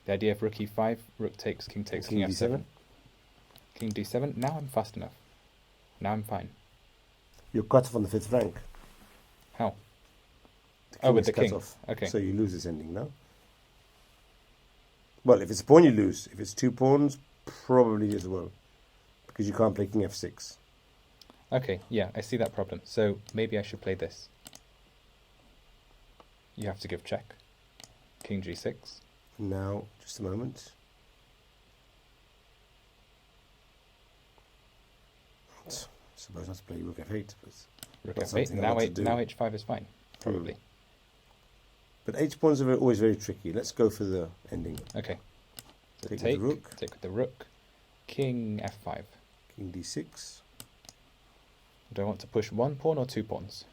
The idea of rook e5, rook takes, king f7. d7. King d7. Now I'm fast enough. Now I'm fine. You're cut off on the 5th rank. How? Oh, with the king. Off. Okay. So you lose this ending now. Well, if it's a pawn, you lose. If it's 2 pawns, probably as well. Because you can't play king f6. Okay, yeah, I see that problem. So maybe I should play this. You have to give check. King g6. Now, just a moment. Suppose not to play rook f8. Rook f8. Now h5 is fine, probably. But h pawns are always very tricky. Let's go for the ending. Okay. So take with the rook. Take with the rook. King f5. King d6. Do I want to push 1 pawn or 2 pawns?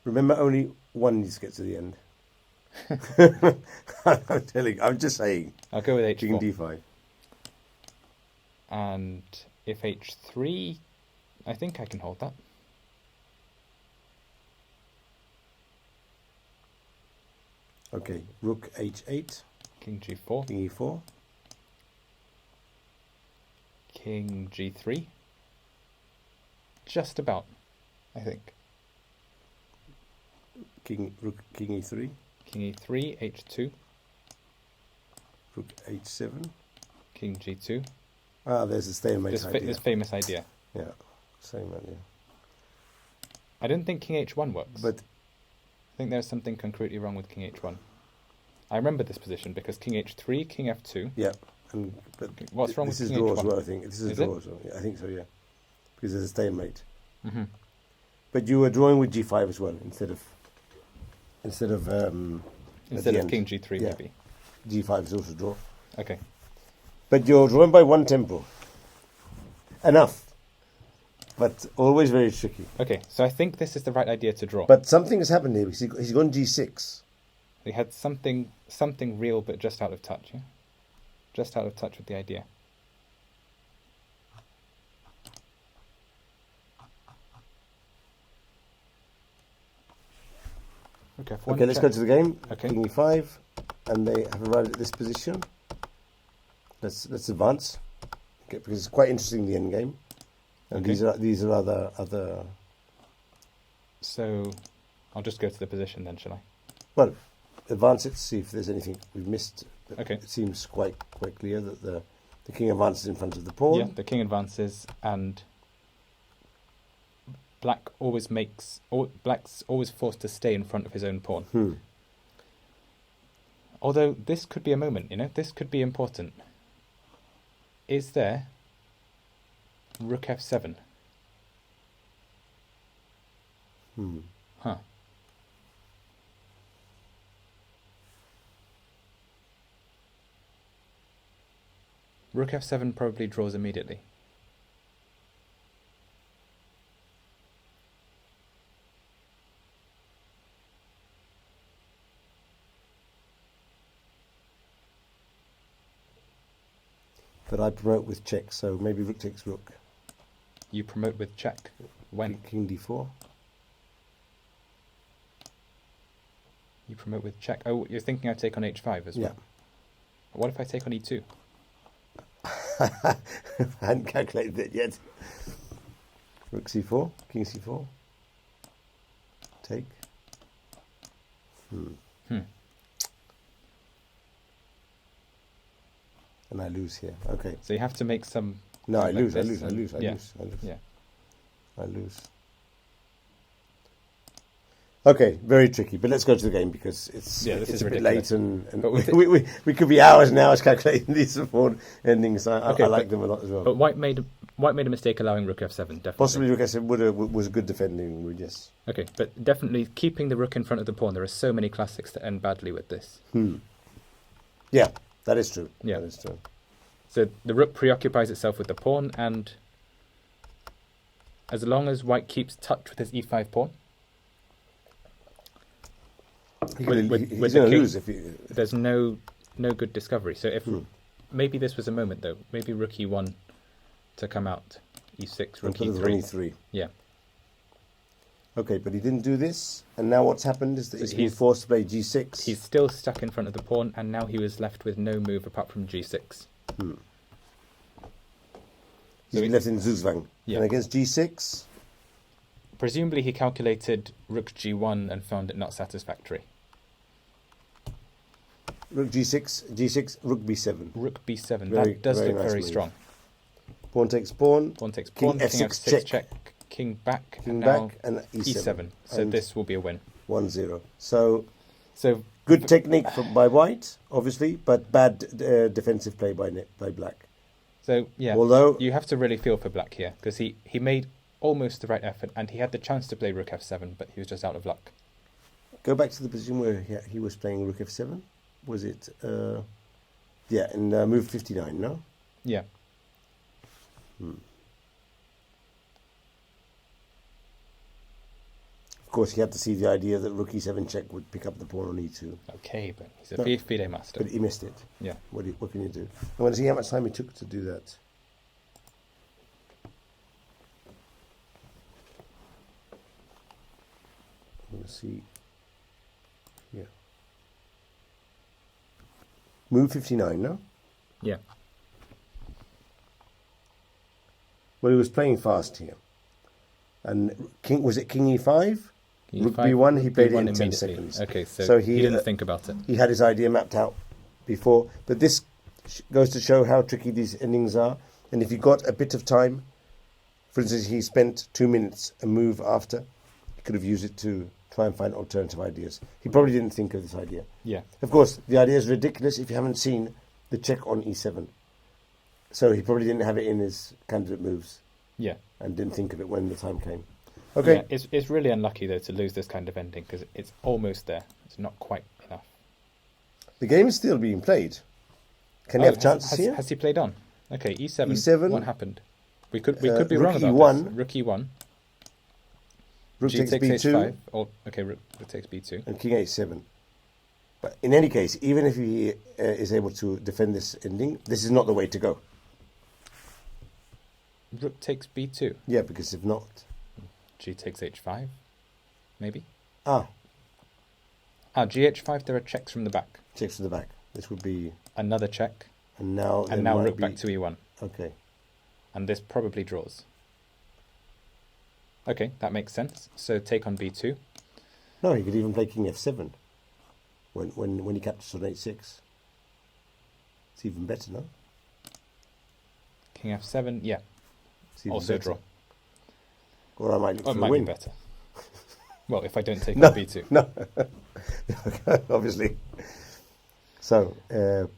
Remember, only one needs to get to the end. I'm just saying. I'll go with h4. King d5. And if h3, I think I can hold that. Okay, rook h8. King g4. King e4. King g3. Just about, I think. King e3. King e3, h2. Rook h7. King G2. Ah, there's the stalemate idea. This famous idea. Yeah, same idea. I don't think King H1 works. But I think there's something concretely wrong with King H1. I remember this position because King H3, King F2. yeah, but What's wrong this with is King draw H1? as well. I think this is Is draw it? as well. Yeah, I think so. Yeah, because there's a stalemate. Mm-hmm. But you were drawing with G5 as well instead of Instead of King G3, Yeah. maybe. G5 is also draw. Okay. But you're drawing by one tempo. Enough. But always very tricky. Okay, so I think this is the right idea to draw. But something has happened here because he's gone G6. He had something real, but just out of touch. Yeah, just out of touch with the idea. Okay, Okay, let's go to the game. Okay. King E5, and they have arrived at this position. Let's advance. Okay, because it's quite interesting, the end game. And Okay. these are other. So, I'll just go to the position then, shall I? Well, advance it. See if there's anything we've missed. But Okay. It seems quite clear that the king advances in front of the pawn. Yeah, the king advances, and black's always forced to stay in front of his own pawn. Although this could be a moment, this could be important. Is there Rook F7? Huh. Rook F7 probably draws immediately. But I promote with check, so maybe rook takes rook. You promote with check. When? King D4. You promote with check. Oh, you're thinking I take on H5 as well? Yeah. What if I take on E2? I hadn't calculated it yet. Rook C4, King C4. Take. And I lose here. Okay. So you have to make some... No, I like lose. this I and- lose. Yeah. I lose. Okay, very tricky. But let's go to the game because it's Yeah, this it's is a bit ridiculous. late and But with we could be hours and hours calculating these support endings. I Okay, like but- them a lot as well. But White made a mistake allowing Rook F7, definitely. Possibly, Rook S7 was a good defending move, yes. Okay, but definitely keeping the rook in front of the pawn. There are so many classics that end badly with this. Yeah, that is true. Yeah. That is true. So the rook preoccupies itself with the pawn, and as long as White keeps touch with his E5 pawn, He's With going the to king. lose if he... there's no good discovery. So if maybe this was a moment though, maybe Rook E1 to come out, E6, Rook Rook E3. E3. Yeah. Okay, but he didn't do this, and now what's happened is that So he's been he's- forced to play G6. He's still stuck in front of the pawn, and now he was left with no move apart from G6. He's been left in Zugzwang. Yeah. And against G6, Presumably he calculated Rook G1 and found it not satisfactory. Rook G6, Rook B7. Rook B7, Very- that does very look nice very move. strong. Pawn takes pawn. Pawn takes King pawn, King F6 F6 check. King back, King and now back and E7. E7. So And this will be a win. 1-0. So So good technique by White, obviously, but bad defensive play by Black. So yeah, Although- you have to really feel for Black here, because he made almost the right effort, and he had the chance to play Rook F7, but he was just out of luck. Go back to the position where he was playing Rook F7. Was it? Yeah, in move 59, no? Yeah. Of course, he had to see the idea that Rook E7 check would pick up the pawn on E2. Okay, but he's a No. FIDE master. But he missed it. Yeah. What can you do? I want to see how much time it took to do that. I'm going to see here. Move 59, no? Yeah. Well, he was playing fast here. And was it King E5? Rook E5, B1, he played it B1 in 10 immediately. seconds. Okay, so, So he he didn't think about it. He had his idea mapped out before. But this goes to show how tricky these endings are. And if you got a bit of time, for instance, he spent 2 minutes a move after, he could have used it to try and find alternative ideas. He probably didn't think of this idea. Yeah. Of course, the idea is ridiculous if you haven't seen the check on e7. So he probably didn't have it in his candidate moves. Yeah. And didn't think of it when the time came. Okay. Yeah, it's really unlucky, though, to lose this kind of ending, because it's almost there. It's not quite enough. The game is still being played. Can he have chances here? Has he played on? Okay, e7. E7. What happened? We could be wrong about E1. this. Rook e1. Rook G takes takes b2. h5. Or, okay, rook takes b2. And king h7. But in any case, even if he is able to defend this ending, this is not the way to go. Rook takes b2. Yeah, because if not... G takes h5, maybe? Ah, gh5, there are checks from the back. checks to the back. This would be... Another check. And now rook back to e1. Okay. And this probably draws. Okay, that makes sense. So take on b2. No, he could even play king f7 when he captures on h6. It's even better, no? King f7, yeah. It's even Also better. draw. Or I might look Or for it a might win. be better. Well, if I don't take No, on b2. No, obviously. So,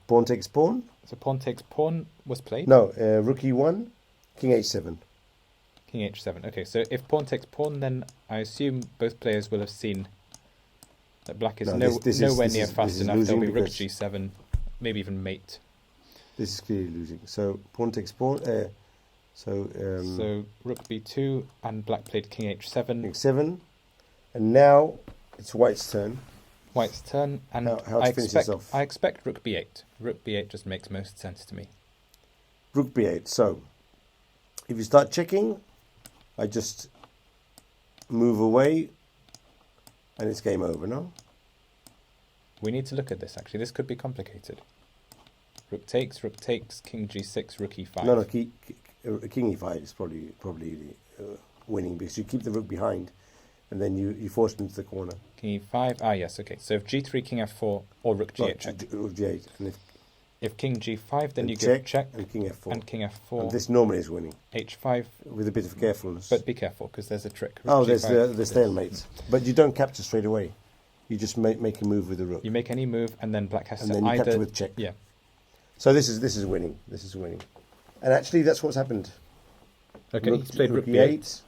pawn takes pawn. So pawn takes pawn was played. No, rook e1, king h7. King h7. Okay, so if pawn takes pawn, then I assume both players will have seen that black is nowhere near fast enough. There'll be rook g7, maybe even mate. This is clearly losing. So pawn takes pawn. So rook b2 and black played king h7. king 7, and now it's white's turn. White's turn, and How to finish this off? I expect rook b8. Rook b8 just makes most sense to me. Rook b8. So if you start checking, I just move away, and it's game over. No. We need to look at this. Actually, this could be complicated. Rook takes, king g6, rook e5. No, king e5 is probably winning because you keep the rook behind, and then you force him into the corner. King e5. Ah, yes. Okay. So if g3, king f4, or rook g8 check. Rook g8, and if king g5, then you check, give check and king f4. And king f4. And this normally is winning. h5 with a bit of carefulness. But be careful because there's a trick. Rook there's the stalemate. But you don't capture straight away. You just make a move with the rook. You make any move, and then black has and to then you either capture with check. Yeah. So this is winning. This is winning. And actually, that's what's happened. Okay, he's played rook b8,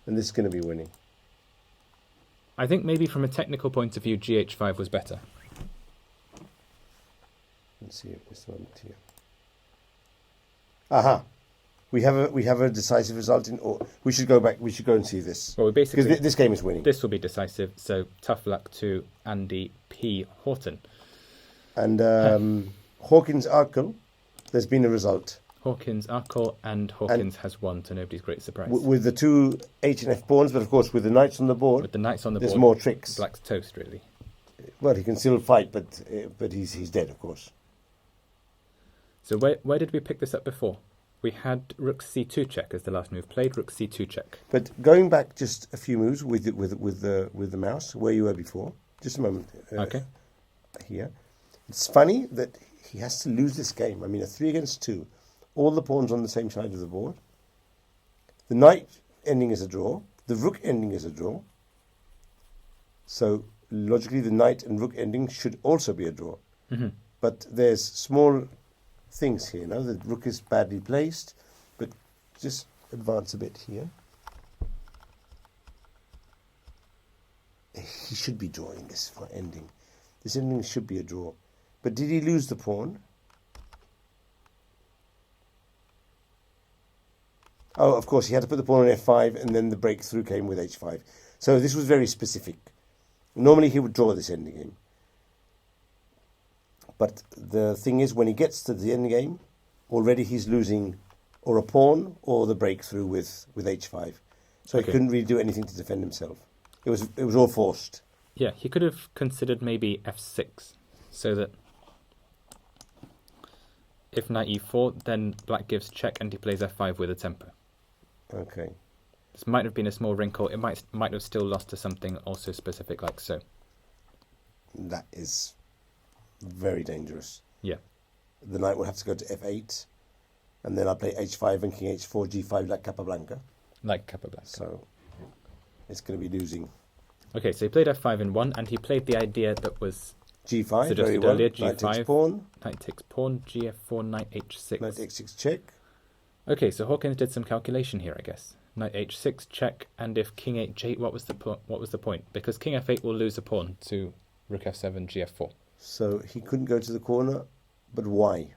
and this is going to be winning. I think maybe from a technical point of view, gh5 was better. Let's see this moment here. Aha. We have a decisive result or we should go back. We should go and see this. Well, basically because this game is winning. This will be decisive. So tough luck to Andy P. Horton. And Hawkins Arkle, there's been a result. Hawkins Arkle and Hawkins has won to nobody's great surprise. With the two H and F pawns, but of course with the knights on the board. With the knights on the there's board, more tricks. Black's toast, really. Well, he can still fight, but he's dead, of course. So where did we pick this up before? We had rook c2 check as the last move played. Rook c2 check. But going back just a few moves with the mouse where you were before. Just a moment. Okay. Here, it's funny that he has to lose this game. I mean, a 3 against 2, all the pawns on the same side of the board. The knight ending is a draw. The rook ending is a draw. So logically, the knight and rook ending should also be a draw. Mm-hmm. But there's small things here. The rook is badly placed, but just advance a bit here. He should be drawing this for ending. This ending should be a draw. But did he lose the pawn? Oh, of course, he had to put the pawn on f5, and then the breakthrough came with h5. So this was very specific. Normally he would draw this endgame. But the thing is, when he gets to the endgame, already he's losing or a pawn or the breakthrough with h5. So he couldn't really do anything to defend himself. It was all forced. Yeah, he could have considered maybe f6, so that if knight e4, then black gives check and he plays f5 with a tempo. Okay. This might have been a small wrinkle. It might have still lost to something also specific like so. That is very dangerous. Yeah. The knight will have to go to f8, and then I play h5 and king h4, g5 like Capablanca. Like Capablanca. So it's going to be losing. Okay, so he played f5 in 1, and he played the idea that was g5, suggested very well. earlier, Knight g5, takes pawn. knight takes pawn, gf4, knight h6. Knight h6 check. Okay, so Hawkins did some calculation here, I guess. Knight h6 check, and if king h8, what was the point? Because king f8 will lose a pawn to rook f7, gf4. So he couldn't go to the corner, but why?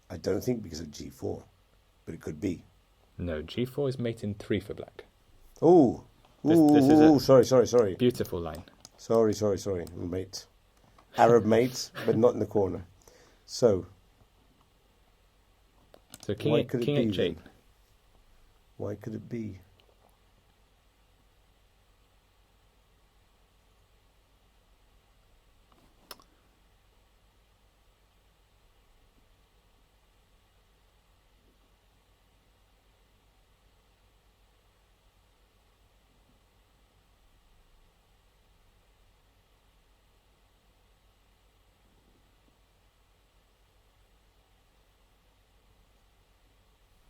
I don't think because of g4, but it could be. No, g4 is mate in 3 for black. Oh, This is a sorry. beautiful line. Sorry, mate. Arab mate, but not in the corner. So king why could it be h8. then? Why could it be?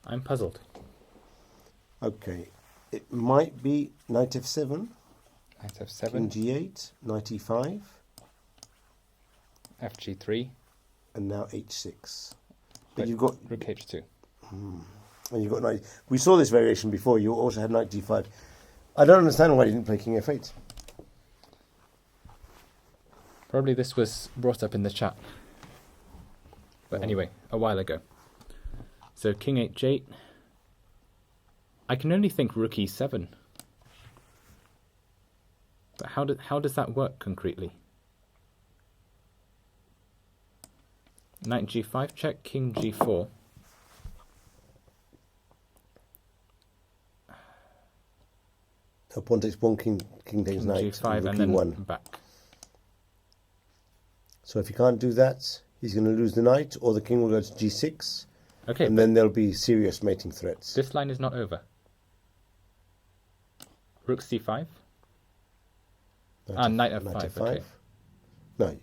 I'm puzzled. Okay, it might be knight f7, Knight f7, king g8, knight e5, fg3, and now h6. But but you've got rook h2. and you've got knight. We saw this variation before. You also had knight d5. I don't understand why you didn't play king f8. Probably this was brought up in the chat. But anyway, a while ago. So king h8. I can only think rook e7. But how does that work concretely? Knight g5 check, king g4. So pawn takes pawn, king takes knight, g5 and rook then e1. back. So if he can't do that, he's going to lose the knight, or the king will go to g6, Okay, and then there'll be serious mating threats. this line is not over. Rook c5. Knight f5. Okay. No,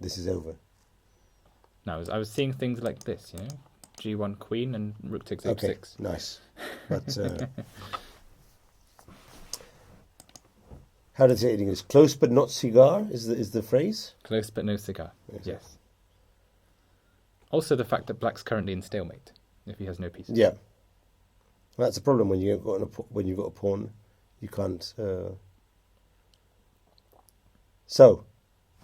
this is over. Now, I was seeing things like this, you know, g1 queen and rook takes h6. Okay, nice. But how does it say it in English? Close but not cigar is the phrase. Close but no cigar. Yes. Yes. Also, the fact that black's currently in stalemate if he has no pieces. Yeah, well, that's a problem when you've got a pawn, you can't. So,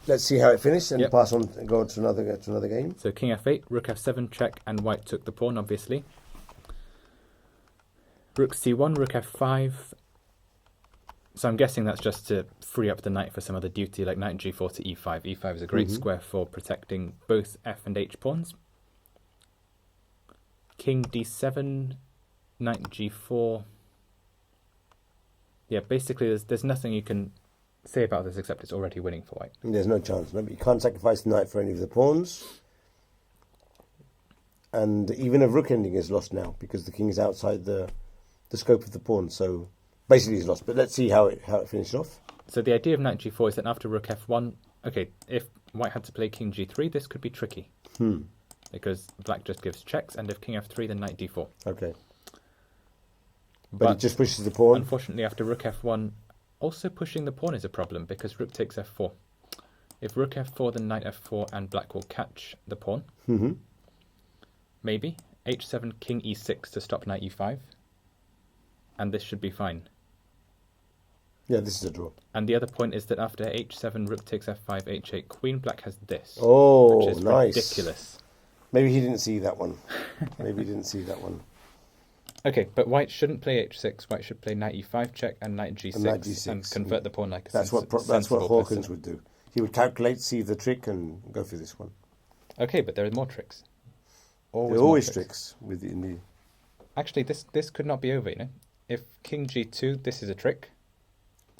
let's see how it finished and pass on and go on to another game. So king f8, rook f7 check, and white took the pawn, obviously. Rook c1, rook f5. So I'm guessing that's just to free up the knight for some other duty, like knight g4 to e5. e5 is a great square for protecting both f and h pawns. King d7, knight g4. Yeah, basically there's nothing you can say about this except it's already winning for white. There's no chance. No, but you can't sacrifice the knight for any of the pawns. And even a rook ending is lost now because the king is outside the scope of the pawn. So basically he's lost. But let's see how it finished off. So the idea of knight g4 is that after rook f1, okay, if white had to play king g3, this could be tricky. Because black just gives checks, and if king f3, then knight d4. Okay. But it just pushes the pawn. Unfortunately, after rook f1, also pushing the pawn is a problem, because rook takes f4. If rook f4, then knight f4, and black will catch the pawn. Maybe. h7, king e6 to stop knight e5. And this should be fine. Yeah, this is a draw. And the other point is that after h7, rook takes f5, h8, queen, black has this. Oh, which is nice. Ridiculous. Maybe he didn't see that one. Okay, but white shouldn't play h6. White should play knight e5 check and knight g6 and convert the pawn like a That's what Hawkins would do. He would calculate, see the trick, and go for this one. Okay, but there are more tricks. There are always tricks within the. Actually, this could not be over. You know, if king g2, this is a trick.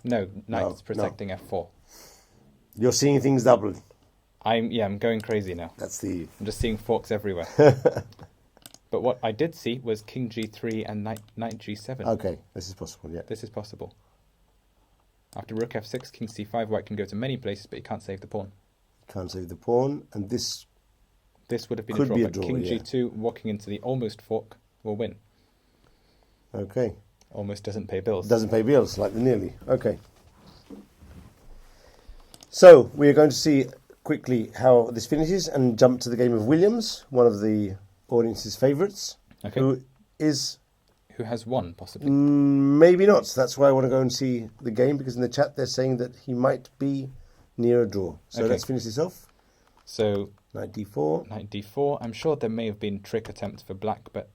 No, knight's protecting f4. You're seeing things doubled. I'm going crazy now. I'm just seeing forks everywhere. But what I did see was king g3 and knight g7. Okay, this is possible, yeah. This is possible. After rook f6, king c5, white can go to many places, but he can't save the pawn. Can't save the pawn, and this would have been could a draw, be a but draw, king yeah. g2, walking into the almost fork, will win. Okay. Almost doesn't pay bills. Doesn't pay bills, like the nearly. Okay. So, we are going to see quickly how this finishes and jump to the game of Williams, one of the audience's favourites, Okay. who is... Who has won, possibly. maybe not. That's why I want to go and see the game, because in the chat they're saying that he might be near a draw. So Okay. let's finish this off. So, Knight d4. knight d4. I'm sure there may have been trick attempts for black, but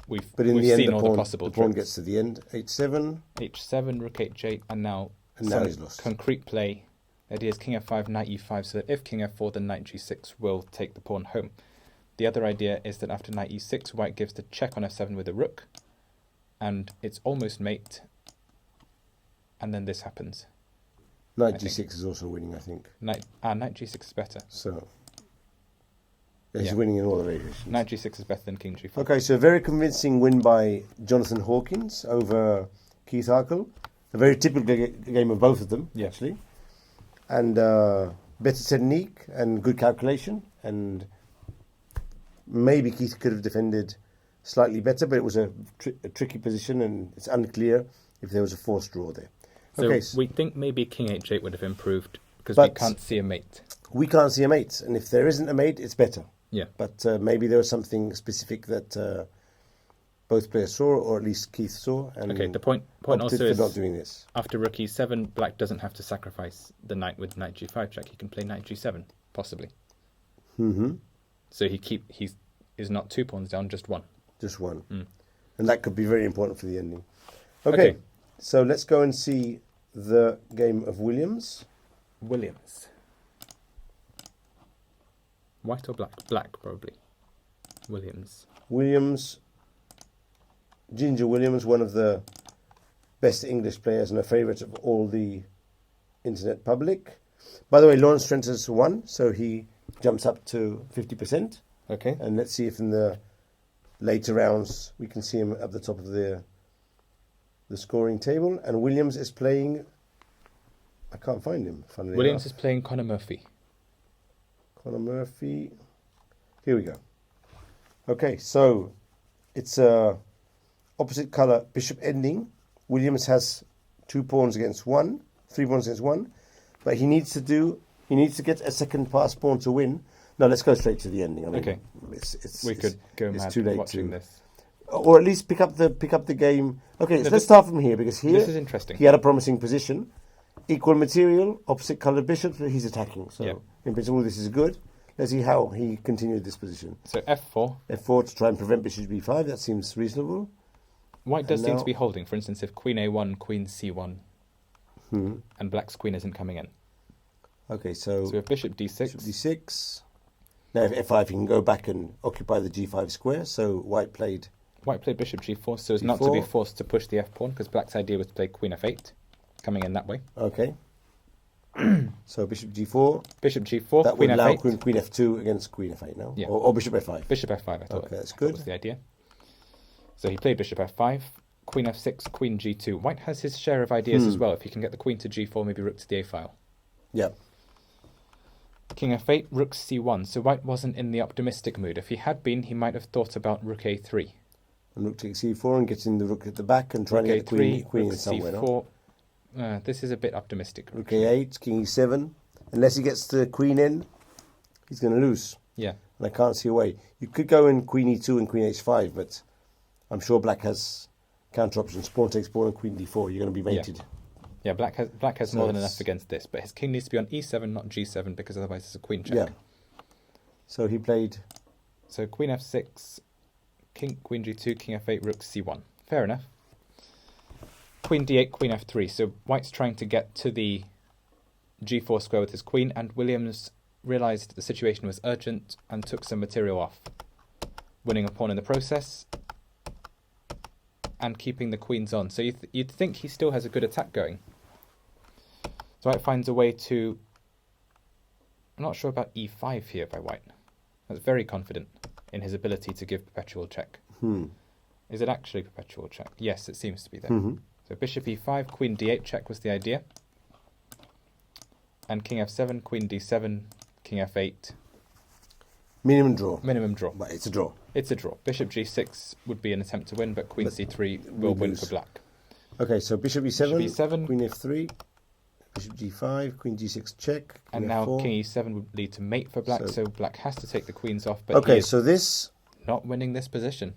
we've But in we've the end, seen the all pawn, the possible the pawn tricks. gets to the end. H7. h7, rook h8, and now And he's lost. concrete play. The idea is king f5, knight e5, so that if king f4, then knight g6 will take the pawn home. The other idea is that after knight e6, white gives the check on f7 with a rook, and it's almost mate, and then this happens. Knight I g6 think. is also winning, I think. Knight g6 is better. So, yeah, he's Yeah. winning in all the variations. Knight g6 is better than king g5. Okay, so a very convincing win by Jonathan Hawkins over Keith Harkle. A very typical game of both of them, Yeah. actually. And better technique and good calculation. And maybe Keith could have defended slightly better, but it was a tricky position, and it's unclear if there was a forced draw there. So Okay, we think maybe king h8 would have improved, because we But- can't see a mate. we can't see a mate, and if there isn't a mate, it's better. Yeah. But maybe there was something specific that both players saw, or at least Keith saw, and Okay, the point opted also for is, not doing this. after rook e7, black doesn't have to sacrifice the knight with knight g5 check. He can play knight g7, possibly. Mm-hmm. So he's not 2 pawns down, just 1. Just one. Mm. And that could be very important for the ending. Okay, so let's go and see the game of Williams. Williams. White or black? Black, probably. Williams. Williams, Ginger Williams, one of the best English players and a favourite of all the internet public. By the way, Lawrence Trent has won, so he jumps up to 50%. Okay. And let's see if in the later rounds we can see him at the top of the scoring table. And Williams is playing... I can't find him, funnily Williams enough. is playing Conor Murphy. Conor Murphy. Here we go. Okay, so it's opposite colour bishop ending. Williams has 2 pawns against 1, 3 pawns against 1, but he needs to get a second pass pawn to win. No, let's go straight to the ending. I mean, Okay. We Could go mad too late watching this. or at least pick up the game. Okay, so No, let's start from here, because here This is interesting. he had a promising position. Equal material, opposite coloured bishops, but he's attacking. So Yeah. in principle, this is good. Let's see how he continued this position. So f4. F4 to try and prevent bishop b5. That seems reasonable. White does And seem now- to be holding. For instance, if queen a1, queen c1, Hmm. and black's queen isn't coming in. Okay, so So we have bishop d6. bishop d6. Now if f5, he can go back and occupy the g5 square. So white played. White played bishop g4 so as not to be G4. forced to push the f-pawn, because black's idea was to play queen f8, coming in that way. Okay. So bishop g4. Bishop g4, That queen would allow f8. queen f2 against queen f8 now. Yeah. Or bishop f5. Bishop f5, I thought. Okay, that's I thought good. was the idea. So he played bishop f5, queen f6, queen g2. White has his share of ideas as well. If he can get the queen to g4, maybe rook to the a file. Yeah. King f8, rook c1. So white wasn't in the optimistic mood. If he had been, he might have thought about rook a3. And rook takes c4 and getting the rook at the back and trying Rook to get the queen a3, in rook somewhere. No? c4. This is a bit optimistic. Rook a8, king e7. Unless he gets the queen in, he's going to lose. Yeah. And I can't see a way. You could go in queen e2 and queen h5, but I'm sure black has counter options. Pawn takes pawn and queen d4. You're going to be mated. Yeah, black has So more than it's- enough against this, but his king needs to be on e7, not g7, because otherwise it's a queen check. Yeah. So he played... So queen f6, queen g2, king f8, rook c1. Fair enough. Queen d8, queen f3. So white's trying to get to the g4 square with his queen, and Williams realised the situation was urgent and took some material off, winning a pawn in the process and keeping the queens on. So you'd think he still has a good attack going. So white finds a way to... I'm not sure about e5 here by white. That's very confident in his ability to give perpetual check. Is it actually perpetual check? Yes, it seems to be there. Mm-hmm. So bishop e5, queen d8 check was the idea. And king f7, queen d7, king f8. Minimum draw. Minimum draw. But it's a draw. It's a draw. Bishop g6 would be an attempt to win, but queen c3 will win for black. Okay, so bishop e7, Bishop e7. queen f3, bishop g5, queen g6 check. And now king e7 would lead to mate for black, so black has to take the queens off. But okay, so this... not winning this position.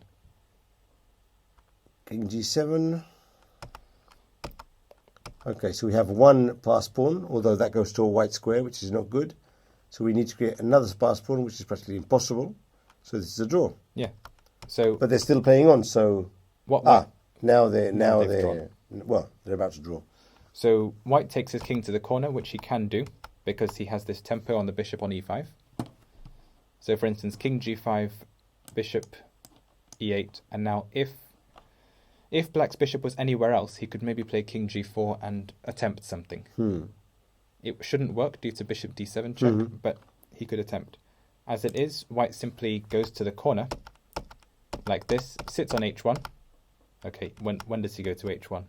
King g7. Okay, so we have one pass pawn, although that goes to a white square, which is not good. So we need to create another pass pawn, which is practically impossible. So this is a draw. Yeah. So, but they're still playing on. So what? Now they're about to draw. So white takes his king to the corner, which he can do because he has this tempo on the bishop on e5. So for instance, king g5, bishop e8, and now if black's bishop was anywhere else, he could maybe play king g4 and attempt something. It shouldn't work due to bishop d7 check, but he could attempt. As it is, white simply goes to the corner, like this, sits on h1. Okay, when does he go to h1?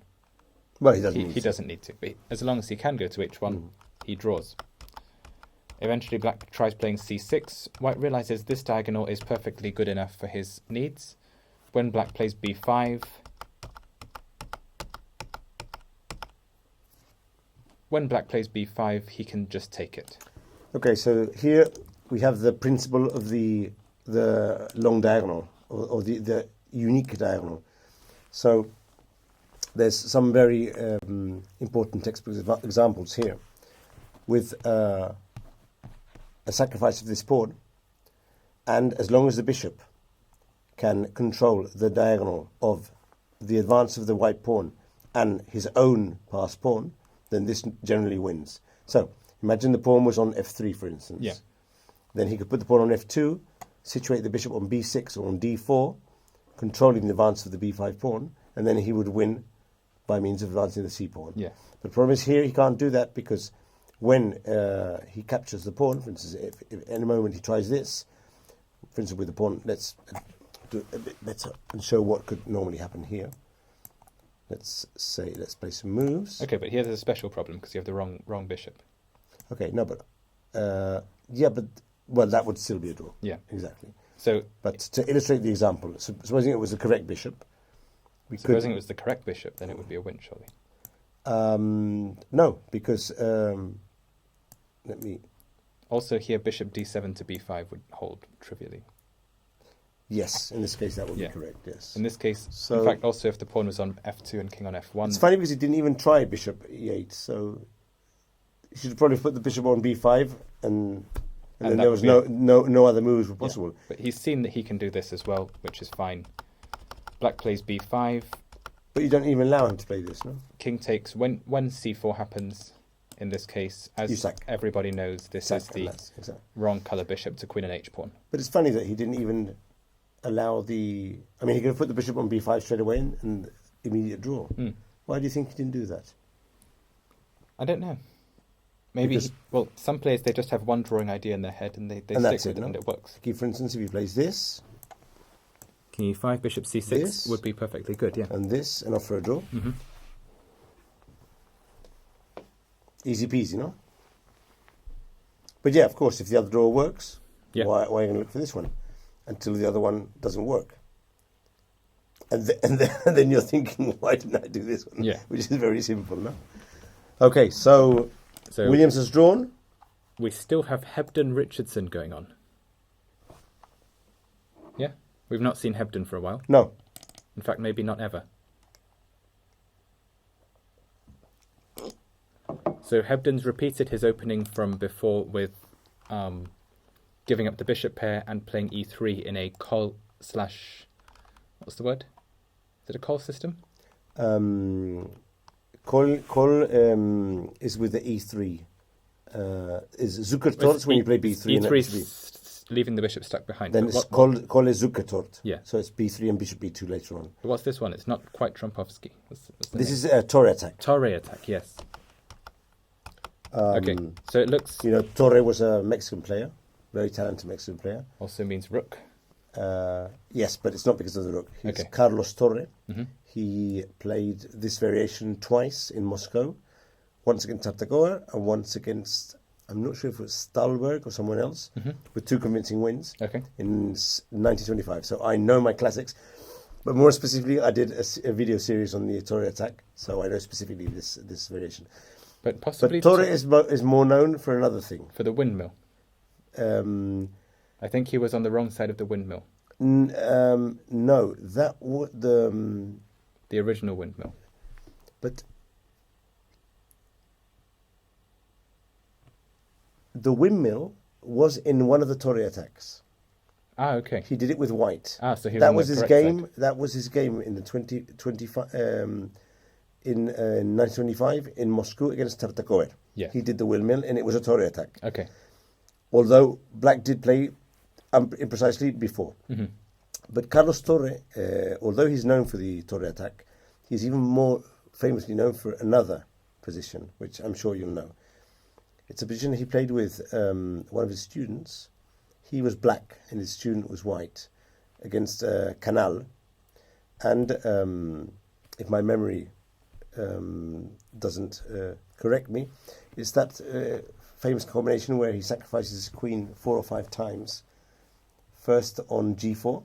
Well, he doesn't need to. He doesn't need to, but as long as he can go to h1, he draws. Eventually, black tries playing c6. White realizes this diagonal is perfectly good enough for his needs. When black plays b5... When black plays b5, he can just take it. Okay, so here we have the principle of the long diagonal, or the unique diagonal. So there's some very important textbook examples here with a sacrifice of this pawn, and as long as the bishop can control the diagonal of the advance of the white pawn and his own pass pawn, then this generally wins. So imagine the pawn was on f3, for instance. Yeah. Then he could put the pawn on f2, situate the bishop on b6 or on d4, controlling the advance of the b5 pawn, and then he would win by means of advancing the c pawn. Yeah. The problem is here he can't do that because when he captures the pawn, for instance, if in a moment he tries this, for instance with the pawn, let's do it a bit better and show what could normally happen here. Let's play some moves. Okay, but here there's a special problem because you have the wrong bishop. Okay, no, but that would still be a draw. Yeah, exactly. So, but to illustrate the example, supposing it was the correct bishop, supposing it was the correct bishop, then it would be a win, surely. No, because let me. Also, here bishop d7 to b5 would hold trivially. Yes, in this case that would be correct, yes. In this case, in fact, also if the pawn was on f2 and king on f1... It's funny because he didn't even try bishop e8, so he should probably put the bishop on b5, and then there was no other moves were possible. Yeah. But he's seen that he can do this as well, which is fine. Black plays b5. But you don't even allow him to play this, no? King takes... When c4 happens, in this case, as everybody knows, this is the wrong colour bishop to queen and h pawn. But it's funny that he didn't even allow the... I mean, he could have put the bishop on b5 straight away and immediate draw. Why do you think he didn't do that? I don't know. Maybe, some players, they just have one drawing idea in their head and they stick with it and it works. Okay, for instance, if he plays this... King e5, bishop c6 would be perfectly good, yeah. And this, and offer a draw. Easy peasy, no? But yeah, of course, if the other draw works, why are you going to look for this one? Until the other one doesn't work. And then you're thinking, why didn't I do this one? Yeah. Which is very simple, no? Okay, so Williams has drawn. We still have Hebden-Richardson going on. Yeah? We've not seen Hebden for a while. No. In fact, maybe not ever. So Hebden's repeated his opening from before with giving up the bishop pair and playing e3 in a call / what's the word? Is it a call system? Call is with the e3. Is Zuckertort when you play b3 e3 leaving the bishop stuck behind. Then it's call is Zuckertort. Yeah. So it's b3 and bishop b2 later on. But what's this one? It's not quite Trumpovsky. This is a Torre attack. Torre attack, yes. Okay, so it looks... You know, Torre was a Mexican player. Very talented Mexican player. Also means rook. Yes, but it's not because of the rook. It's Okay. Carlos Torre. Mm-hmm. He played this variation twice in Moscow, once against Taptagoa and once against, I'm not sure if it was Stalberg or someone else, with 2 convincing wins Okay. in 1925. So I know my classics, but more specifically, I did a video series on the Torre attack, so I know specifically this variation. But possibly But Torre is more known for another thing. for the windmill. Um, I think he was on the wrong side of the windmill, no, that was the original windmill. but the windmill was in one of the Torre attacks. Ah, okay. He did it with white. Ah, so he was That on was the his correct game. side. That was his game in the 2025 in 1925 in Moscow against Tartakower. Yeah. He did the windmill, and it was a Torre attack. Okay. Although Black did play imprecisely before. Mm-hmm. But Carlos Torre, although he's known for the Torre attack, he's even more famously known for another position, which I'm sure you'll know. It's a position he played with one of his students. He was black and his student was white against Canal. And if my memory doesn't correct me, it's that famous combination where he sacrifices his queen 4 or 5 times. First on G4,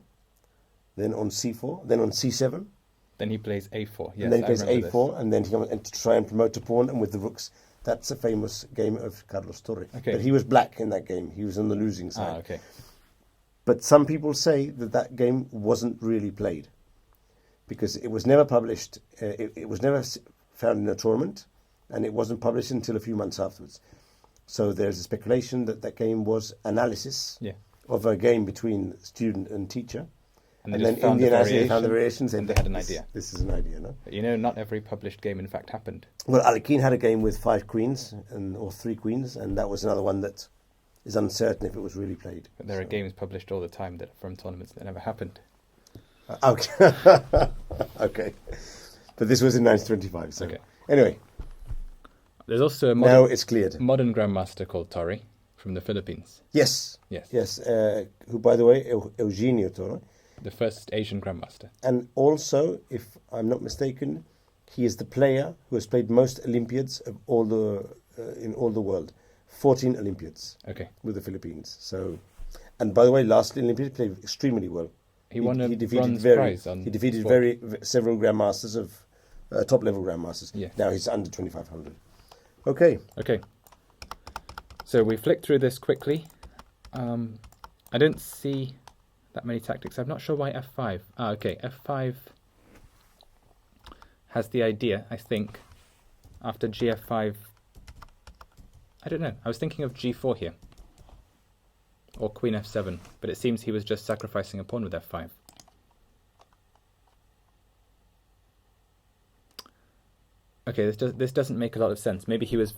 then on C4, then on C7. Then he plays A4. Yes, And then he I plays remember A4, this. and then he comes and to try and promote a pawn, and with the rooks. That's a famous game of Carlos Torre. Okay. But he was black in that game. He was on the losing side. Ah, okay. But some people say that game wasn't really played because it was never published. It was never found in a tournament, and it wasn't published until a few months afterwards. So there's a speculation that game was analysis Yeah. of a game between student and teacher. And And they then just found in the the analysis, they found the variation, variations, and they had an idea. This is an idea, no? But you know, not every published game, in fact, happened. Well, Alekhine had a game with 5 queens or 3 queens, and that was another one that is uncertain if it was really played. But there are games published all the time that from tournaments that never happened. Okay. Okay. But this was in 1925. So Okay. anyway, There's also a now it's cleared. modern grandmaster called Torre from the Philippines. Yes. Yes. Yes. Who, by the way, Eugenio Toro. The first Asian grandmaster. And also, if I'm not mistaken, he is the player who has played most Olympiads of all the in all the world. 14 Olympiads Okay. with the Philippines. So, and by the way, last Olympiad he played extremely well. He won a bronze prize on He defeated sport. several grandmasters of top level grandmasters. Yeah. Now he's under 2,500. Okay. Okay. So we flick through this quickly. I don't see that many tactics. I'm not sure why F5. Ah, okay. F5 has the idea, I think, after GF5. I don't know. I was thinking of G4 here. Or Queen F7. But it seems he was just sacrificing a pawn with F5. Okay, this doesn't make a lot of sense. Maybe he was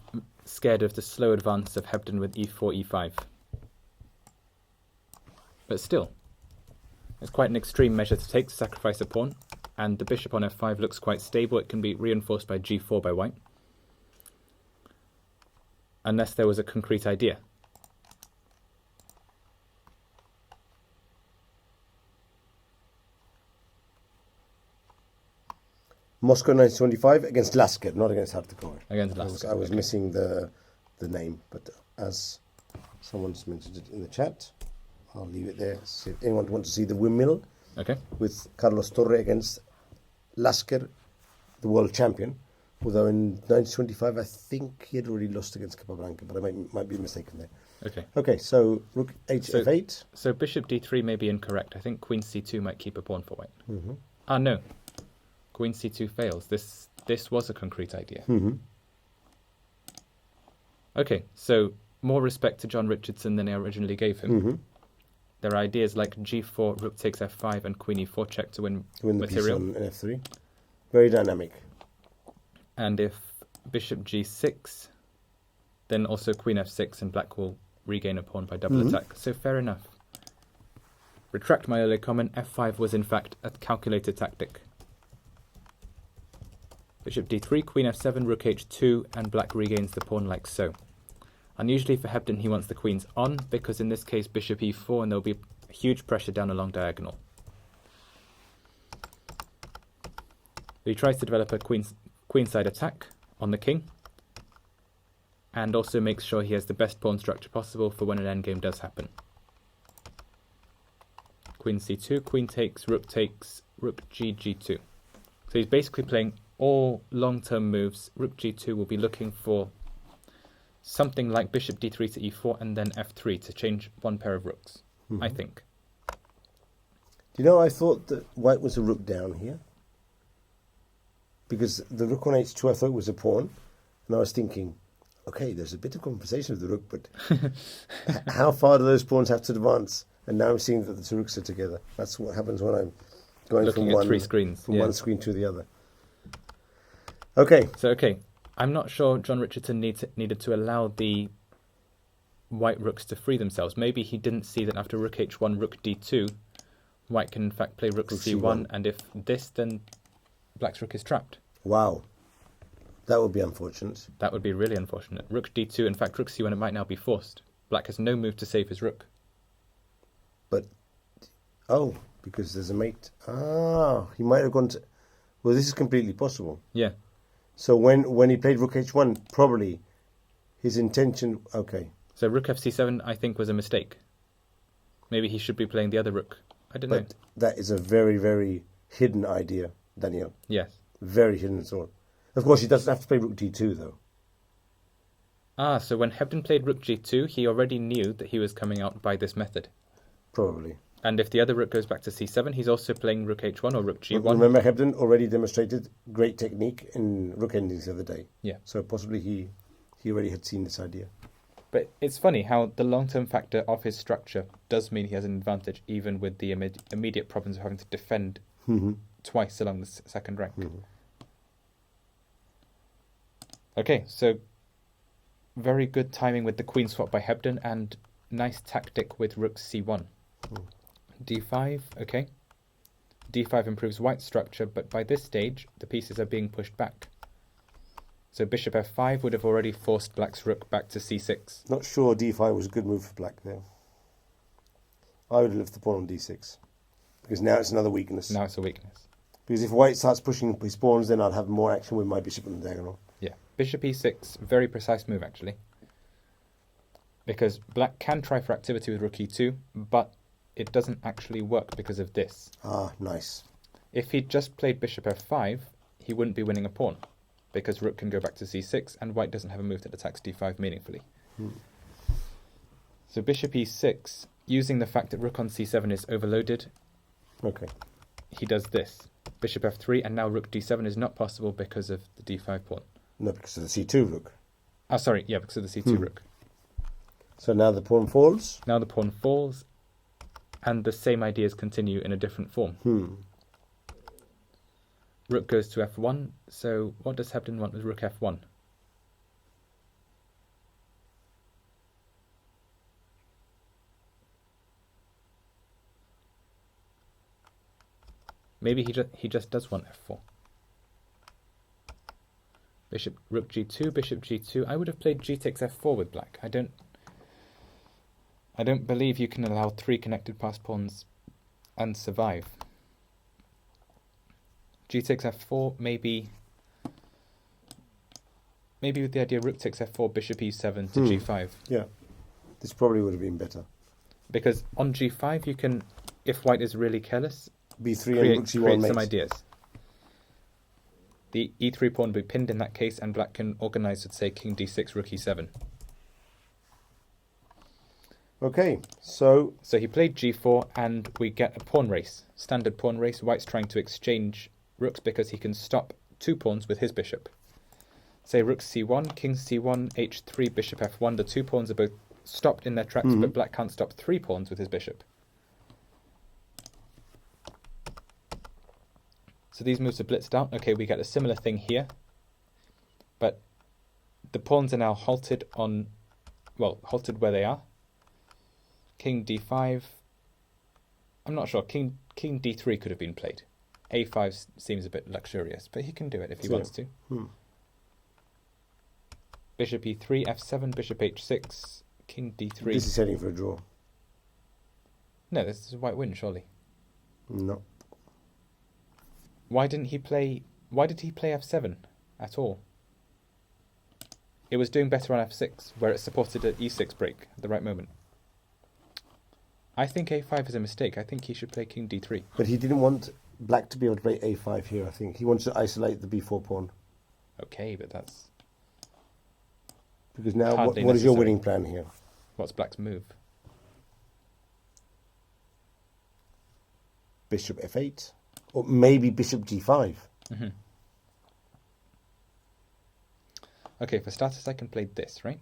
scared of the slow advance of Hebden with E4, E5. But still, it's quite an extreme measure to take to sacrifice a pawn, and the bishop on F5 looks quite stable. It can be reinforced by G4 by white, unless there was a concrete idea. Moscow 1925 against Lasker, not against Hartikover. Against Lasker, I was okay. missing the name, but as someone's mentioned it in the chat, I'll leave it there. See if anyone wants to see the windmill Okay. with Carlos Torre against Lasker, the world champion. Although in 1925, I think he had already lost against Capablanca, but I might be mistaken there. Okay. Okay, so rook H8. So bishop D3 may be incorrect. I think Queen C2 might keep a pawn for white. Mm-hmm. Ah, no. Queen C2 fails. This was a concrete idea. Mm-hmm. Okay, so more respect to John Richardson than I originally gave him. Mm-hmm. There are ideas like G4, rook takes F5, and Queen E4 check to win To win the piece material. on F3. Very dynamic. And if bishop G6, then also Queen F6, and black will regain a pawn by double attack. So fair enough. Retract my earlier comment. F5 was in fact a calculated tactic. Bishop D3, Queen F7, rook H2, and black regains the pawn like so. Unusually for Hebden, he wants the queens on, because in this case bishop E4, and there'll be a huge pressure down a long diagonal. He tries to develop a queenside attack on the king, and also makes sure he has the best pawn structure possible for when an endgame does happen. Queen c2, queen takes, rook g, g2. So he's basically playing all long-term moves. Rook g2 will be looking for something like bishop d3 to e4 and then f3 to change one pair of rooks, I think. Do you know, I thought that white was a rook down here. Because the rook on h2 I thought was a pawn. And I was thinking, okay, there's a bit of compensation with the rook, but how far do those pawns have to advance? And now I'm seeing that the two rooks are together. That's what happens when I'm going Looking from at three screens, from one screen to the other. Okay. So, I'm not sure John Richardson needed to allow the white rooks to free themselves. Maybe he didn't see that after rook h1, rook d2, white can in fact play rook c1, and if this, then black's rook is trapped. Wow. That would be unfortunate. That would be really unfortunate. Rook d2, in fact, rook c1, it might now be forced. Black has no move to save his rook. But, because there's a mate. He might have gone to... Well, this is completely possible. Yeah. So when he played rook h1, probably his intention... Okay. So rook fc7, I think, was a mistake. Maybe he should be playing the other rook. I don't know. But that is a very, very hidden idea, Daniel. Yes. Very hidden at all. Of course, he doesn't have to play rook d2, though. So when Hebden played rook g2, he already knew that he was coming out by this method. Probably. And if the other rook goes back to c7, he's also playing rook h1 or rook g1. Remember, Hebden already demonstrated great technique in rook endings the other day. Yeah. So possibly he already had seen this idea. But it's funny how the long-term factor of his structure does mean he has an advantage, even with the immediate problems of having to defend twice along the second rank. Okay, so very good timing with the queen swap by Hebden, and nice tactic with rook c1. d5, okay. d5 improves white's structure, but by this stage, the pieces are being pushed back. So bishop f5 would have already forced black's rook back to c6. Not sure d5 was a good move for black there. I would have left the pawn on d6. Because now it's another weakness. Now it's a weakness. Because if white starts pushing his pawns, then I'd have more action with my bishop on the diagonal. Yeah, bishop e6, very precise move actually. Because black can try for activity with rook e2, but it doesn't actually work because of this. Nice. If he'd just played bishop f5, he wouldn't be winning a pawn, because rook can go back to c6, and white doesn't have a move that attacks d5 meaningfully. So bishop e6, using the fact that rook on c7 is overloaded, he does this. Bishop f3, and now rook d7 is not possible because of the d5 pawn. No, because of the c2 rook. Because of the c2 rook. So now the pawn falls? Now the pawn falls, and the same ideas continue in a different form. Rook goes to f1, so what does Hebden want with rook f1? Maybe he just does want f4. Bishop rook g2, bishop g2. I would have played g takes f4 with black. I don't believe you can allow 3 connected passed pawns and survive. G takes f4, maybe with the idea rook takes f4, bishop e7 to g5. Yeah, this probably would have been better. Because on g5 you can, if white is really careless, b3 and rook g1 create some ideas. The e3 pawn will be pinned in that case, and black can organize with, say, king d6, rook e7. Okay, so he played g4, and we get a pawn race. Standard pawn race. White's trying to exchange rooks because he can stop 2 pawns with his bishop. Say rook c1, king c1, h3, bishop f1. The 2 pawns are both stopped in their tracks, but black can't stop 3 pawns with his bishop. So these moves are blitzed out. Okay, we get a similar thing here. But the pawns are now halted where they are. King d5. I'm not sure. King d3 could have been played. a5 seems a bit luxurious, but he can do it if he wants to. Bishop e3, f7, bishop h6, king d3. This is heading for a draw. No, this is a white win, surely. No. Why did he play f7 at all? It was doing better on f6, where it supported an e6 break at the right moment. I think a5 is a mistake. I think he should play king d3. But he didn't want black to be able to play a5 here, I think. He wants to isolate the b4 pawn. Okay, but that's... Because now, hardly what is your necessary. winning plan here? What's black's move? Bishop f8. Or maybe bishop g5. Mm-hmm. Okay, for starters I can play this, right?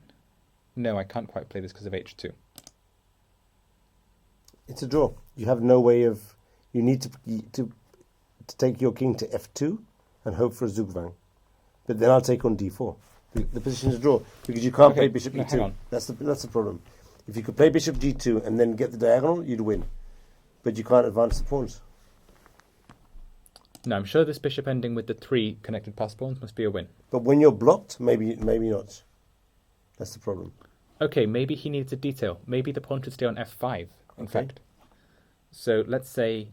No, I can't quite play this because of h2. It's a draw. You have no way of... You need to take your king to f2 and hope for a zugzwang. But then I'll take on d4. The position's a draw because you can't play bishop no, e2. hang on. That's the problem. If you could play bishop g2 and then get the diagonal, you'd win. But you can't advance the pawns. No, I'm sure this bishop ending with the 3 connected pass pawns must be a win. But when you're blocked, maybe not. That's the problem. Okay, maybe he needs a detail. Maybe the pawn should stay on f5, in fact. So let's say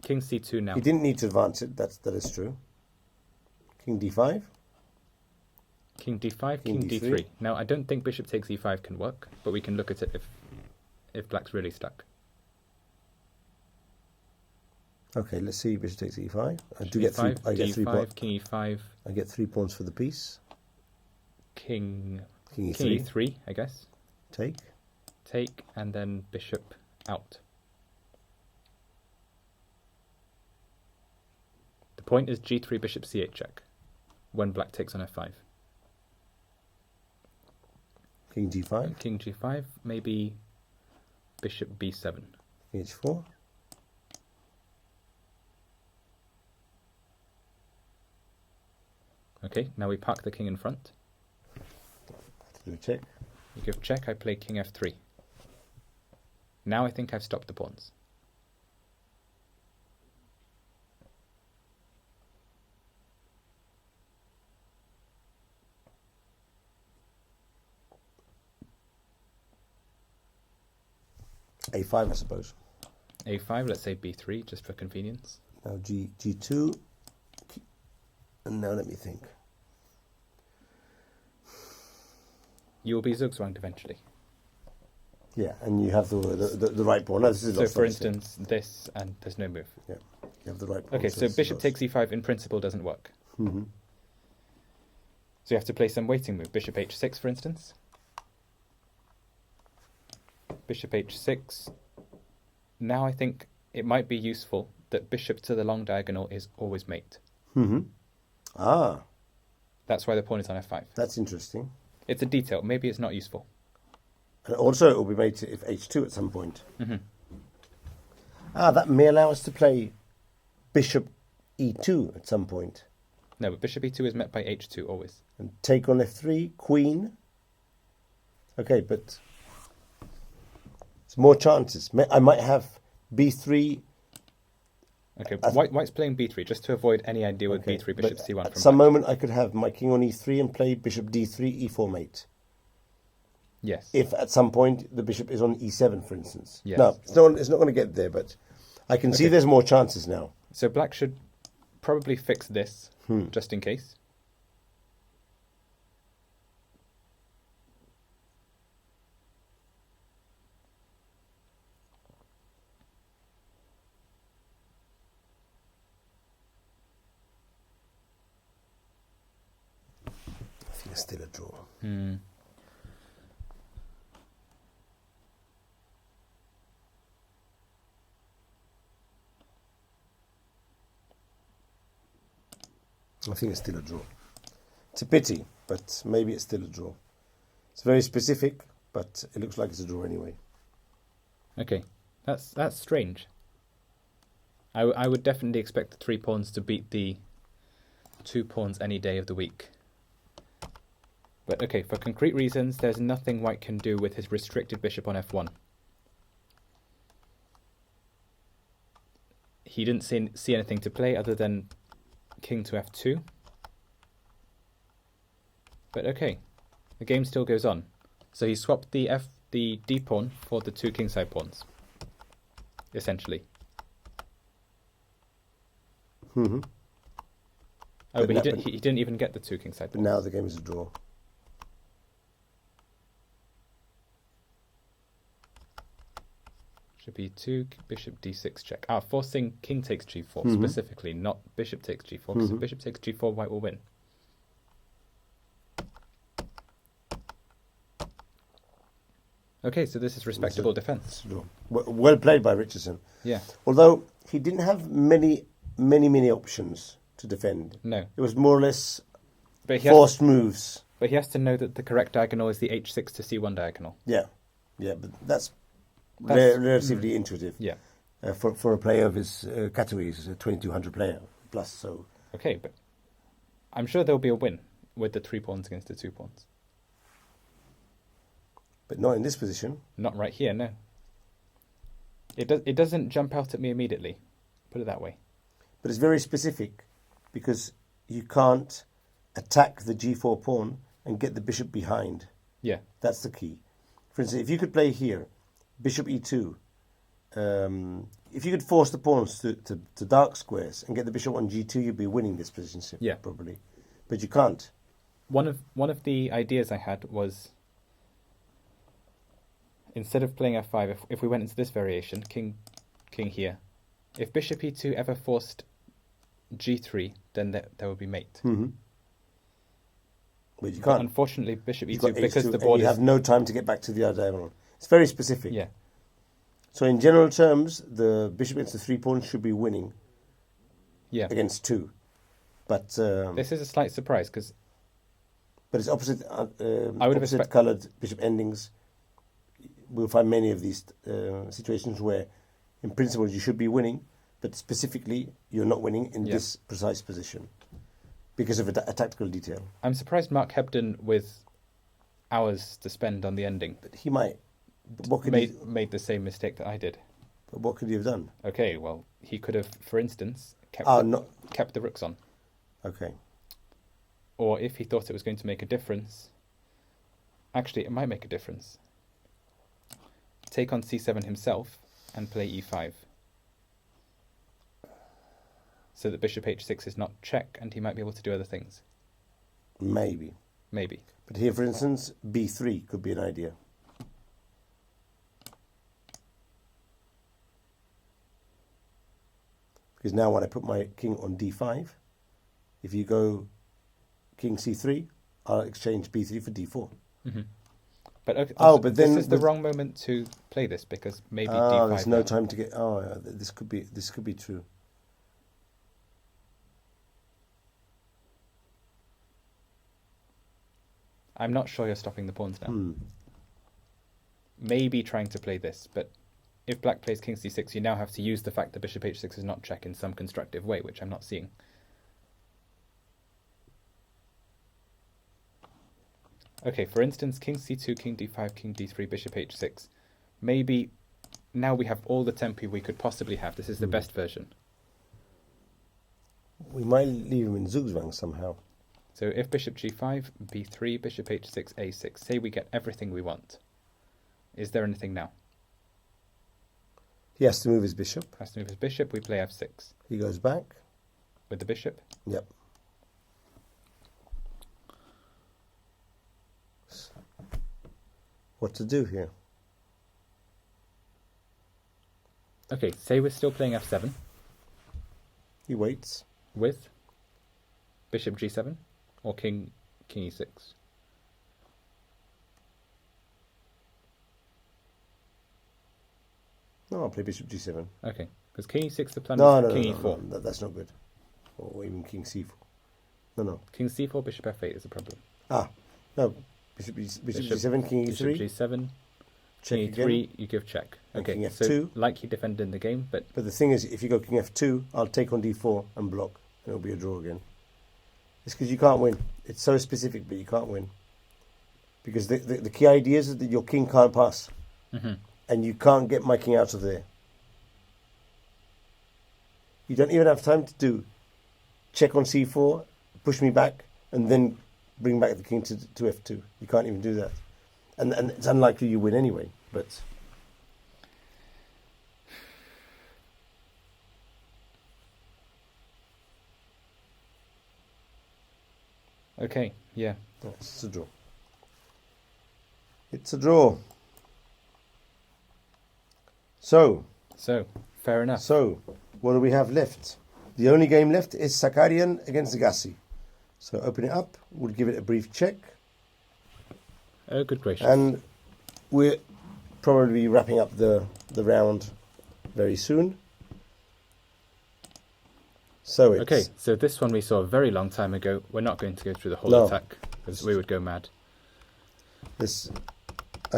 king c2 now. He didn't need to advance it. That is true. King d5. King d5, King king d3. d3. Now, I don't think bishop takes e5 can work, but we can look at it if black's really stuck. Okay, let's see. Bishop takes e5. I do E5, get 3. I get 3 d5, pawns. king e5, I get 3 pawns for the piece. king King e3. king e3, I guess. Take. Take, and then bishop out. The point is g3, bishop c8 check, when black takes on f5. King g5. King g5, maybe bishop b7. King h4. Okay, now we park the king in front. Do a check. You give check, I play king f3. Now I think I've stopped the pawns. a5, I suppose. a5, let's say b3, just for convenience. Now g2. And now let me think. You will be zugzwanged eventually. Yeah, and you have the right pawn. No, this is So lost, for obviously. instance, this, and there's no move. Yeah, you have the right pawn. Okay, so this is bishop lost. takes e5 in principle doesn't work. Mm-hmm. So you have to play some waiting move. Bishop h6, for instance. Bishop h6. Now I think it might be useful that bishop to the long diagonal is always mate. Mm-hmm. Ah, That's why the pawn is on f5. that's interesting. It's a detail. Maybe it's not useful. And also it will be made to if h2 at some point. Mm-hmm. Ah, that may allow us to play bishop e2 at some point. No, but bishop e2 is met by h2 always. And take on f3, queen. Okay, but there's more chances. I might have b3. Okay, White's playing b3 just to avoid any idea with Okay, b3, bishop but c1 at from some black. moment I could have my king on e3 and play bishop d3, e4 mate. Yes. If at some point the bishop is on e7, for instance. Yes. No, it's not going to get there, but I can see Okay. there's more chances now. So black should probably fix this, just in case. I think it's still a draw. I think it's still a draw. It's a pity, but maybe it's still a draw. It's very specific, but it looks like it's a draw anyway. Okay, that's strange. I would definitely expect the 3 pawns to beat the 2 pawns any day of the week. But okay, for concrete reasons, there's nothing White can do with his restricted bishop on f1. He didn't see anything to play other than king to f2. But okay, the game still goes on. So he swapped the d pawn for the 2 kingside pawns. essentially. Mm-hmm. Oh, But but he didn't even get the 2 kingside But pawns. now the game is a draw. Should be 2, bishop d6 check. Forcing king takes g4 Mhm. specifically, not bishop takes g4. Because if Mhm. bishop takes g4, white will win. Okay, so this is respectable defense. It's a draw. Well played by Richardson. Yeah. Although he didn't have many options to defend. No. It was more or less But forced moves. But he has to know that the correct diagonal is the h6 to c1 diagonal. Yeah, but that's That's- relatively intuitive. Yeah. For a player of his category, he's a 2200 player plus. So Okay, but I'm sure there'll be a win with the 3 pawns against the 2 pawns. but not in this position. Not right here, no. It doesn't jump out at me immediately. Put it that way. But it's very specific because you can't attack the g4 pawn and get the bishop behind. Yeah. That's the key. For instance, if you could play here, bishop e2, if you could force the pawns to dark squares and get the bishop on g2, you'd be winning this position Yeah. probably. But you can't. One of the ideas I had was, instead of playing f5, if we went into this variation, king here, if bishop e2 ever forced g3, then there would be mate. Mm-hmm. But you But can't. unfortunately, bishop You've e2, got because h2 the and board you is... have no time to get back to the other diagonal. It's very specific. Yeah. So in general terms, the bishop against the 3 pawns should be winning Yeah. against 2. But This is a slight surprise, because it's opposite I would have opposite coloured bishop endings. We'll find many of these situations where, in principle, you should be winning, but specifically, you're not winning in this precise position because of a tactical detail. I'm surprised Mark Hebden, with hours to spend on the ending, But he might. But what could he? made the same mistake that I did. But what could he have done? Okay, well, he could have, for instance, kept the rooks on. Okay. Or if he thought it was going to make a difference, actually, it might make a difference. Take on c7 himself and play e5. So that bishop h6 is not check, and he might be able to do other things. Maybe. Maybe. But here, for instance, b3 could be an idea. Because now when I put my king on d5, if you go king c3, I'll exchange b3 for d4. Mm-hmm. But okay, but then this is the wrong moment to play this, because maybe d5... there's no time to get... this could be true. I'm not sure you're stopping the pawns now. Maybe trying to play this, but if black plays king c6, you now have to use the fact that bishop h6 is not check in some constructive way, which I'm not seeing. Okay, for instance, king c2, king d5, king d3, bishop h6. Maybe now we have all the tempi we could possibly have. This is the best version. We might leave him in Zugzwang somehow. So if bishop g5, b3, bishop h6, a6, say we get everything we want. Is there anything now? He has to move his bishop. Has to move his bishop, we play f6. He goes back. With the bishop? Yep. What to do here? Okay, say we're still playing f7 He waits. with bishop g7 or king e6. No, I'll play bishop g7. Okay, because king e6, the plan No, is king e4. no, that's not good. Or even king c4. No. King c4, bishop f8 is a problem. No. Bishop g7, king Bishop e3. g7, Check king again. e3, you give check. And Okay, king so f2. like he defended in the game, but But the thing is, if you go king f2, I'll take on d4 and block. And it'll be a draw again. It's because you can't win. It's so specific, but you can't win. Because the key idea is that your king can't pass. Mhm. And you can't get my king out of there. You don't even have time to do check on c4, push me back, and then bring back the king to f2. You can't even do that. And it's unlikely you win anyway. But Okay, yeah. It's a draw. It's a draw. So, fair enough. So, what do we have left? The only game left is Sakarian against Agassi. So, open it up. We'll give it a brief check. Oh, good gracious. And we're probably wrapping up the round very soon. So it's... Okay, so this one we saw a very long time ago. We're not going to go through the whole No. attack because we would go mad. I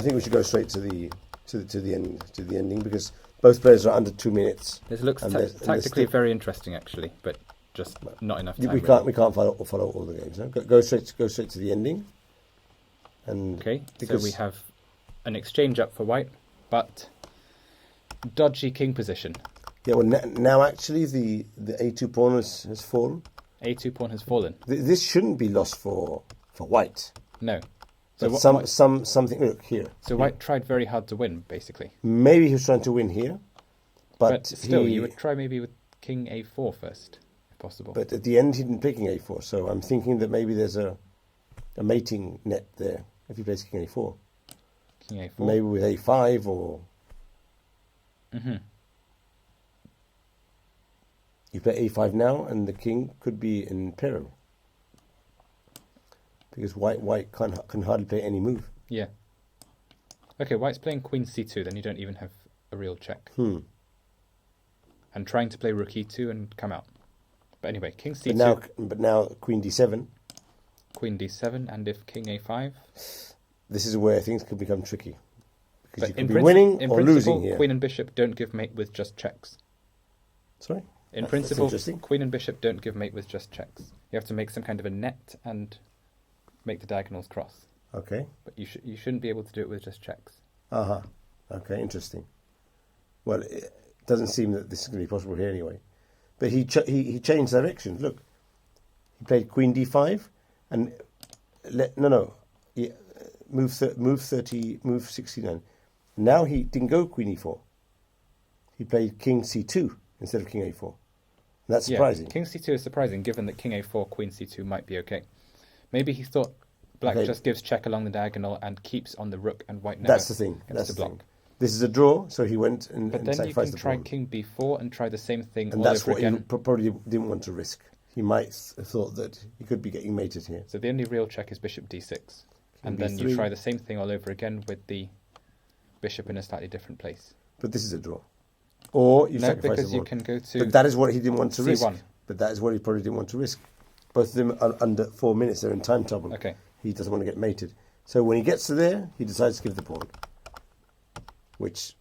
think we should go straight to the ending because both players are under 2 minutes. This looks tactically very interesting, actually, but just not enough time. We can't follow all the games. No? Go straight to the ending. And okay, so we have an exchange up for white, but dodgy king position. Yeah, well, now actually the a2 pawn has fallen. A2 pawn has fallen. This shouldn't be lost for white. No. So but something. Look here. So white tried very hard to win, basically. Maybe he was trying to win here, but still, you would try maybe with king a4 first, if possible. But at the end, he didn't play king a4, so I'm thinking that maybe there's a mating net there if he plays king a4. King a4. Maybe with a5 or. Mm-hmm. You play a5 now, and the king could be in peril. Because white can hardly play any move. Yeah. Okay, white's playing queen c2, then you don't even have a real check. And trying to play rook e2 and come out. But anyway, king c2. But now queen d7. Queen d7, and if king a5. This is where things could become tricky. Because But you could be winning or losing here. Queen and bishop don't give mate with just checks. Sorry? In principle, queen and bishop don't give mate with just checks. You have to make some kind of a net and make the diagonals cross. Okay. But you shouldn't be able to do it with just checks. Okay, interesting. Well, it doesn't seem that this is going to be possible here anyway. But he changed direction. Look, he played queen d5 and move 69. Now he didn't go queen e4. He played king c2 instead of king a4. That's surprising. Yeah, king c2 is surprising, given that king a4, queen c2 might be okay. Maybe he thought black just gives check along the diagonal and keeps on the rook, and white never That's the thing. gets to block. Thing. This is a draw, so he went and But then you sacrificed can the try pawn. king b4 and try the same thing And all that's over what again. he probably didn't want to risk. He might have thought that he could be getting mated here. So the only real check is bishop d6. And then you try the same thing all over again with the bishop in a slightly different place. But this is a draw. Or you sacrifice because the you pawn. can go to But that is what he didn't want to risk. c1. But that is what he probably didn't want to risk. Both of them are under 4 minutes. They're in time trouble. Okay. He doesn't want to get mated. So when he gets to there, he decides to give the pawn. Which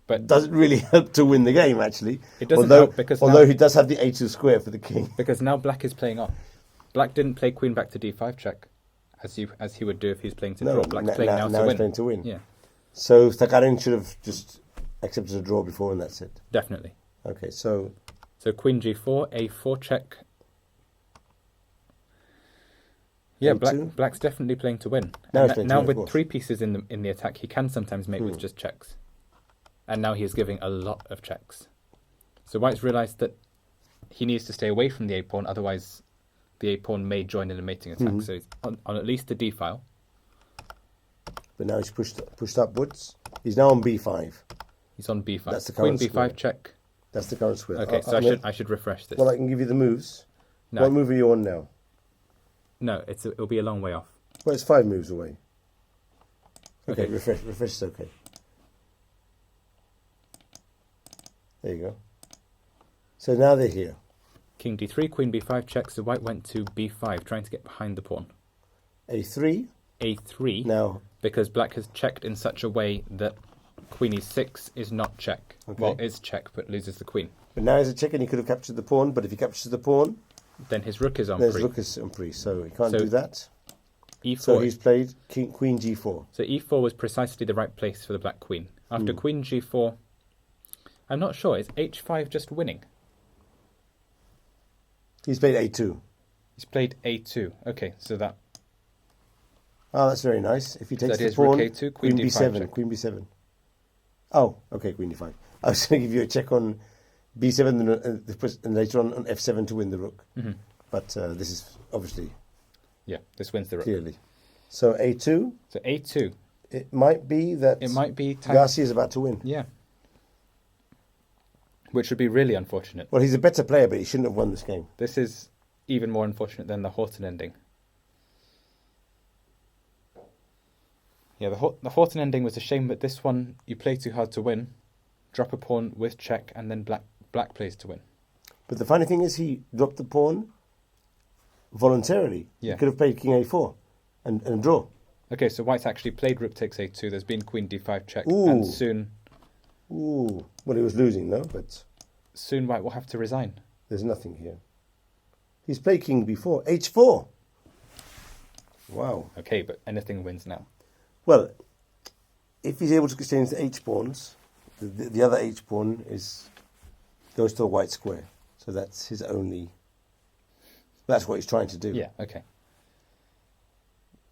but doesn't really help to win the game, actually. It doesn't help because although he does have the a2 square for the king. Because now black is playing off. Black didn't play queen back to d5 check, as he would do if he was playing to draw. Black's playing now to win. He's playing to win. Yeah. So Sakarian should have just accepted a draw before, and that's it. Definitely. Okay, so queen g4, a4 check. Yeah, black's definitely playing to win. Now with 3 pieces in the attack, he can sometimes mate with just checks. And now he is giving a lot of checks. So white's realised that he needs to stay away from the a-pawn, otherwise the a-pawn may join in a mating attack. So he's on at least the d file. But now he's pushed upwards. He's now on b5. He's on b5. That's the queen current b5 square. check. That's the current square. Okay, so I should refresh this. Well, I can give you the moves. No. What move are you on now? No, it'll be a long way off. Well, it's 5 moves away. Okay, Okay. refresh is okay. There you go. So now they're here. King d3, queen b5 check, so white went to b5, trying to get behind the pawn. a3. a3, Now, because black has checked in such a way that queen e6 is not check. Okay. Well, is check, but loses the queen. but now he's a check and he could have captured the pawn, but if he captures the pawn, Then his rook is on there's free. rook is on free, so he can't So do that. e4. So he's played queen g4. So e4 was precisely the right place for the black queen. After queen g4, I'm not sure, is h5 just winning? He's played a2. He's played a2. Okay, so that... Oh, that's very nice. If he takes that the is pawn, rook a2, queen queen d5 b7, check. queen b7. Oh, okay, queen d5. I was going to give you a check on b7 and later on f7 to win the rook. But this is obviously Yeah, this wins the rook. clearly. So A2. So A2. It might be that It might be time. Garcia is about to win. Yeah. Which would be really unfortunate. Well, he's a better player, but he shouldn't have won this game. This is even more unfortunate than the Horton ending. Yeah, the Horton ending was a shame, but this one, you play too hard to win, drop a pawn with check, and then black plays to win. But the funny thing is he dropped the pawn voluntarily. Yeah. He could have played king A4 and draw. Okay, so white's actually played rook takes A2, there's been queen D5 check, Ooh. and soon Well, he was losing, though, but white will have to resign. there's nothing here. He's played king B4. H4. Wow. Okay, but anything wins now. Well, if he's able to exchange the H-pawns, the other H-pawn goes to a white square. So that's his only... That's what he's trying to do. Yeah, okay.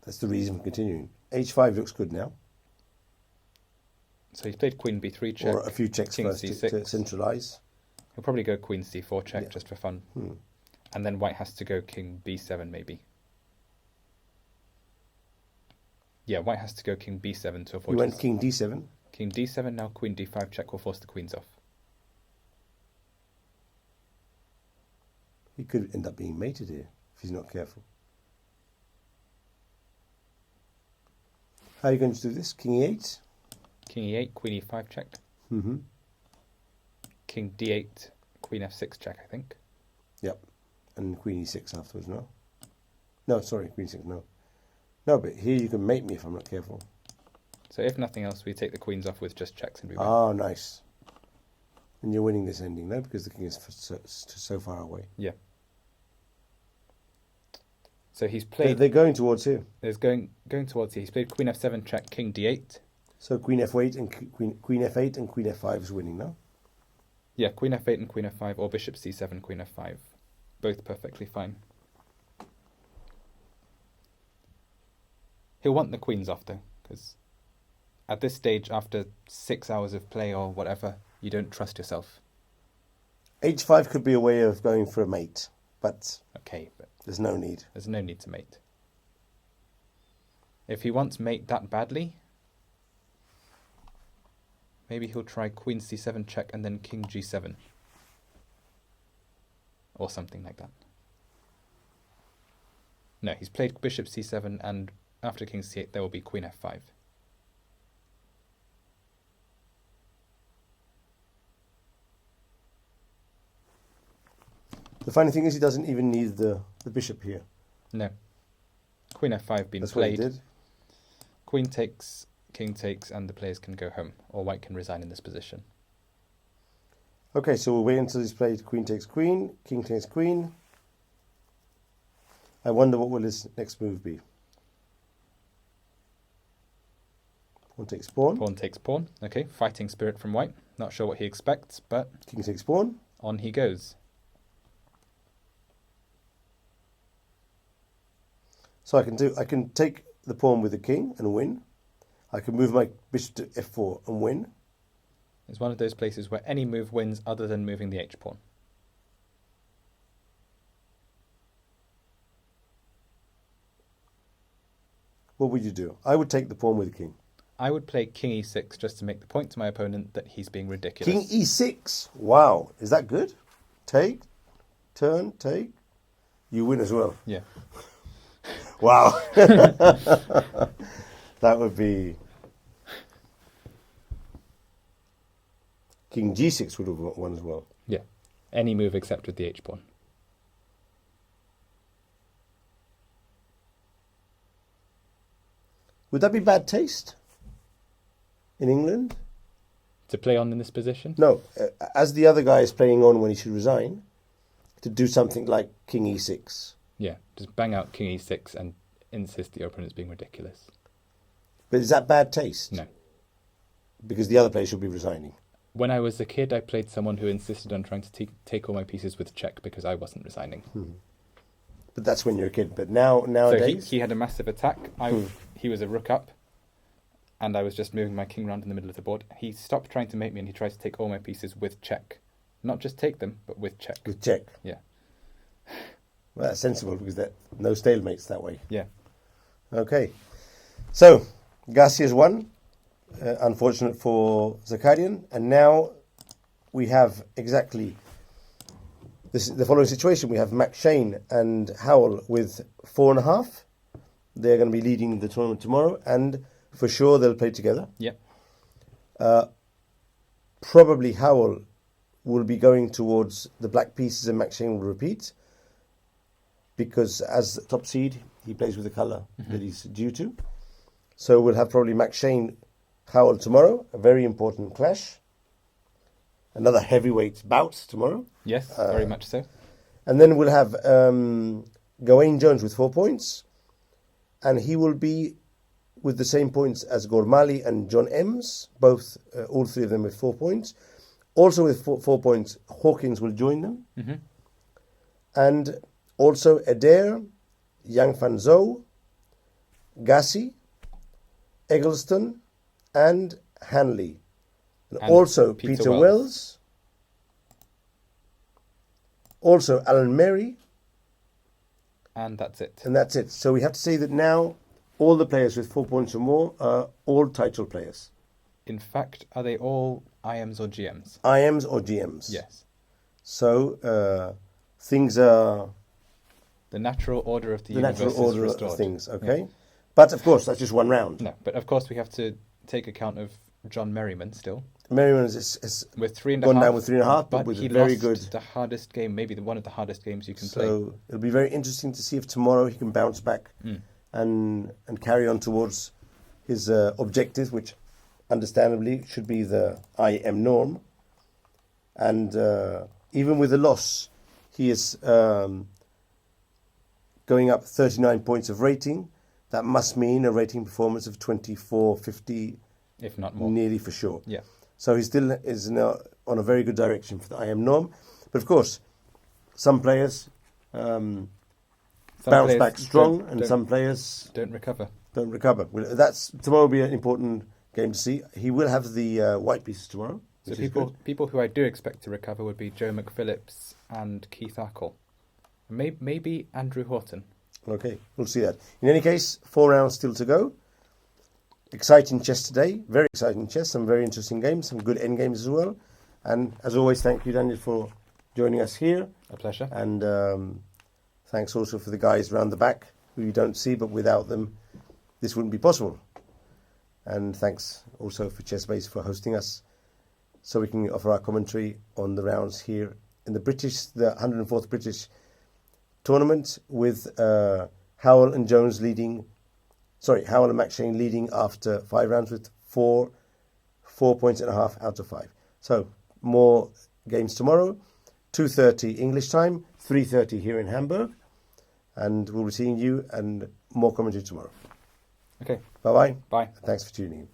That's the reason for continuing. H5 looks good now. So he's played queen B3 check. Or a few checks king first C6. to centralise. He'll probably go queen C4 check Yeah. just for fun. And then white has to go king B7 maybe. Yeah, white has to go king B7 to avoid... He went king D7. King D7, now queen D5 check will force the queens off. He could end up being mated here if he's not careful. How are you going to do this? King E8? King E8, queen E5 check. Mm-hmm. King D8, queen F6 check, I think. Yep. And queen E6 afterwards, no? No, sorry, queen 6, no. No, but here you can mate me if I'm not careful. So if nothing else, we take the queens off with just checks and we win. Ah, nice. And you're winning this ending, no? Because the king is so far away. Yeah. So he's played... They're going towards here. There's going towards here. He's played queen F7 check, king D8. So queen F8 and queen F8 and queen F5 is winning now. Yeah, queen F8 and queen F5, or bishop C7, queen F5. Both perfectly fine. He'll want the queens off, though, because at this stage, after 6 hours of play or whatever, you don't trust yourself. H5 could be a way of going for a mate, but Okay, but there's no need. there's no need to mate. If he wants mate that badly, maybe he'll try queen C7 check and then king G7. Or something like that. No, he's played bishop C7 and after king C8 there will be queen F5. The funny thing is he doesn't even need the bishop here. No. Queen F5 being That's played. what he did. Queen takes, king takes, and the players can go home. Or white can resign in this position. Okay, so we'll wait until he's played queen takes queen, king takes queen. I wonder what will his next move be. Pawn takes pawn. Pawn takes pawn. Okay, fighting spirit from white. Not sure what he expects, but King takes pawn. on he goes. So I can take the pawn with the king and win. I can move my bishop to f4 and win. It's one of those places where any move wins other than moving the h-pawn. What would you do? I would take the pawn with the king. I would play king e6 just to make the point to my opponent that he's being ridiculous. King e6. Wow. Is that good? Take. Turn. Take. You win as well. Yeah. Wow. That would be... King g6 would have won as well. Yeah. Any move except with the h-pawn. Would that be bad taste in England? To play on in this position? No. As the other guy is playing on when he should resign, to do something like king e6. Yeah. Just bang out king e6 and insist the opponent's being ridiculous. But is that bad taste? No. Because the other player should be resigning. When I was a kid, I played someone who insisted on trying to take all my pieces with check because I wasn't resigning. But that's when you're a kid. But nowadays... So he had a massive attack. He was a rook up, and I was just moving my king around in the middle of the board. He stopped trying to mate me, and he tried to take all my pieces with check. Not just take them, but with check. With check. Yeah. Well, that's sensible because there no stalemates that way. Yeah. Okay. So, Garcia's won. Unfortunate for Zakarian. And now we have exactly the following situation. We have McShane and Howell with 4.5. They're going to be leading the tournament tomorrow. And for sure, they'll play together. Yeah. Probably Howell will be going towards the black pieces and McShane will repeat. Because as top seed, he plays with the colour that he's due to. So we'll have probably McShane Howell tomorrow, a very important clash. Another heavyweight bout tomorrow. Yes, very much so. And then we'll have Gawain Jones with 4 points. And he will be with the same points as Gormali and John Ems, both, all three of them with 4 points. Also with 4 points, Hawkins will join them. Mm-hmm. And also Adair, Yang Fan Zhou, Gassi, Eggleston, and Hanley. And also Peter Wells. Also Alan Merry. And that's it. And that's it. So we have to say that now all the players with 4 points or more are all title players. In fact, are they all IMs or GMs? IMs or GMs. Yes. So things are... The natural order of the universe is restored. Of things, okay? Yeah. But of course, that's just one round. No, but of course we have to take account of John Merriman still. Merriman has with 3.5, gone down with 3.5, but with he very lost good. the hardest game, maybe one of the hardest games you can play. So it'll be very interesting to see if tomorrow he can bounce back and carry on towards his objective, which understandably should be the IM norm. And even with the loss, he is going up 39 points of rating. That must mean a rating performance of 24.50, if not more, nearly for sure. Yeah. So he still is now on a very good direction for the IM norm. But of course, some players bounce back strong, and some players don't recover. Well, tomorrow will be an important game to see. He will have the white pieces tomorrow. So people who I do expect to recover would be Joe McPhillips and Keith Ackle. Maybe Andrew Horton. Okay, we'll see that. In any case, 4 rounds still to go. Exciting chess today. Very exciting chess. Some very interesting games. Some good end games as well. And as always, thank you, Daniel, for joining us here. A pleasure. And thanks also for the guys round the back who you don't see, but without them, this wouldn't be possible. And thanks also for ChessBase for hosting us so we can offer our commentary on the rounds here in the 104th British tournament with Howell and McShane leading after 5 rounds with 4 points and a half out of 5. So more games tomorrow, 2:30 English time, 3:30 here in Hamburg, and we'll be seeing you and more commentary tomorrow. Okay. Bye-bye. Bye. Thanks for tuning in.